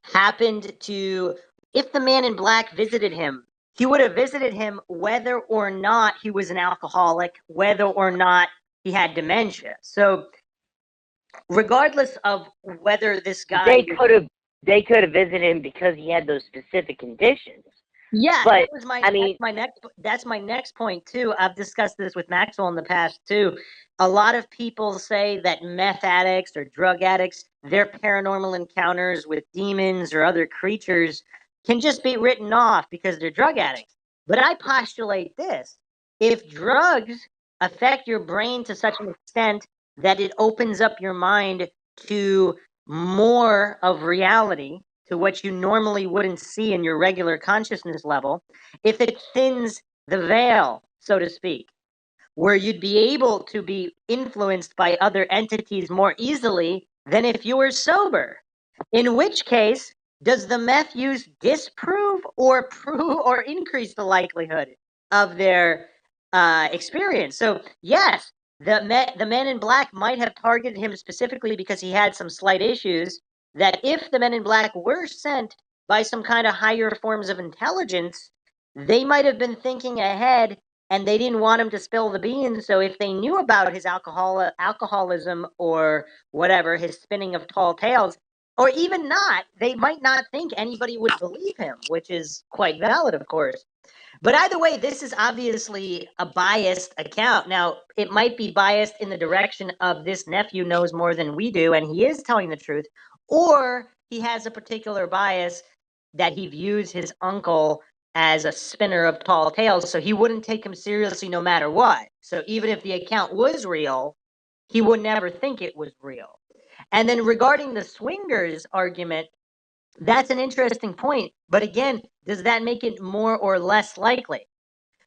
happened to, if the man in black visited him, he would have visited him whether or not he was an alcoholic, whether or not he had dementia. So regardless of whether this guy... They could have visited him because he had those specific conditions. Yeah, but that's my next point too. I've discussed this with Maxwell in the past too. A lot of people say that meth addicts or drug addicts, their paranormal encounters with demons or other creatures can just be written off because they're drug addicts. But I postulate this: if drugs affect your brain to such an extent that it opens up your mind to more of reality, to what you normally wouldn't see in your regular consciousness level, if it thins the veil, so to speak, where you'd be able to be influenced by other entities more easily than if you were sober. In which case, does the meth use disprove or prove or increase the likelihood of their experience? So yes, the men in black might have targeted him specifically because he had some slight issues. That if the men in black were sent by some kind of higher forms of intelligence, they might have been thinking ahead and they didn't want him to spill the beans. So if they knew about his alcoholism or whatever, his spinning of tall tales, or even not, they might not think anybody would believe him, which is quite valid, of course. But either way, this is obviously a biased account. Now, it might be biased in the direction of this nephew knows more than we do, and he is telling the truth, or he has a particular bias that he views his uncle as a spinner of tall tales, so he wouldn't take him seriously no matter what. So even if the account was real, he would never think it was real. And then regarding the swingers argument, that's an interesting point. But again, does that make it more or less likely?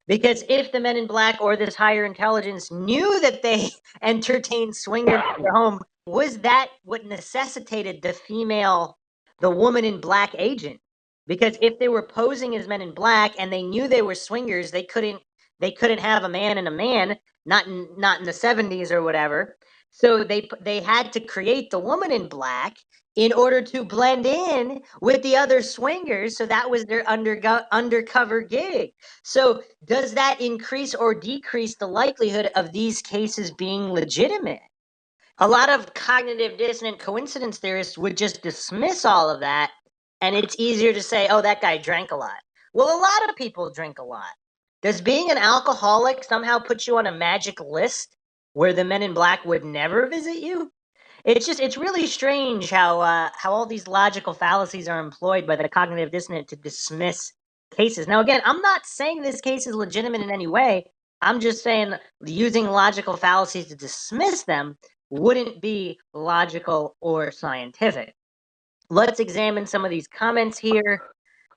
Because if the men in black or this higher intelligence knew that they entertained swingers in their home, was that what necessitated the woman in black agent? Because if they were posing as men in black and they knew they were swingers, they couldn't have a man and a man, not in the 70s or whatever. So they had to create the woman in black in order to blend in with the other swingers. So that was their undercover gig. So does that increase or decrease the likelihood of these cases being legitimate? A lot of cognitive dissonant coincidence theorists would just dismiss all of that, and it's easier to say, oh, that guy drank a lot. Well, a lot of people drink a lot. Does being an alcoholic somehow put you on a magic list where the men in black would never visit you? It's really strange how all these logical fallacies are employed by the cognitive dissonant to dismiss cases. Now, again, I'm not saying this case is legitimate in any way. I'm just saying using logical fallacies to dismiss them wouldn't be logical or scientific. Let's examine some of these comments here.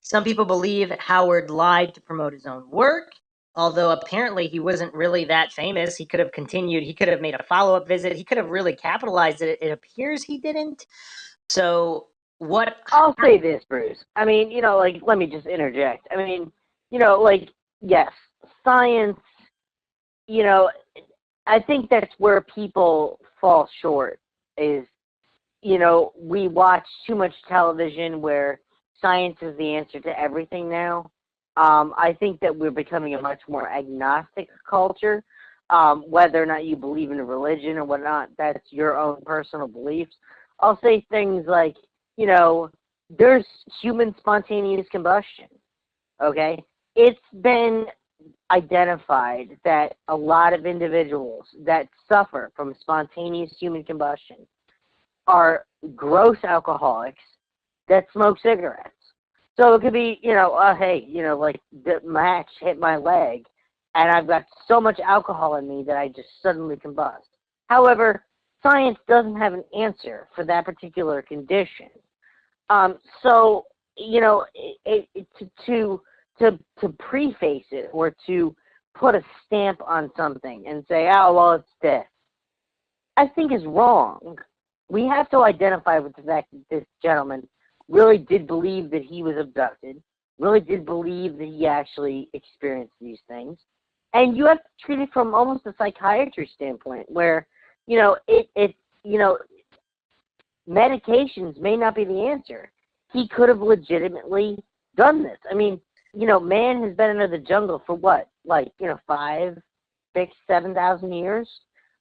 Some people believe Howard lied to promote his own work, although apparently he wasn't really that famous. He could have continued, he could have made a follow up visit, he could have really capitalized it. It appears he didn't. So, what? I'll say this, Bruce. I mean, like, let me just interject. I mean, like, yes, science, you know, I think that's where people fall short is, we watch too much television where science is the answer to everything now. I think that we're becoming a much more agnostic culture. Whether or not you believe in a religion or whatnot, that's your own personal beliefs. I'll say things like, there's human spontaneous combustion, okay? It's been identified that a lot of individuals that suffer from spontaneous human combustion are gross alcoholics that smoke cigarettes. So it could be, hey, like the match hit my leg and I've got so much alcohol in me that I just suddenly combust. However, science doesn't have an answer for that particular condition. So, to preface it or to put a stamp on something and say, oh, well, it's this, I think is wrong. We have to identify with the fact that this gentleman really did believe that he was abducted, really did believe that he actually experienced these things. And you have to treat it from almost a psychiatry standpoint where, medications may not be the answer. He could have legitimately done this. I mean, man has been in the jungle for what? 5, 6, 7,000 years?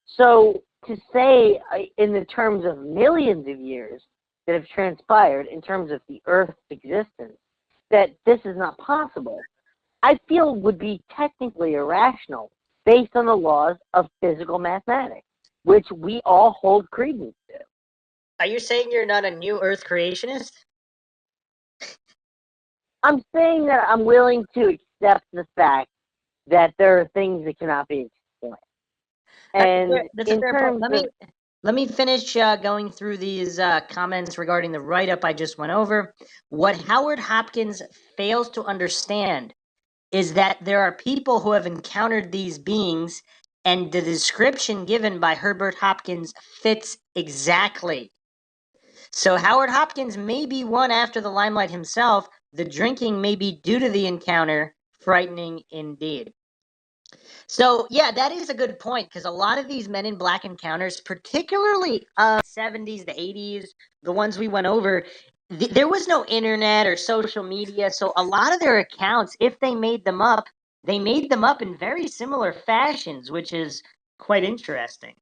So to say in the terms of millions of years that have transpired in terms of the Earth's existence that this is not possible, I feel would be technically irrational based on the laws of physical mathematics, which we all hold credence to. Are you saying you're not a new Earth creationist? I'm saying that I'm willing to accept the fact that there are things that cannot be explained. And That's a in fair point. terms of Let me finish going through these comments regarding the write-up I just went over. What Howard Hopkins fails to understand is that there are people who have encountered these beings, and the description given by Herbert Hopkins fits exactly. So Howard Hopkins may be one after the limelight himself. The drinking may be due to the encounter. Frightening indeed. So yeah, that is a good point, because a lot of these Men in Black encounters, particularly 70s, the 80s, the ones we went over, there was no internet or social media, so a lot of their accounts, if they made them up in very similar fashions, which is quite interesting.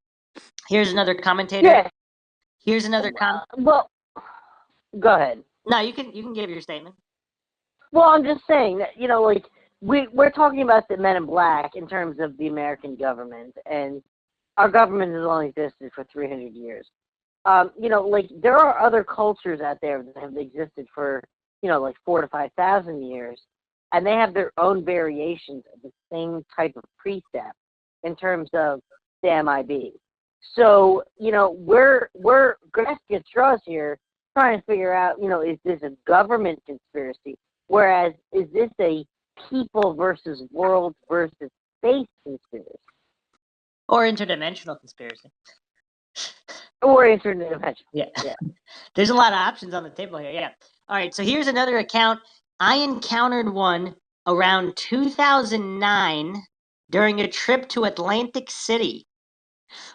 Here's another commentator. yeah, Here's another well, go ahead. No, you can give your statement. Well, I'm just saying that, you know, like, we're talking about the Men in Black in terms of the American government, and our government has only existed for 300 years. You know, like, there are other cultures out there that have existed for, you know, like 4,000 to 5,000 years, and they have their own variations of the same type of precept in terms of the MIB. So, you know, we're grasping at straws here, trying to figure out, you know, is this a government conspiracy? Whereas, is this a people versus world versus space conspiracy? Or interdimensional conspiracy. Or interdimensional. Yeah. Yeah. There's a lot of options on the table here. Yeah. All right. So here's another account. I encountered one around 2009 during a trip to Atlantic City.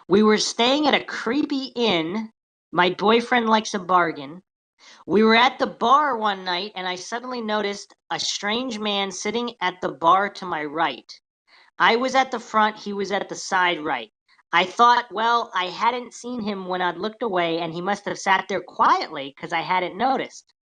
We were staying at a creepy inn. My boyfriend likes a bargain. We were at the bar one night, and I suddenly noticed a strange man sitting at the bar to my right. I was at the front, he was at the side right. I thought, well, I hadn't seen him when I'd looked away, and he must have sat there quietly because I hadn't noticed.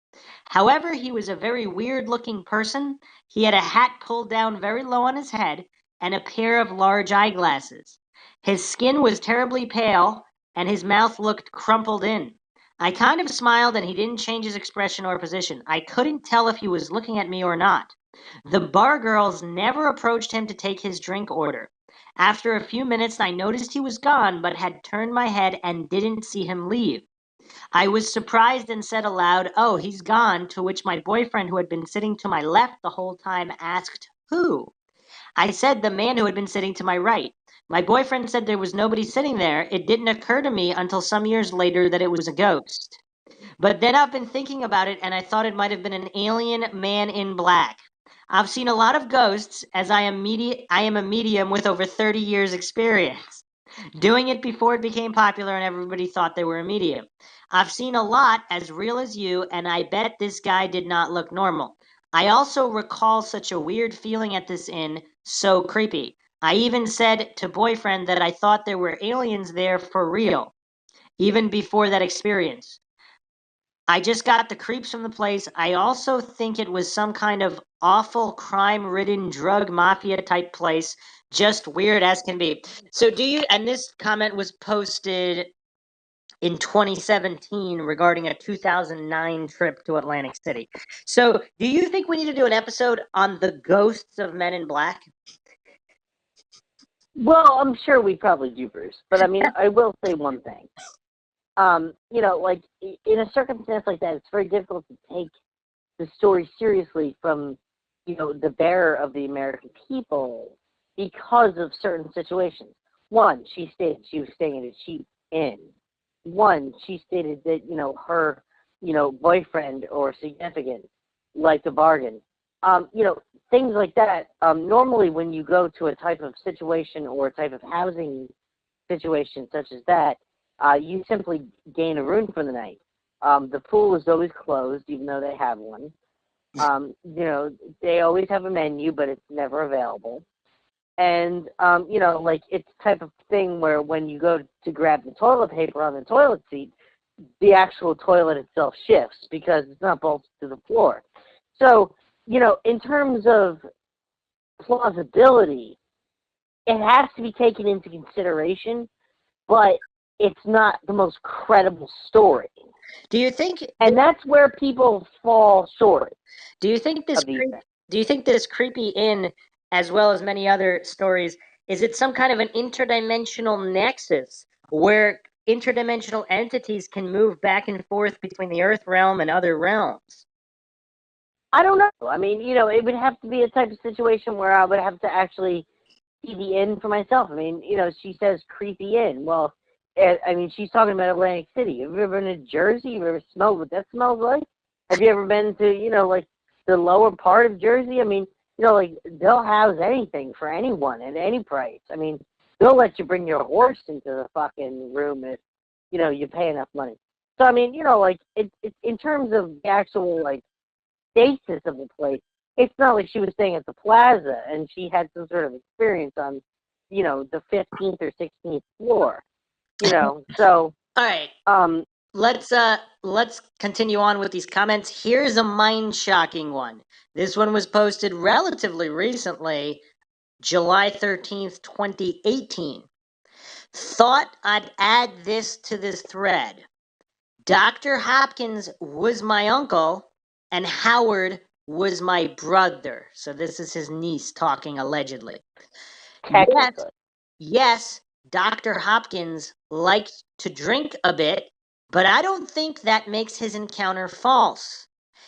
However, he was a very weird-looking person. He had a hat pulled down very low on his head and a pair of large eyeglasses. His skin was terribly pale, and his mouth looked crumpled in. I kind of smiled, and he didn't change his expression or position. I couldn't tell if he was looking at me or not. The bar girls never approached him to take his drink order. After a few minutes, I noticed he was gone, but had turned my head and didn't see him leave. I was surprised and said aloud, "Oh, he's gone," to which my boyfriend, who had been sitting to my left the whole time, asked, "Who?" I said, "The man who had been sitting to my right." My boyfriend said there was nobody sitting there. It didn't occur to me until some years later that it was a ghost. But then I've been thinking about it, and I thought it might have been an alien man in black. I've seen a lot of ghosts, as I am a medium with over 30 years experience, doing it before it became popular and everybody thought they were a medium. I've seen a lot as real as you, and I bet this guy did not look normal. I also recall such a weird feeling at this inn, so creepy. I even said to boyfriend that I thought there were aliens there for real, even before that experience. I just got the creeps from the place. I also think it was some kind of awful crime-ridden drug mafia type place, just weird as can be. So and this comment was posted in 2017 regarding a 2009 trip to Atlantic City. So do you think we need to do an episode on the ghosts of Men in Black? Well, I'm sure we probably do, Bruce. But I mean, I will say one thing. You know, like, in a circumstance like that, it's very difficult to take the story seriously from, you know, the bearer of the American people because of certain situations. One, she stated she was staying at a cheap inn. One, she stated that, you know, her, you know, boyfriend or significant liked a bargain. You know, things like that. Normally, when you go to a type of situation or a type of housing situation such as that, you simply gain a room for the night. The pool is always closed, even though they have one. You know, they always have a menu, but it's never available. And, you know, like, it's the type of thing where when you go to grab the toilet paper on the toilet seat, the actual toilet itself shifts because it's not bolted to the floor. So, you know, in terms of plausibility, it has to be taken into consideration, but it's not the most credible story. Do you think? And that's where people fall short. Do you think this? Do you think this creepy inn, as well as many other stories, Is it some kind of an interdimensional nexus where interdimensional entities can move back and forth between the Earth realm and other realms? I don't know. I mean, it would have to be a type of situation where I would have to actually see the inn for myself. I mean, she says creepy inn. Well, I mean, she's talking about Atlantic City. Have you ever been to Jersey? Have you ever smelled what that smells like? Have you ever been to, like the lower part of Jersey? I mean, like they'll house anything for anyone at any price. I mean, they'll let you bring your horse into the fucking room if, you pay enough money. So, I mean, like it in terms of the actual, like, stasis of the place, it's not like she was staying at the plaza and she had some sort of experience on, the 15th or 16th floor. So All right. Let's continue on with these comments. Here's a mind-shocking one. This one was posted relatively recently, July 13th, 2018. Thought I'd add this to this thread. Dr. Hopkins was my uncle and Howard was my brother. So this is his niece talking allegedly. Yes, Dr. Hopkins liked to drink a bit, but I don't think that makes his encounter false.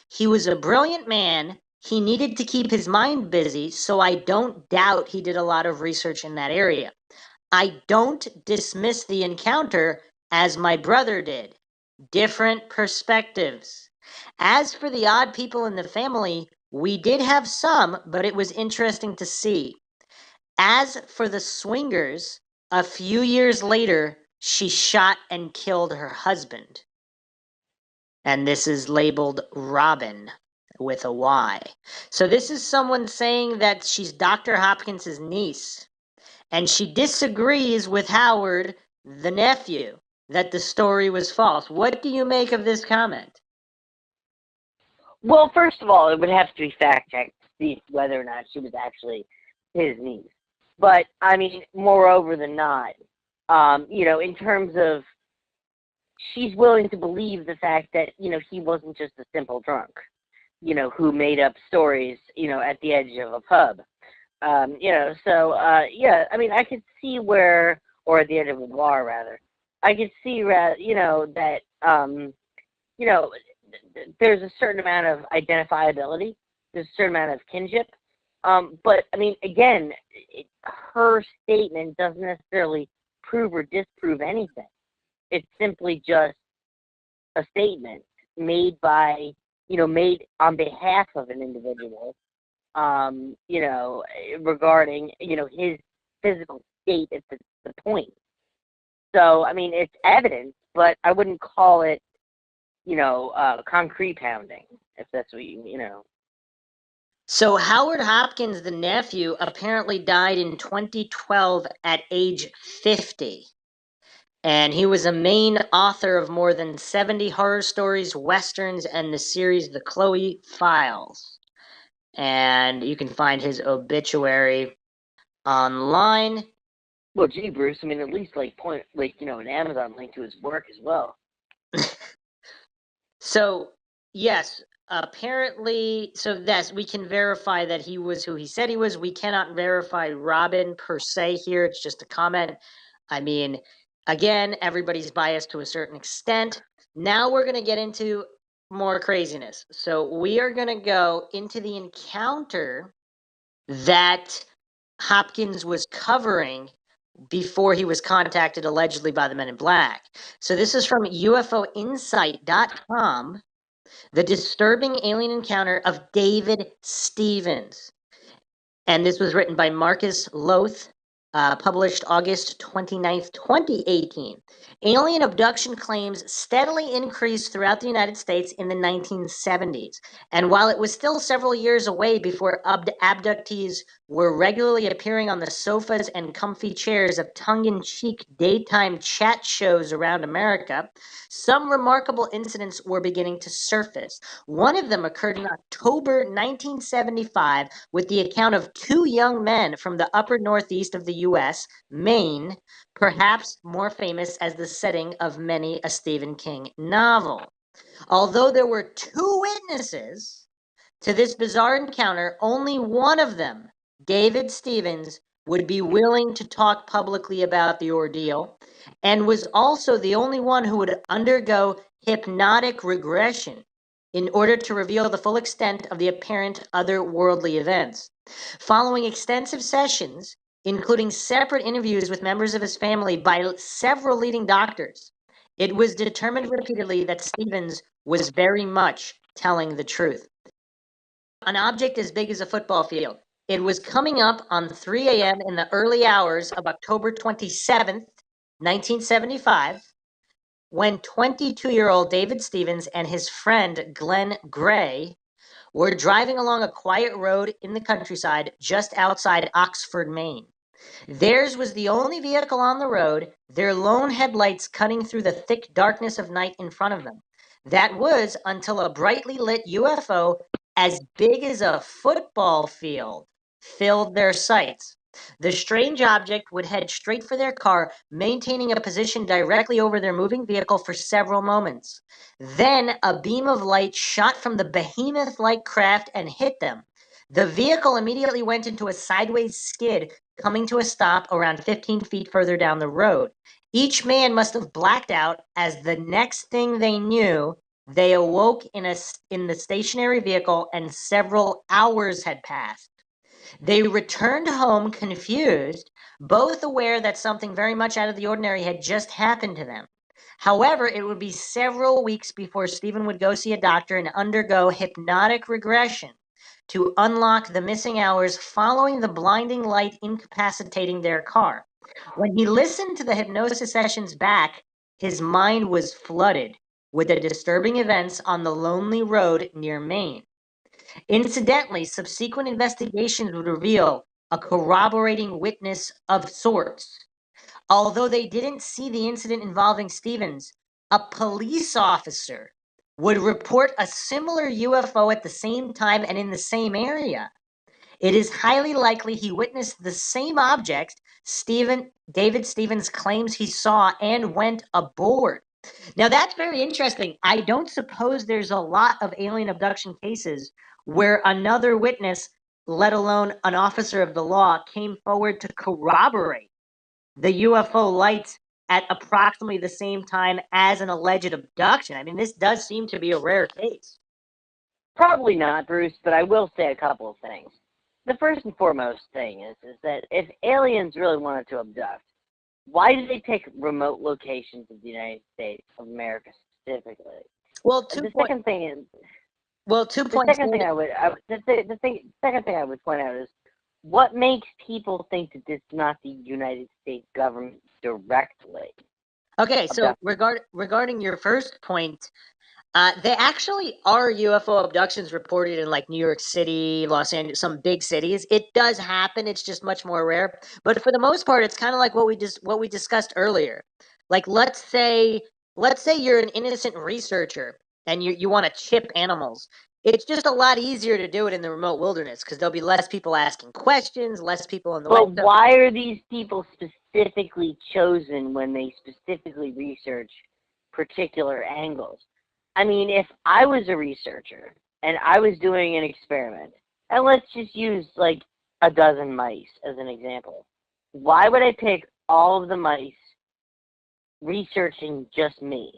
He was a brilliant man. He needed to keep his mind busy, so I don't doubt he did a lot of research in that area. I don't dismiss the encounter as my brother did. Different perspectives. As for the odd people in the family, we did have some, but it was interesting to see. As for the swingers, a few years later, she shot and killed her husband. And this is labeled Robin with a Y. So this is someone saying that she's Dr. Hopkins' niece. And she disagrees with Howard, the nephew, that the story was false. What do you make of this comment? Well, first of all, it would have to be fact-checked to see whether or not she was actually his niece. But, I mean, moreover than not, in terms of, she's willing to believe the fact that, he wasn't just a simple drunk, who made up stories, at the edge of a pub. Yeah, I mean, I could see where, or at the end of a bar, rather, I could see, that, there's a certain amount of identifiability, there's a certain amount of kinship, but, I mean, again, her statement doesn't necessarily prove or disprove anything. It's simply just a statement made by, made on behalf of an individual, regarding, his physical state at the point. So, I mean, it's evidence, but I wouldn't call it, concrete pounding, if that's what you know. So Howard Hopkins, the nephew, apparently died in 2012 at age 50. And he was a main author of more than 70 horror stories, westerns, and the series The Chloe Files. And you can find his obituary online. Well, gee, Bruce, I mean, at least an Amazon link to his work as well. So, yes, apparently, so yes, we can verify that he was who he said he was. We cannot verify Robin per se here. It's just a comment. I mean, again, everybody's biased to a certain extent. Now we're going to get into more craziness. So we are going to go into the encounter that Hopkins was covering before he was contacted allegedly by the Men in Black. So this is from UFOinsight.com, The Disturbing Alien Encounter of David Stevens. And this was written by Marcus Loth, published August 29th, 2018. Alien abduction claims steadily increased throughout the United States in the 1970s. And while it was still several years away before abductees were regularly appearing on the sofas and comfy chairs of tongue-in-cheek daytime chat shows around America, some remarkable incidents were beginning to surface. One of them occurred in October 1975 with the account of two young men from the upper northeast of the U.S., Maine, perhaps more famous as the setting of many a Stephen King novel. Although there were two witnesses to this bizarre encounter, only one of them, David Stevens, would be willing to talk publicly about the ordeal, and was also the only one who would undergo hypnotic regression in order to reveal the full extent of the apparent otherworldly events. Following extensive sessions, including separate interviews with members of his family by several leading doctors, it was determined repeatedly that Stevens was very much telling the truth. An object as big as a football field. It was coming up on 3 a.m. in the early hours of October 27th, 1975, when 22-year-old David Stevens and his friend Glenn Gray were driving along a quiet road in the countryside just outside Oxford, Maine. Theirs was the only vehicle on the road, their lone headlights cutting through the thick darkness of night in front of them. That was until a brightly lit UFO as big as a football field filled their sights. The strange object would head straight for their car, maintaining a position directly over their moving vehicle for several moments. Then a beam of light shot from the behemoth-like craft and hit them. The vehicle immediately went into a sideways skid, coming to a stop around 15 feet further down the road. Each man must have blacked out, as the next thing they knew, they awoke in the stationary vehicle and several hours had passed. They returned home confused, both aware that something very much out of the ordinary had just happened to them. However, it would be several weeks before Stephen would go see a doctor and undergo hypnotic regression to unlock the missing hours following the blinding light incapacitating their car. When he listened to the hypnosis sessions back, his mind was flooded with the disturbing events on the lonely road near Maine. Incidentally, subsequent investigations would reveal a corroborating witness of sorts. Although they didn't see the incident involving Stevens, a police officer would report a similar UFO at the same time and in the same area. It is highly likely he witnessed the same object David Stevens claims he saw and went aboard. Now that's very interesting. I don't suppose there's a lot of alien abduction cases where another witness, let alone an officer of the law, came forward to corroborate the UFO lights at approximately the same time as an alleged abduction. I mean, this does seem to be a rare case. Probably not, Bruce, but I will say a couple of things. The first and foremost thing is that if aliens really wanted to abduct, why did they pick remote locations of the United States of America specifically? Well, The second thing is, the second thing I would point out is, what makes people think that this is not the United States government directly? Okay, so regarding your first point, there actually are UFO abductions reported in like New York City, Los Angeles, some big cities. It does happen. It's just much more rare. But for the most part, it's kind of like what we discussed earlier. Like let's say you're an innocent researcher and you want to chip animals. It's just a lot easier to do it in the remote wilderness because there'll be less people asking questions, less people in the way. But why are these people specifically chosen when they specifically research particular angles? I mean, if I was a researcher and I was doing an experiment, and let's just use like a dozen mice as an example, why would I pick all of the mice researching just me?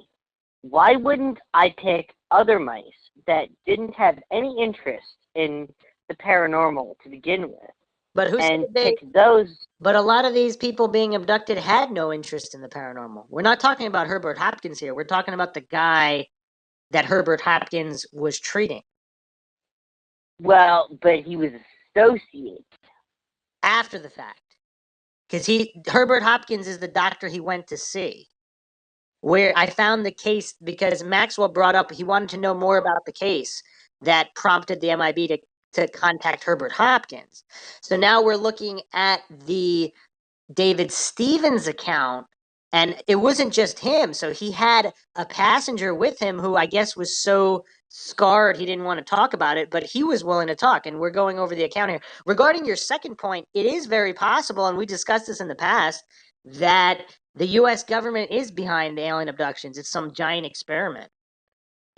Why wouldn't I pick other mice that didn't have any interest in the paranormal to begin with? But pick those? But a lot of these people being abducted had no interest in the paranormal. We're not talking about Herbert Hopkins here. We're talking about the guy that Herbert Hopkins was treating. Well, but he was associated after the fact. Because Herbert Hopkins is the doctor he went to see. Where I found the case because Maxwell brought up he wanted to know more about the case that prompted the MIB to contact Herbert Hopkins. So now we're looking at the David Stevens account, and it wasn't just him. So he had a passenger with him who I guess was so scarred he didn't want to talk about it, but he was willing to talk, and we're going over the account here. Regarding your second point, it is very possible, and we discussed this in the past, that the U.S. government is behind the alien abductions. It's some giant experiment.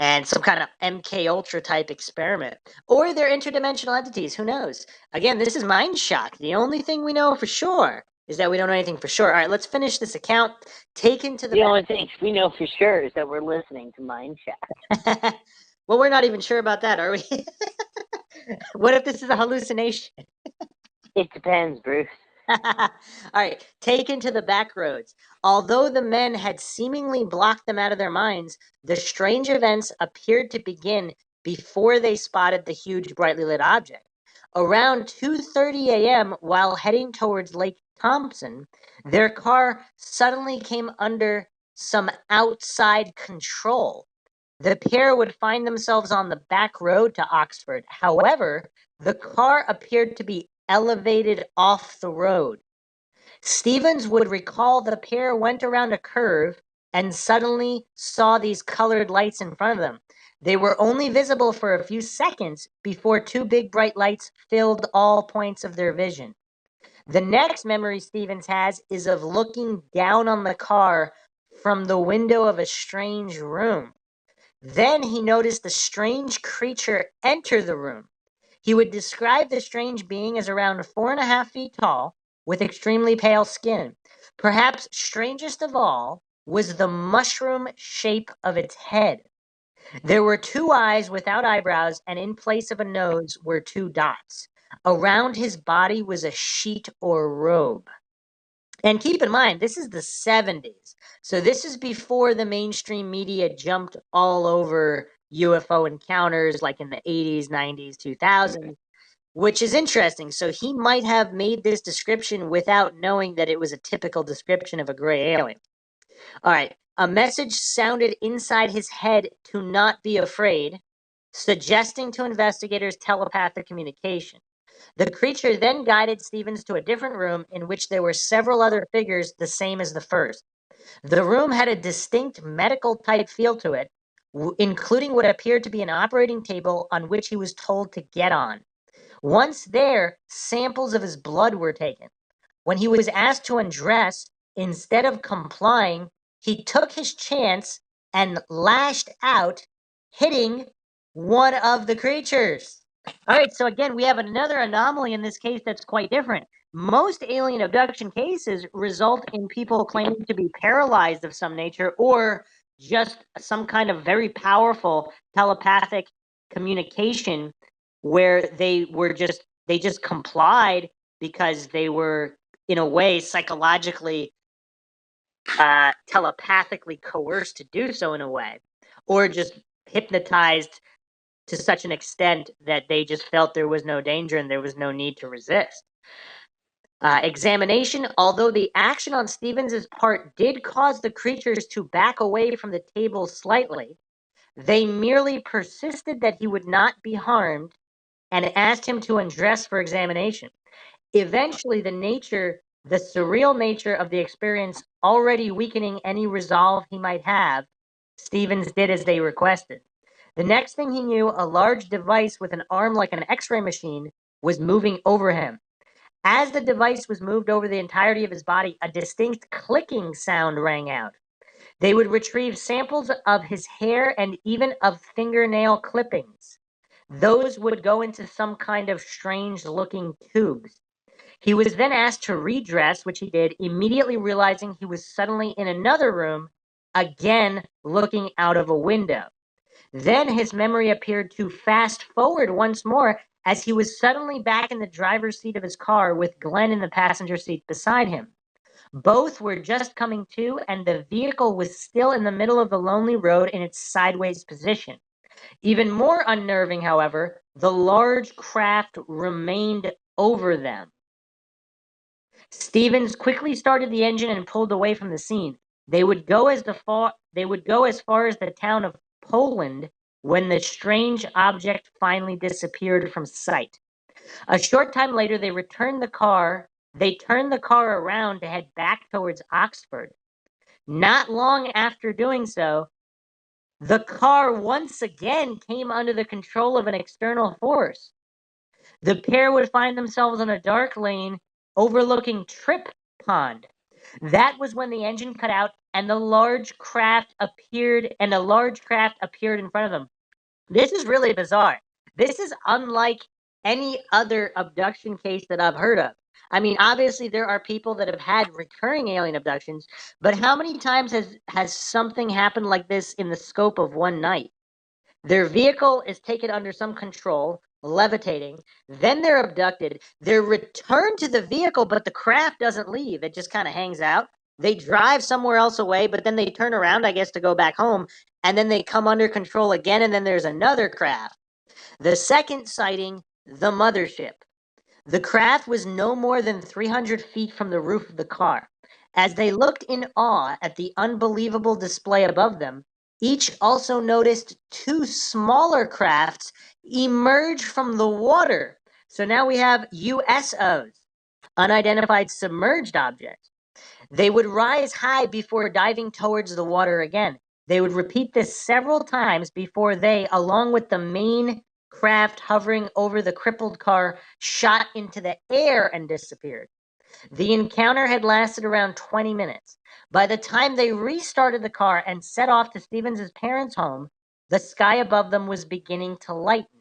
and some kind of MK Ultra type experiment. Or they're interdimensional entities, who knows? Again, this is MINDSHOCK. The only thing we know for sure is that we don't know anything for sure. All right, let's finish this account. Taken to The only thing we know for sure is that we're listening to MINDSHOCK. Well, we're not even sure about that, are we? What if this is a hallucination? It depends, Bruce. All right, taken to the back roads. Although the men had seemingly blocked them out of their minds, the strange events appeared to begin before they spotted the huge, brightly lit object. Around 2:30 a.m., while heading towards Lake Thompson, their car suddenly came under some outside control. The pair would find themselves on the back road to Oxford. However, the car appeared to be elevated off the road. Stevens would recall the pair went around a curve and suddenly saw these colored lights in front of them. They were only visible for a few seconds before two big bright lights filled all points of their vision. The next memory Stevens has is of looking down on the car from the window of a strange room. Then he noticed the strange creature enter the room. He would describe the strange being as around 4.5 feet tall, with extremely pale skin. Perhaps strangest of all was the mushroom shape of its head. There were two eyes without eyebrows, and in place of a nose were two dots. Around his body was a sheet or robe. And keep in mind, this is the 70s. So this is before the mainstream media jumped all over UFO encounters like in the 80s, 90s, 2000s, which is interesting. So he might have made this description without knowing that it was a typical description of a gray alien. All right. A message sounded inside his head to not be afraid, suggesting to investigators telepathic communication. The creature then guided Stevens to a different room in which there were several other figures the same as the first. The room had a distinct medical type feel to it, including what appeared to be an operating table on which he was told to get on. Once there, samples of his blood were taken. When he was asked to undress, instead of complying, he took his chance and lashed out, hitting one of the creatures. All right, so again, we have another anomaly in this case that's quite different. Most alien abduction cases result in people claiming to be paralyzed of some nature or just some kind of very powerful telepathic communication where they just complied because they were in a way psychologically telepathically coerced to do so in a way, or just hypnotized to such an extent that they just felt there was no danger and there was no need to resist. Examination, although the action on Stevens's part did cause the creatures to back away from the table slightly, they merely persisted that he would not be harmed and asked him to undress for examination. Eventually, the surreal nature of the experience already weakening any resolve he might have, Stevens did as they requested. The next thing he knew, a large device with an arm like an X-ray machine was moving over him. As the device was moved over the entirety of his body, a distinct clicking sound rang out. They would retrieve samples of his hair and even of fingernail clippings. Those would go into some kind of strange-looking tubes. He was then asked to redress, which he did, immediately realizing he was suddenly in another room, again looking out of a window. Then his memory appeared to fast forward once more as he was suddenly back in the driver's seat of his car with Glenn in the passenger seat beside him. Both were just coming to, and the vehicle was still in the middle of the lonely road in its sideways position. Even more unnerving, however, the large craft remained over them. Stevens quickly started the engine and pulled away from the scene. They would go as far as the town of Poland when the strange object finally disappeared from sight. A short time later, they turned the car around to head back towards Oxford. Not long after doing so, the car once again came under the control of an external force. The pair would find themselves on a dark lane overlooking Trip Pond. That was when the engine cut out and a large craft appeared in front of them. This is really bizarre. This is unlike any other abduction case that I've heard of. I mean, obviously there are people that have had recurring alien abductions, but how many times has something happened like this in the scope of one night? Their vehicle is taken under some control, levitating, then they're abducted. They're returned to the vehicle, but the craft doesn't leave. It just kind of hangs out. They drive somewhere else away, but then they turn around, I guess, to go back home, and then they come under control again, and then there's another craft. The second sighting, the mothership. The craft was no more than 300 feet from the roof of the car. As they looked in awe at the unbelievable display above them, each also noticed two smaller crafts emerge from the water. So now we have USOs, unidentified submerged objects. They would rise high before diving towards the water again. They would repeat this several times before they, along with the main craft hovering over the crippled car, shot into the air and disappeared. The encounter had lasted around 20 minutes. By the time they restarted the car and set off to Stevens' parents' home, the sky above them was beginning to lighten.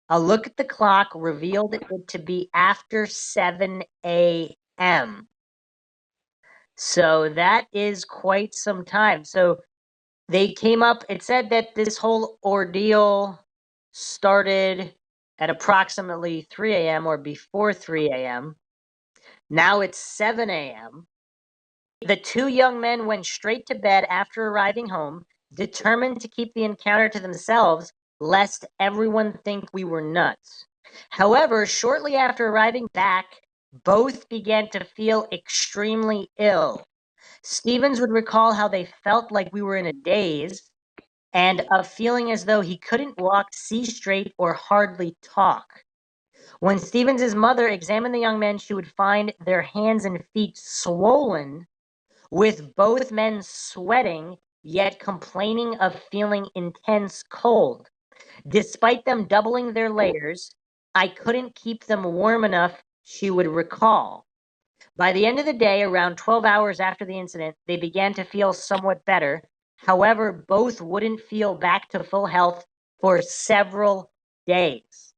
A look at the clock revealed it to be after 7 a.m. So that is quite some time. So they came up, it said that this whole ordeal started at approximately 3 a.m. or before 3 a.m. Now it's 7 a.m. The two young men went straight to bed after arriving home, determined to keep the encounter to themselves, lest everyone think we were nuts. However, shortly after arriving back, both began to feel extremely ill. Stevens would recall how they felt like we were in a daze and a feeling as though he couldn't walk, see straight, or hardly talk. When Stevens' mother examined the young men, she would find their hands and feet swollen, with both men sweating, yet complaining of feeling intense cold. Despite them doubling their layers, I couldn't keep them warm enough, she would recall. By the end of the day, around 12 hours after the incident, they began to feel somewhat better. However, both wouldn't feel back to full health for several days.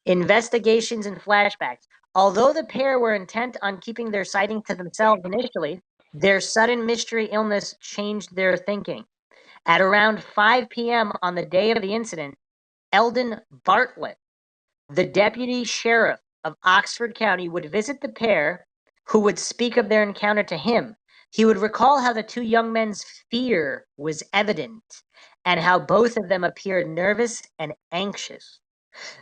Investigations and flashbacks. Although the pair were intent on keeping their sighting to themselves initially, their sudden mystery illness changed their thinking. At around 5 p.m. on the day of the incident, Eldon Bartlett, the deputy sheriff of Oxford County, would visit the pair, who would speak of their encounter to him. He would recall how the two young men's fear was evident and how both of them appeared nervous and anxious.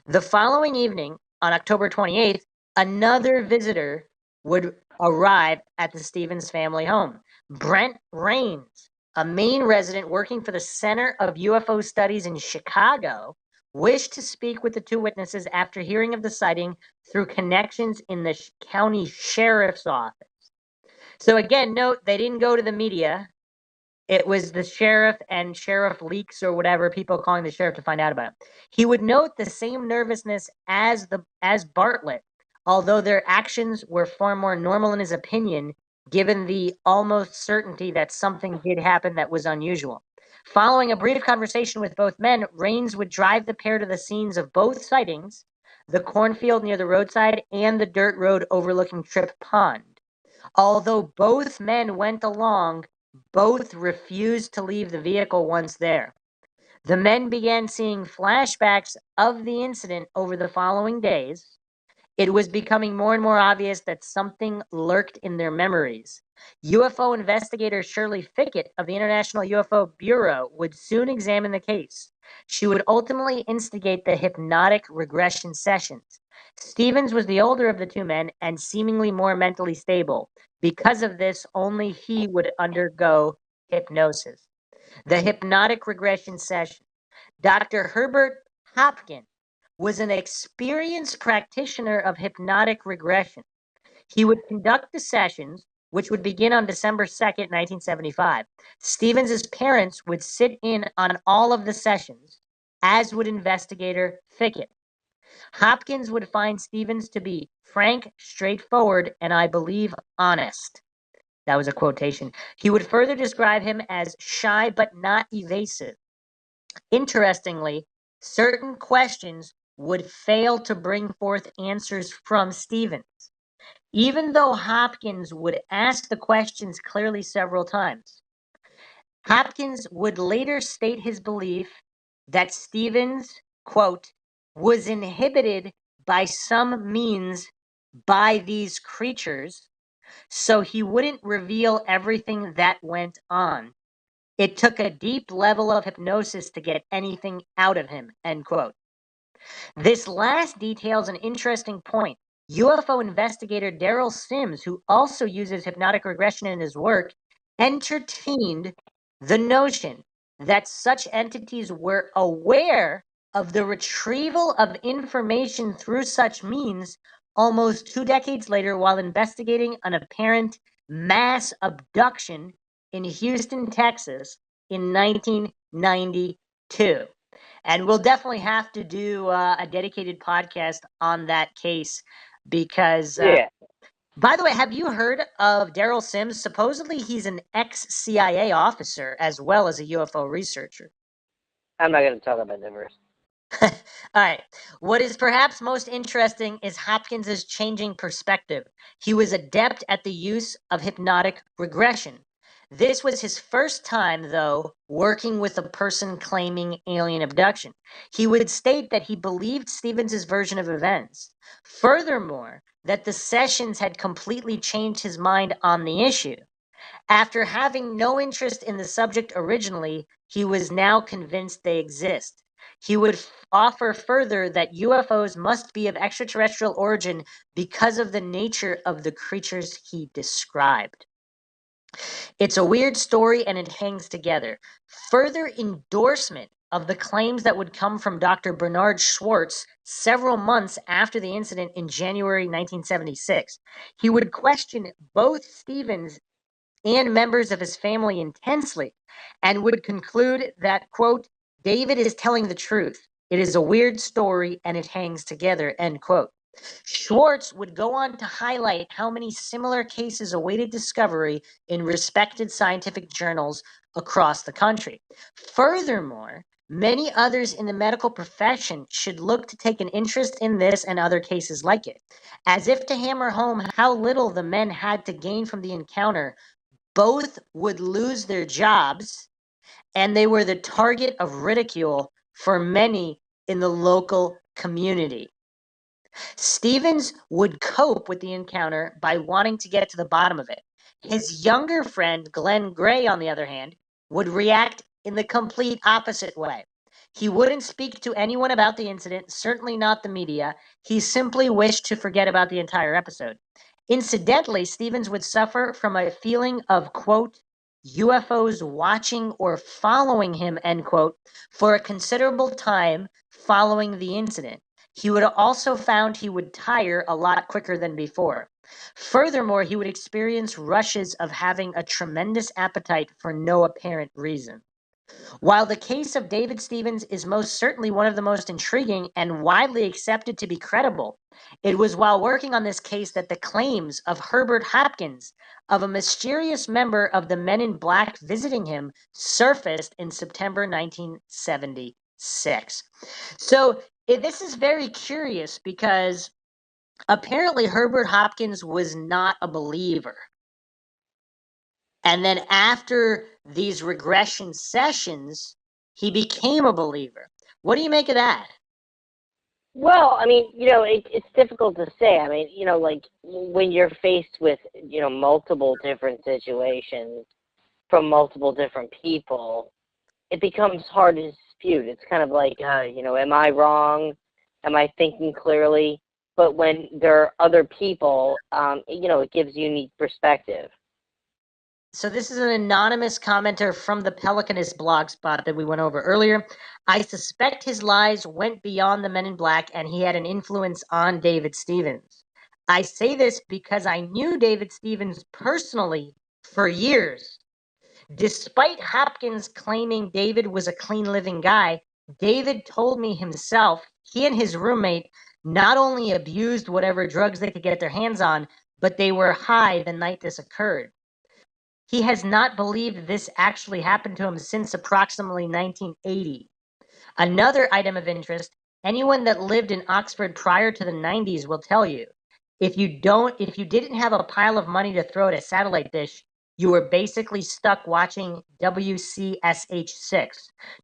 The following evening, on October 28th, another visitor would arrive at the Stevens family home. Brent Raines, a Maine resident working for the Center of UFO Studies in Chicago, wished to speak with the two witnesses after hearing of the sighting through connections in the county sheriff's office. So again, note, they didn't go to the media. It was the sheriff and sheriff leaks or whatever, people calling the sheriff to find out about it. He would note the same nervousness as Bartlett, although their actions were far more normal in his opinion, given the almost certainty that something did happen that was unusual. Following a brief conversation with both men, Raines would drive the pair to the scenes of both sightings, the cornfield near the roadside and the dirt road overlooking Tripp Pond. Although both men went along, both refused to leave the vehicle once there. The men began seeing flashbacks of the incident over the following days. It was becoming more and more obvious that something lurked in their memories. UFO investigator Shirley Fickett of the International UFO Bureau would soon examine the case. She would ultimately instigate the hypnotic regression sessions. Stevens was the older of the two men and seemingly more mentally stable. Because of this, only he would undergo hypnosis. The hypnotic regression session. Dr. Herbert Hopkins was an experienced practitioner of hypnotic regression. He would conduct the sessions, which would begin on December 2nd, 1975. Stevens' parents would sit in on all of the sessions, as would investigator Fickett. Hopkins would find Stevens to be frank, straightforward, and I believe honest. That was a quotation. He would further describe him as shy but not evasive. Interestingly, certain questions would fail to bring forth answers from Stevens, even though Hopkins would ask the questions clearly several times. Hopkins would later state his belief that Stevens, quote, was inhibited by some means by these creatures, so he wouldn't reveal everything that went on. It took a deep level of hypnosis to get anything out of him, end quote. This last details an interesting point. UFO investigator Daryl Sims, who also uses hypnotic regression in his work, entertained the notion that such entities were aware of the retrieval of information through such means almost 2 decades later while investigating an apparent mass abduction in Houston, Texas in 1992. And we'll definitely have to do a dedicated podcast on that case because, Yeah, by the way, have you heard of Daryl Sims? Supposedly he's an ex-CIA officer as well as a UFO researcher. I'm not going to talk about divorce. All right. What is perhaps most interesting is Hopkins's changing perspective. He was adept at the use of hypnotic regression. This was his first time, though, working with a person claiming alien abduction. He would state that he believed Stevens's version of events. Furthermore, that the sessions had completely changed his mind on the issue. After having no interest in the subject originally, he was now convinced they exist. He would offer further that UFOs must be of extraterrestrial origin because of the nature of the creatures he described. It's a weird story and it hangs together. Further endorsement of the claims that would come from Dr. Bernard Schwartz several months after the incident in January 1976. He would question both Stevens and members of his family intensely and would conclude that, quote, David is telling the truth. It is a weird story and it hangs together, end quote. Schwartz would go on to highlight how many similar cases awaited discovery in respected scientific journals across the country. Furthermore, many others in the medical profession should look to take an interest in this and other cases like it, as if to hammer home how little the men had to gain from the encounter. Both would lose their jobs, and they were the target of ridicule for many in the local community. Stevens would cope with the encounter by wanting to get to the bottom of it. His younger friend, Glenn Gray, on the other hand, would react in the complete opposite way. He wouldn't speak to anyone about the incident, certainly not the media. He simply wished to forget about the entire episode. Incidentally, Stevens would suffer from a feeling of, quote, UFOs watching or following him, end quote, for a considerable time following the incident. He would also found he would tire a lot quicker than before. Furthermore, he would experience rushes of having a tremendous appetite for no apparent reason. While the case of David Stevens is most certainly one of the most intriguing and widely accepted to be credible, it was while working on this case that the claims of Herbert Hopkins of a mysterious member of the Men in Black visiting him surfaced in September 1976. So this is very curious because apparently Herbert Hopkins was not a believer. And then after these regression sessions, he became a believer. What do you make of that? Well, I mean, it's difficult to say. I mean, like when you're faced with, multiple different situations from multiple different people, it becomes hard to dispute. It's kind of like, am I wrong? Am I thinking clearly? But when there are other people, it gives unique perspective. So this is an anonymous commenter from the Pelicanist blog spot that we went over earlier. I suspect his lies went beyond the Men in Black and he had an influence on David Stevens. I say this because I knew David Stevens personally for years. Despite Hopkins claiming David was a clean-living guy, David told me himself he and his roommate not only abused whatever drugs they could get their hands on, but they were high the night this occurred. He has not believed this actually happened to him since approximately 1980. Another item of interest, anyone that lived in Oxford prior to the 90s will tell you, if you didn't have a pile of money to throw at a satellite dish, you were basically stuck watching WCSH6.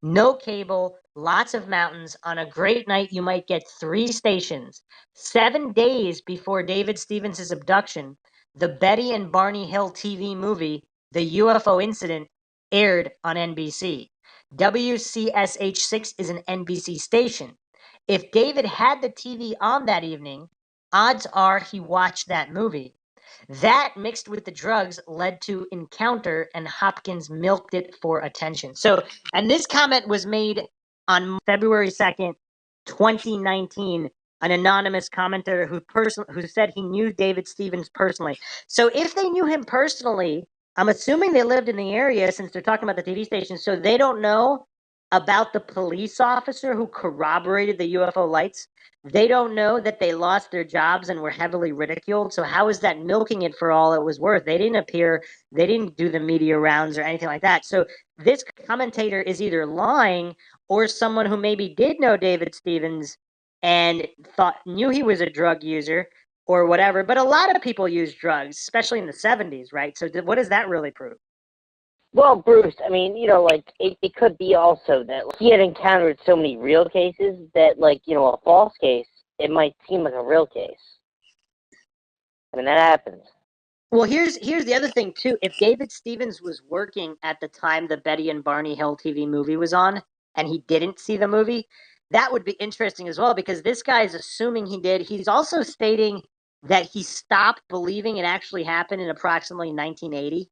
No cable, lots of mountains. On a great night, you might get 3 stations. 7 days before David Stevens' abduction, the Betty and Barney Hill TV movie, The UFO Incident, aired on NBC. WCSH6 is an NBC station. If David had the TV on that evening, odds are he watched that movie. That mixed with the drugs led to encounter, and Hopkins milked it for attention. So, and this comment was made on February 2nd, 2019. An anonymous commenter who said he knew David Stevens personally. So, if they knew him personally, I'm assuming they lived in the area since they're talking about the TV station. So they don't know about the police officer who corroborated the UFO lights. They don't know that they lost their jobs and were heavily ridiculed. So how is that milking it for all it was worth? They didn't appear, they didn't do the media rounds or anything like that. So this commentator is either lying or someone who maybe did know David Stevens and knew he was a drug user or whatever. But a lot of people use drugs, especially in the 70s, right? So what does that really prove? Well, Bruce, I mean, like, it could be also that he had encountered so many real cases that, like, a false case, it might seem like a real case. I mean, that happens. Well, here's the other thing, too. If David Stevens was working at the time the Betty and Barney Hill TV movie was on, and he didn't see the movie, that would be interesting as well, because this guy is assuming he did. He's also stating that he stopped believing it actually happened in approximately 1980.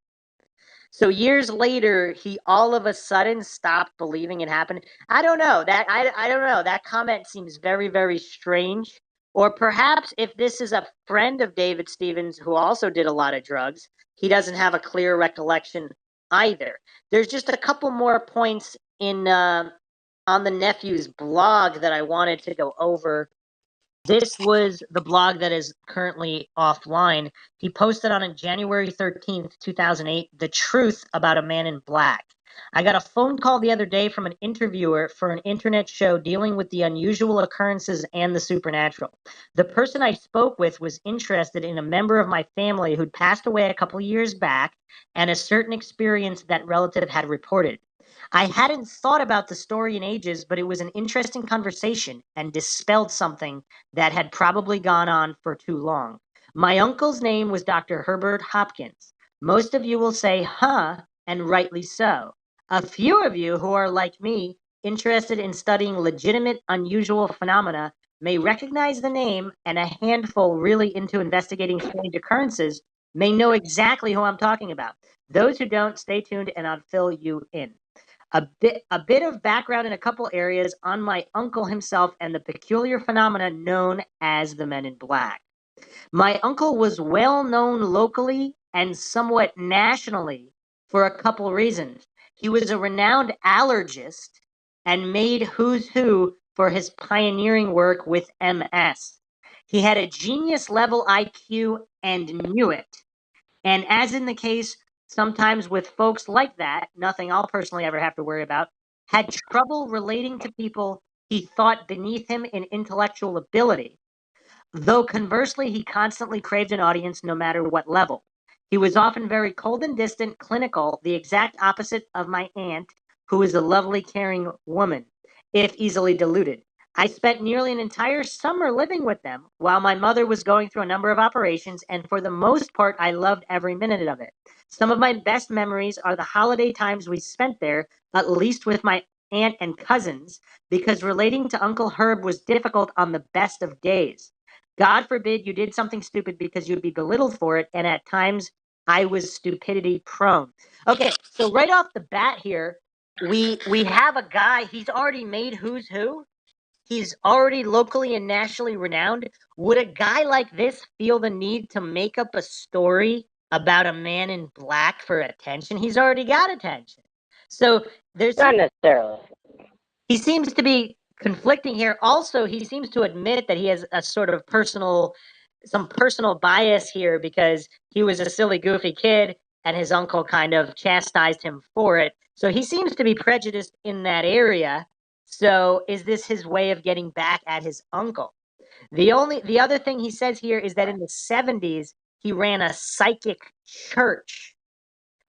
So years later, he all of a sudden stopped believing it happened. I don't know. I don't know. That comment seems very, very strange. Or perhaps if this is a friend of David Stevens who also did a lot of drugs, he doesn't have a clear recollection either. There's just a couple more points in on the nephew's blog that I wanted to go over. This was the blog that is currently offline. He posted on January 13th, 2008, The Truth About a Man in Black. I got a phone call the other day from an interviewer for an internet show dealing with the unusual occurrences and the supernatural. The person I spoke with was interested in a member of my family who'd passed away a couple years back and a certain experience that relative had reported. I hadn't thought about the story in ages, but it was an interesting conversation and dispelled something that had probably gone on for too long. My uncle's name was Dr. Herbert Hopkins. Most of you will say, huh, and rightly so. A few of you who are like me, interested in studying legitimate, unusual phenomena, may recognize the name, and a handful really into investigating strange occurrences may know exactly who I'm talking about. Those who don't, stay tuned and I'll fill you in. A bit of background in a couple areas on my uncle himself and the peculiar phenomena known as the Men in Black. My uncle was well known locally and somewhat nationally for a couple reasons. He was a renowned allergist and made who's who for his pioneering work with MS. He had a genius level IQ and knew it. And as in the case sometimes with folks like that, nothing I'll personally ever have to worry about, had trouble relating to people he thought beneath him in intellectual ability, though conversely he constantly craved an audience no matter what level. He was often very cold and distant, clinical, the exact opposite of my aunt, who is a lovely, caring woman, if easily deluded. I spent nearly an entire summer living with them while my mother was going through a number of operations, and for the most part, I loved every minute of it. Some of my best memories are the holiday times we spent there, at least with my aunt and cousins, because relating to Uncle Herb was difficult on the best of days. God forbid you did something stupid because you'd be belittled for it, and at times I was stupidity prone. Okay, so right off the bat here, we have a guy, he's already made who's who. He's already locally and nationally renowned. Would a guy like this feel the need to make up a story about a man in black for attention? He's already got attention. So there's Not necessarily. he seems to be conflicting here. Also, he seems to admit that he has a sort of some personal bias here because he was a silly, goofy kid and his uncle kind of chastised him for it. So he seems to be prejudiced in that area. So is this his way of getting back at his uncle? The other thing he says here is that in the 70s he ran a psychic church.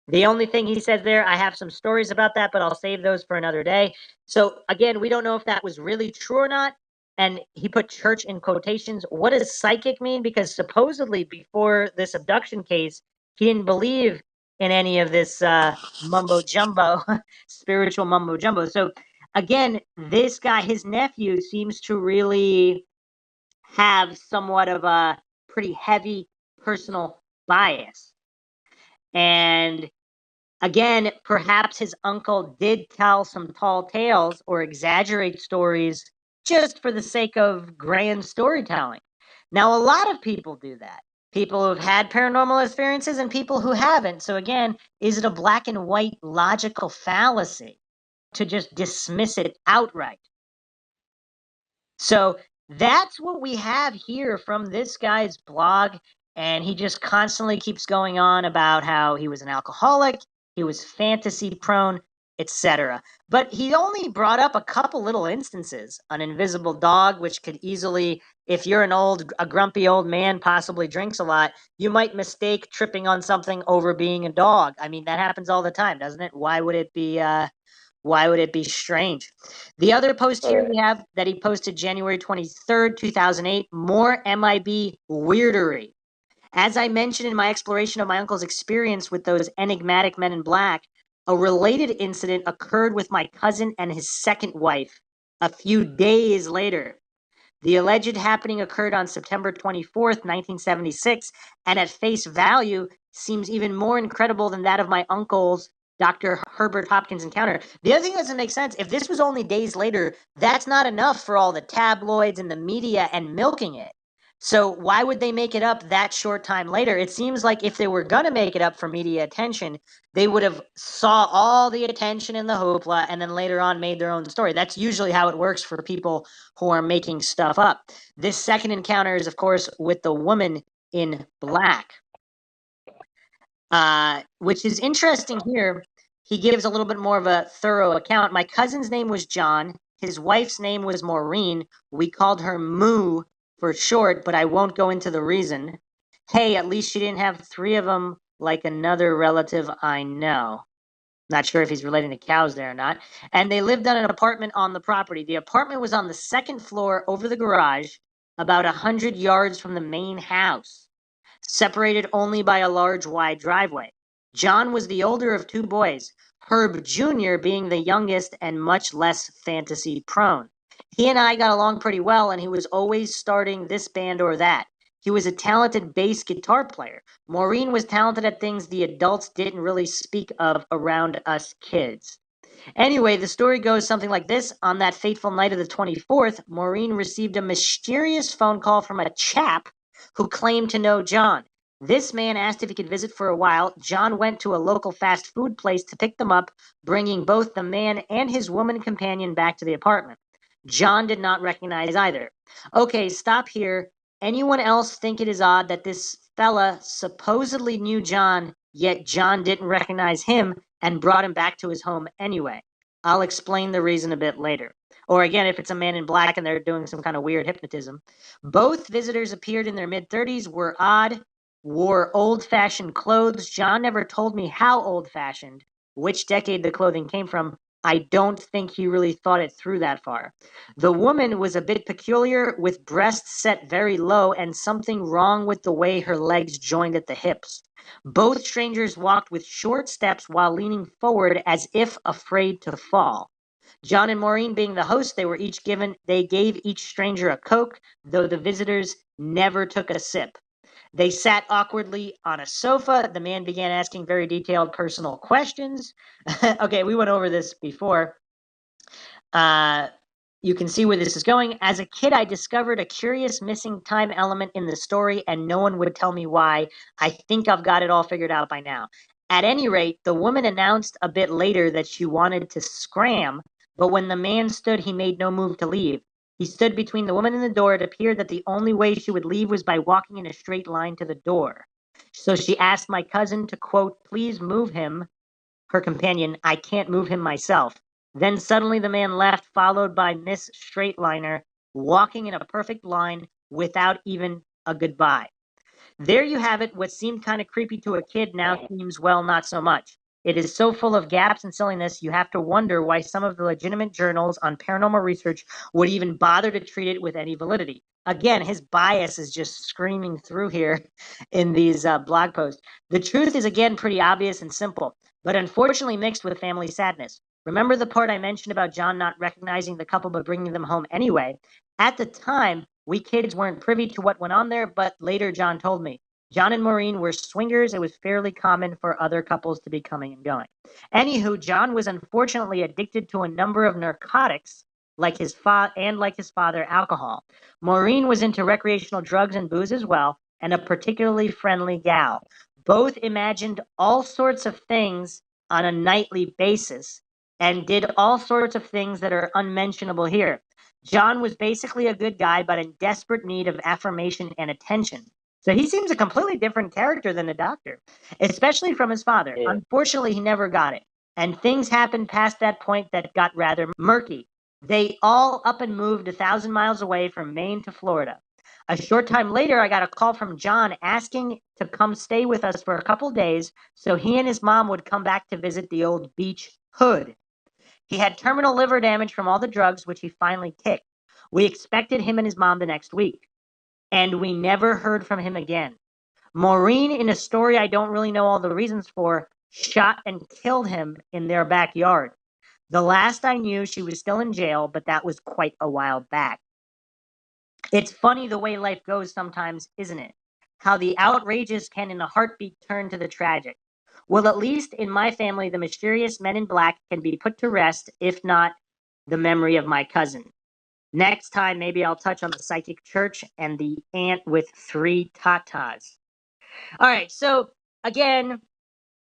The only thing he says there, I have some stories about that, but I'll save those for another day. So again, we don't know if that was really true or not. And he put church in quotations. What does psychic mean? Because supposedly before this abduction case, he didn't believe in any of this mumbo jumbo, spiritual mumbo jumbo. So again, this guy, his nephew, seems to really have somewhat of a pretty heavy personal bias. And again, perhaps his uncle did tell some tall tales or exaggerate stories just for the sake of grand storytelling. Now, a lot of people do that. People who've had paranormal experiences and people who haven't. So, again, is it a black and white logical fallacy to just dismiss it outright? So that's what we have here from this guy's blog. And he just constantly keeps going on about how he was an alcoholic, he was fantasy prone, etc. But he only brought up a couple little instances. An invisible dog, which could easily, if you're a grumpy old man, possibly drinks a lot, you might mistake tripping on something over being a dog. I mean, that happens all the time, doesn't it? Why would it be strange? The other post here we have that he posted January 23rd, 2008, more MIB weirdery. As I mentioned in my exploration of my uncle's experience with those enigmatic men in black, a related incident occurred with my cousin and his second wife a few days later. The alleged happening occurred on September 24th, 1976, and at face value seems even more incredible than that of my uncle's Dr. Herbert Hopkins encounter. The other thing that doesn't make sense, if this was only days later, that's not enough for all the tabloids and the media and milking it. So why would they make it up that short time later? It seems like if they were going to make it up for media attention, they would have saw all the attention and the hoopla and then later on made their own story. That's usually how it works for people who are making stuff up. This second encounter is, of course, with the woman in black, which is interesting here. He gives a little bit more of a thorough account. My cousin's name was John. His wife's name was Maureen. We called her Moo for short, but I won't go into the reason. Hey, at least she didn't have three of them like another relative I know. Not sure if he's relating to cows there or not. And they lived on an apartment on the property. The apartment was on the second floor over the garage, about 100 yards from the main house, separated only by a large, wide driveway. John was the older of two boys, Herb Jr. being the youngest and much less fantasy prone. He and I got along pretty well, and he was always starting this band or that. He was a talented bass guitar player. Maureen was talented at things the adults didn't really speak of around us kids. Anyway, the story goes something like this. On that fateful night of the 24th, Maureen received a mysterious phone call from a chap who claimed to know John. This man asked if he could visit for a while. John went to a local fast food place to pick them up, bringing both the man and his woman companion back to the apartment. John did not recognize either. Okay, stop here. Anyone else think it is odd that this fella supposedly knew John, yet John didn't recognize him and brought him back to his home anyway? I'll explain the reason a bit later. Or again, if it's a man in black and they're doing some kind of weird hypnotism. Both visitors appeared in their mid-30s, were odd, wore old-fashioned clothes. John never told me how old-fashioned, which decade the clothing came from. I don't think he really thought it through that far. The woman was a bit peculiar, with breasts set very low and something wrong with the way her legs joined at the hips. Both strangers walked with short steps while leaning forward as if afraid to fall. John and Maureen being the hosts, they gave each stranger a Coke, though the visitors never took a sip. They sat awkwardly on a sofa. The man began asking very detailed personal questions. Okay, we went over this before. You can see where this is going. As a kid, I discovered a curious missing time element in the story, and no one would tell me why. I think I've got it all figured out by now. At any rate, the woman announced a bit later that she wanted to scram, but when the man stood, he made no move to leave. He stood between the woman and the door. It appeared that the only way she would leave was by walking in a straight line to the door. So she asked my cousin to, quote, please move him. Her companion, I can't move him myself. Then suddenly the man left, followed by Miss Straightliner, walking in a perfect line without even a goodbye. There you have it. What seemed kind of creepy to a kid now seems, well, not so much. It is so full of gaps and silliness, you have to wonder why some of the legitimate journals on paranormal research would even bother to treat it with any validity. Again, his bias is just screaming through here in these blog posts. The truth is, again, pretty obvious and simple, but unfortunately mixed with family sadness. Remember the part I mentioned about John not recognizing the couple but bringing them home anyway? At the time, we kids weren't privy to what went on there, but later John told me. John and Maureen were swingers. It was fairly common for other couples to be coming and going. Anywho, John was unfortunately addicted to a number of narcotics, like his father, alcohol. Maureen was into recreational drugs and booze as well, and a particularly friendly gal. Both imagined all sorts of things on a nightly basis and did all sorts of things that are unmentionable here. John was basically a good guy, but in desperate need of affirmation and attention. So he seems a completely different character than the doctor, especially from his father. Yeah. Unfortunately, he never got it. And things happened past that point that got rather murky. They all up and moved 1,000 miles away from Maine to Florida. A short time later, I got a call from John asking to come stay with us for a couple days so he and his mom would come back to visit the old beach hood. He had terminal liver damage from all the drugs, which he finally kicked. We expected him and his mom the next week, and we never heard from him again. Maureen, in a story I don't really know all the reasons for, shot and killed him in their backyard. The last I knew, she was still in jail, but that was quite a while back. It's funny the way life goes sometimes, isn't it? How the outrageous can in a heartbeat turn to the tragic. Well, at least in my family, the mysterious men in black can be put to rest, if not the memory of my cousin. Next time, maybe I'll touch on the psychic church and the ant with 3 tatas. All right, so again,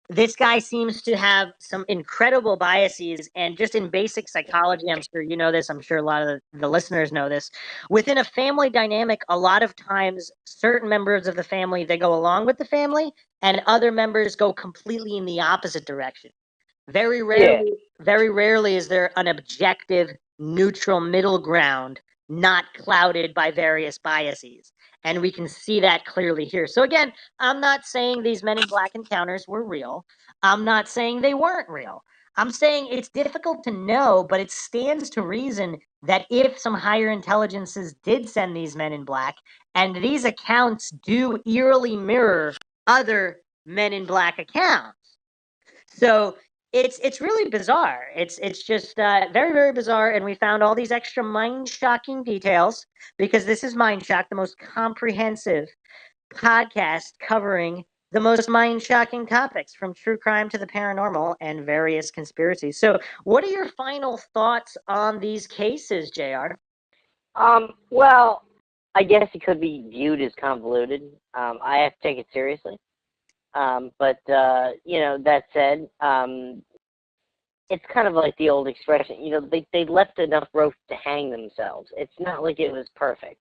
this guy seems to have some incredible biases, and just in basic psychology, I'm sure you know this, I'm sure a lot of the listeners know this. Within a family dynamic, a lot of times certain members of the family, they go along with the family, and other members go completely in the opposite direction. Very rarely is there an objective, neutral middle ground, not clouded by various biases. And we can see that clearly here. So again, I'm not saying these Men in Black encounters were real. I'm not saying they weren't real. I'm saying it's difficult to know, but it stands to reason that if some higher intelligences did send these Men in Black, and these accounts do eerily mirror other Men in Black accounts. So it's really bizarre. It's just very bizarre, and we found all these extra mind-shocking details because this is Mind Shock, the most comprehensive podcast covering the most mind-shocking topics, from true crime to the paranormal and various conspiracies. So, what are your final thoughts on these cases, JR? Well, I guess it could be viewed as convoluted. I have to take it seriously. But that said, it's kind of like the old expression, they left enough rope to hang themselves. It's not like it was perfect.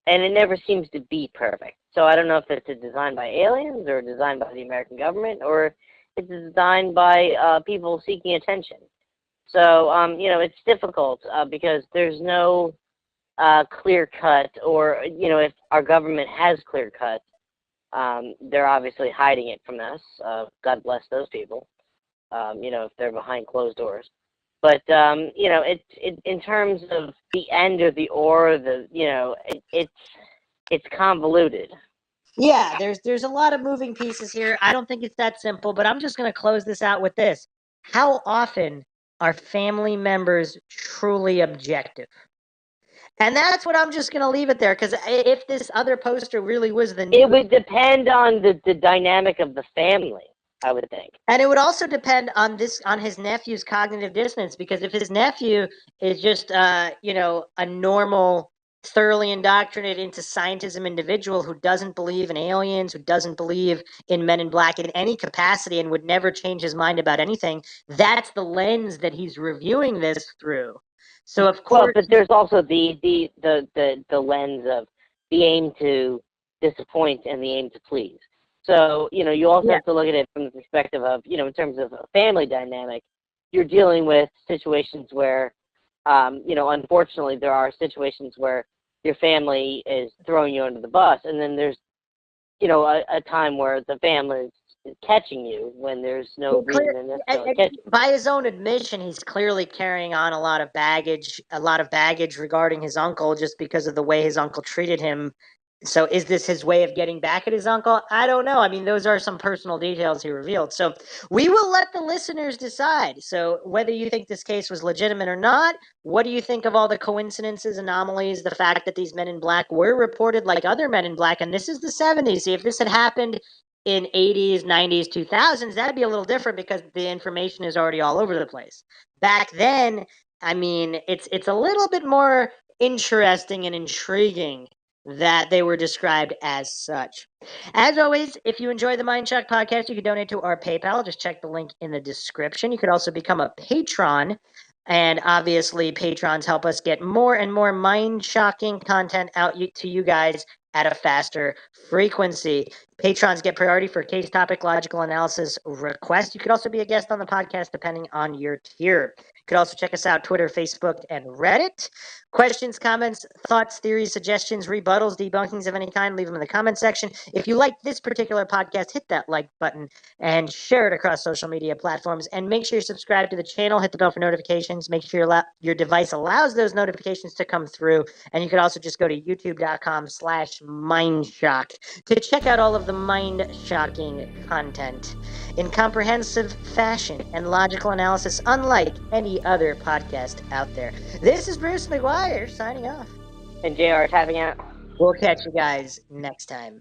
And it never seems to be perfect. So I don't know if it's a design by aliens or designed by the American government, or it's designed by people seeking attention. So, it's difficult because there's no clear cut, or, if our government has clear cut, they're obviously hiding it from us. God bless those people, if they're behind closed doors. But, it in terms of the end or the or, it's convoluted. Yeah, there's a lot of moving pieces here. I don't think it's that simple, but I'm just going to close this out with this. How often are family members truly objective? And that's what I'm just going to leave it there, because if this other poster really was the news, It would depend on the dynamic of the family, I would think. and it would also depend on his nephew's cognitive dissonance, because if his nephew is just a normal, thoroughly indoctrinated into scientism individual who doesn't believe in aliens, who doesn't believe in Men in Black in any capacity, and would never change his mind about anything, that's the lens that he's reviewing this through. So of course, but there's also the lens of the aim to disappoint and the aim to please. So, you also Yeah. have to look at it from the perspective of, in terms of a family dynamic, you're dealing with situations where, unfortunately, there are situations where your family is throwing you under the bus, and then there's, a time where the family is catching you when there's no reason to necessarily catch you. By his own admission, he's clearly carrying on a lot of baggage regarding his uncle just because of the way his uncle treated him. So is this his way of getting back at his uncle? I don't know. I mean, those are some personal details he revealed. So we will let the listeners decide. So whether you think this case was legitimate or not, what do you think of all the coincidences, anomalies, the fact that these men in black were reported like other men in black? And this is the 70s. See, if this had happened in 80s, 90s, 2000s, that'd be a little different because the information is already all over the place. Back then, I mean, it's a little bit more interesting and intriguing that they were described as such. As always, if you enjoy the MindShock podcast, you can donate to our PayPal. Just check the link in the description. You could also become a patron. And obviously, patrons help us get more and more mind-shocking content out to you guys at a faster frequency. Patrons get priority for case topic, logical analysis requests. You could also be a guest on the podcast depending on your tier. You could also check us out Twitter, Facebook, and Reddit. Questions, comments, thoughts, theories, suggestions, rebuttals, debunkings of any kind, leave them in the comment section. If you like this particular podcast, hit that like button and share it across social media platforms. And make sure you subscribe to the channel, hit the bell for notifications, make sure your device allows those notifications to come through. And you could also just go to youtube.com/mindshock to check out all of the mind-shocking content in comprehensive fashion and logical analysis unlike any other podcast out there. This is Bruce McGuire signing off. And JR tapping out. We'll catch you guys next time.